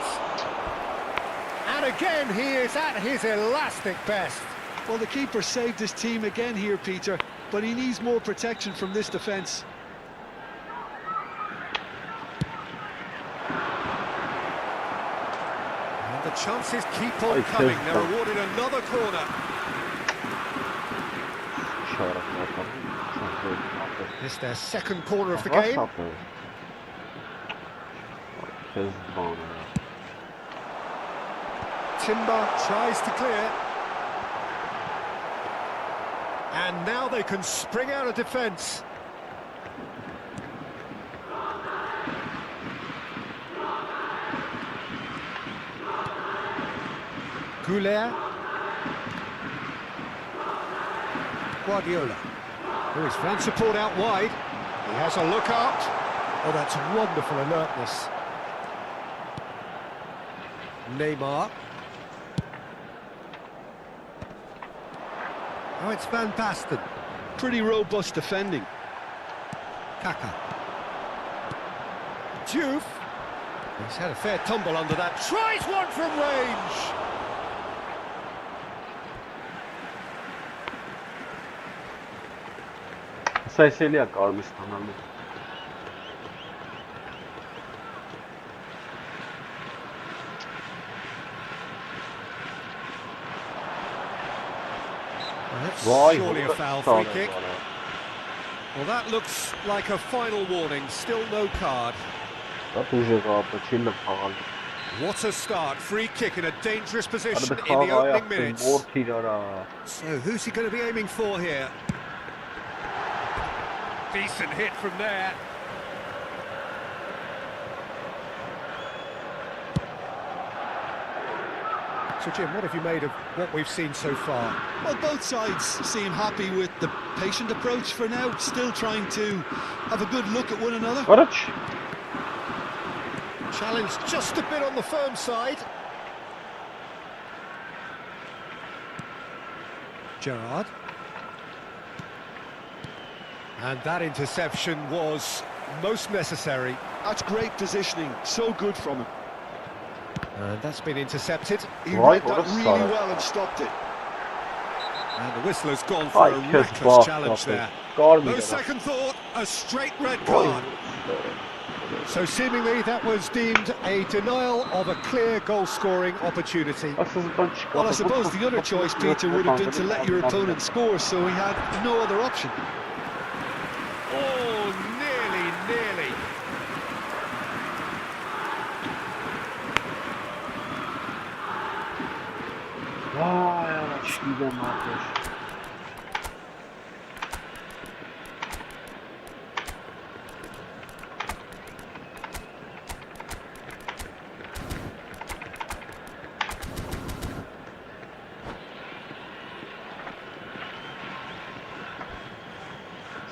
And again, he is at his elastic best. Well, the keeper saved his team again here, Peter, but he needs more protection from this defence. And the chances keep on coming. They're awarded another corner. It's their second corner of the game. Timber tries to clear. And now they can spring out of defence. Goulet. Guardiola. Oh, he's found support out wide. He has a look out. Oh, that's wonderful alertness. Neymar. Oh, it's Van Basten. Pretty robust defending. Kaka. Juve. He's had a fair tumble under that. Tries one from range. Սայսելիա կարում է ստանալու։ That's surely a foul free kick. Well, that looks like a final warning. Still no card. What a start. Free kick in a dangerous position in the opening minutes. So who's he going to be aiming for here? Decent hit from there. So Jim, what have you made of what we've seen so far? Well, both sides seem happy with the patient approach for now, still trying to have a good look at one another. Challenge just a bit on the firm side. Gerrard. And that interception was most necessary. That's great positioning, so good from him. And that's been intercepted. He read that really well and stopped it. And the whistler's gone for a reckless challenge there. No second thought, a straight red card. So seemingly that was deemed a denial of a clear goal-scoring opportunity. Well, I suppose the other choice, Peter, would have been to let your opponent score, so he had no other option. Oh, nearly.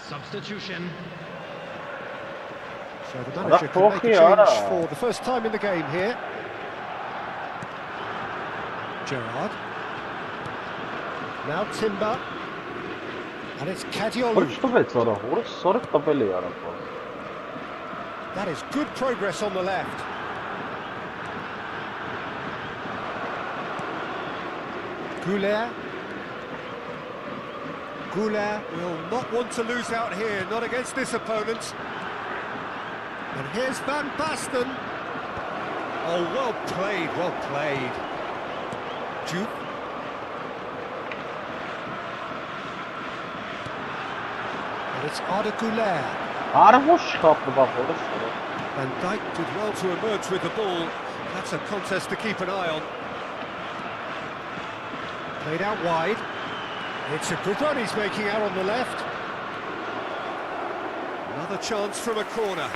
Substitution. So the manager can make a change for the first time in the game here. Gerrard. Now Timber. And it's Kadiolu. That is good progress on the left. Goulet. Goulet will not want to lose out here, not against this opponent. And here's Van Basten. Oh, well played. Juve. And it's Arda Güler. Արվոշ խապնվա որս։ And Dijk did well to emerge with the ball. That's a contest to keep an eye on. Played out wide. It's a good run he's making out on the left. Another chance from a corner.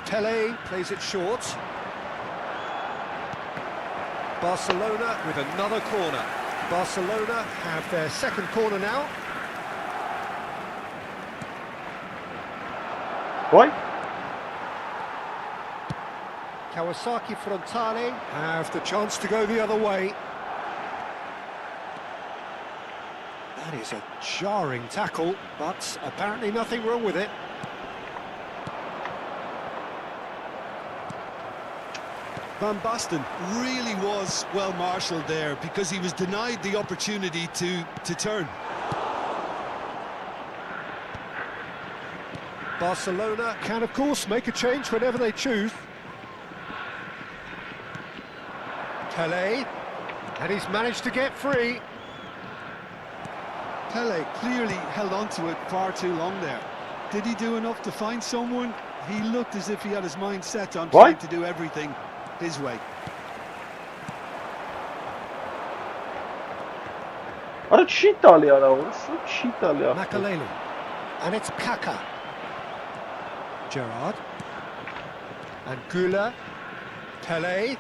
Pele plays it short. Barcelona with another corner. Barcelona have their second corner now. Boy. Kawasaki Frontale have the chance to go the other way. That is a jarring tackle, but apparently nothing wrong with it. Van Basten really was well marshalled there because he was denied the opportunity to turn. Barcelona can, of course, make a change whenever they choose. Pele, and he's managed to get free. Pele clearly held on to it far too long there. Did he do enough to find someone? He looked as if he had his mind set on trying to do everything his way. Արա չի տալի արա որս, չի տալի։ Makaleli, and it's Kaka. Gerrard, and Güler, Pele,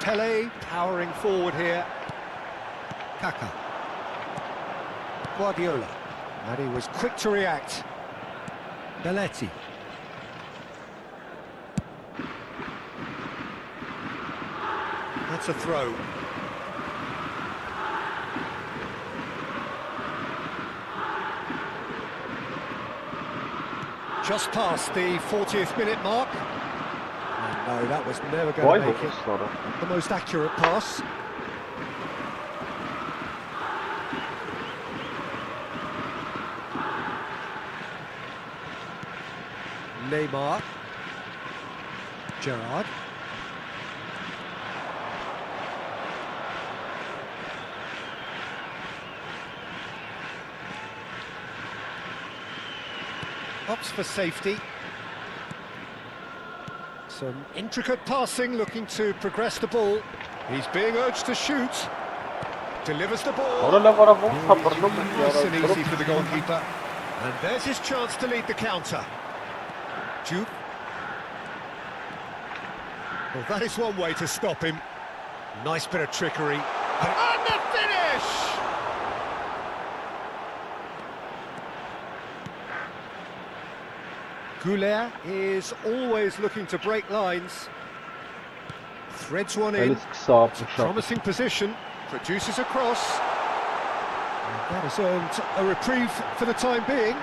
Pele powering forward here. Kaka, Guardiola, and he was quick to react. Belletti. That's a throw. Just past the 40th minute mark. No, that was never going to make it. The most accurate pass. Neymar. Gerrard. Opts for safety. Some intricate passing, looking to progress the ball. He's being urged to shoot. Delivers the ball. Nice and easy for the goalkeeper. And there's his chance to lead the counter. Jude. Well, that is one way to stop him. Nice bit of trickery. And the finish! Güler is always looking to break lines. Threads one in. Promising position. Produces a cross. And that has earned a reprieve for the time being.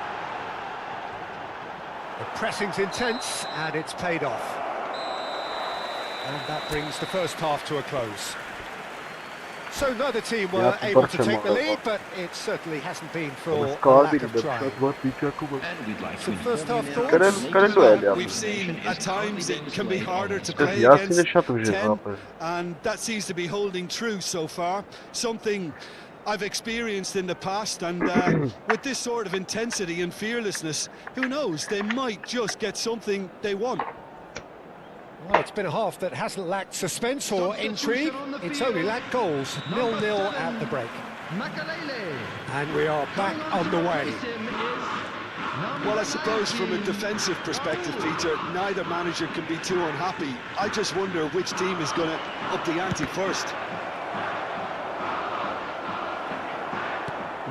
The pressing's intense and it's paid off. And that brings the first half to a close. So neither team were able to take the lead, but it certainly hasn't been for a lack of trying. And we'd like Some first half thoughts. Well, we've seen at times it can be harder to play against 10, and that seems to be holding true so far. Something I've experienced in the past, and with this sort of intensity and fearlessness, who knows, they might just get something they want. Well, it's been a half that hasn't lacked suspense or intrigue. It's only lacked goals. 0-0 at the break. And we are back on the way. Well, I suppose from a defensive perspective, Peter, neither manager can be too unhappy. I just wonder which team is going to up the ante first.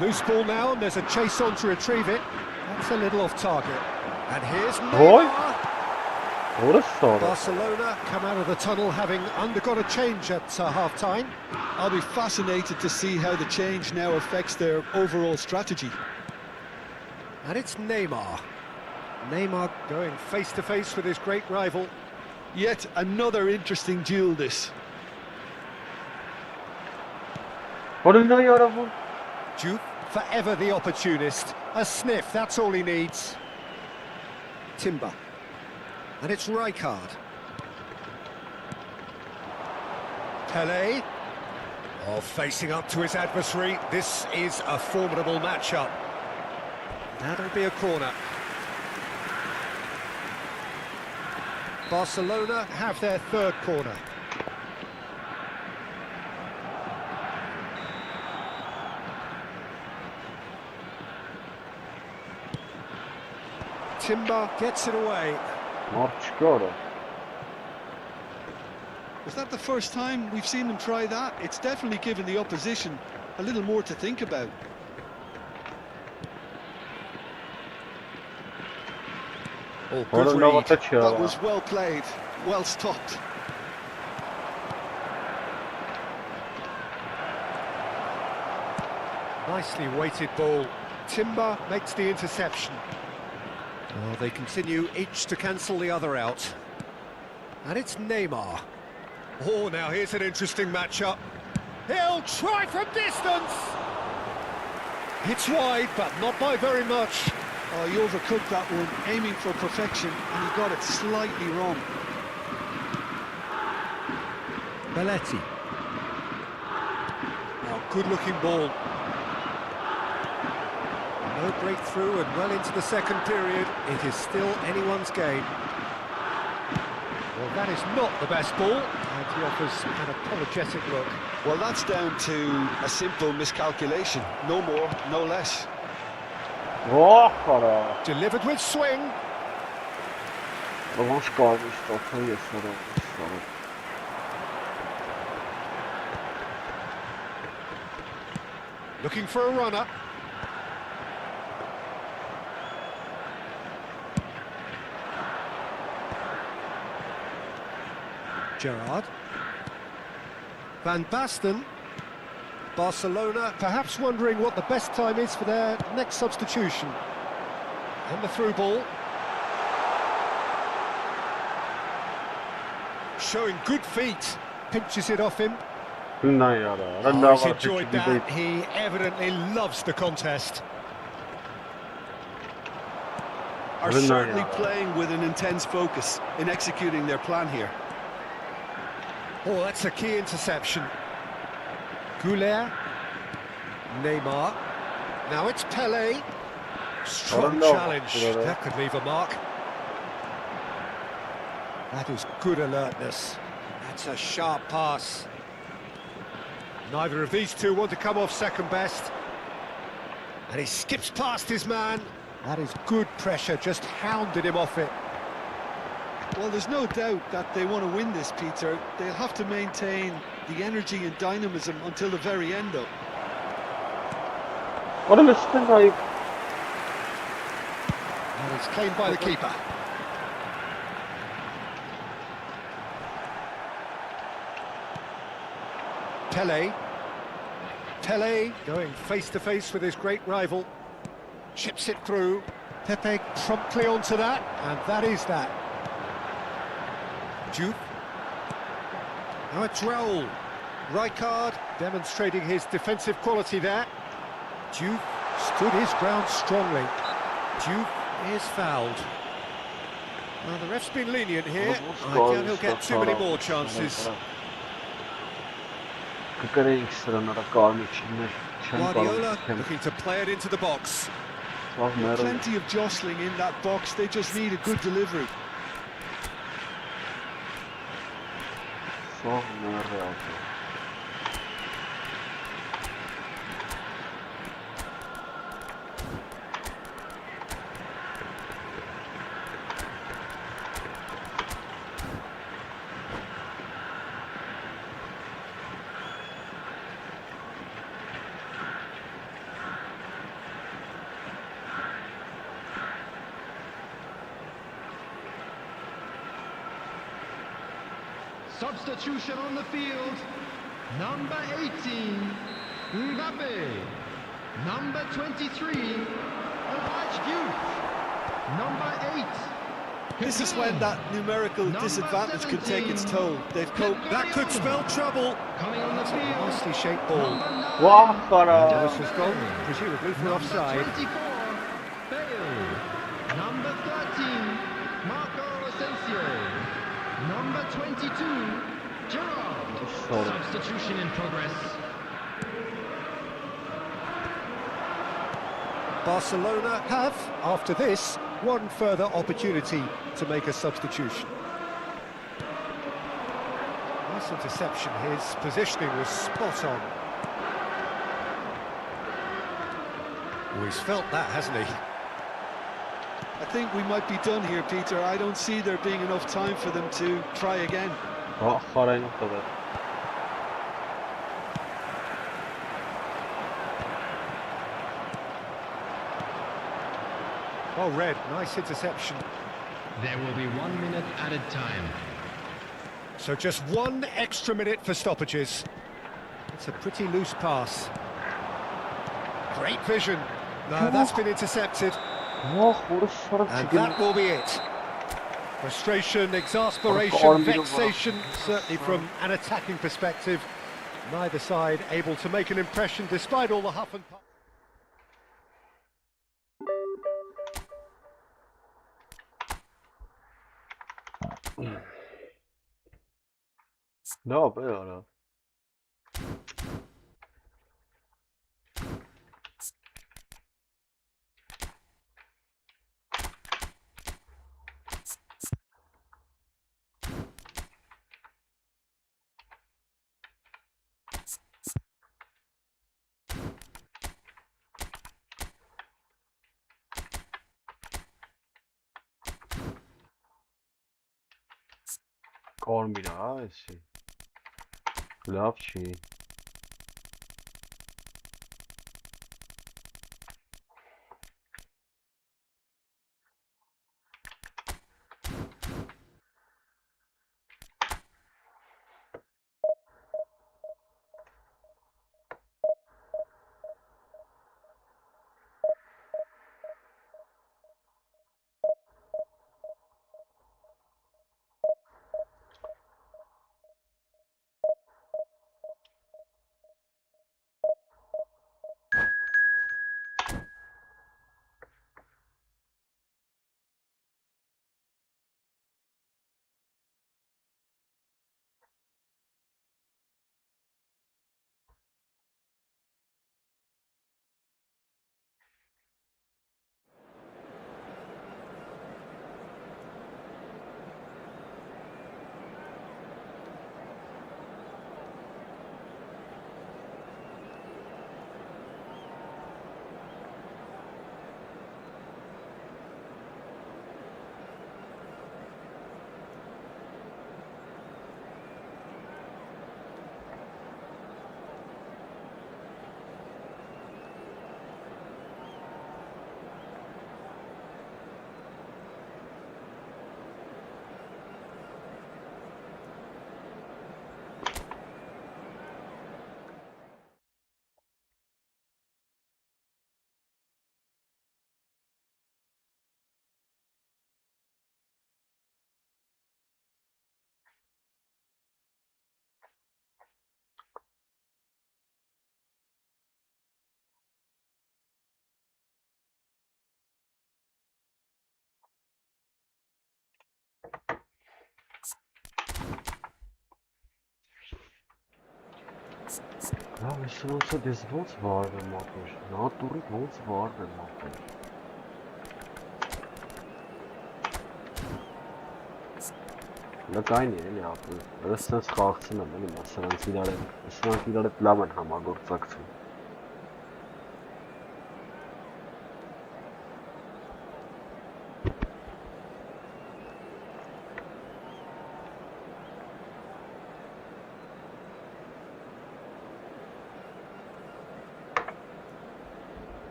Loose ball now, and there's a chase on to retrieve it. That's a little off target. And here's Neymar. Barcelona come out of the tunnel having undergone a change at half-time. I'll be fascinated to see how the change now affects their overall strategy. And it's Neymar. Neymar going face-to-face with his great rival. Yet another interesting duel, this. Jude, forever the opportunist. A sniff, that's all he needs. Timber. And it's Rijkaard. Pele. Oh, facing up to his adversary, this is a formidable matchup. That'll be a corner. Barcelona have their third corner. Timber gets it away. Was that the first time we've seen them try that? It's definitely given the opposition a little more to think about. Oh, good read. That was well played, well stopped. Nicely weighted ball. Timber makes the interception. Oh, they continue each to cancel the other out. And it's Neymar. Oh, now here's an interesting matchup. He'll try from distance. It's wide, but not by very much. Oh, he overcooked that one, aiming for perfection, and he got it slightly wrong. Belletti. Oh, good-looking ball. No breakthrough and well into the second period. It is still anyone's game. Well, that is not the best ball, and he offers an apologetic look. Well, that's down to a simple miscalculation. No more, no less. Delivered with swing. Looking for a runner. Gerrard. Van Basten. Barcelona perhaps wondering what the best time is for their next substitution. And the through ball. Showing good feet. Pinches it off him. Oh, he's enjoyed that. He evidently loves the contest. Are certainly playing with an intense focus in executing their plan here. Oh, that's a key interception. Goulet. Neymar. Now it's Pelé. Strong challenge. That could leave a mark. That is good alertness. That's a sharp pass. Neither of these two want to come off second best. And he skips past his man. That is good pressure, just hounded him off it. Well, there's no doubt that they want to win this, Peter. They'll have to maintain the energy and dynamism until the very end, though. What a mistake! And it's claimed by the keeper. Pelé. Pelé going face to face with his great rival. Chips it through. Pepe promptly onto that, and that is that. Juve. Now it's Raul. Rijkaard demonstrating his defensive quality there. Juve stood his ground strongly. Juve is fouled. Well, the ref's been lenient here. I doubt he'll get too many more chances. Guardiola looking to play it into the box. Plenty of jostling in that box. They just need a good delivery. Substitution on the field. Number 18, Mbappe. Number 23, Alik-GAMING. Number 8. This is when that numerical disadvantage could take its toll. They've coped. That could spell trouble. Coming on the field. Nicely shaped ball. Number This was gone, presumably for offside. 24, Bale. Number 13, Marco Asensio. Number 22, Gerrard. Substitution in progress. Barcelona have, after this, one further opportunity to make a substitution. Nice interception, his positioning was spot on. Oh, he's felt that, hasn't he? I think we might be done here, Peter. I don't see there being enough time for them to try again. Խարային տվել։ Oh, Red, nice interception. There will be 1 minute added time. So just 1 extra minute for stoppages. It's a pretty loose pass. Great vision. No, that's been intercepted. And that will be it. Frustration, exasperation, vexation, certainly from an attacking perspective. Neither side able to make an impression despite all the huff and puff. No, pero կորմիր է, էսի։ Լավ չի։ Լավ, ես ոնց է դες ոնց վարվում ապեր։ Նատուրի ոնց վարվում ապեր։ Լկային է էլի ապեր։ Ըստենց խաղացում եմ էլի սրանց իրար հետ լավ են համագործակցում։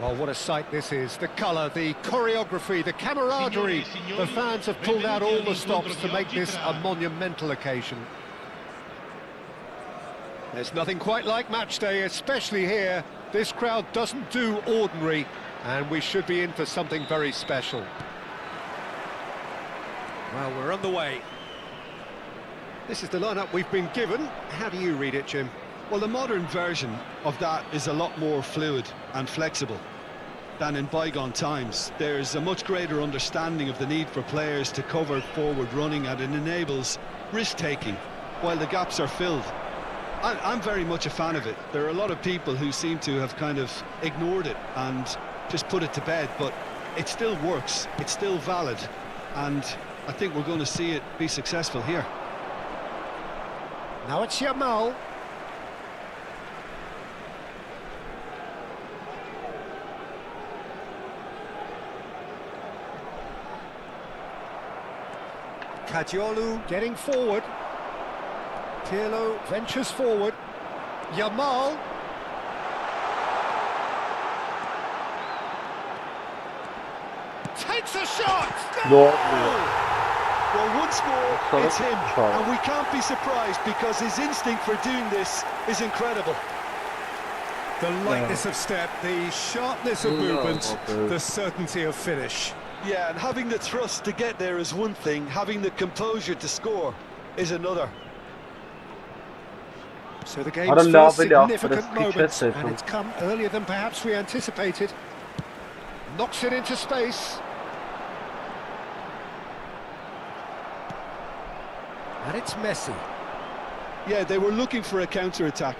Oh, what a sight this is. The colour, the choreography, the camaraderie. The fans have pulled out all the stops to make this a monumental occasion. There's nothing quite like match day, especially here. This crowd doesn't do ordinary, and we should be in for something very special. Well, we're on the way. This is the lineup we've been given. How do you read it, Jim? Well, the modern version of that is a lot more fluid and flexible than in bygone times. There's a much greater understanding of the need for players to cover forward running, and it enables risk-taking while the gaps are filled. I'm very much a fan of it. There are a lot of people who seem to have kind of ignored it and just put it to bed, but it still works, it's still valid, and I think we're going to see it be successful here. Now it's Yamal. Kadiolu getting forward. Pirlo ventures forward. Yamal. Takes a shot! No. Well, once more, it's him, and we can't be surprised because his instinct for doing this is incredible. The lightness of step, the sharpness of movement, the certainty of finish. Yeah, and having the thrust to get there is one thing, having the composure to score is another. So the game's first significant moment, and it's come earlier than perhaps we anticipated. Knocks it into space. And it's Messi. Yeah, they were looking for a counter-attack.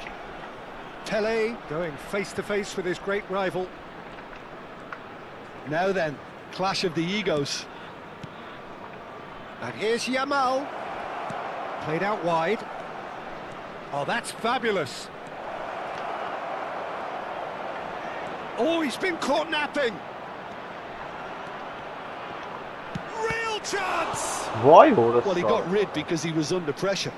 Pele going face-to-face with his great rival. Now then, clash of the egos. And here's Yamal. Played out wide. Oh, that's fabulous. Oh, he's been caught napping. Real chance! Why? Well, he got rid because he was under pressure.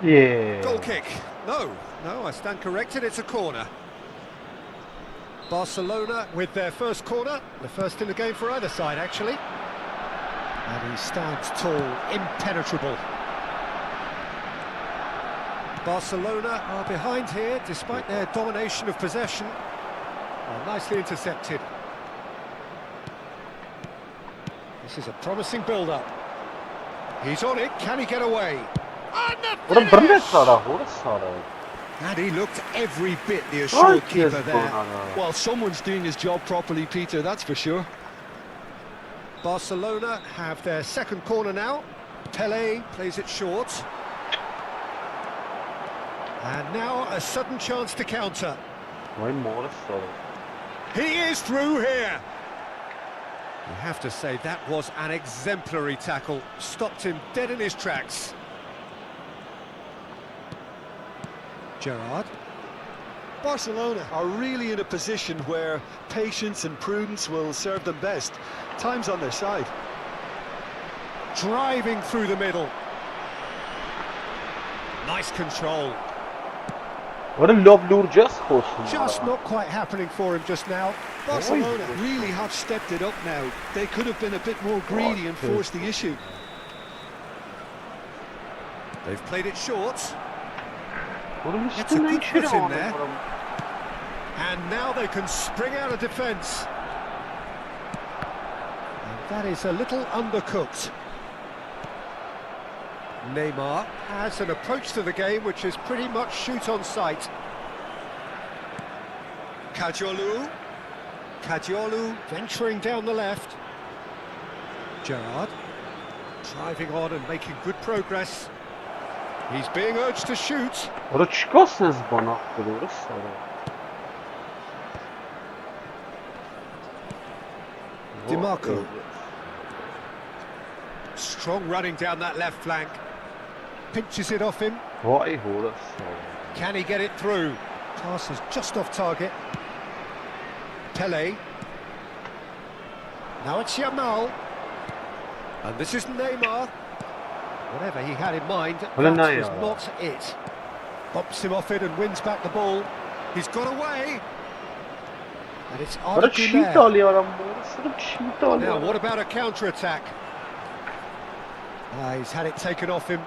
Yeah. Goal kick. No, I stand corrected, it's a corner. Barcelona with their first corner, the first in the game for either side, actually. And he stands tall, impenetrable. Barcelona are behind here, despite their domination of possession. Oh, nicely intercepted. This is a promising build-up. He's on it, can he get away? And the finish! And he looked every bit the assured keeper there. Well, someone's doing his job properly, Peter, that's for sure. Barcelona have their second corner now. Pele plays it short. And now a sudden chance to counter. He is through here. You have to say that was an exemplary tackle. Stopped him dead in his tracks. Gerrard. Barcelona are really in a position where patience and prudence will serve them best. Time's on their side. Driving through the middle. Nice control. What a love just not quite happening for him just now. Barcelona really have stepped it up now. They could have been a bit more greedy and forced the issue. They've played it short. It's a good put in there. And now they can spring out of defence. And that is a little undercooked. Neymar has an approach to the game which is pretty much shoot on sight. Kadiolu venturing down the left. Gerrard driving on and making good progress. He's being urged to shoot. DiMarco. Strong running down that left flank. Pinches it off him. Can he get it through? Pass is just off target. Pele. Now it's Yamal. And this is Neymar. Whatever he had in mind, that was not it. Bumps him off it and wins back the ball. He's got away. And it's Now, what about a counter-attack? He's had it taken off him.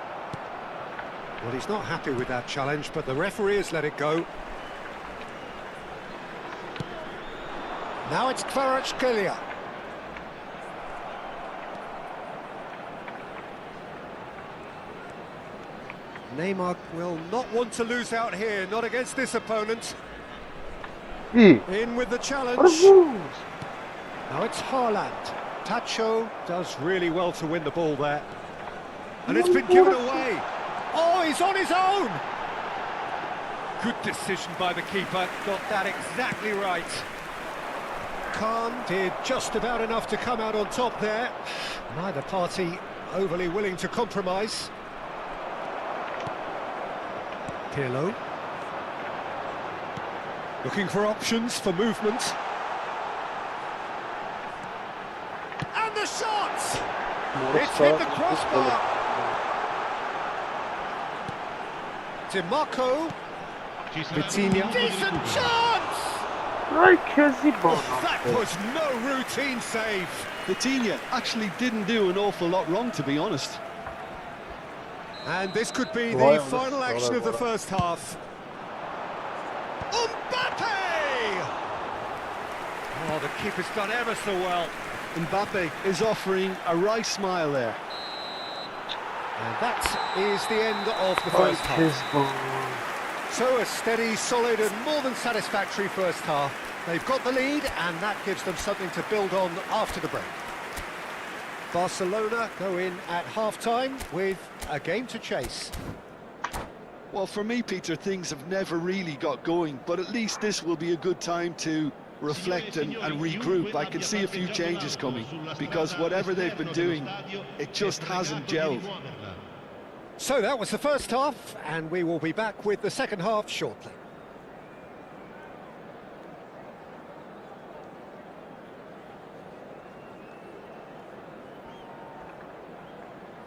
Well, he's not happy with that challenge, but the referee has let it go. Now it's Kvaratskhelia. Neymar will not want to lose out here, not against this opponent. In with the challenge. Ռուս։ Now it's Haaland. Tacho does really well to win the ball there. And it's been given away. Oh, he's on his own. Good decision by the keeper. Got that exactly right. Khan did just about enough to come out on top there. Neither party overly willing to compromise. Pirlo. Looking for options for movement. And the shot! It's hit the crossbar. DiMarco. Vitinha. Decent chance! That was no routine save. Vitinha actually didn't do an awful lot wrong, to be honest. And this could be the final action of the first half. Mbappe! Oh, the keeper's done ever so well. Mbappe is offering a right smile there. And that is the end of the first half. So a steady, solid and more than satisfactory first half. They've got the lead and that gives them something to build on after the break. Barcelona go in at half-time with a game to chase. Well, for me, Peter, things have never really got going, but at least this will be a good time to reflect and regroup. I can see a few changes coming, because whatever they've been doing, it just hasn't gelled. So that was the first half, and we will be back with the second half shortly.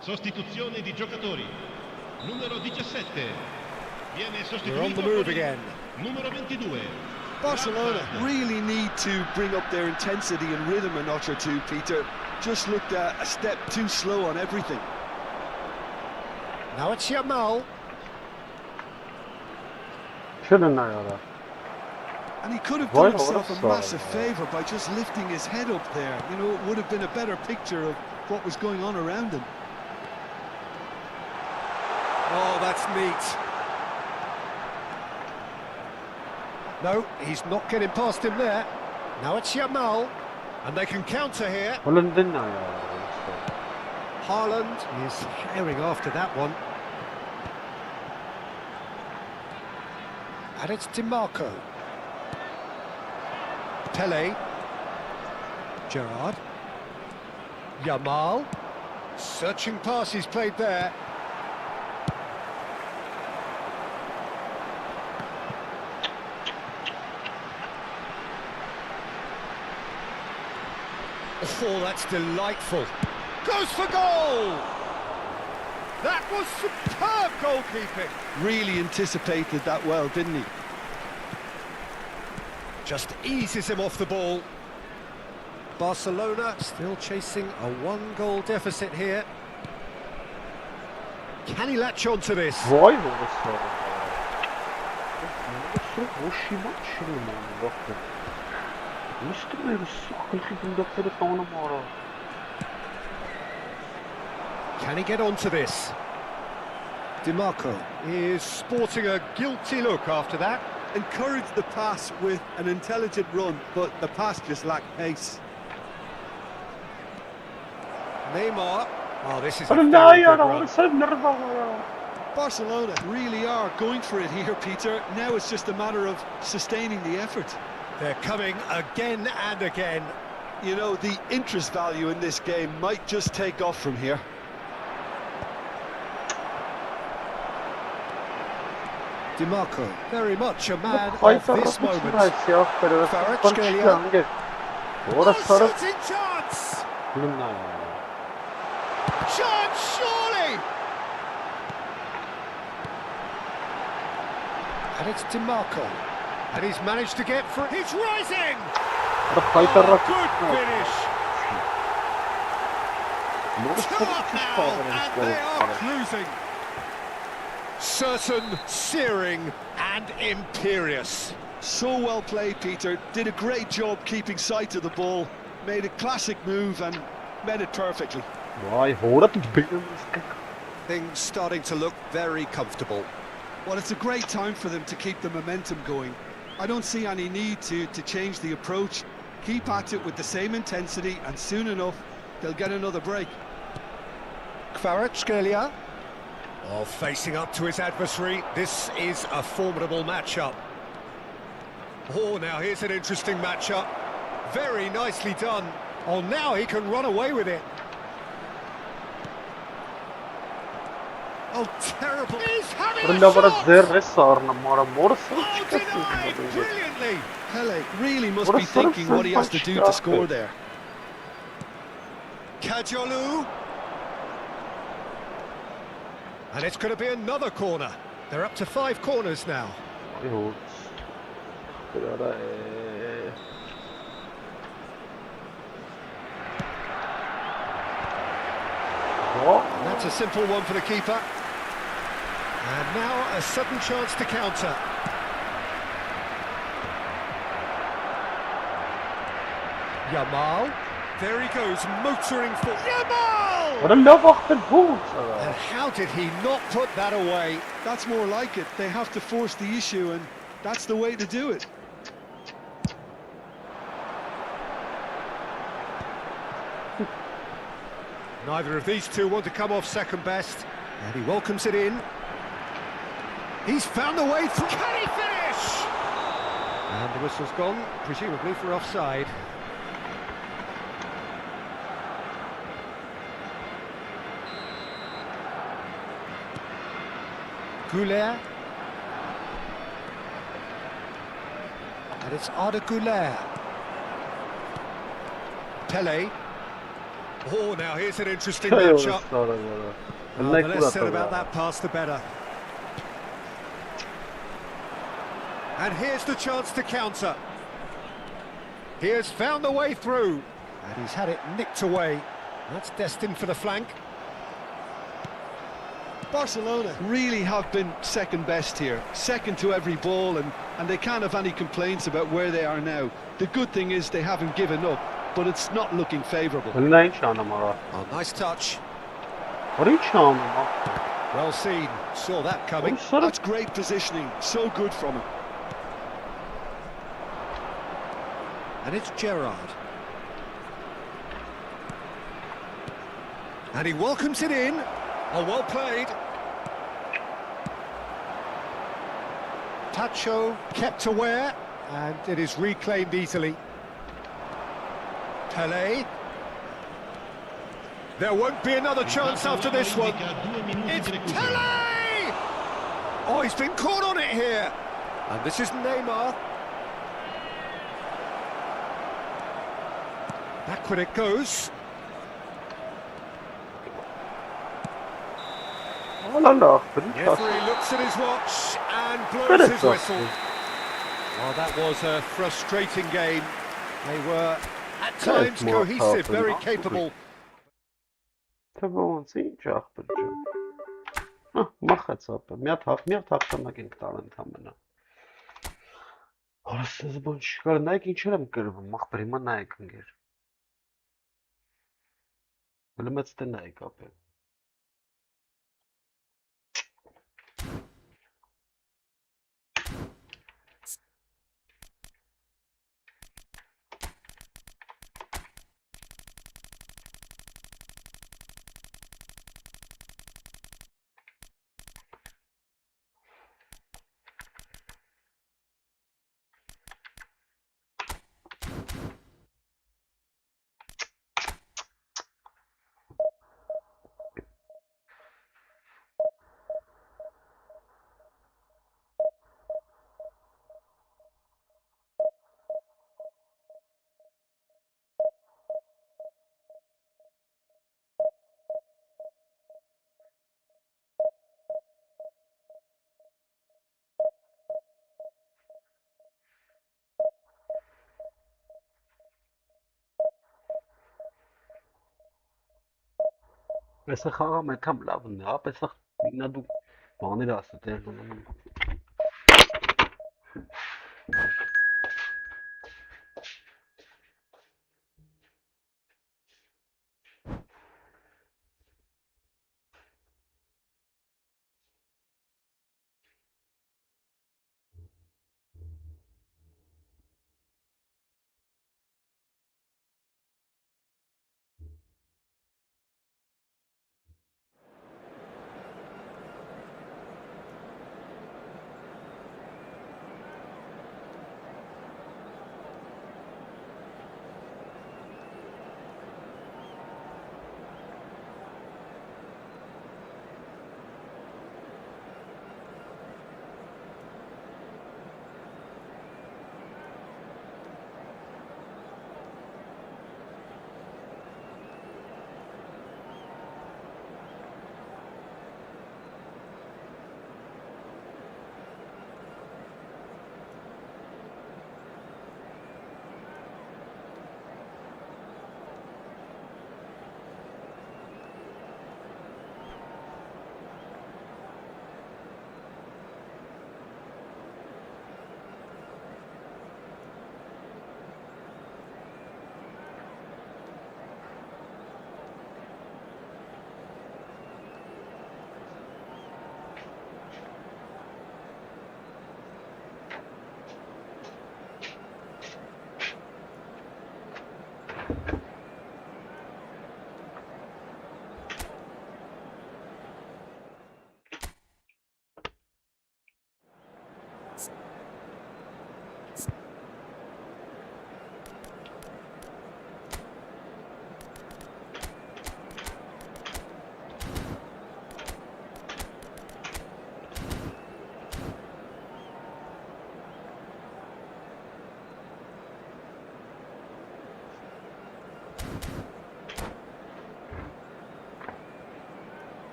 Sostituzione di giocatori. Numero 17. Viene sostituito. We're on the move again. Numero 22. Barcelona really need to bring up their intensity and rhythm a notch or two, Peter. Just looked a step too slow on everything. Now it's Yamal. And he could have done himself a massive favour by just lifting his head up there. You know, it would have been a better picture of what was going on around him. Oh, that's neat. No, he's not getting past him there. Now it's Yamal. And they can counter here. Haaland is herring after that one. And it's DiMarco. Pele. Gerrard. Yamal. Searching pass he's played there. Oh, that's delightful. Goes for goal! That was superb goalkeeping. Really anticipated that well, didn't he? Just eases him off the ball. Barcelona still chasing a one-goal deficit here. Can he latch on to this? Can he get onto this? DiMarco is sporting a guilty look after that. Encouraged the pass with an intelligent run, but the pass just lacked pace. Neymar. Oh, this is a very good run. Barcelona really are going for it here, Peter. Now it's just a matter of sustaining the effort. They're coming again and again. You know, the interest value in this game might just take off from here. DiMarco, very much a man of this moment. Shooting chance! Chance, surely! And it's DiMarco. And he's managed to get through. He's rising! Oh, good finish! And they are cruising. Certain, searing and imperious. So well played, Peter. Did a great job keeping sight of the ball. Made a classic move and met it perfectly. Things starting to look very comfortable. Well, it's a great time for them to keep the momentum going. I don't see any need to change the approach. Keep at it with the same intensity, and soon enough, they'll get another break. Kvaratskhelia. Oh, facing up to his adversary. This is a formidable matchup. Oh, now here's an interesting matchup. Very nicely done. Oh, now he can run away with it. Oh, terrible. He's having a shot! Oh, denied brilliantly. Pele really must be thinking what he has to do to score there. Kajolu. And it's going to be another corner. They're up to 5 corners now. And that's a simple one for the keeper. And now a sudden chance to counter. Yamal. There he goes, motoring for Yamal! And how did he not put that away? That's more like it. They have to force the issue, and that's the way to do it. Neither of these two want to come off second best. And he welcomes it in. He's found the way through. Can he finish? And the whistle's gone, presumably for offside. Goulet. And it's Arda Goulet. Pele. Oh, now here's an interesting matchup. The less said about that pass, the better. And here's the chance to counter. He has found the way through. And he's had it nicked away. That's destined for the flank. Barcelona really have been second best here, second to every ball, and they can't have any complaints about where they are now. The good thing is they haven't given up, but it's not looking favourable. Oh, nice touch. Well seen, saw that coming. That's great positioning, so good from him. And it's Gerrard. And he welcomes it in. Oh, well played. Tacho kept aware, and it is reclaimed easily. Pele. There won't be another chance after this one. It's Pele! Oh, he's been caught on it here. And this is Neymar. Backward it goes. The referee looks at his watch and blows his whistle. Well, that was a frustrating game. They were, at times, cohesive, very capable. Այսը խաղը մետամ լավն է, ապեսախ ինա դու բաներ ասը տեղ ունենում։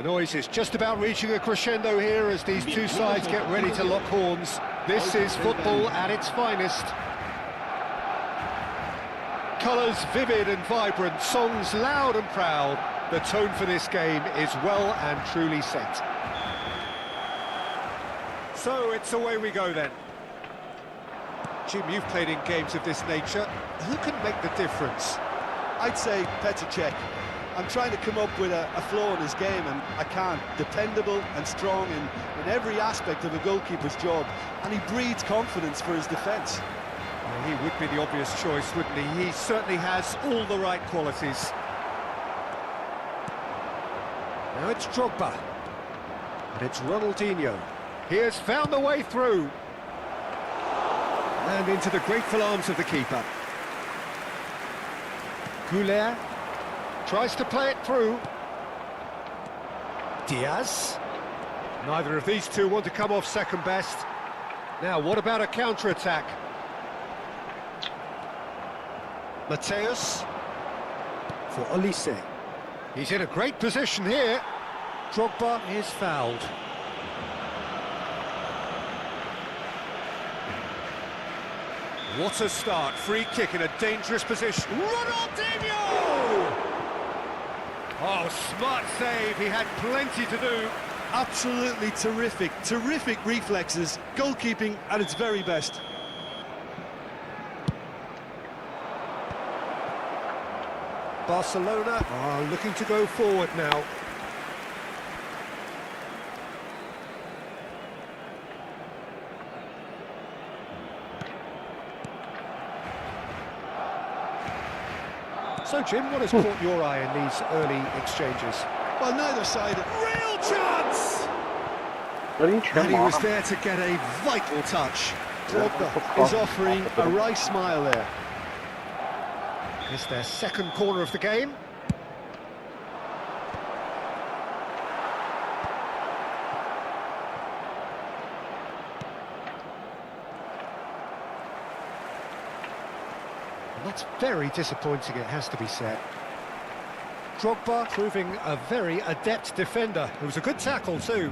The noise is just about reaching a crescendo here as these two sides get ready to lock horns. This is football at its finest. Colours vivid and vibrant, songs loud and proud. The tone for this game is well and truly set. So it's away we go then. Jim, you've played in games of this nature. Who can make the difference? I'd say Petr Cech. I'm trying to come up with a flaw in his game and I can't. Dependable and strong in every aspect of a goalkeeper's job, and he breeds confidence for his defence. Well, he would be the obvious choice, wouldn't he? He certainly has all the right qualities. Now it's Drogba. And it's Ronaldinho. He has found the way through. And into the grateful arms of the keeper. Goulet tries to play it through. Diaz. Neither of these two want to come off second best. Now, what about a counter-attack? Mateus for Olise. He's in a great position here. Drogba is fouled. What a start. Free kick in a dangerous position. Ronaldinho! Oh, smart save. He had plenty to do. Absolutely terrific reflexes, goalkeeping at its very best. Barcelona are looking to go forward now. So, Jim, what has caught your eye in these early exchanges? Well, neither side. Real chance! And he was there to get a vital touch. Drogba is offering a wry smile there. It's their second corner of the game. That's very disappointing, it has to be said. Drogba proving a very adept defender. It was a good tackle too.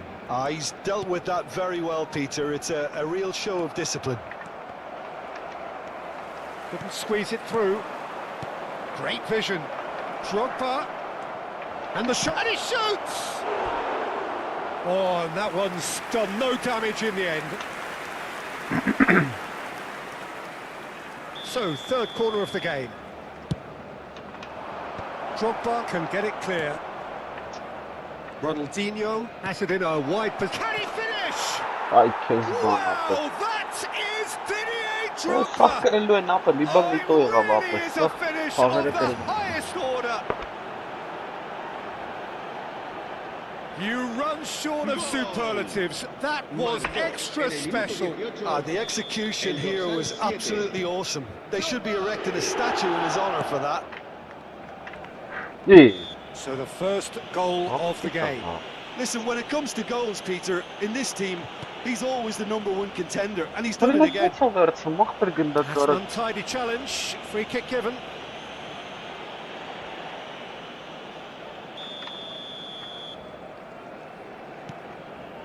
He's dealt with that very well, Peter. It's a real show of discipline. Couldn't squeeze it through. Great vision. Drogba. And the shot. And he shoots! Oh, and that one's done no damage in the end. So, third corner of the game. Drogba can get it clear. Ronaldinho has it in a wide position. Can he finish? Wow, that is Didier Drogba! It is a finish of the highest order. You run short of superlatives. That was extra special. The execution here was absolutely awesome. They should be erecting a statue in his honour for that. So the first goal of the game. Listen, when it comes to goals, Peter, in this team, he's always the #1 contender, and he's done it again. That's an untidy challenge. Free kick given.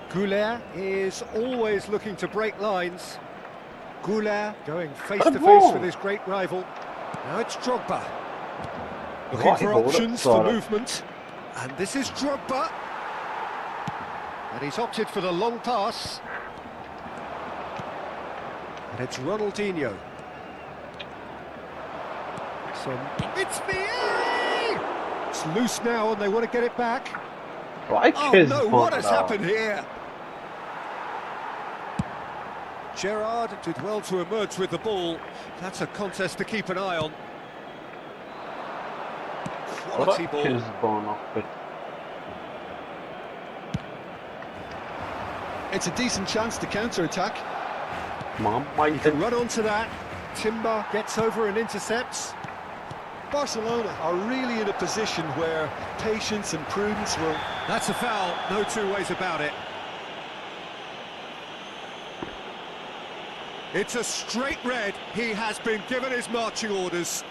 Goulet is always looking to break lines. Goulet going face to face with his great rival. Now it's Drogba. Looking for options for movement. And this is Drogba. And he's opted for the long pass. And it's Ronaldinho. It's Vieri! It's loose now and they want to get it back. Oh no, what has happened here? Gerrard did well to emerge with the ball. That's a contest to keep an eye on. Quality ball. It's a decent chance to counter-attack. He can run onto that. Timber gets over and intercepts. Barcelona are really in a position where patience and prudence will... That's a foul, no two ways about it. It's a straight red. He has been given his marching orders.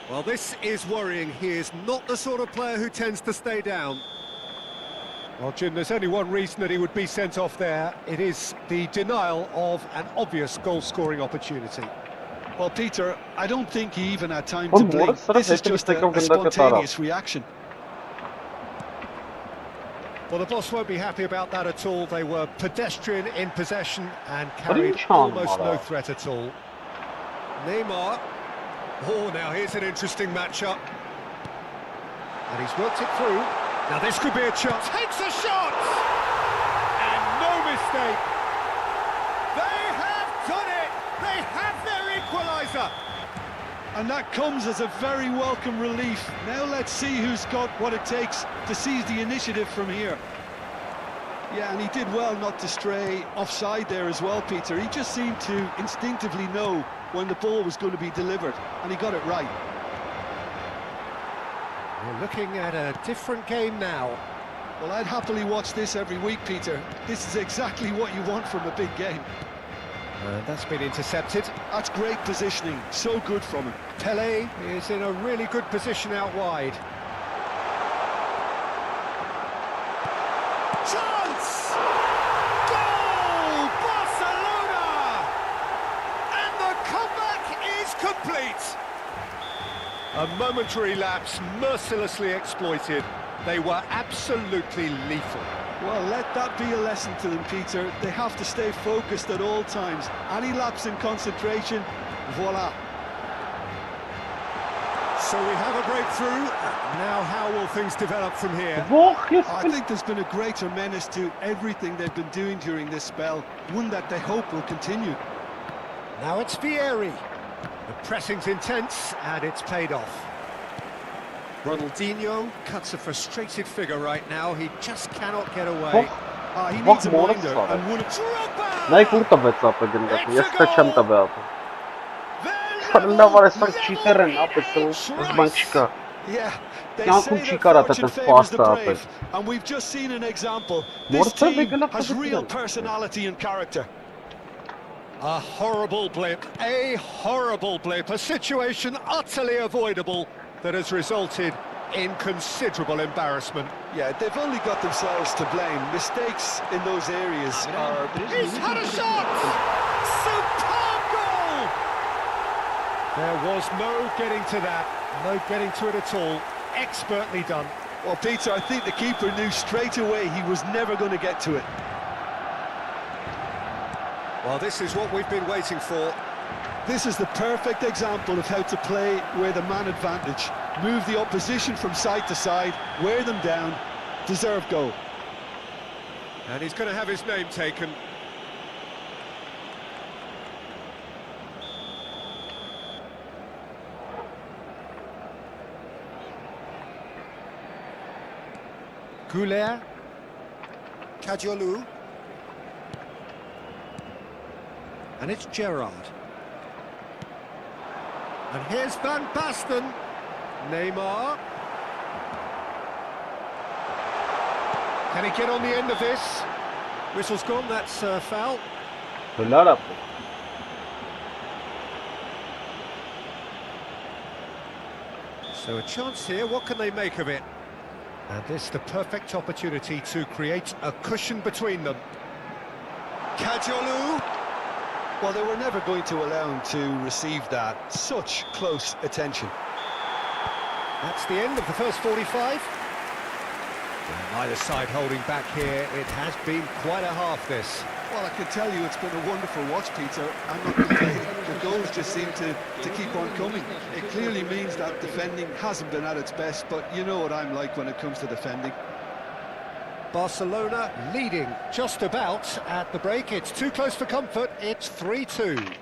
Well, this is worrying. He is not the sort of player who tends to stay down. Well, Jim, there's only one reason that he would be sent off there. It is the denial of an obvious goal-scoring opportunity. Well, Peter, I don't think he even had time to blink. This is just a spontaneous reaction. Well, the boss won't be happy about that at all. They were pedestrian in possession and carried almost no threat at all. Neymar. Oh, now here's an interesting matchup. And he's worked it through. Now this could be a chance. Takes a shot! And no mistake. They have done it! They have their equaliser! And that comes as a very welcome relief. Now let's see who's got what it takes to seize the initiative from here. Yeah, and he did well not to stray offside there as well, Peter. He just seemed to instinctively know when the ball was going to be delivered, and he got it right. We're looking at a different game now. Well, I'd happily watch this every week, Peter. This is exactly what you want from a big game. That's been intercepted. That's great positioning, so good from him. Pelé is in a really good position out wide. Chance! Goal! Barcelona! And the comeback is complete! A momentary lapse, mercilessly exploited. They were absolutely lethal. Well, let that be a lesson to them, Peter. They have to stay focused at all times. Any lapse in concentration, voila. So we have a breakthrough. Now how will things develop from here? I think there's been a greater menace to everything they've been doing during this spell, one that they hope will continue. Now it's Vieri. The pressing's intense, and it's paid off. Ronaldinho cuts a frustrated figure right now. He just cannot get away. He needs a minder and one of... Նա իք ուր տվեց ապը գնդակը, ես տա չեմ տվե ապը։ Չարլավ արեսանք չիտեր են ապը, զբան չկա։ Կյանքում չի կարա տետեն սպաստը ապել։ And we've just seen an example. This team has real personality and character. A horrible blip, a situation utterly avoidable that has resulted in considerable embarrassment. Yeah, they've only got themselves to blame. Mistakes in those areas are... He's had a shot! Superb goal! There was no getting to that, no getting to it at all. Expertly done. Well, Peter, I think the keeper knew straight away he was never going to get to it. Well, this is what we've been waiting for. This is the perfect example of how to play with a man advantage. Move the opposition from side to side, wear them down, deserve goal. And he's going to have his name taken. Goulet. Kadiolu. And it's Gerrard. And here's Van Basten. Neymar. Can he get on the end of this? Whistle's gone, that's foul. So a chance here, what can they make of it? And this the perfect opportunity to create a cushion between them. Kadiolu. Well, they were never going to allow him to receive that. Such close attention. That's the end of the first 45. And either side holding back here. It has been quite a half, this. Well, I can tell you it's been a wonderful watch, Peter. I'm not complaining. The goals just seem to keep on coming. It clearly means that defending hasn't been at its best, but you know what I'm like when it comes to defending. Barcelona leading just about at the break. It's too close for comfort. It's 3-2.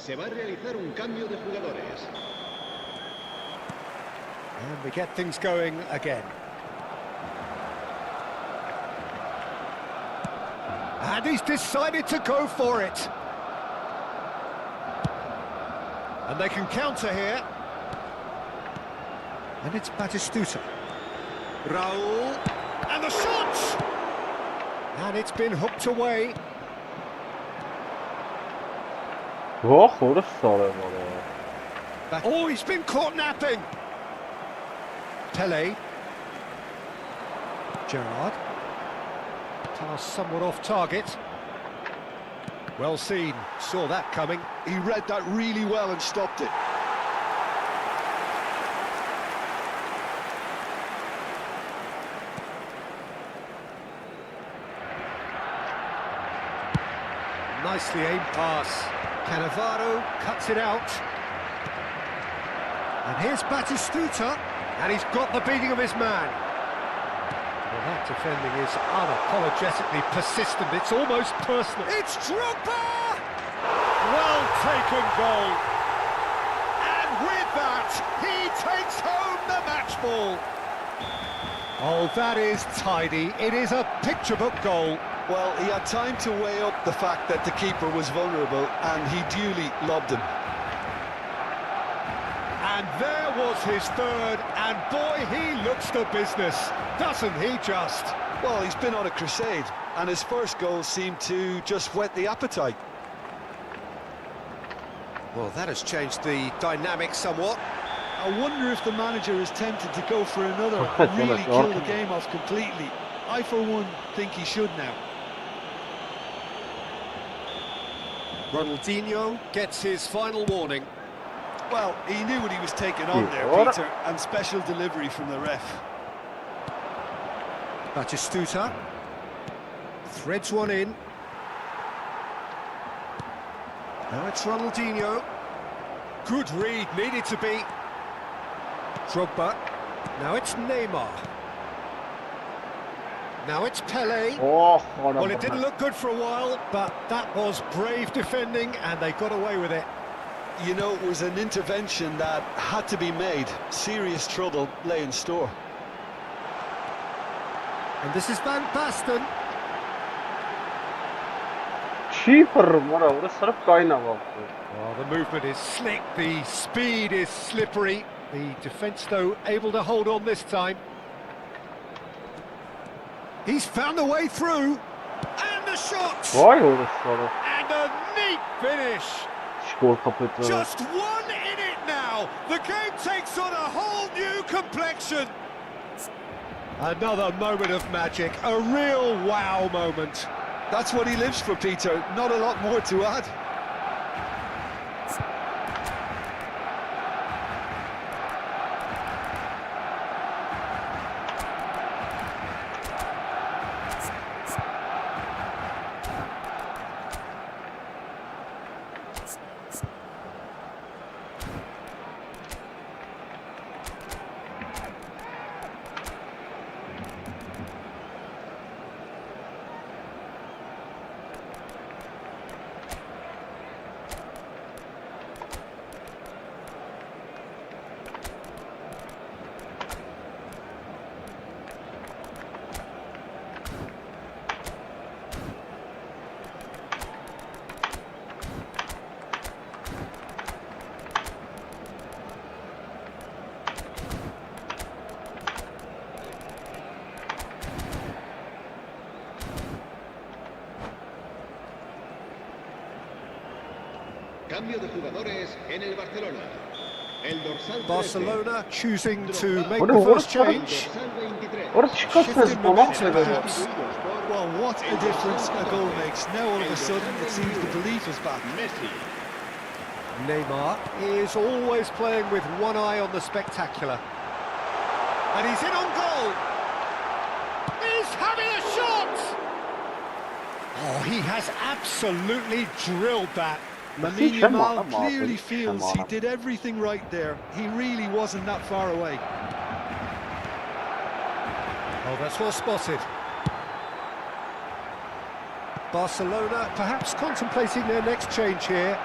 Se va a realizar un cambio de jugadores. And we get things going again. And he's decided to go for it. And they can counter here. And it's Batistuta. Raul. And the shot! And it's been hooked away. Oh, he's been caught napping. Pele. Gerrard. Pass somewhat off target. Well seen, saw that coming. He read that really well and stopped it. Nicely aimed pass. Cannavaro cuts it out. And here's Batistuta. And he's got the beating of his man. Well, that defending is unapologetically persistent. It's almost personal. It's Drogba! Well taken goal. And with that, he takes home the match ball. Oh, that is tidy. It is a picture book goal. Well, he had time to weigh up the fact that the keeper was vulnerable, and he duly lobbed him. And there was his third, and boy, he looks the business, doesn't he just? Well, he's been on a crusade, and his first goal seemed to just whet the appetite. Well, that has changed the dynamic somewhat. I wonder if the manager is tempted to go for another, really kill the game off completely. I, for one, think he should now. Ronaldinho gets his final warning. Well, he knew what he was taking on there, Peter, and special delivery from the ref. Batistuta threads one in. Now it's Ronaldinho. Good read, needed to be. Drogba. Now it's Neymar. Now it's Pele. Well, it didn't look good for a while, but that was brave defending, and they got away with it. You know, it was an intervention that had to be made. Serious trouble lay in store. And this is Van Basten. Well, the movement is slick, the speed is slippery. The defence, though, able to hold on this time. He's found a way through. And the shot! And a neat finish. Just one in it now. The game takes on a whole new complexion. Another moment of magic, a real wow moment. That's what he lives for, Peter. Not a lot more to add. Cambio de jugadores en el Barcelona. El dorsal Barcelona choosing to make the first change. Well, what a difference a goal makes. Now all of a sudden it seems the belief is back. Neymar is always playing with one eye on the spectacular. And he's in on goal. He's having a shot! Oh, he has absolutely drilled that. Lamine Yamal clearly feels he did everything right there. He really wasn't that far away. Oh, that's well spotted. Barcelona perhaps contemplating their next change here.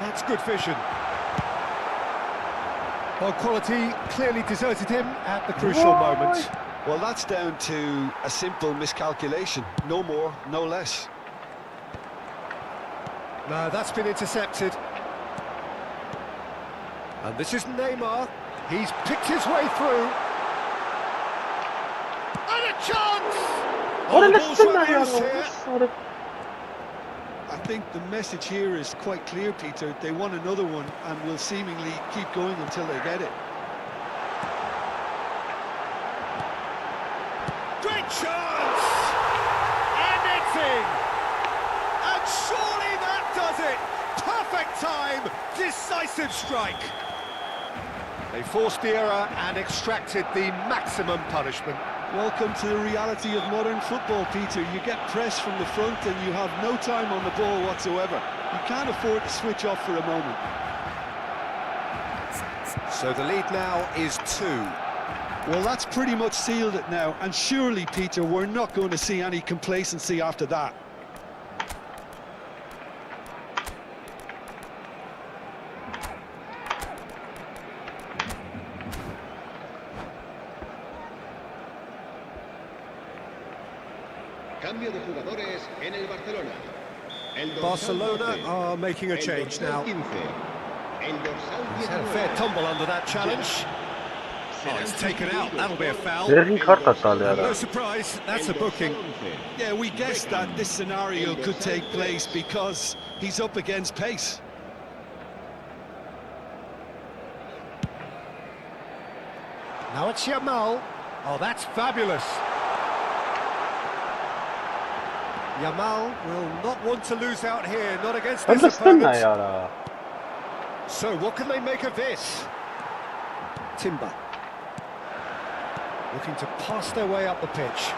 That's good vision. Well, quality clearly deserted him at the crucial moment. Well, that's down to a simple miscalculation. No more, no less. No, that's been intercepted. And this is Neymar. He's picked his way through. And a chance! Oh, the ball's run loose here. I think the message here is quite clear, Peter. They want another one and will seemingly keep going until they get it. Great chance! And it's in! And surely that does it! Perfect time! Decisive strike! They forced the error and extracted the maximum punishment. Welcome to the reality of modern football, Peter. You get pressed from the front and you have no time on the ball whatsoever. You can't afford to switch off for a moment. So the lead now is 2. Well, that's pretty much sealed it now. And surely, Peter, we're not going to see any complacency after that. Cambio de jugadores en el Barcelona. Barcelona are making a change now. He's had a fair tumble under that challenge. Oh, it's taken out, that'll be a foul. No surprise, that's a booking. Yeah, we guessed that this scenario could take place because he's up against pace. Now it's Yamal. Oh, that's fabulous. Yamal will not want to lose out here, not against this opponent. So what can they make of this? Timber. Looking to pass their way up the pitch.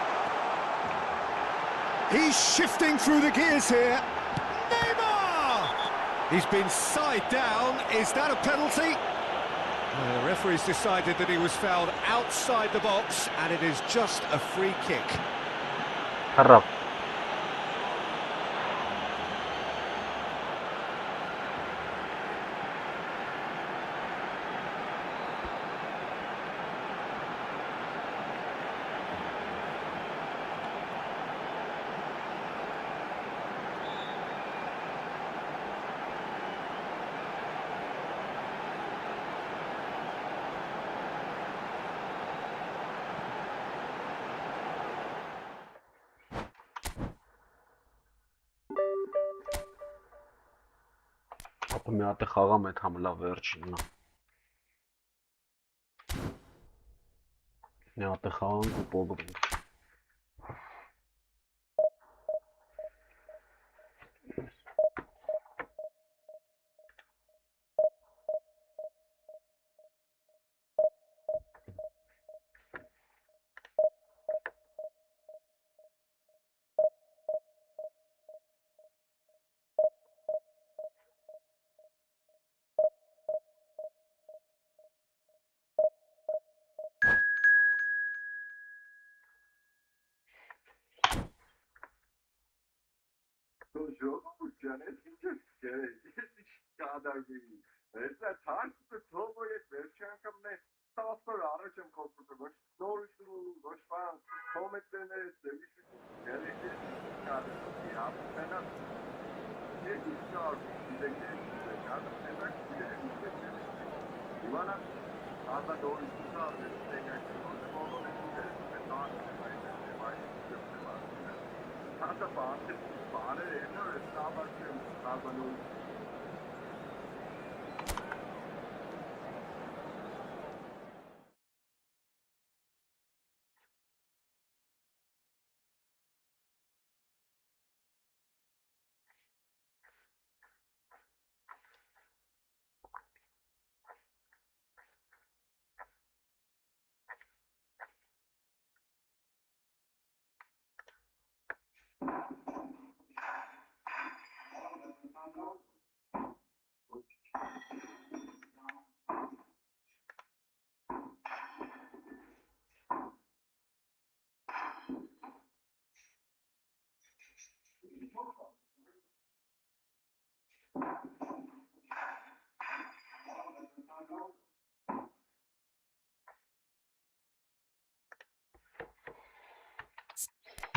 He's shifting through the gears here. Neymar! He's been side down. Is that a penalty? The referee's decided that he was fouled outside the box, and it is just a free kick. Harap. Ապա մի հատ է խաղամ այդ համլա վերջինն է։ Մի հատ է խաղանք ու պոգրենք։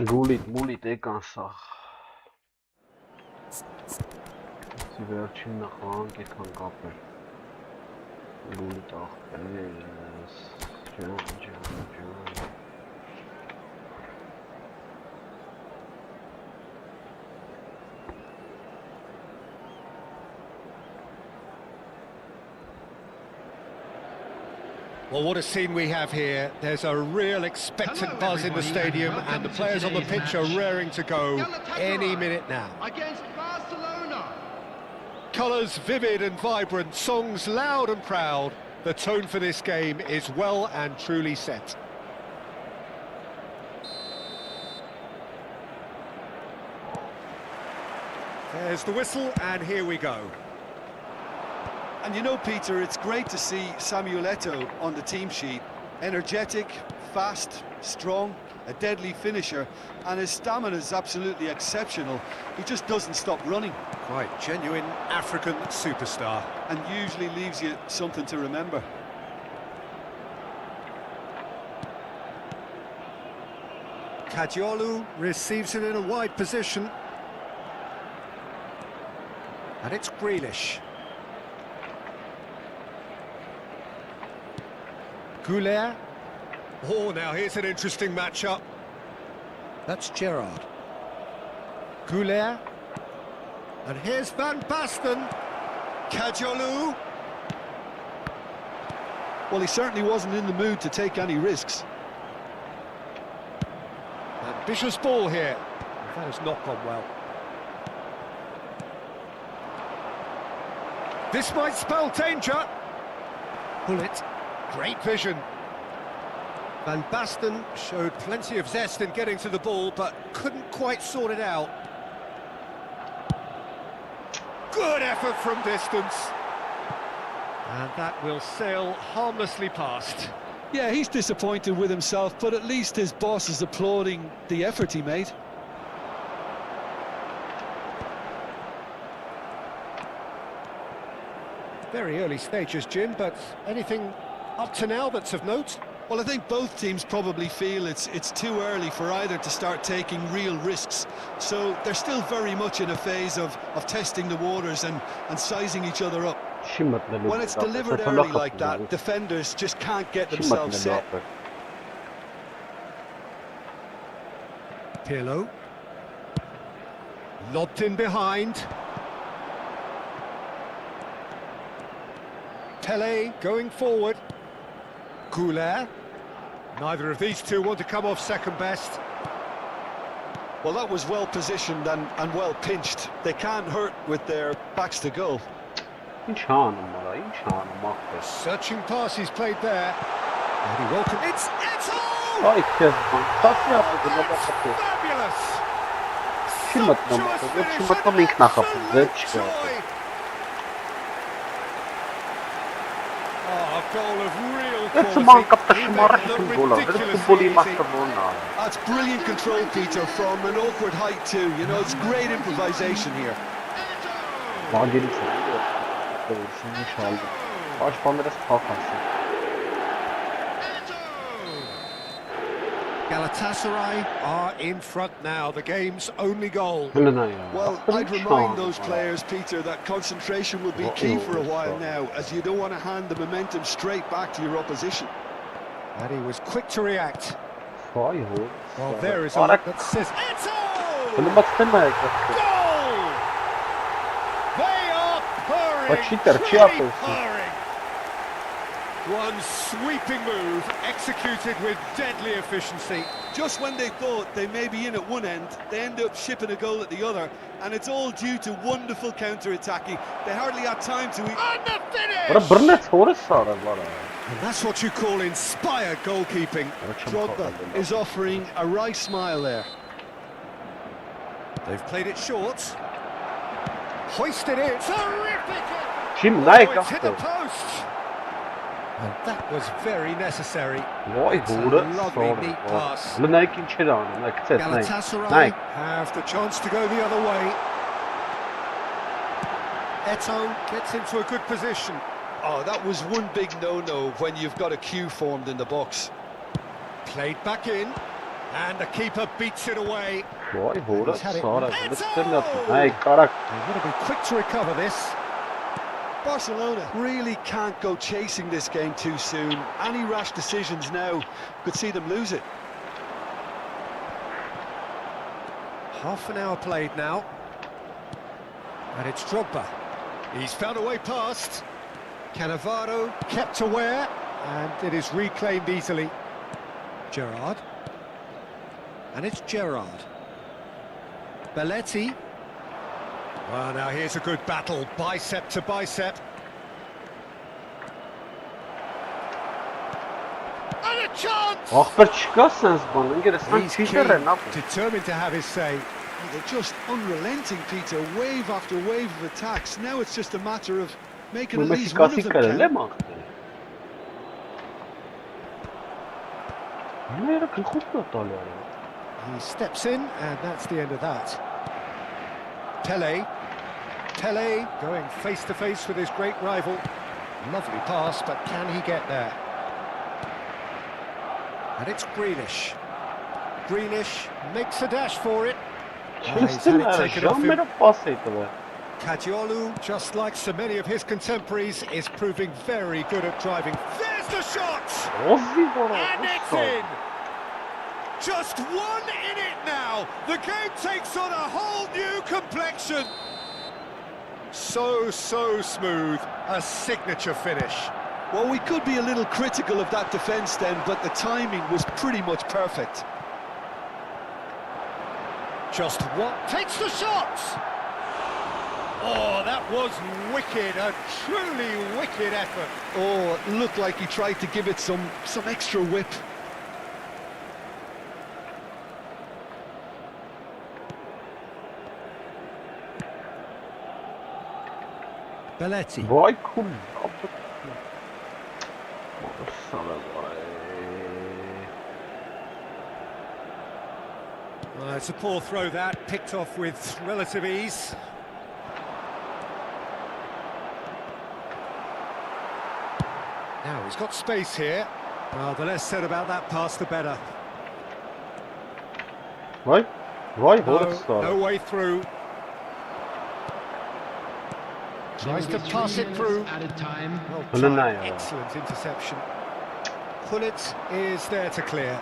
Գուլիտ եկան սաղ։ Սի վերջին նախանք եկան կապել։ Well, what a scene we have here. There's a real expectant buzz in the stadium, and the players on the pitch are raring to go any minute now. Against Barcelona. Colours vivid and vibrant, songs loud and proud. The tone for this game is well and truly set. There's the whistle, and here we go. And you know, Peter, it's great to see Samuel Eto'o on the team sheet. Energetic, fast, strong, a deadly finisher, and his stamina is absolutely exceptional. He just doesn't stop running. Quite genuine African superstar. And usually leaves you something to remember. Kadiolu receives it in a wide position. And it's Grealish. Goulet. Oh, now here's an interesting matchup. That's Gerrard. Goulet. And here's Van Basten. Kadiolu. Well, he certainly wasn't in the mood to take any risks. Ambitious ball here. That has not gone well. This might spell danger. Bullet. Great vision. Van Basten showed plenty of zest in getting to the ball, but couldn't quite sort it out. Good effort from distance. And that will sail harmlessly past. Yeah, he's disappointed with himself, but at least his boss is applauding the effort he made. Very early stages, Jim, but anything up to now that's of note? Well, I think both teams probably feel it's too early for either to start taking real risks. So they're still very much in a phase of testing the waters and sizing each other up. When it's delivered early like that, defenders just can't get themselves set. Pirlo. Lobbed in behind. Pele going forward. Goulet. Neither of these two want to come off second best. Well, that was well positioned and well pinched. They can't hurt with their backs to goal. Searching pass he's played there. And he welcomed. It's Eto'o! Fabulous! Oh, a goal of real quality. That's brilliant control, Peter, from an awkward height too. You know, it's great improvisation here. Galatasaray are in front now, the game's only goal. Well, I'd remind those players, Peter, that concentration will be key for a while now, as you don't want to hand the momentum straight back to your opposition. And he was quick to react. Well, there is a look that says Eto'o! Goal! They are purring, purring. One sweeping move, executed with deadly efficiency. Just when they thought they may be in at one end, they end up shipping a goal at the other, and it's all due to wonderful counter-attacking. They hardly had time to... And the finish! And that's what you call inspired goalkeeping. Drogba is offering a wry smile there. They've played it short. Hoisted it. Terrific! It's hit the post. And that was very necessary. It's a lovely, neat pass. Galatasaray have the chance to go the other way. Eto'o gets into a good position. Oh, that was one big no-no when you've got a queue formed in the box. Played back in, and the keeper beats it away. They've got to be quick to recover this. Barcelona really can't go chasing this game too soon. Any rash decisions now could see them lose it. Half an hour played now. And it's Drogba. He's found a way past. Cannavaro kept aware, and it is reclaimed easily. Gerrard. And it's Gerrard. Belletti. Well, now here's a good battle, bicep to bicep. And a chance! Ախպեր չկա սենց բան, ինգերեսան He's Peter keen, են ապ։ determined to have his say. They're just unrelenting, Peter, wave after wave of attacks. Now it's just a matter of making at least one of them Մեսիկասի կրել count. եմ ախպեր։ Մերը գլխուց նա տալի արա։ He steps in, and that's the end of that. Pele going face to face with his great rival. Lovely pass, but can he get there? And it's Grealish. Grealish makes a dash for it. He's Չստին had it արա, taken off him. ժամերը պաս է տվել։ Kajiolu, just like so many of his contemporaries, is proving very good at driving. There's the shot! Ոզի որը։ And it's in! Just one in it now! The game takes on a whole new complexion! So smooth. A signature finish. Well, we could be a little critical of that defence then, but the timing was pretty much perfect. Just what? Takes the shot! Oh, that was wicked. A truly wicked effort. Oh, it looked like he tried to give it some extra whip. Belletti. Վայ քուն։ Սալա վայ։ It's a poor throw that, picked off with relative ease. Now he's got space here. Well, the less said about that pass, the better. Վայ, որը No սալա։ way through. Tries to pass it through. Added time. Well Well, no, tried. yeah. Excellent interception. Pullet is there to clear.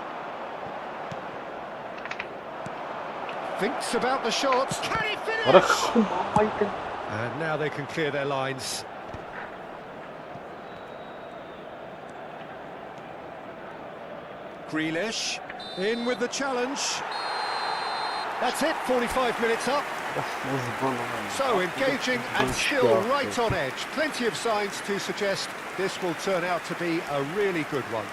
Thinks about the shots. Can he Արա finish? քում ամայտեն։ And now they can clear their lines. Grealish in with the challenge. That's it, 45 minutes up. So engaging and still right on edge. Plenty of signs to suggest this will turn out to be a really good one.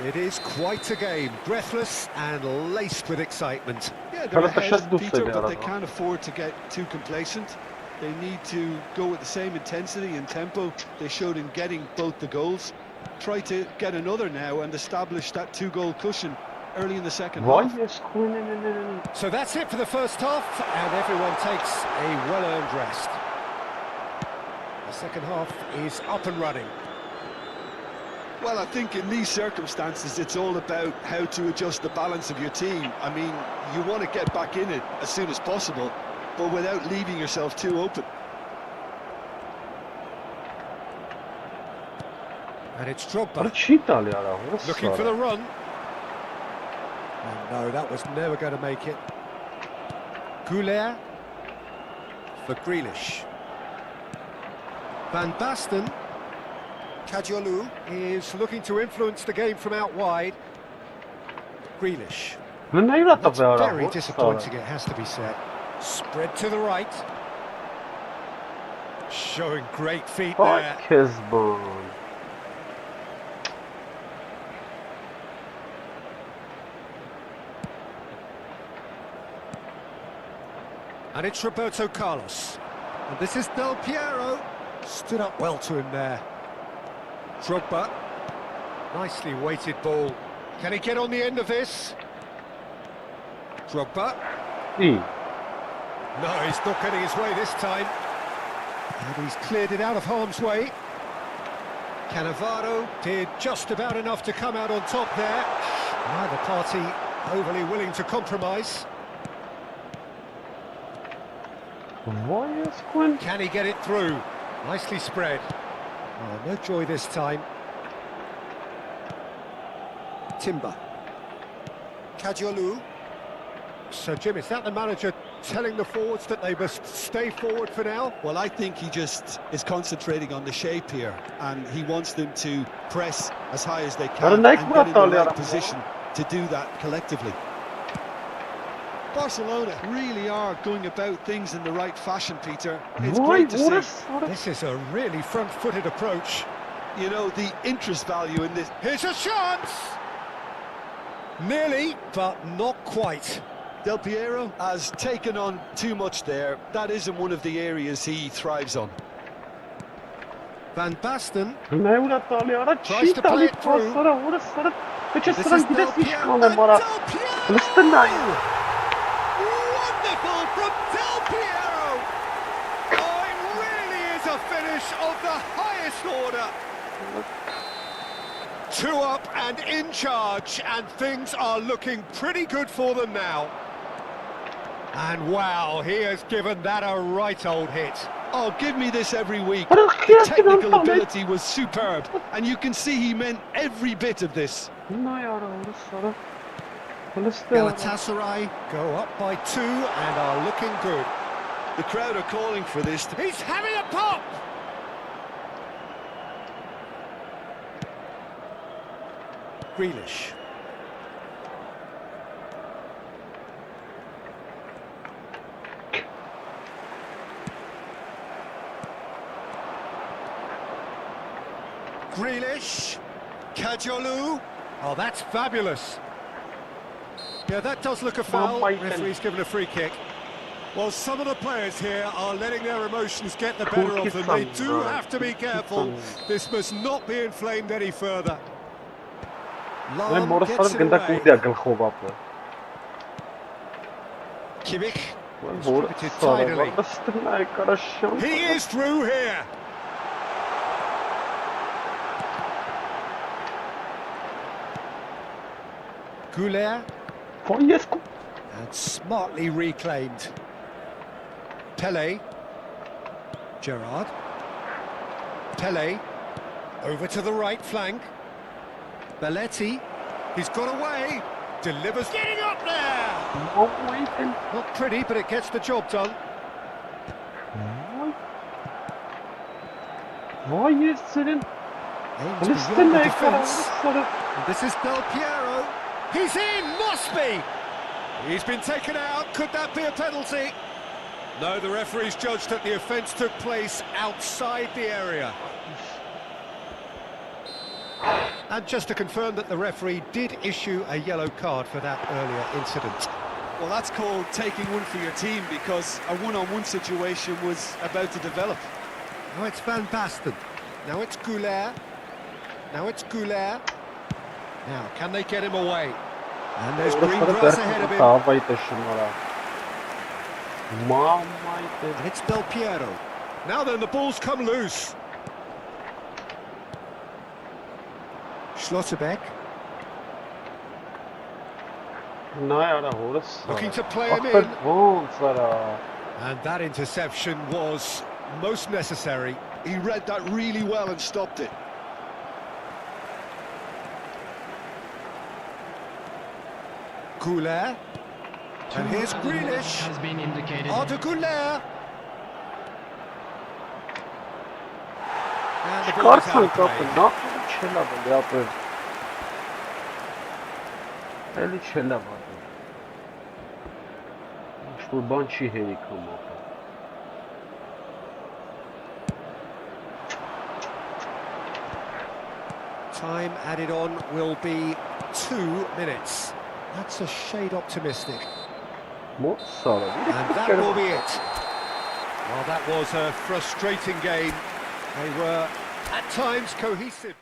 It is quite a game, breathless and laced with excitement. Yeah, they're But ahead, just do Peter, say but they that. can't afford to get too complacent. They need to go with the same intensity and tempo they showed in getting both the goals. Try to get another now and establish that two-goal cushion early in the second Վայ half. ես քուն։ So that's it for the first half, and everyone takes a well-earned rest. The second half is up and running. Well, I think in these circumstances, it's all about how to adjust the balance of your team. I mean, you want to get back in it as soon as possible, but without leaving yourself too open. And it's Արա Drogba չի տալի արա, որը looking for սալա։ the run. And no, that was never going to make it. Goulet for Grealish. Van Basten. Kajiolu is looking to influence the game from out wide. Grealish. Նայրա That's տվե արա, very որը disappointing, սալա։ it has to be said. Spread to the right. Showing great feet Վայ there. քեզ բան։ And it's Roberto Carlos. And this is Del Piero. Stood up well to him there. Drogba. Nicely weighted ball. Can he get on the end of this? Drogba. Ի։ No, he's not getting his way this time. And he's cleared it out of harm's way. Cannavaro did just about enough to come out on top there. Neither party overly willing to compromise. Վայ ես քուն։ Can he get it through? Nicely spread. Oh, no joy this time. Timber. Kajolu. So, Jim, is that the manager telling the forwards that they must stay forward for now? Well, I think he just is concentrating on the shape here, and he wants them to press as high as they can and get in the right position to do that collectively. Barcelona really are going about things in the right fashion, Peter. It's great to see. This is a really front-footed approach. You know, the interest value in this. Here's a chance! Nearly, but not quite. Del Piero has taken on too much there. That isn't one of the areas he thrives on. Van Basten tries to play it through. This is Del Piero. Wonderful from Del Piero! Oh, it really is a finish of the highest order. 2 up and in charge, and things are looking pretty good for them now. And wow, he has given that a right old hit. Oh, give me this every week. The technical ability was superb, and you can see he meant every bit of this. Galatasaray go up by 2 and are looking good. The crowd are calling for this. He's having a pop! Grealish. Grealish. Kajolu. Oh, that's fabulous. Yeah, that does look a foul. Referee's given a free kick. Well, some of the players here are letting their emotions get the better of them. They do have to be careful. This must not be inflamed any further. Lam gets it away. Kimmich distributed tidily. He is through here. Goulet. And smartly reclaimed. Pele. Gerrard. Pele. Over to the right flank. Belletti. He's got away. Delivers. Getting up there! Not pretty, but it gets the job done. Aims beyond the defence. And this is Del Piero. He's in! Must be! He's been taken out. Could that be a penalty? No, the referee's judged that the offence took place outside the area. And just to confirm that the referee did issue a yellow card for that earlier incident. Well, that's called taking one for your team, because a one-on-one situation was about to develop. Now it's Van Basten. Now it's Goulet. Now it's Goulet. Now, can they get him away? And there's green grass ahead of him. And it's Del Piero. Now then, the ball's come loose. Schlotterbeck. Looking to play him in. And that interception was most necessary. He read that really well and stopped it. Goulet. And here's Grealish. Has been indicated. Arda Goulet. And the ball is out of play. Time added on will be 2 minutes. That's a shade optimistic. And that will be it. Well, that was a frustrating game. They were, at times, cohesive.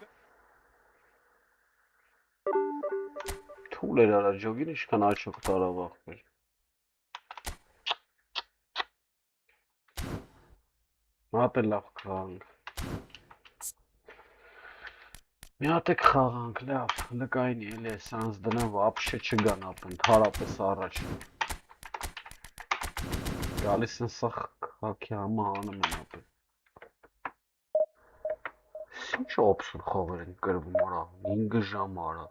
Միատեք խաղանք, լավ, լկային էլի է, սանց դնեմ վապշե չգան ապն, թարապես առաջ։ Գալիս են սա խաքի համը հանում են ապն։ Ինչ օպշն խաղեր են կրվում արա, 5 ժամ արա։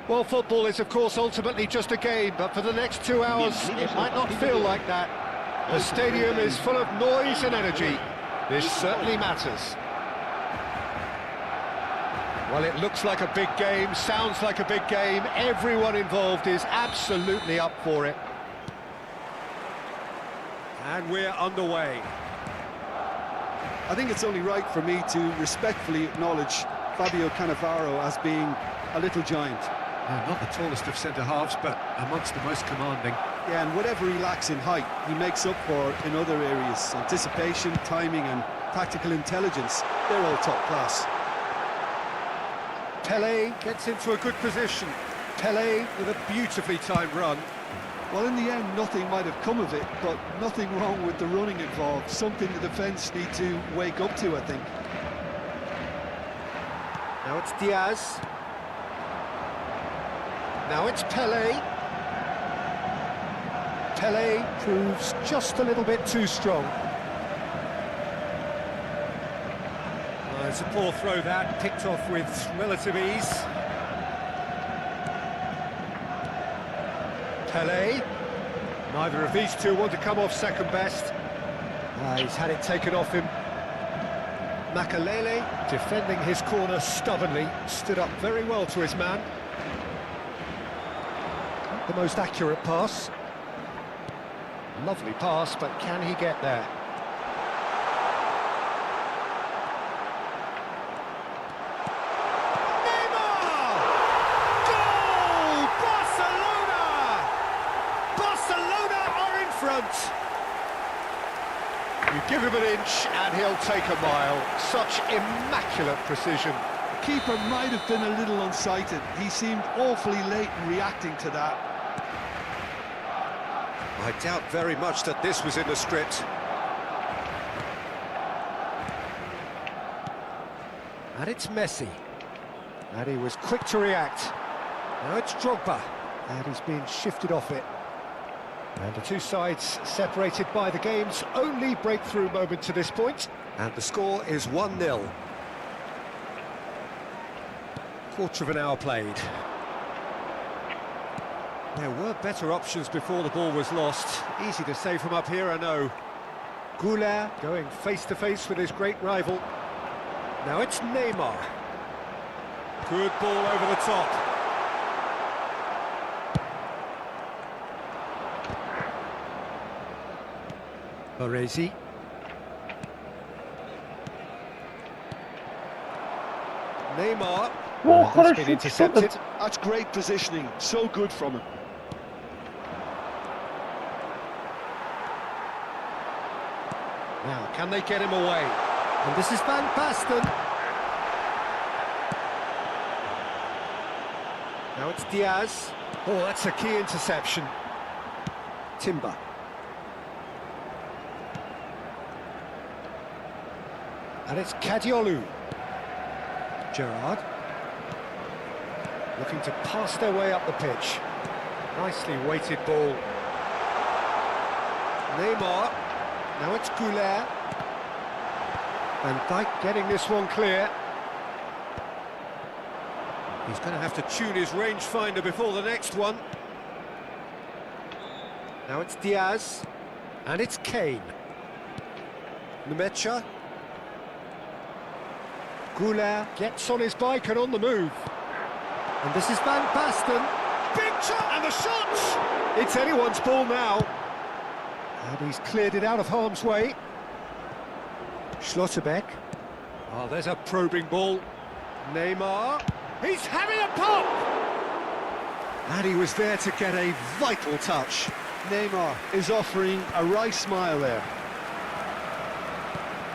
Well, football is, of course, ultimately just a game, but for the next 2 hours, it might not feel like that. The stadium is full of noise and energy. This certainly matters. Well, it looks like a big game, sounds like a big game. Everyone involved is absolutely up for it. And we're underway. I think it's only right for me to respectfully acknowledge Fabio Cannavaro as being a little giant. Not the tallest of centre-halves, but amongst the most commanding. Yeah, and whatever he lacks in height, he makes up for in other areas. Anticipation, timing and tactical intelligence, they're all top class. Pelé gets into a good position. Pelé with a beautifully timed run. Well, in the end, nothing might have come of it, but nothing wrong with the running involved. Something the defence need to wake up to, I think. Now it's Diaz. Now it's Pelé. Pelé proves just a little bit too strong. It's a poor throw that, picked off with relative ease. Pelé. Neither of these two want to come off second best. He's had it taken off him. Makalele, defending his corner stubbornly, stood up very well to his man. Not the most accurate pass. Lovely pass, but can he get there? Neymar! Goal! Barcelona! Barcelona are in front. You give him an inch and he'll take a mile. Such immaculate precision. The keeper might have been a little unsighted. He seemed awfully late in reacting to that. I doubt very much that this was in the script. And it's Messi. And he was quick to react. Now it's Drogba. And he's been shifted off it. And the two sides separated by the game's only breakthrough moment to this point. And the score is 1-0. Quarter of an hour played. There were better options before the ball was lost. Easy to say from up here, I know. Goulet going face-to-face with his great rival. Now it's Neymar. Good ball over the top. Baresi. Neymar. That's been intercepted. That's great positioning, so good from him. Now, can they get him away? And this is Van Basten. Now it's Diaz. Oh, that's a key interception. Timber. And it's Kadiolu. Gerrard. Looking to pass their way up the pitch. Nicely weighted ball. Neymar. Now it's Goulet. Van Dijk getting this one clear. He's going to have to tune his rangefinder before the next one. Now it's Diaz. And it's Kane. Nmecha. Goulet gets on his bike and on the move. And this is Van Basten. Big shot and the shot! It's anyone's ball now. And he's cleared it out of harm's way. Schlotterbeck. Oh, there's a probing ball. Neymar. He's having a pop! And he was there to get a vital touch. Neymar is offering a right smile there.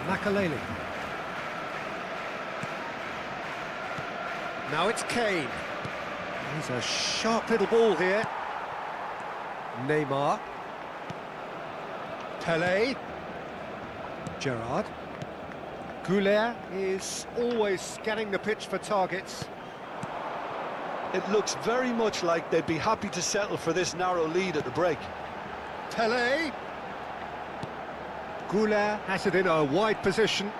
Makaleli. Now it's Kane. He's a sharp little ball here. Neymar. Pelé. Gerrard. Goulet is always scanning the pitch for targets. It looks very much like they'd be happy to settle for this narrow lead at the break. Pelé. Goulet has it in a wide position.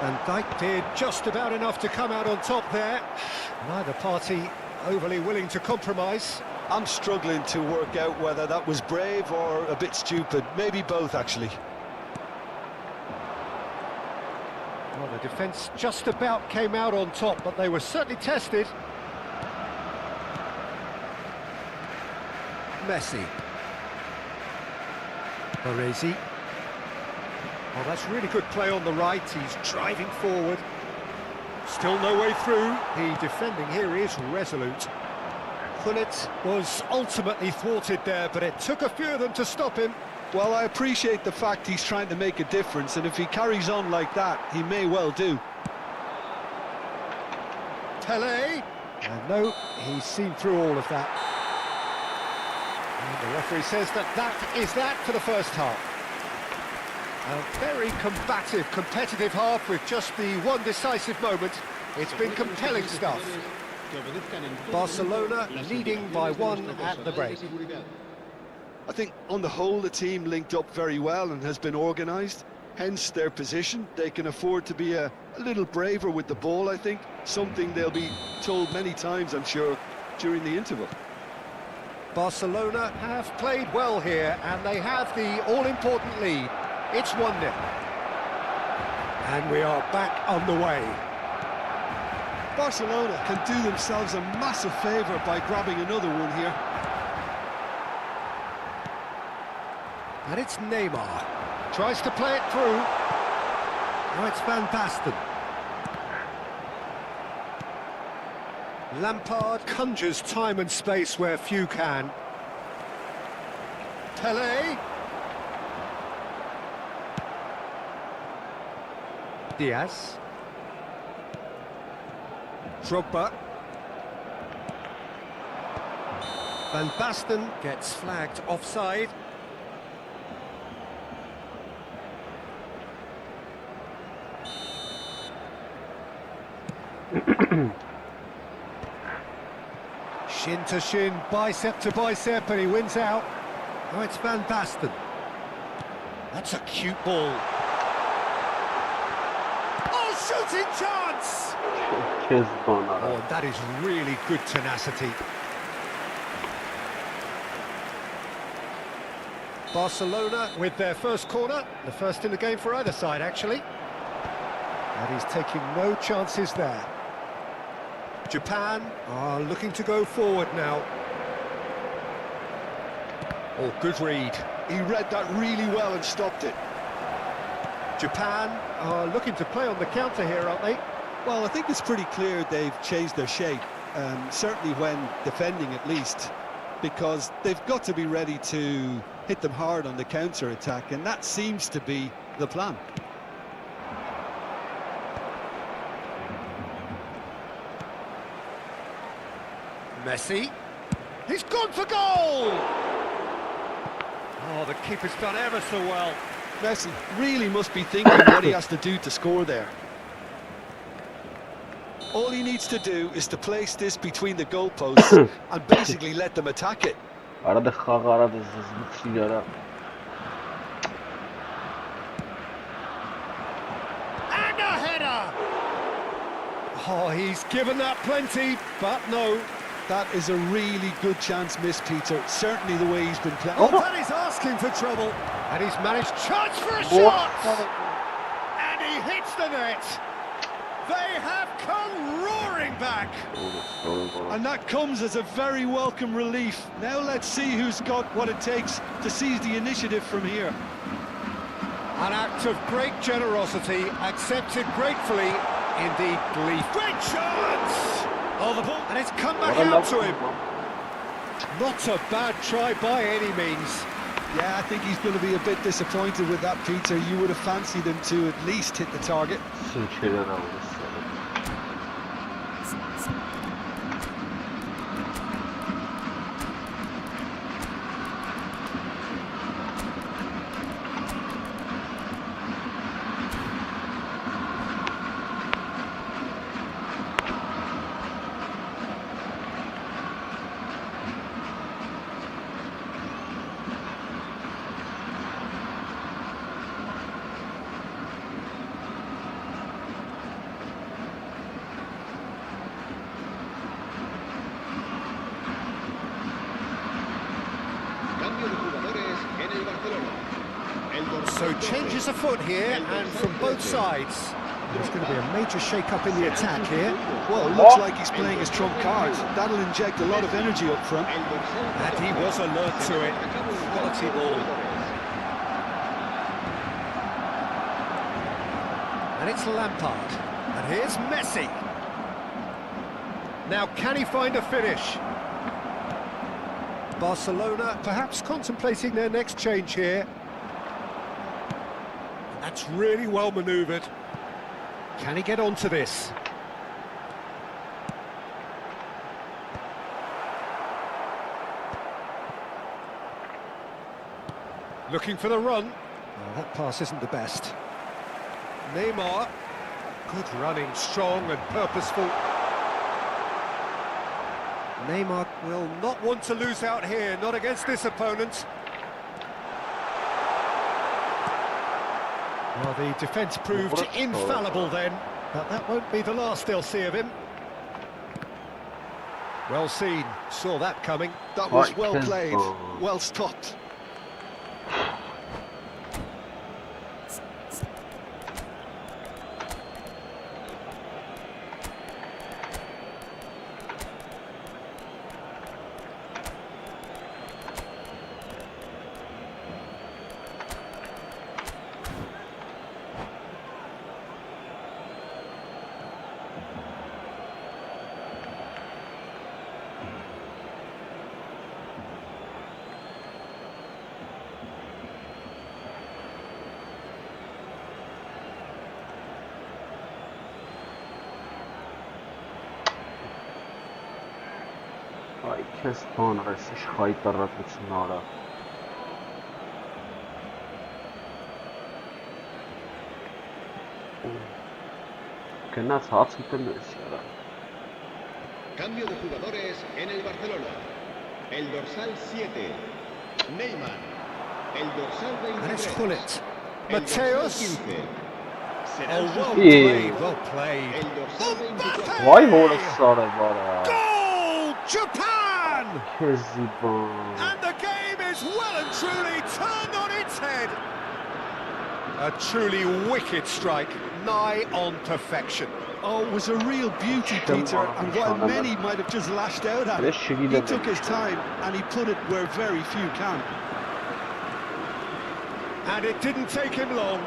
Van Dijk did just about enough to come out on top there. Neither party overly willing to compromise. I'm struggling to work out whether that was brave or a bit stupid. Maybe both, actually. Well, the defence just about came out on top, but they were certainly tested. Messi. Baresi. Oh, that's really good play on the right. He's driving forward. Still no way through. The defending here is resolute. Gullit was ultimately thwarted there, but it took a few of them to stop him. Well, I appreciate the fact he's trying to make a difference, and if he carries on like that, he may well do. Pelé. And no, he's seen through all of that. And the referee says that is that for the first half. A very combative, competitive half with just the one decisive moment. It's been compelling stuff. Barcelona leading by 1 at the break. I think on the whole the team linked up very well and has been organised, hence their position. They can afford to be a little braver with the ball, I think, something they'll be told many times, I'm sure, during the interval. Barcelona have played well here and they have the all-important lead. It's 1-0. And we are back on the way. Barcelona can do themselves a massive favour by grabbing another one here. And it's Neymar. Tries to play it through. Now it's Van Basten. Lampard conjures time and space where few can. Pelé. Diaz. Drogba. Van Basten gets flagged offside. Shin to shin, bicep to bicep, and he wins out. Oh, it's Van Basten. That's a cute ball. Oh, shooting chance! Oh, and that is really good tenacity. Barcelona with their first corner, the first in the game for either side, actually. And he's taking no chances there. Japan are looking to go forward now. Oh, good read. He read that really well and stopped it. Japan are looking to play on the counter here, aren't they? Well, I think it's pretty clear they've changed their shape, certainly when defending at least, because they've got to be ready to hit them hard on the counter-attack, and that seems to be the plan. Messi. He's gone for goal! Oh, the keeper's done ever so well. Messi really must be thinking what he has to do to score there. All he needs to do is to place this between the goalposts and basically let them attack it. And a header! Oh, he's given that plenty, but no. That is a really good chance missed, Peter. Certainly the way he's been playing. Oh, that is asking for trouble. And he's managed chance for a shot! And he hits the net. They have come roaring back. And that comes as a very welcome relief. Now let's see who's got what it takes to seize the initiative from here. An act of great generosity, accepted gratefully, indeed glee. Great chance! Oh, the ball, and it's come back out to him. Not a bad try by any means. Yeah, I think he's going to be a bit disappointed with that, Peter. You would have fancied him to at least hit the target. So changes afoot here, and from both sides. There's going to be a major shake-up in the attack here. Well, it looks like he's playing his trump cards. That'll inject a lot of energy up front. And he was alert to it. Quality ball. And it's Lampard. And here's Messi. Now, can he find a finish? Barcelona perhaps contemplating their next change here. That's really well manoeuvred. Can he get onto this? Looking for the run. Oh, that pass isn't the best. Neymar. Good running, strong and purposeful. Neymar will not want to lose out here, not against this opponent. Well, the defence proved infallible then, but that won't be the last they'll see of him. Well seen, saw that coming. That was well played, well stopped. Ay, kes tanrısız haytarlatmışsın ara. Գնաց հաց ուտելուց, արա։ Cambio de jugadores en el Barcelona. El dorsal 7, Neymar. El dorsal And it's 23, Gullit. el dorsal Mateus. 15. Será Oh, el well Yeah. played, well played. El dorsal 24. Vay orası var. Goal! Japan! Keziban. And the game is well and truly turned on its head. A truly wicked strike, nigh on perfection. Oh, it was a real beauty, Peter, and while many might have just lashed out at it, he took his time and he put it where very few can. And it didn't take him long.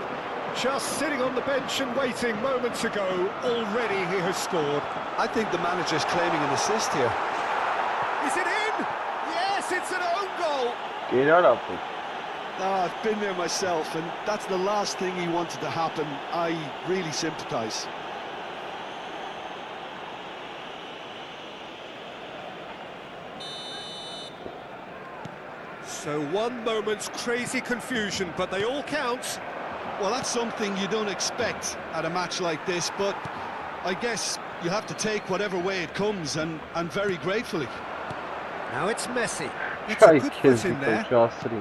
Just sitting on the bench and waiting moments ago, already he has scored. I think the manager's claiming an assist here. Is it in? Yes, it's an own goal. Gel artık. I've been there myself, and that's the last thing he wanted to happen. I really sympathise. So one moment's crazy confusion, but they all count. Well, that's something you don't expect at a match like this, but I guess you have to take whatever way it comes, and very gratefully. Now it's Messi. It's a Ay good foot in there. Keziban şahsırı.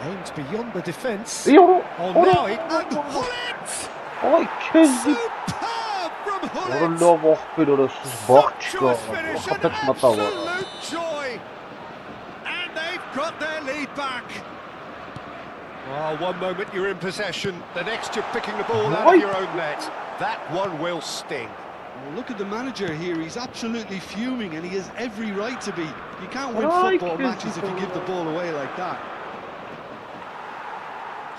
Aimed beyond the defence. Yo. Oh, now he... And Gullit! Ay Keziban. Superb from Gullit! Orada bak bir orası bak çıkar. Sumptuous finish, an Kapat mata var. absolute joy. And they've got their lead back. Oh, one moment you're in possession, the next you're picking the ball out of your own net. That one will sting. Well, look at the manager here. He's absolutely fuming, and he has every right to be. You can't win Ay, football matches if you Keziban. give the ball away like that.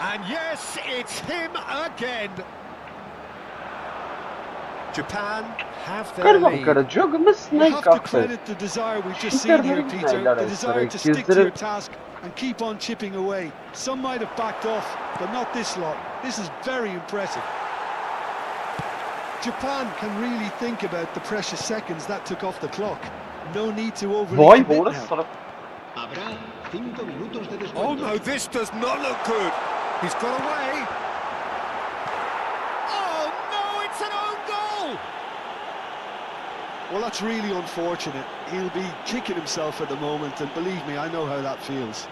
And yes, it's him again. Japan have their Karma lead. kara jogumuz You ne have to kalktı? credit the desire we've just seen here, Peter. The desire to stick to your task and keep on chipping away. Some might have backed off, but not this lot. This is very impressive. Japan can really think about the precious seconds that took off the clock. No need to overly Vay commit orası now. sana. Habrá 5 minutos de Oh descuento. no, this does not look good. He's got away. Oh no, it's an own goal. Well, that's really unfortunate. He'll be kicking himself at the moment, and believe me, I know how that feels.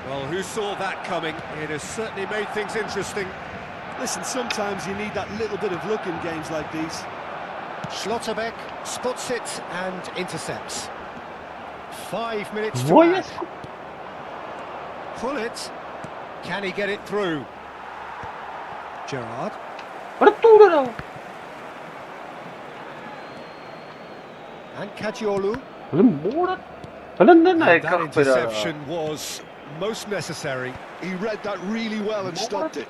Well, who saw that coming? It has certainly made things interesting. Listen, sometimes you need that little bit of luck in games like these. Schlotterbeck spots it and intercepts. 5 minutes to Vay add. Pull it. Can he get it through? Gerrard. Arturo. And Kajiolu. Oğlum bu Falan ne And that kalktı ya? interception was most necessary. He read that really well and stopped it.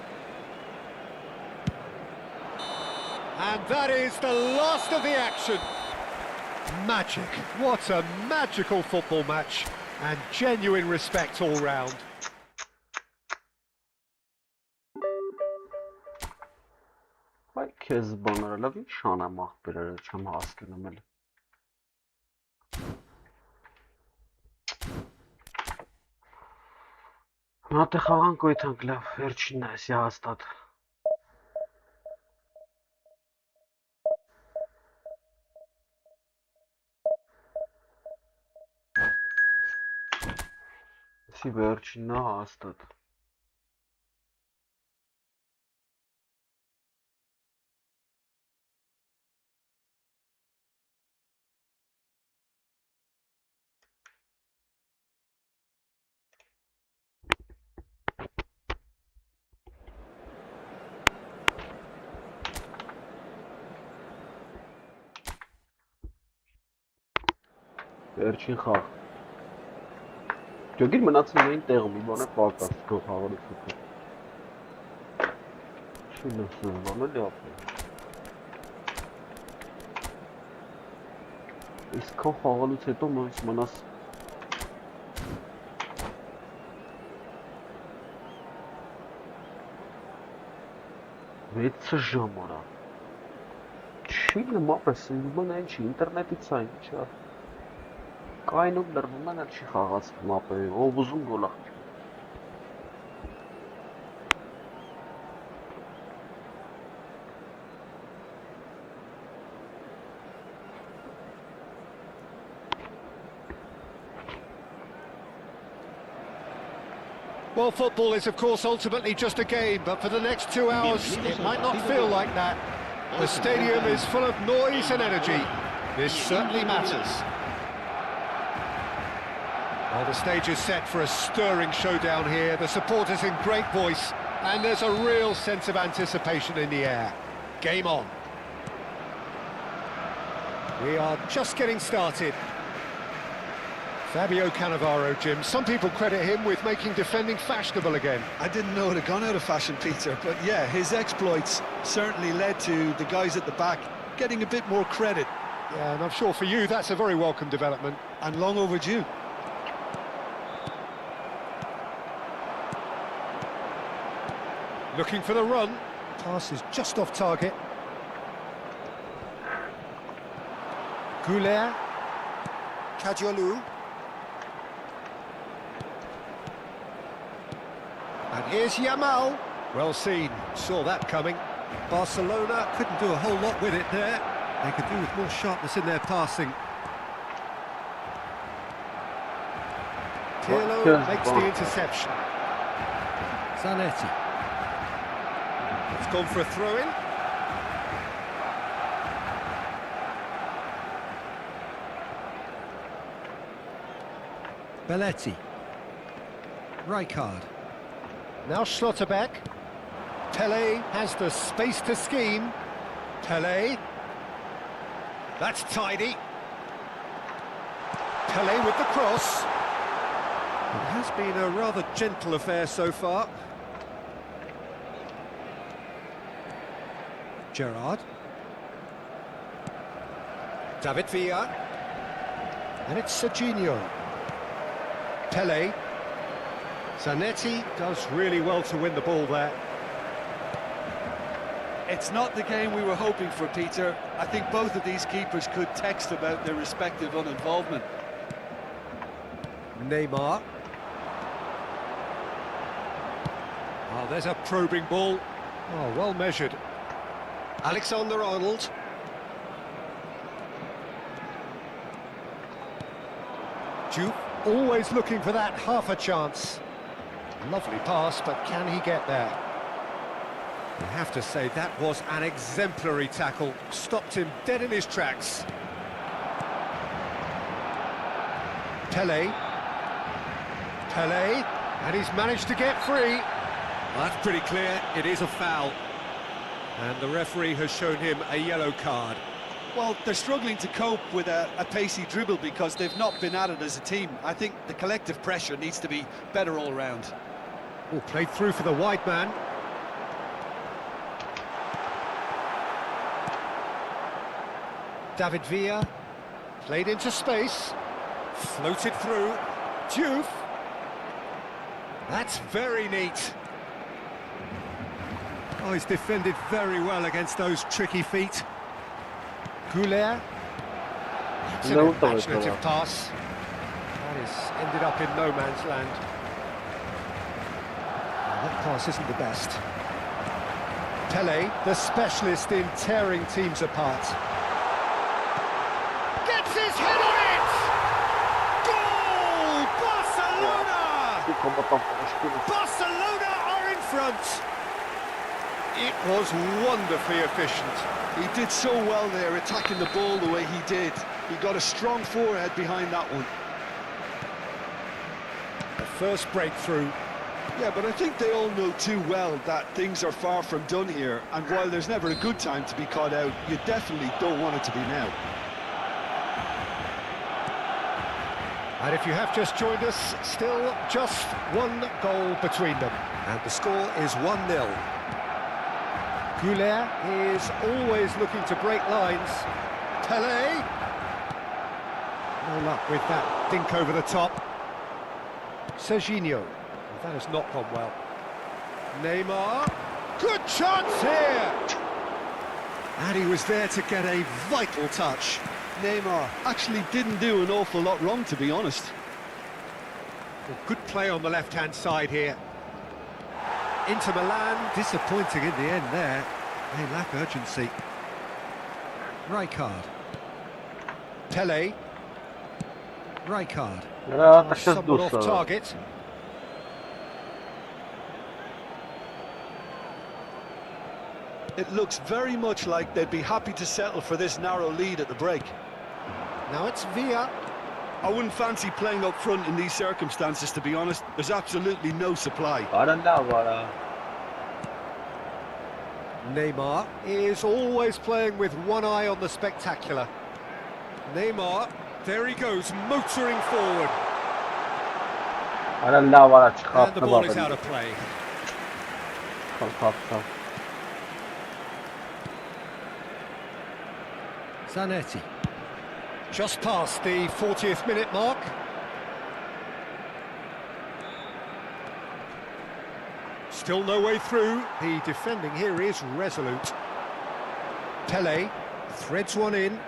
And that is the last of the action. Magic. What a magical football match. And genuine respect all round. Vay Kezibanlara lavin şana mahbirere çam haskenameli. Na te xalan qoytank լավ, վերջինն է, էսի հաստատ։ Էսի վերջինն է հաստատ։ Վերջին խաղ։ Ջոգիր մնացին էին տեղում, մի բան է պակաս քո խաղալիքը։ Չի լսում, բանը լավ է։ Իսկ քո խաղալուց հետո նույնս մնաս Վեցը ժամ արա։ Չի նմապես, բան այն չի, ինտերնետից այն չա։ Կայնում լրվում են, չի խաղաց մապը, ով ուզում գոլա։ Well, football is, of course, ultimately just a game, but for the next 2 hours, it might not feel like that. The stadium is full of noise and energy. This certainly matters. Well, the stage is set for a stirring showdown here. The supporters in great voice, and there's a real sense of anticipation in the air. Game on. We are just getting started. Fabio Cannavaro, Jim. Some people credit him with making defending fashionable again. I didn't know it had gone out of fashion, Peter, but yeah, his exploits certainly led to the guys at the back getting a bit more credit. Yeah, and I'm sure for you that's a very welcome development. And long overdue. Looking for the run. Pass is just off target. Goulet. Kadiolu. And here's Yamal. Well seen, saw that coming. Barcelona couldn't do a whole lot with it there. They could do with more sharpness in their passing. Pirlo makes the interception. Zanetti. It's gone for a throw-in. Belletti. Rijkaard. Now Schlotterbeck. Pele has the space to scheme. Pele. That's tidy. Pele with the cross. It has been a rather gentle affair so far. Gerrard. David Villa. And it's Serginho. Pele. Zanetti does really well to win the ball there. It's not the game we were hoping for, Peter. I think both of these keepers could text about their respective uninvolvement. Neymar. Oh, there's a probing ball. Oh, well measured. Alexander-Arnold. Juve always looking for that half a chance. Lovely pass, but can he get there? I have to say that was an exemplary tackle. Stopped him dead in his tracks. Pele. Pele. And he's managed to get free. Well, that's pretty clear. It is a foul. And the referee has shown him a yellow card. Well, they're struggling to cope with a pacey dribble because they've not been at it as a team. I think the collective pressure needs to be better all round. Oh, played through for the wide man. David Villa. Played into space. Floated through. Juve. That's very neat. Oh, he's defended very well against those tricky feet. Goulet. That's an imaginative pass. That is ended up in no man's land. That pass isn't the best. Pele, the specialist in tearing teams apart. Gets his head on it! Goal! Barcelona! Barcelona are in front! It was wonderfully efficient. He did so well there, attacking the ball the way he did. He got a strong forehead behind that one. The first breakthrough. Yeah, but I think they all know too well that things are far from done here, and while there's never a good time to be caught out, you definitely don't want it to be now. And if you have just joined us, still just one goal between them. And the score is 1-0. Goulet is always looking to break lines. Pele. No luck with that dink over the top. Serginho. That has not gone well. Neymar. Good chance here! And he was there to get a vital touch. Neymar actually didn't do an awful lot wrong, to be honest. Well, good play on the left-hand side here. Inter Milan, disappointing in the end there. They lack urgency. Rijkaard. Pele. Rijkaard. Somewhat off target. It looks very much like they'd be happy to settle for this narrow lead at the break. Now it's Villa. I wouldn't fancy playing up front in these circumstances, to be honest. There's absolutely no supply. Neymar is always playing with one eye on the spectacular. Neymar, there he goes, motoring forward. And the ball is out of play. Zanetti. Just past the 40th minute mark. Still no way through. The defending here is resolute. Pele threads one in.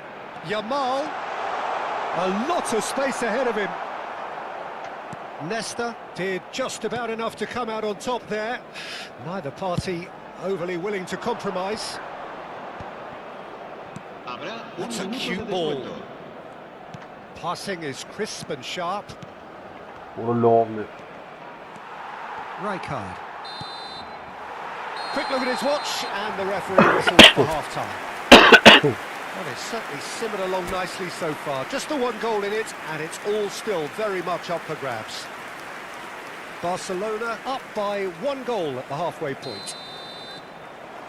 Yamal. A lot of space ahead of him. Nesta did just about enough to come out on top there. Neither party overly willing to compromise. That's a cute ball. Passing is crisp and sharp. Rijkaard. Quick look at his watch, and the referee whistles for half-time. Well, it's certainly simmered along nicely so far. Just the one goal in it, and it's all still very much up for grabs. Barcelona up by 1 goal at the halfway point.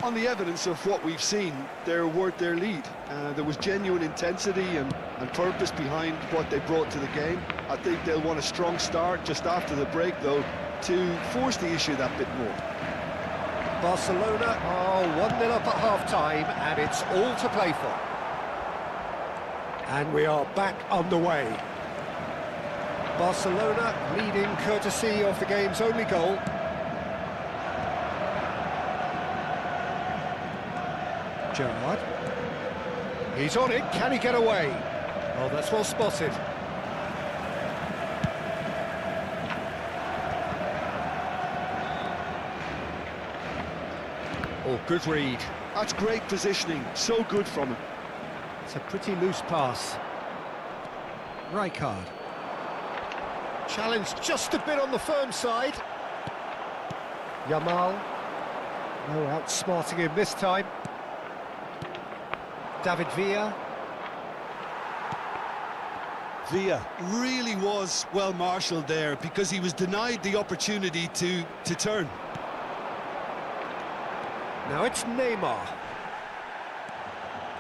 On the evidence of what we've seen, they're worth their lead. There was genuine intensity and purpose behind what they brought to the game. I think they'll want a strong start just after the break, though, to force the issue that bit more. Barcelona are 1-0 up at half-time, and it's all to play for. And we are back underway. Barcelona leading courtesy of the game's only goal. Gerrard. He's on it, can he get away? Oh, that's well spotted. Oh, good read. That's great positioning, so good from him. It's a pretty loose pass. Rijkaard. Challenge just a bit on the firm side. Yamal. No outsmarting him this time. David Villa. Villa really was well marshalled there because he was denied the opportunity to turn. Now it's Neymar.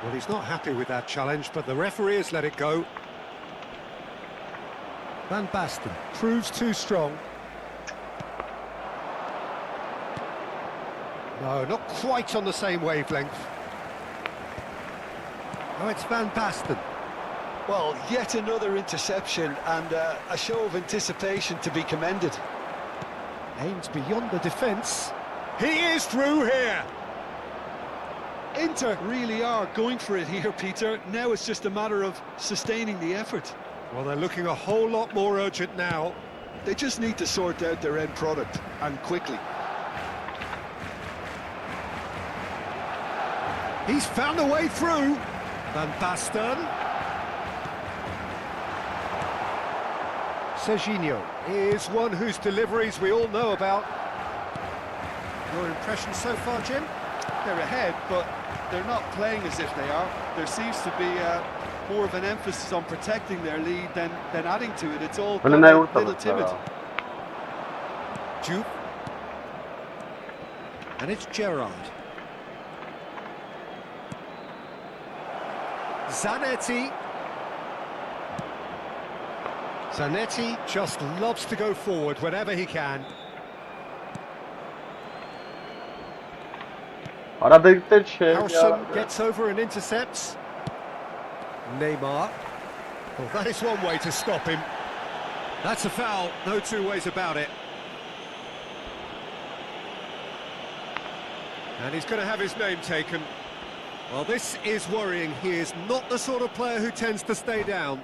Well, he's not happy with that challenge, but the referee has let it go. Van Basten proves too strong. No, not quite on the same wavelength. Now it's Van Basten. Well, yet another interception and a show of anticipation to be commended. Aims beyond the defence. He is through here. Inter really are going for it here, Peter. Now it's just a matter of sustaining the effort. Well, they're looking a whole lot more urgent now. They just need to sort out their end product, and quickly. He's found a way through. Van Basten. Serginho is one whose deliveries we all know about. Your impression so far, Jim? They're ahead, but they're not playing as if they are. There seems to be more of an emphasis on protecting their lead than adding to it. It's all kind of a little timid. Juve. And it's Gerrard. Zanetti. Zanetti just loves to go forward whenever he can. Howson gets over and intercepts. Neymar. Well, that is one way to stop him. That's a foul, no two ways about it. And he's going to have his name taken. Well, this is worrying. He is not the sort of player who tends to stay down.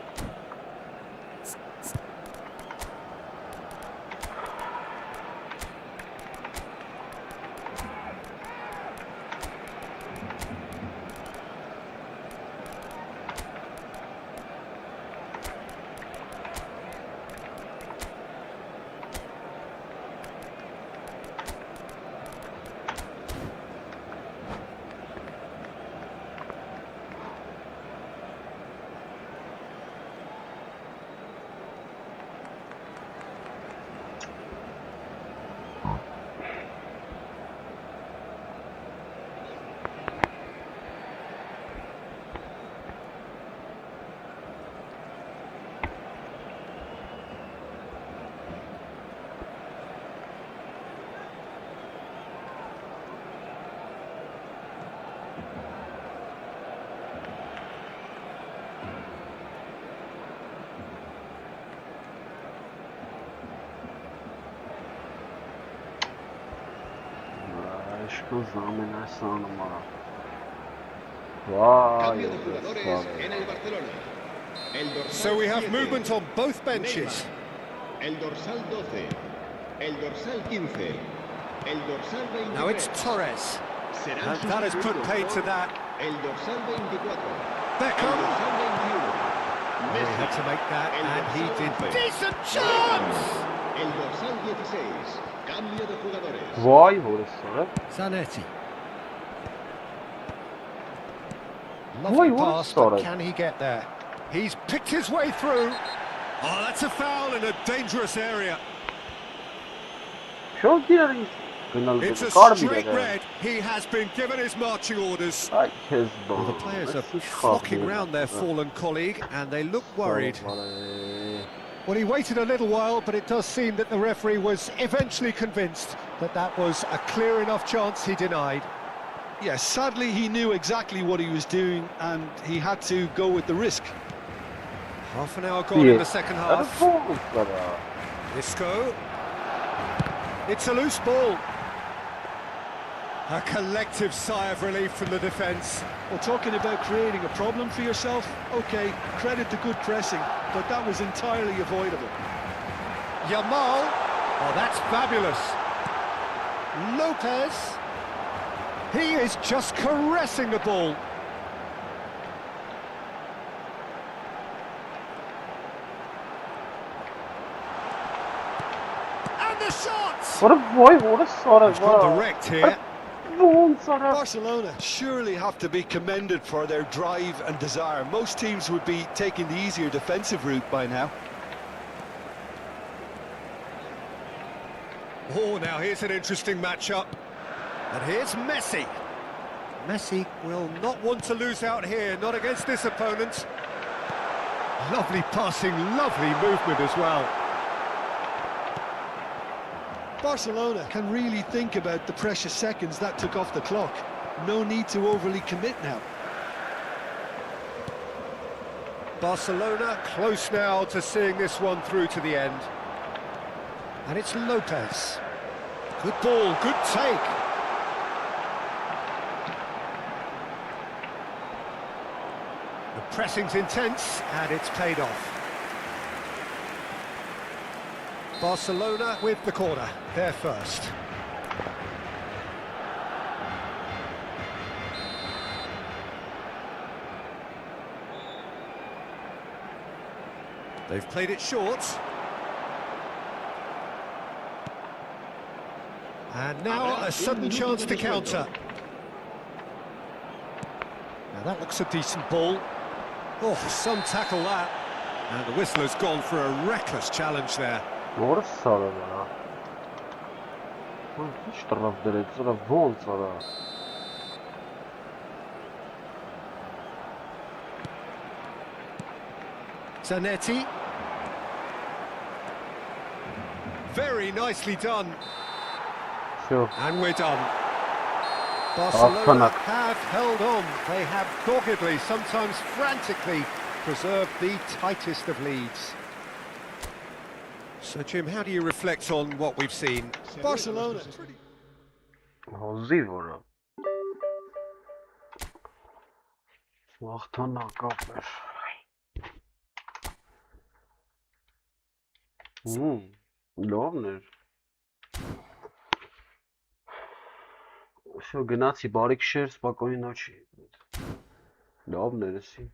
No zamenes anıma. Vay. Cambio de jugadores en el Barcelona. El dorsal So we have 7, movement on both benches. Neymar. El dorsal 12. El dorsal 15. El dorsal 23. Now it's Torres. Serán And that has put paid to that. El dorsal 24. El Beckham. dorsal 21. He had to make that, El and he dorsal did. 11. Decent chance! El dorsal 16. Cambio de jugadores. Vay orası. Zanetti. Boy, Lovely what a pass, start. but can he get there? He's picked his way through. Oh, that's a foul in a dangerous area. Çok iyi. It's a Kar straight bile. red. He has been given his marching orders. Herkes Well, the players are flocking round their fallen colleague, and they look worried. Well, he waited a little while, but it does seem that the referee was eventually convinced that that was a clear enough chance he denied. Yes, sadly he knew exactly what he was doing and he had to go with the risk. Half an hour gone in the second half. Futbolculara. Isco. It's a loose ball. A collective sigh of relief from the defence. Well, talking about creating a problem for yourself, okay, credit to good pressing, but that was entirely avoidable. Yamal. Oh, that's fabulous. Lopez. He is just caressing the ball. And the shots! What a boy, what a sort He's of. gone direct here. Barcelona surely have to be commended for their drive and desire. Most teams would be taking the easier defensive route by now. Oh, now here's an interesting matchup. And here's Messi. Messi will not want to lose out here, not against this opponent. Lovely passing, lovely movement as well. Barcelona can really think about the precious seconds that took off the clock. No need to overly commit now. Barcelona close now to seeing this one through to the end. And it's Lopez. Good ball, good take. The pressing's intense, and it's paid off. Barcelona with the corner, they're first. They've played it short. And now a sudden chance to counter. Now that looks a decent ball. Oh, some tackle that. And the whistler's gone for a reckless challenge there. What a sort of. Hiç taraf direkt sonra von sonra. Zanetti. Very nicely done. Şu. And we're done. Barcelona Aferin. have held on. They have doggedly, sometimes frantically, preserved the tightest of leads. So, Jim, how do you reflect on what we've seen? Barcelona. Հոզի որը։ Վաղթանակապ էր։ Լավն էր։ Всё, գնացի բարիք շեր, спокойной ночи։ Լավն էր էսի։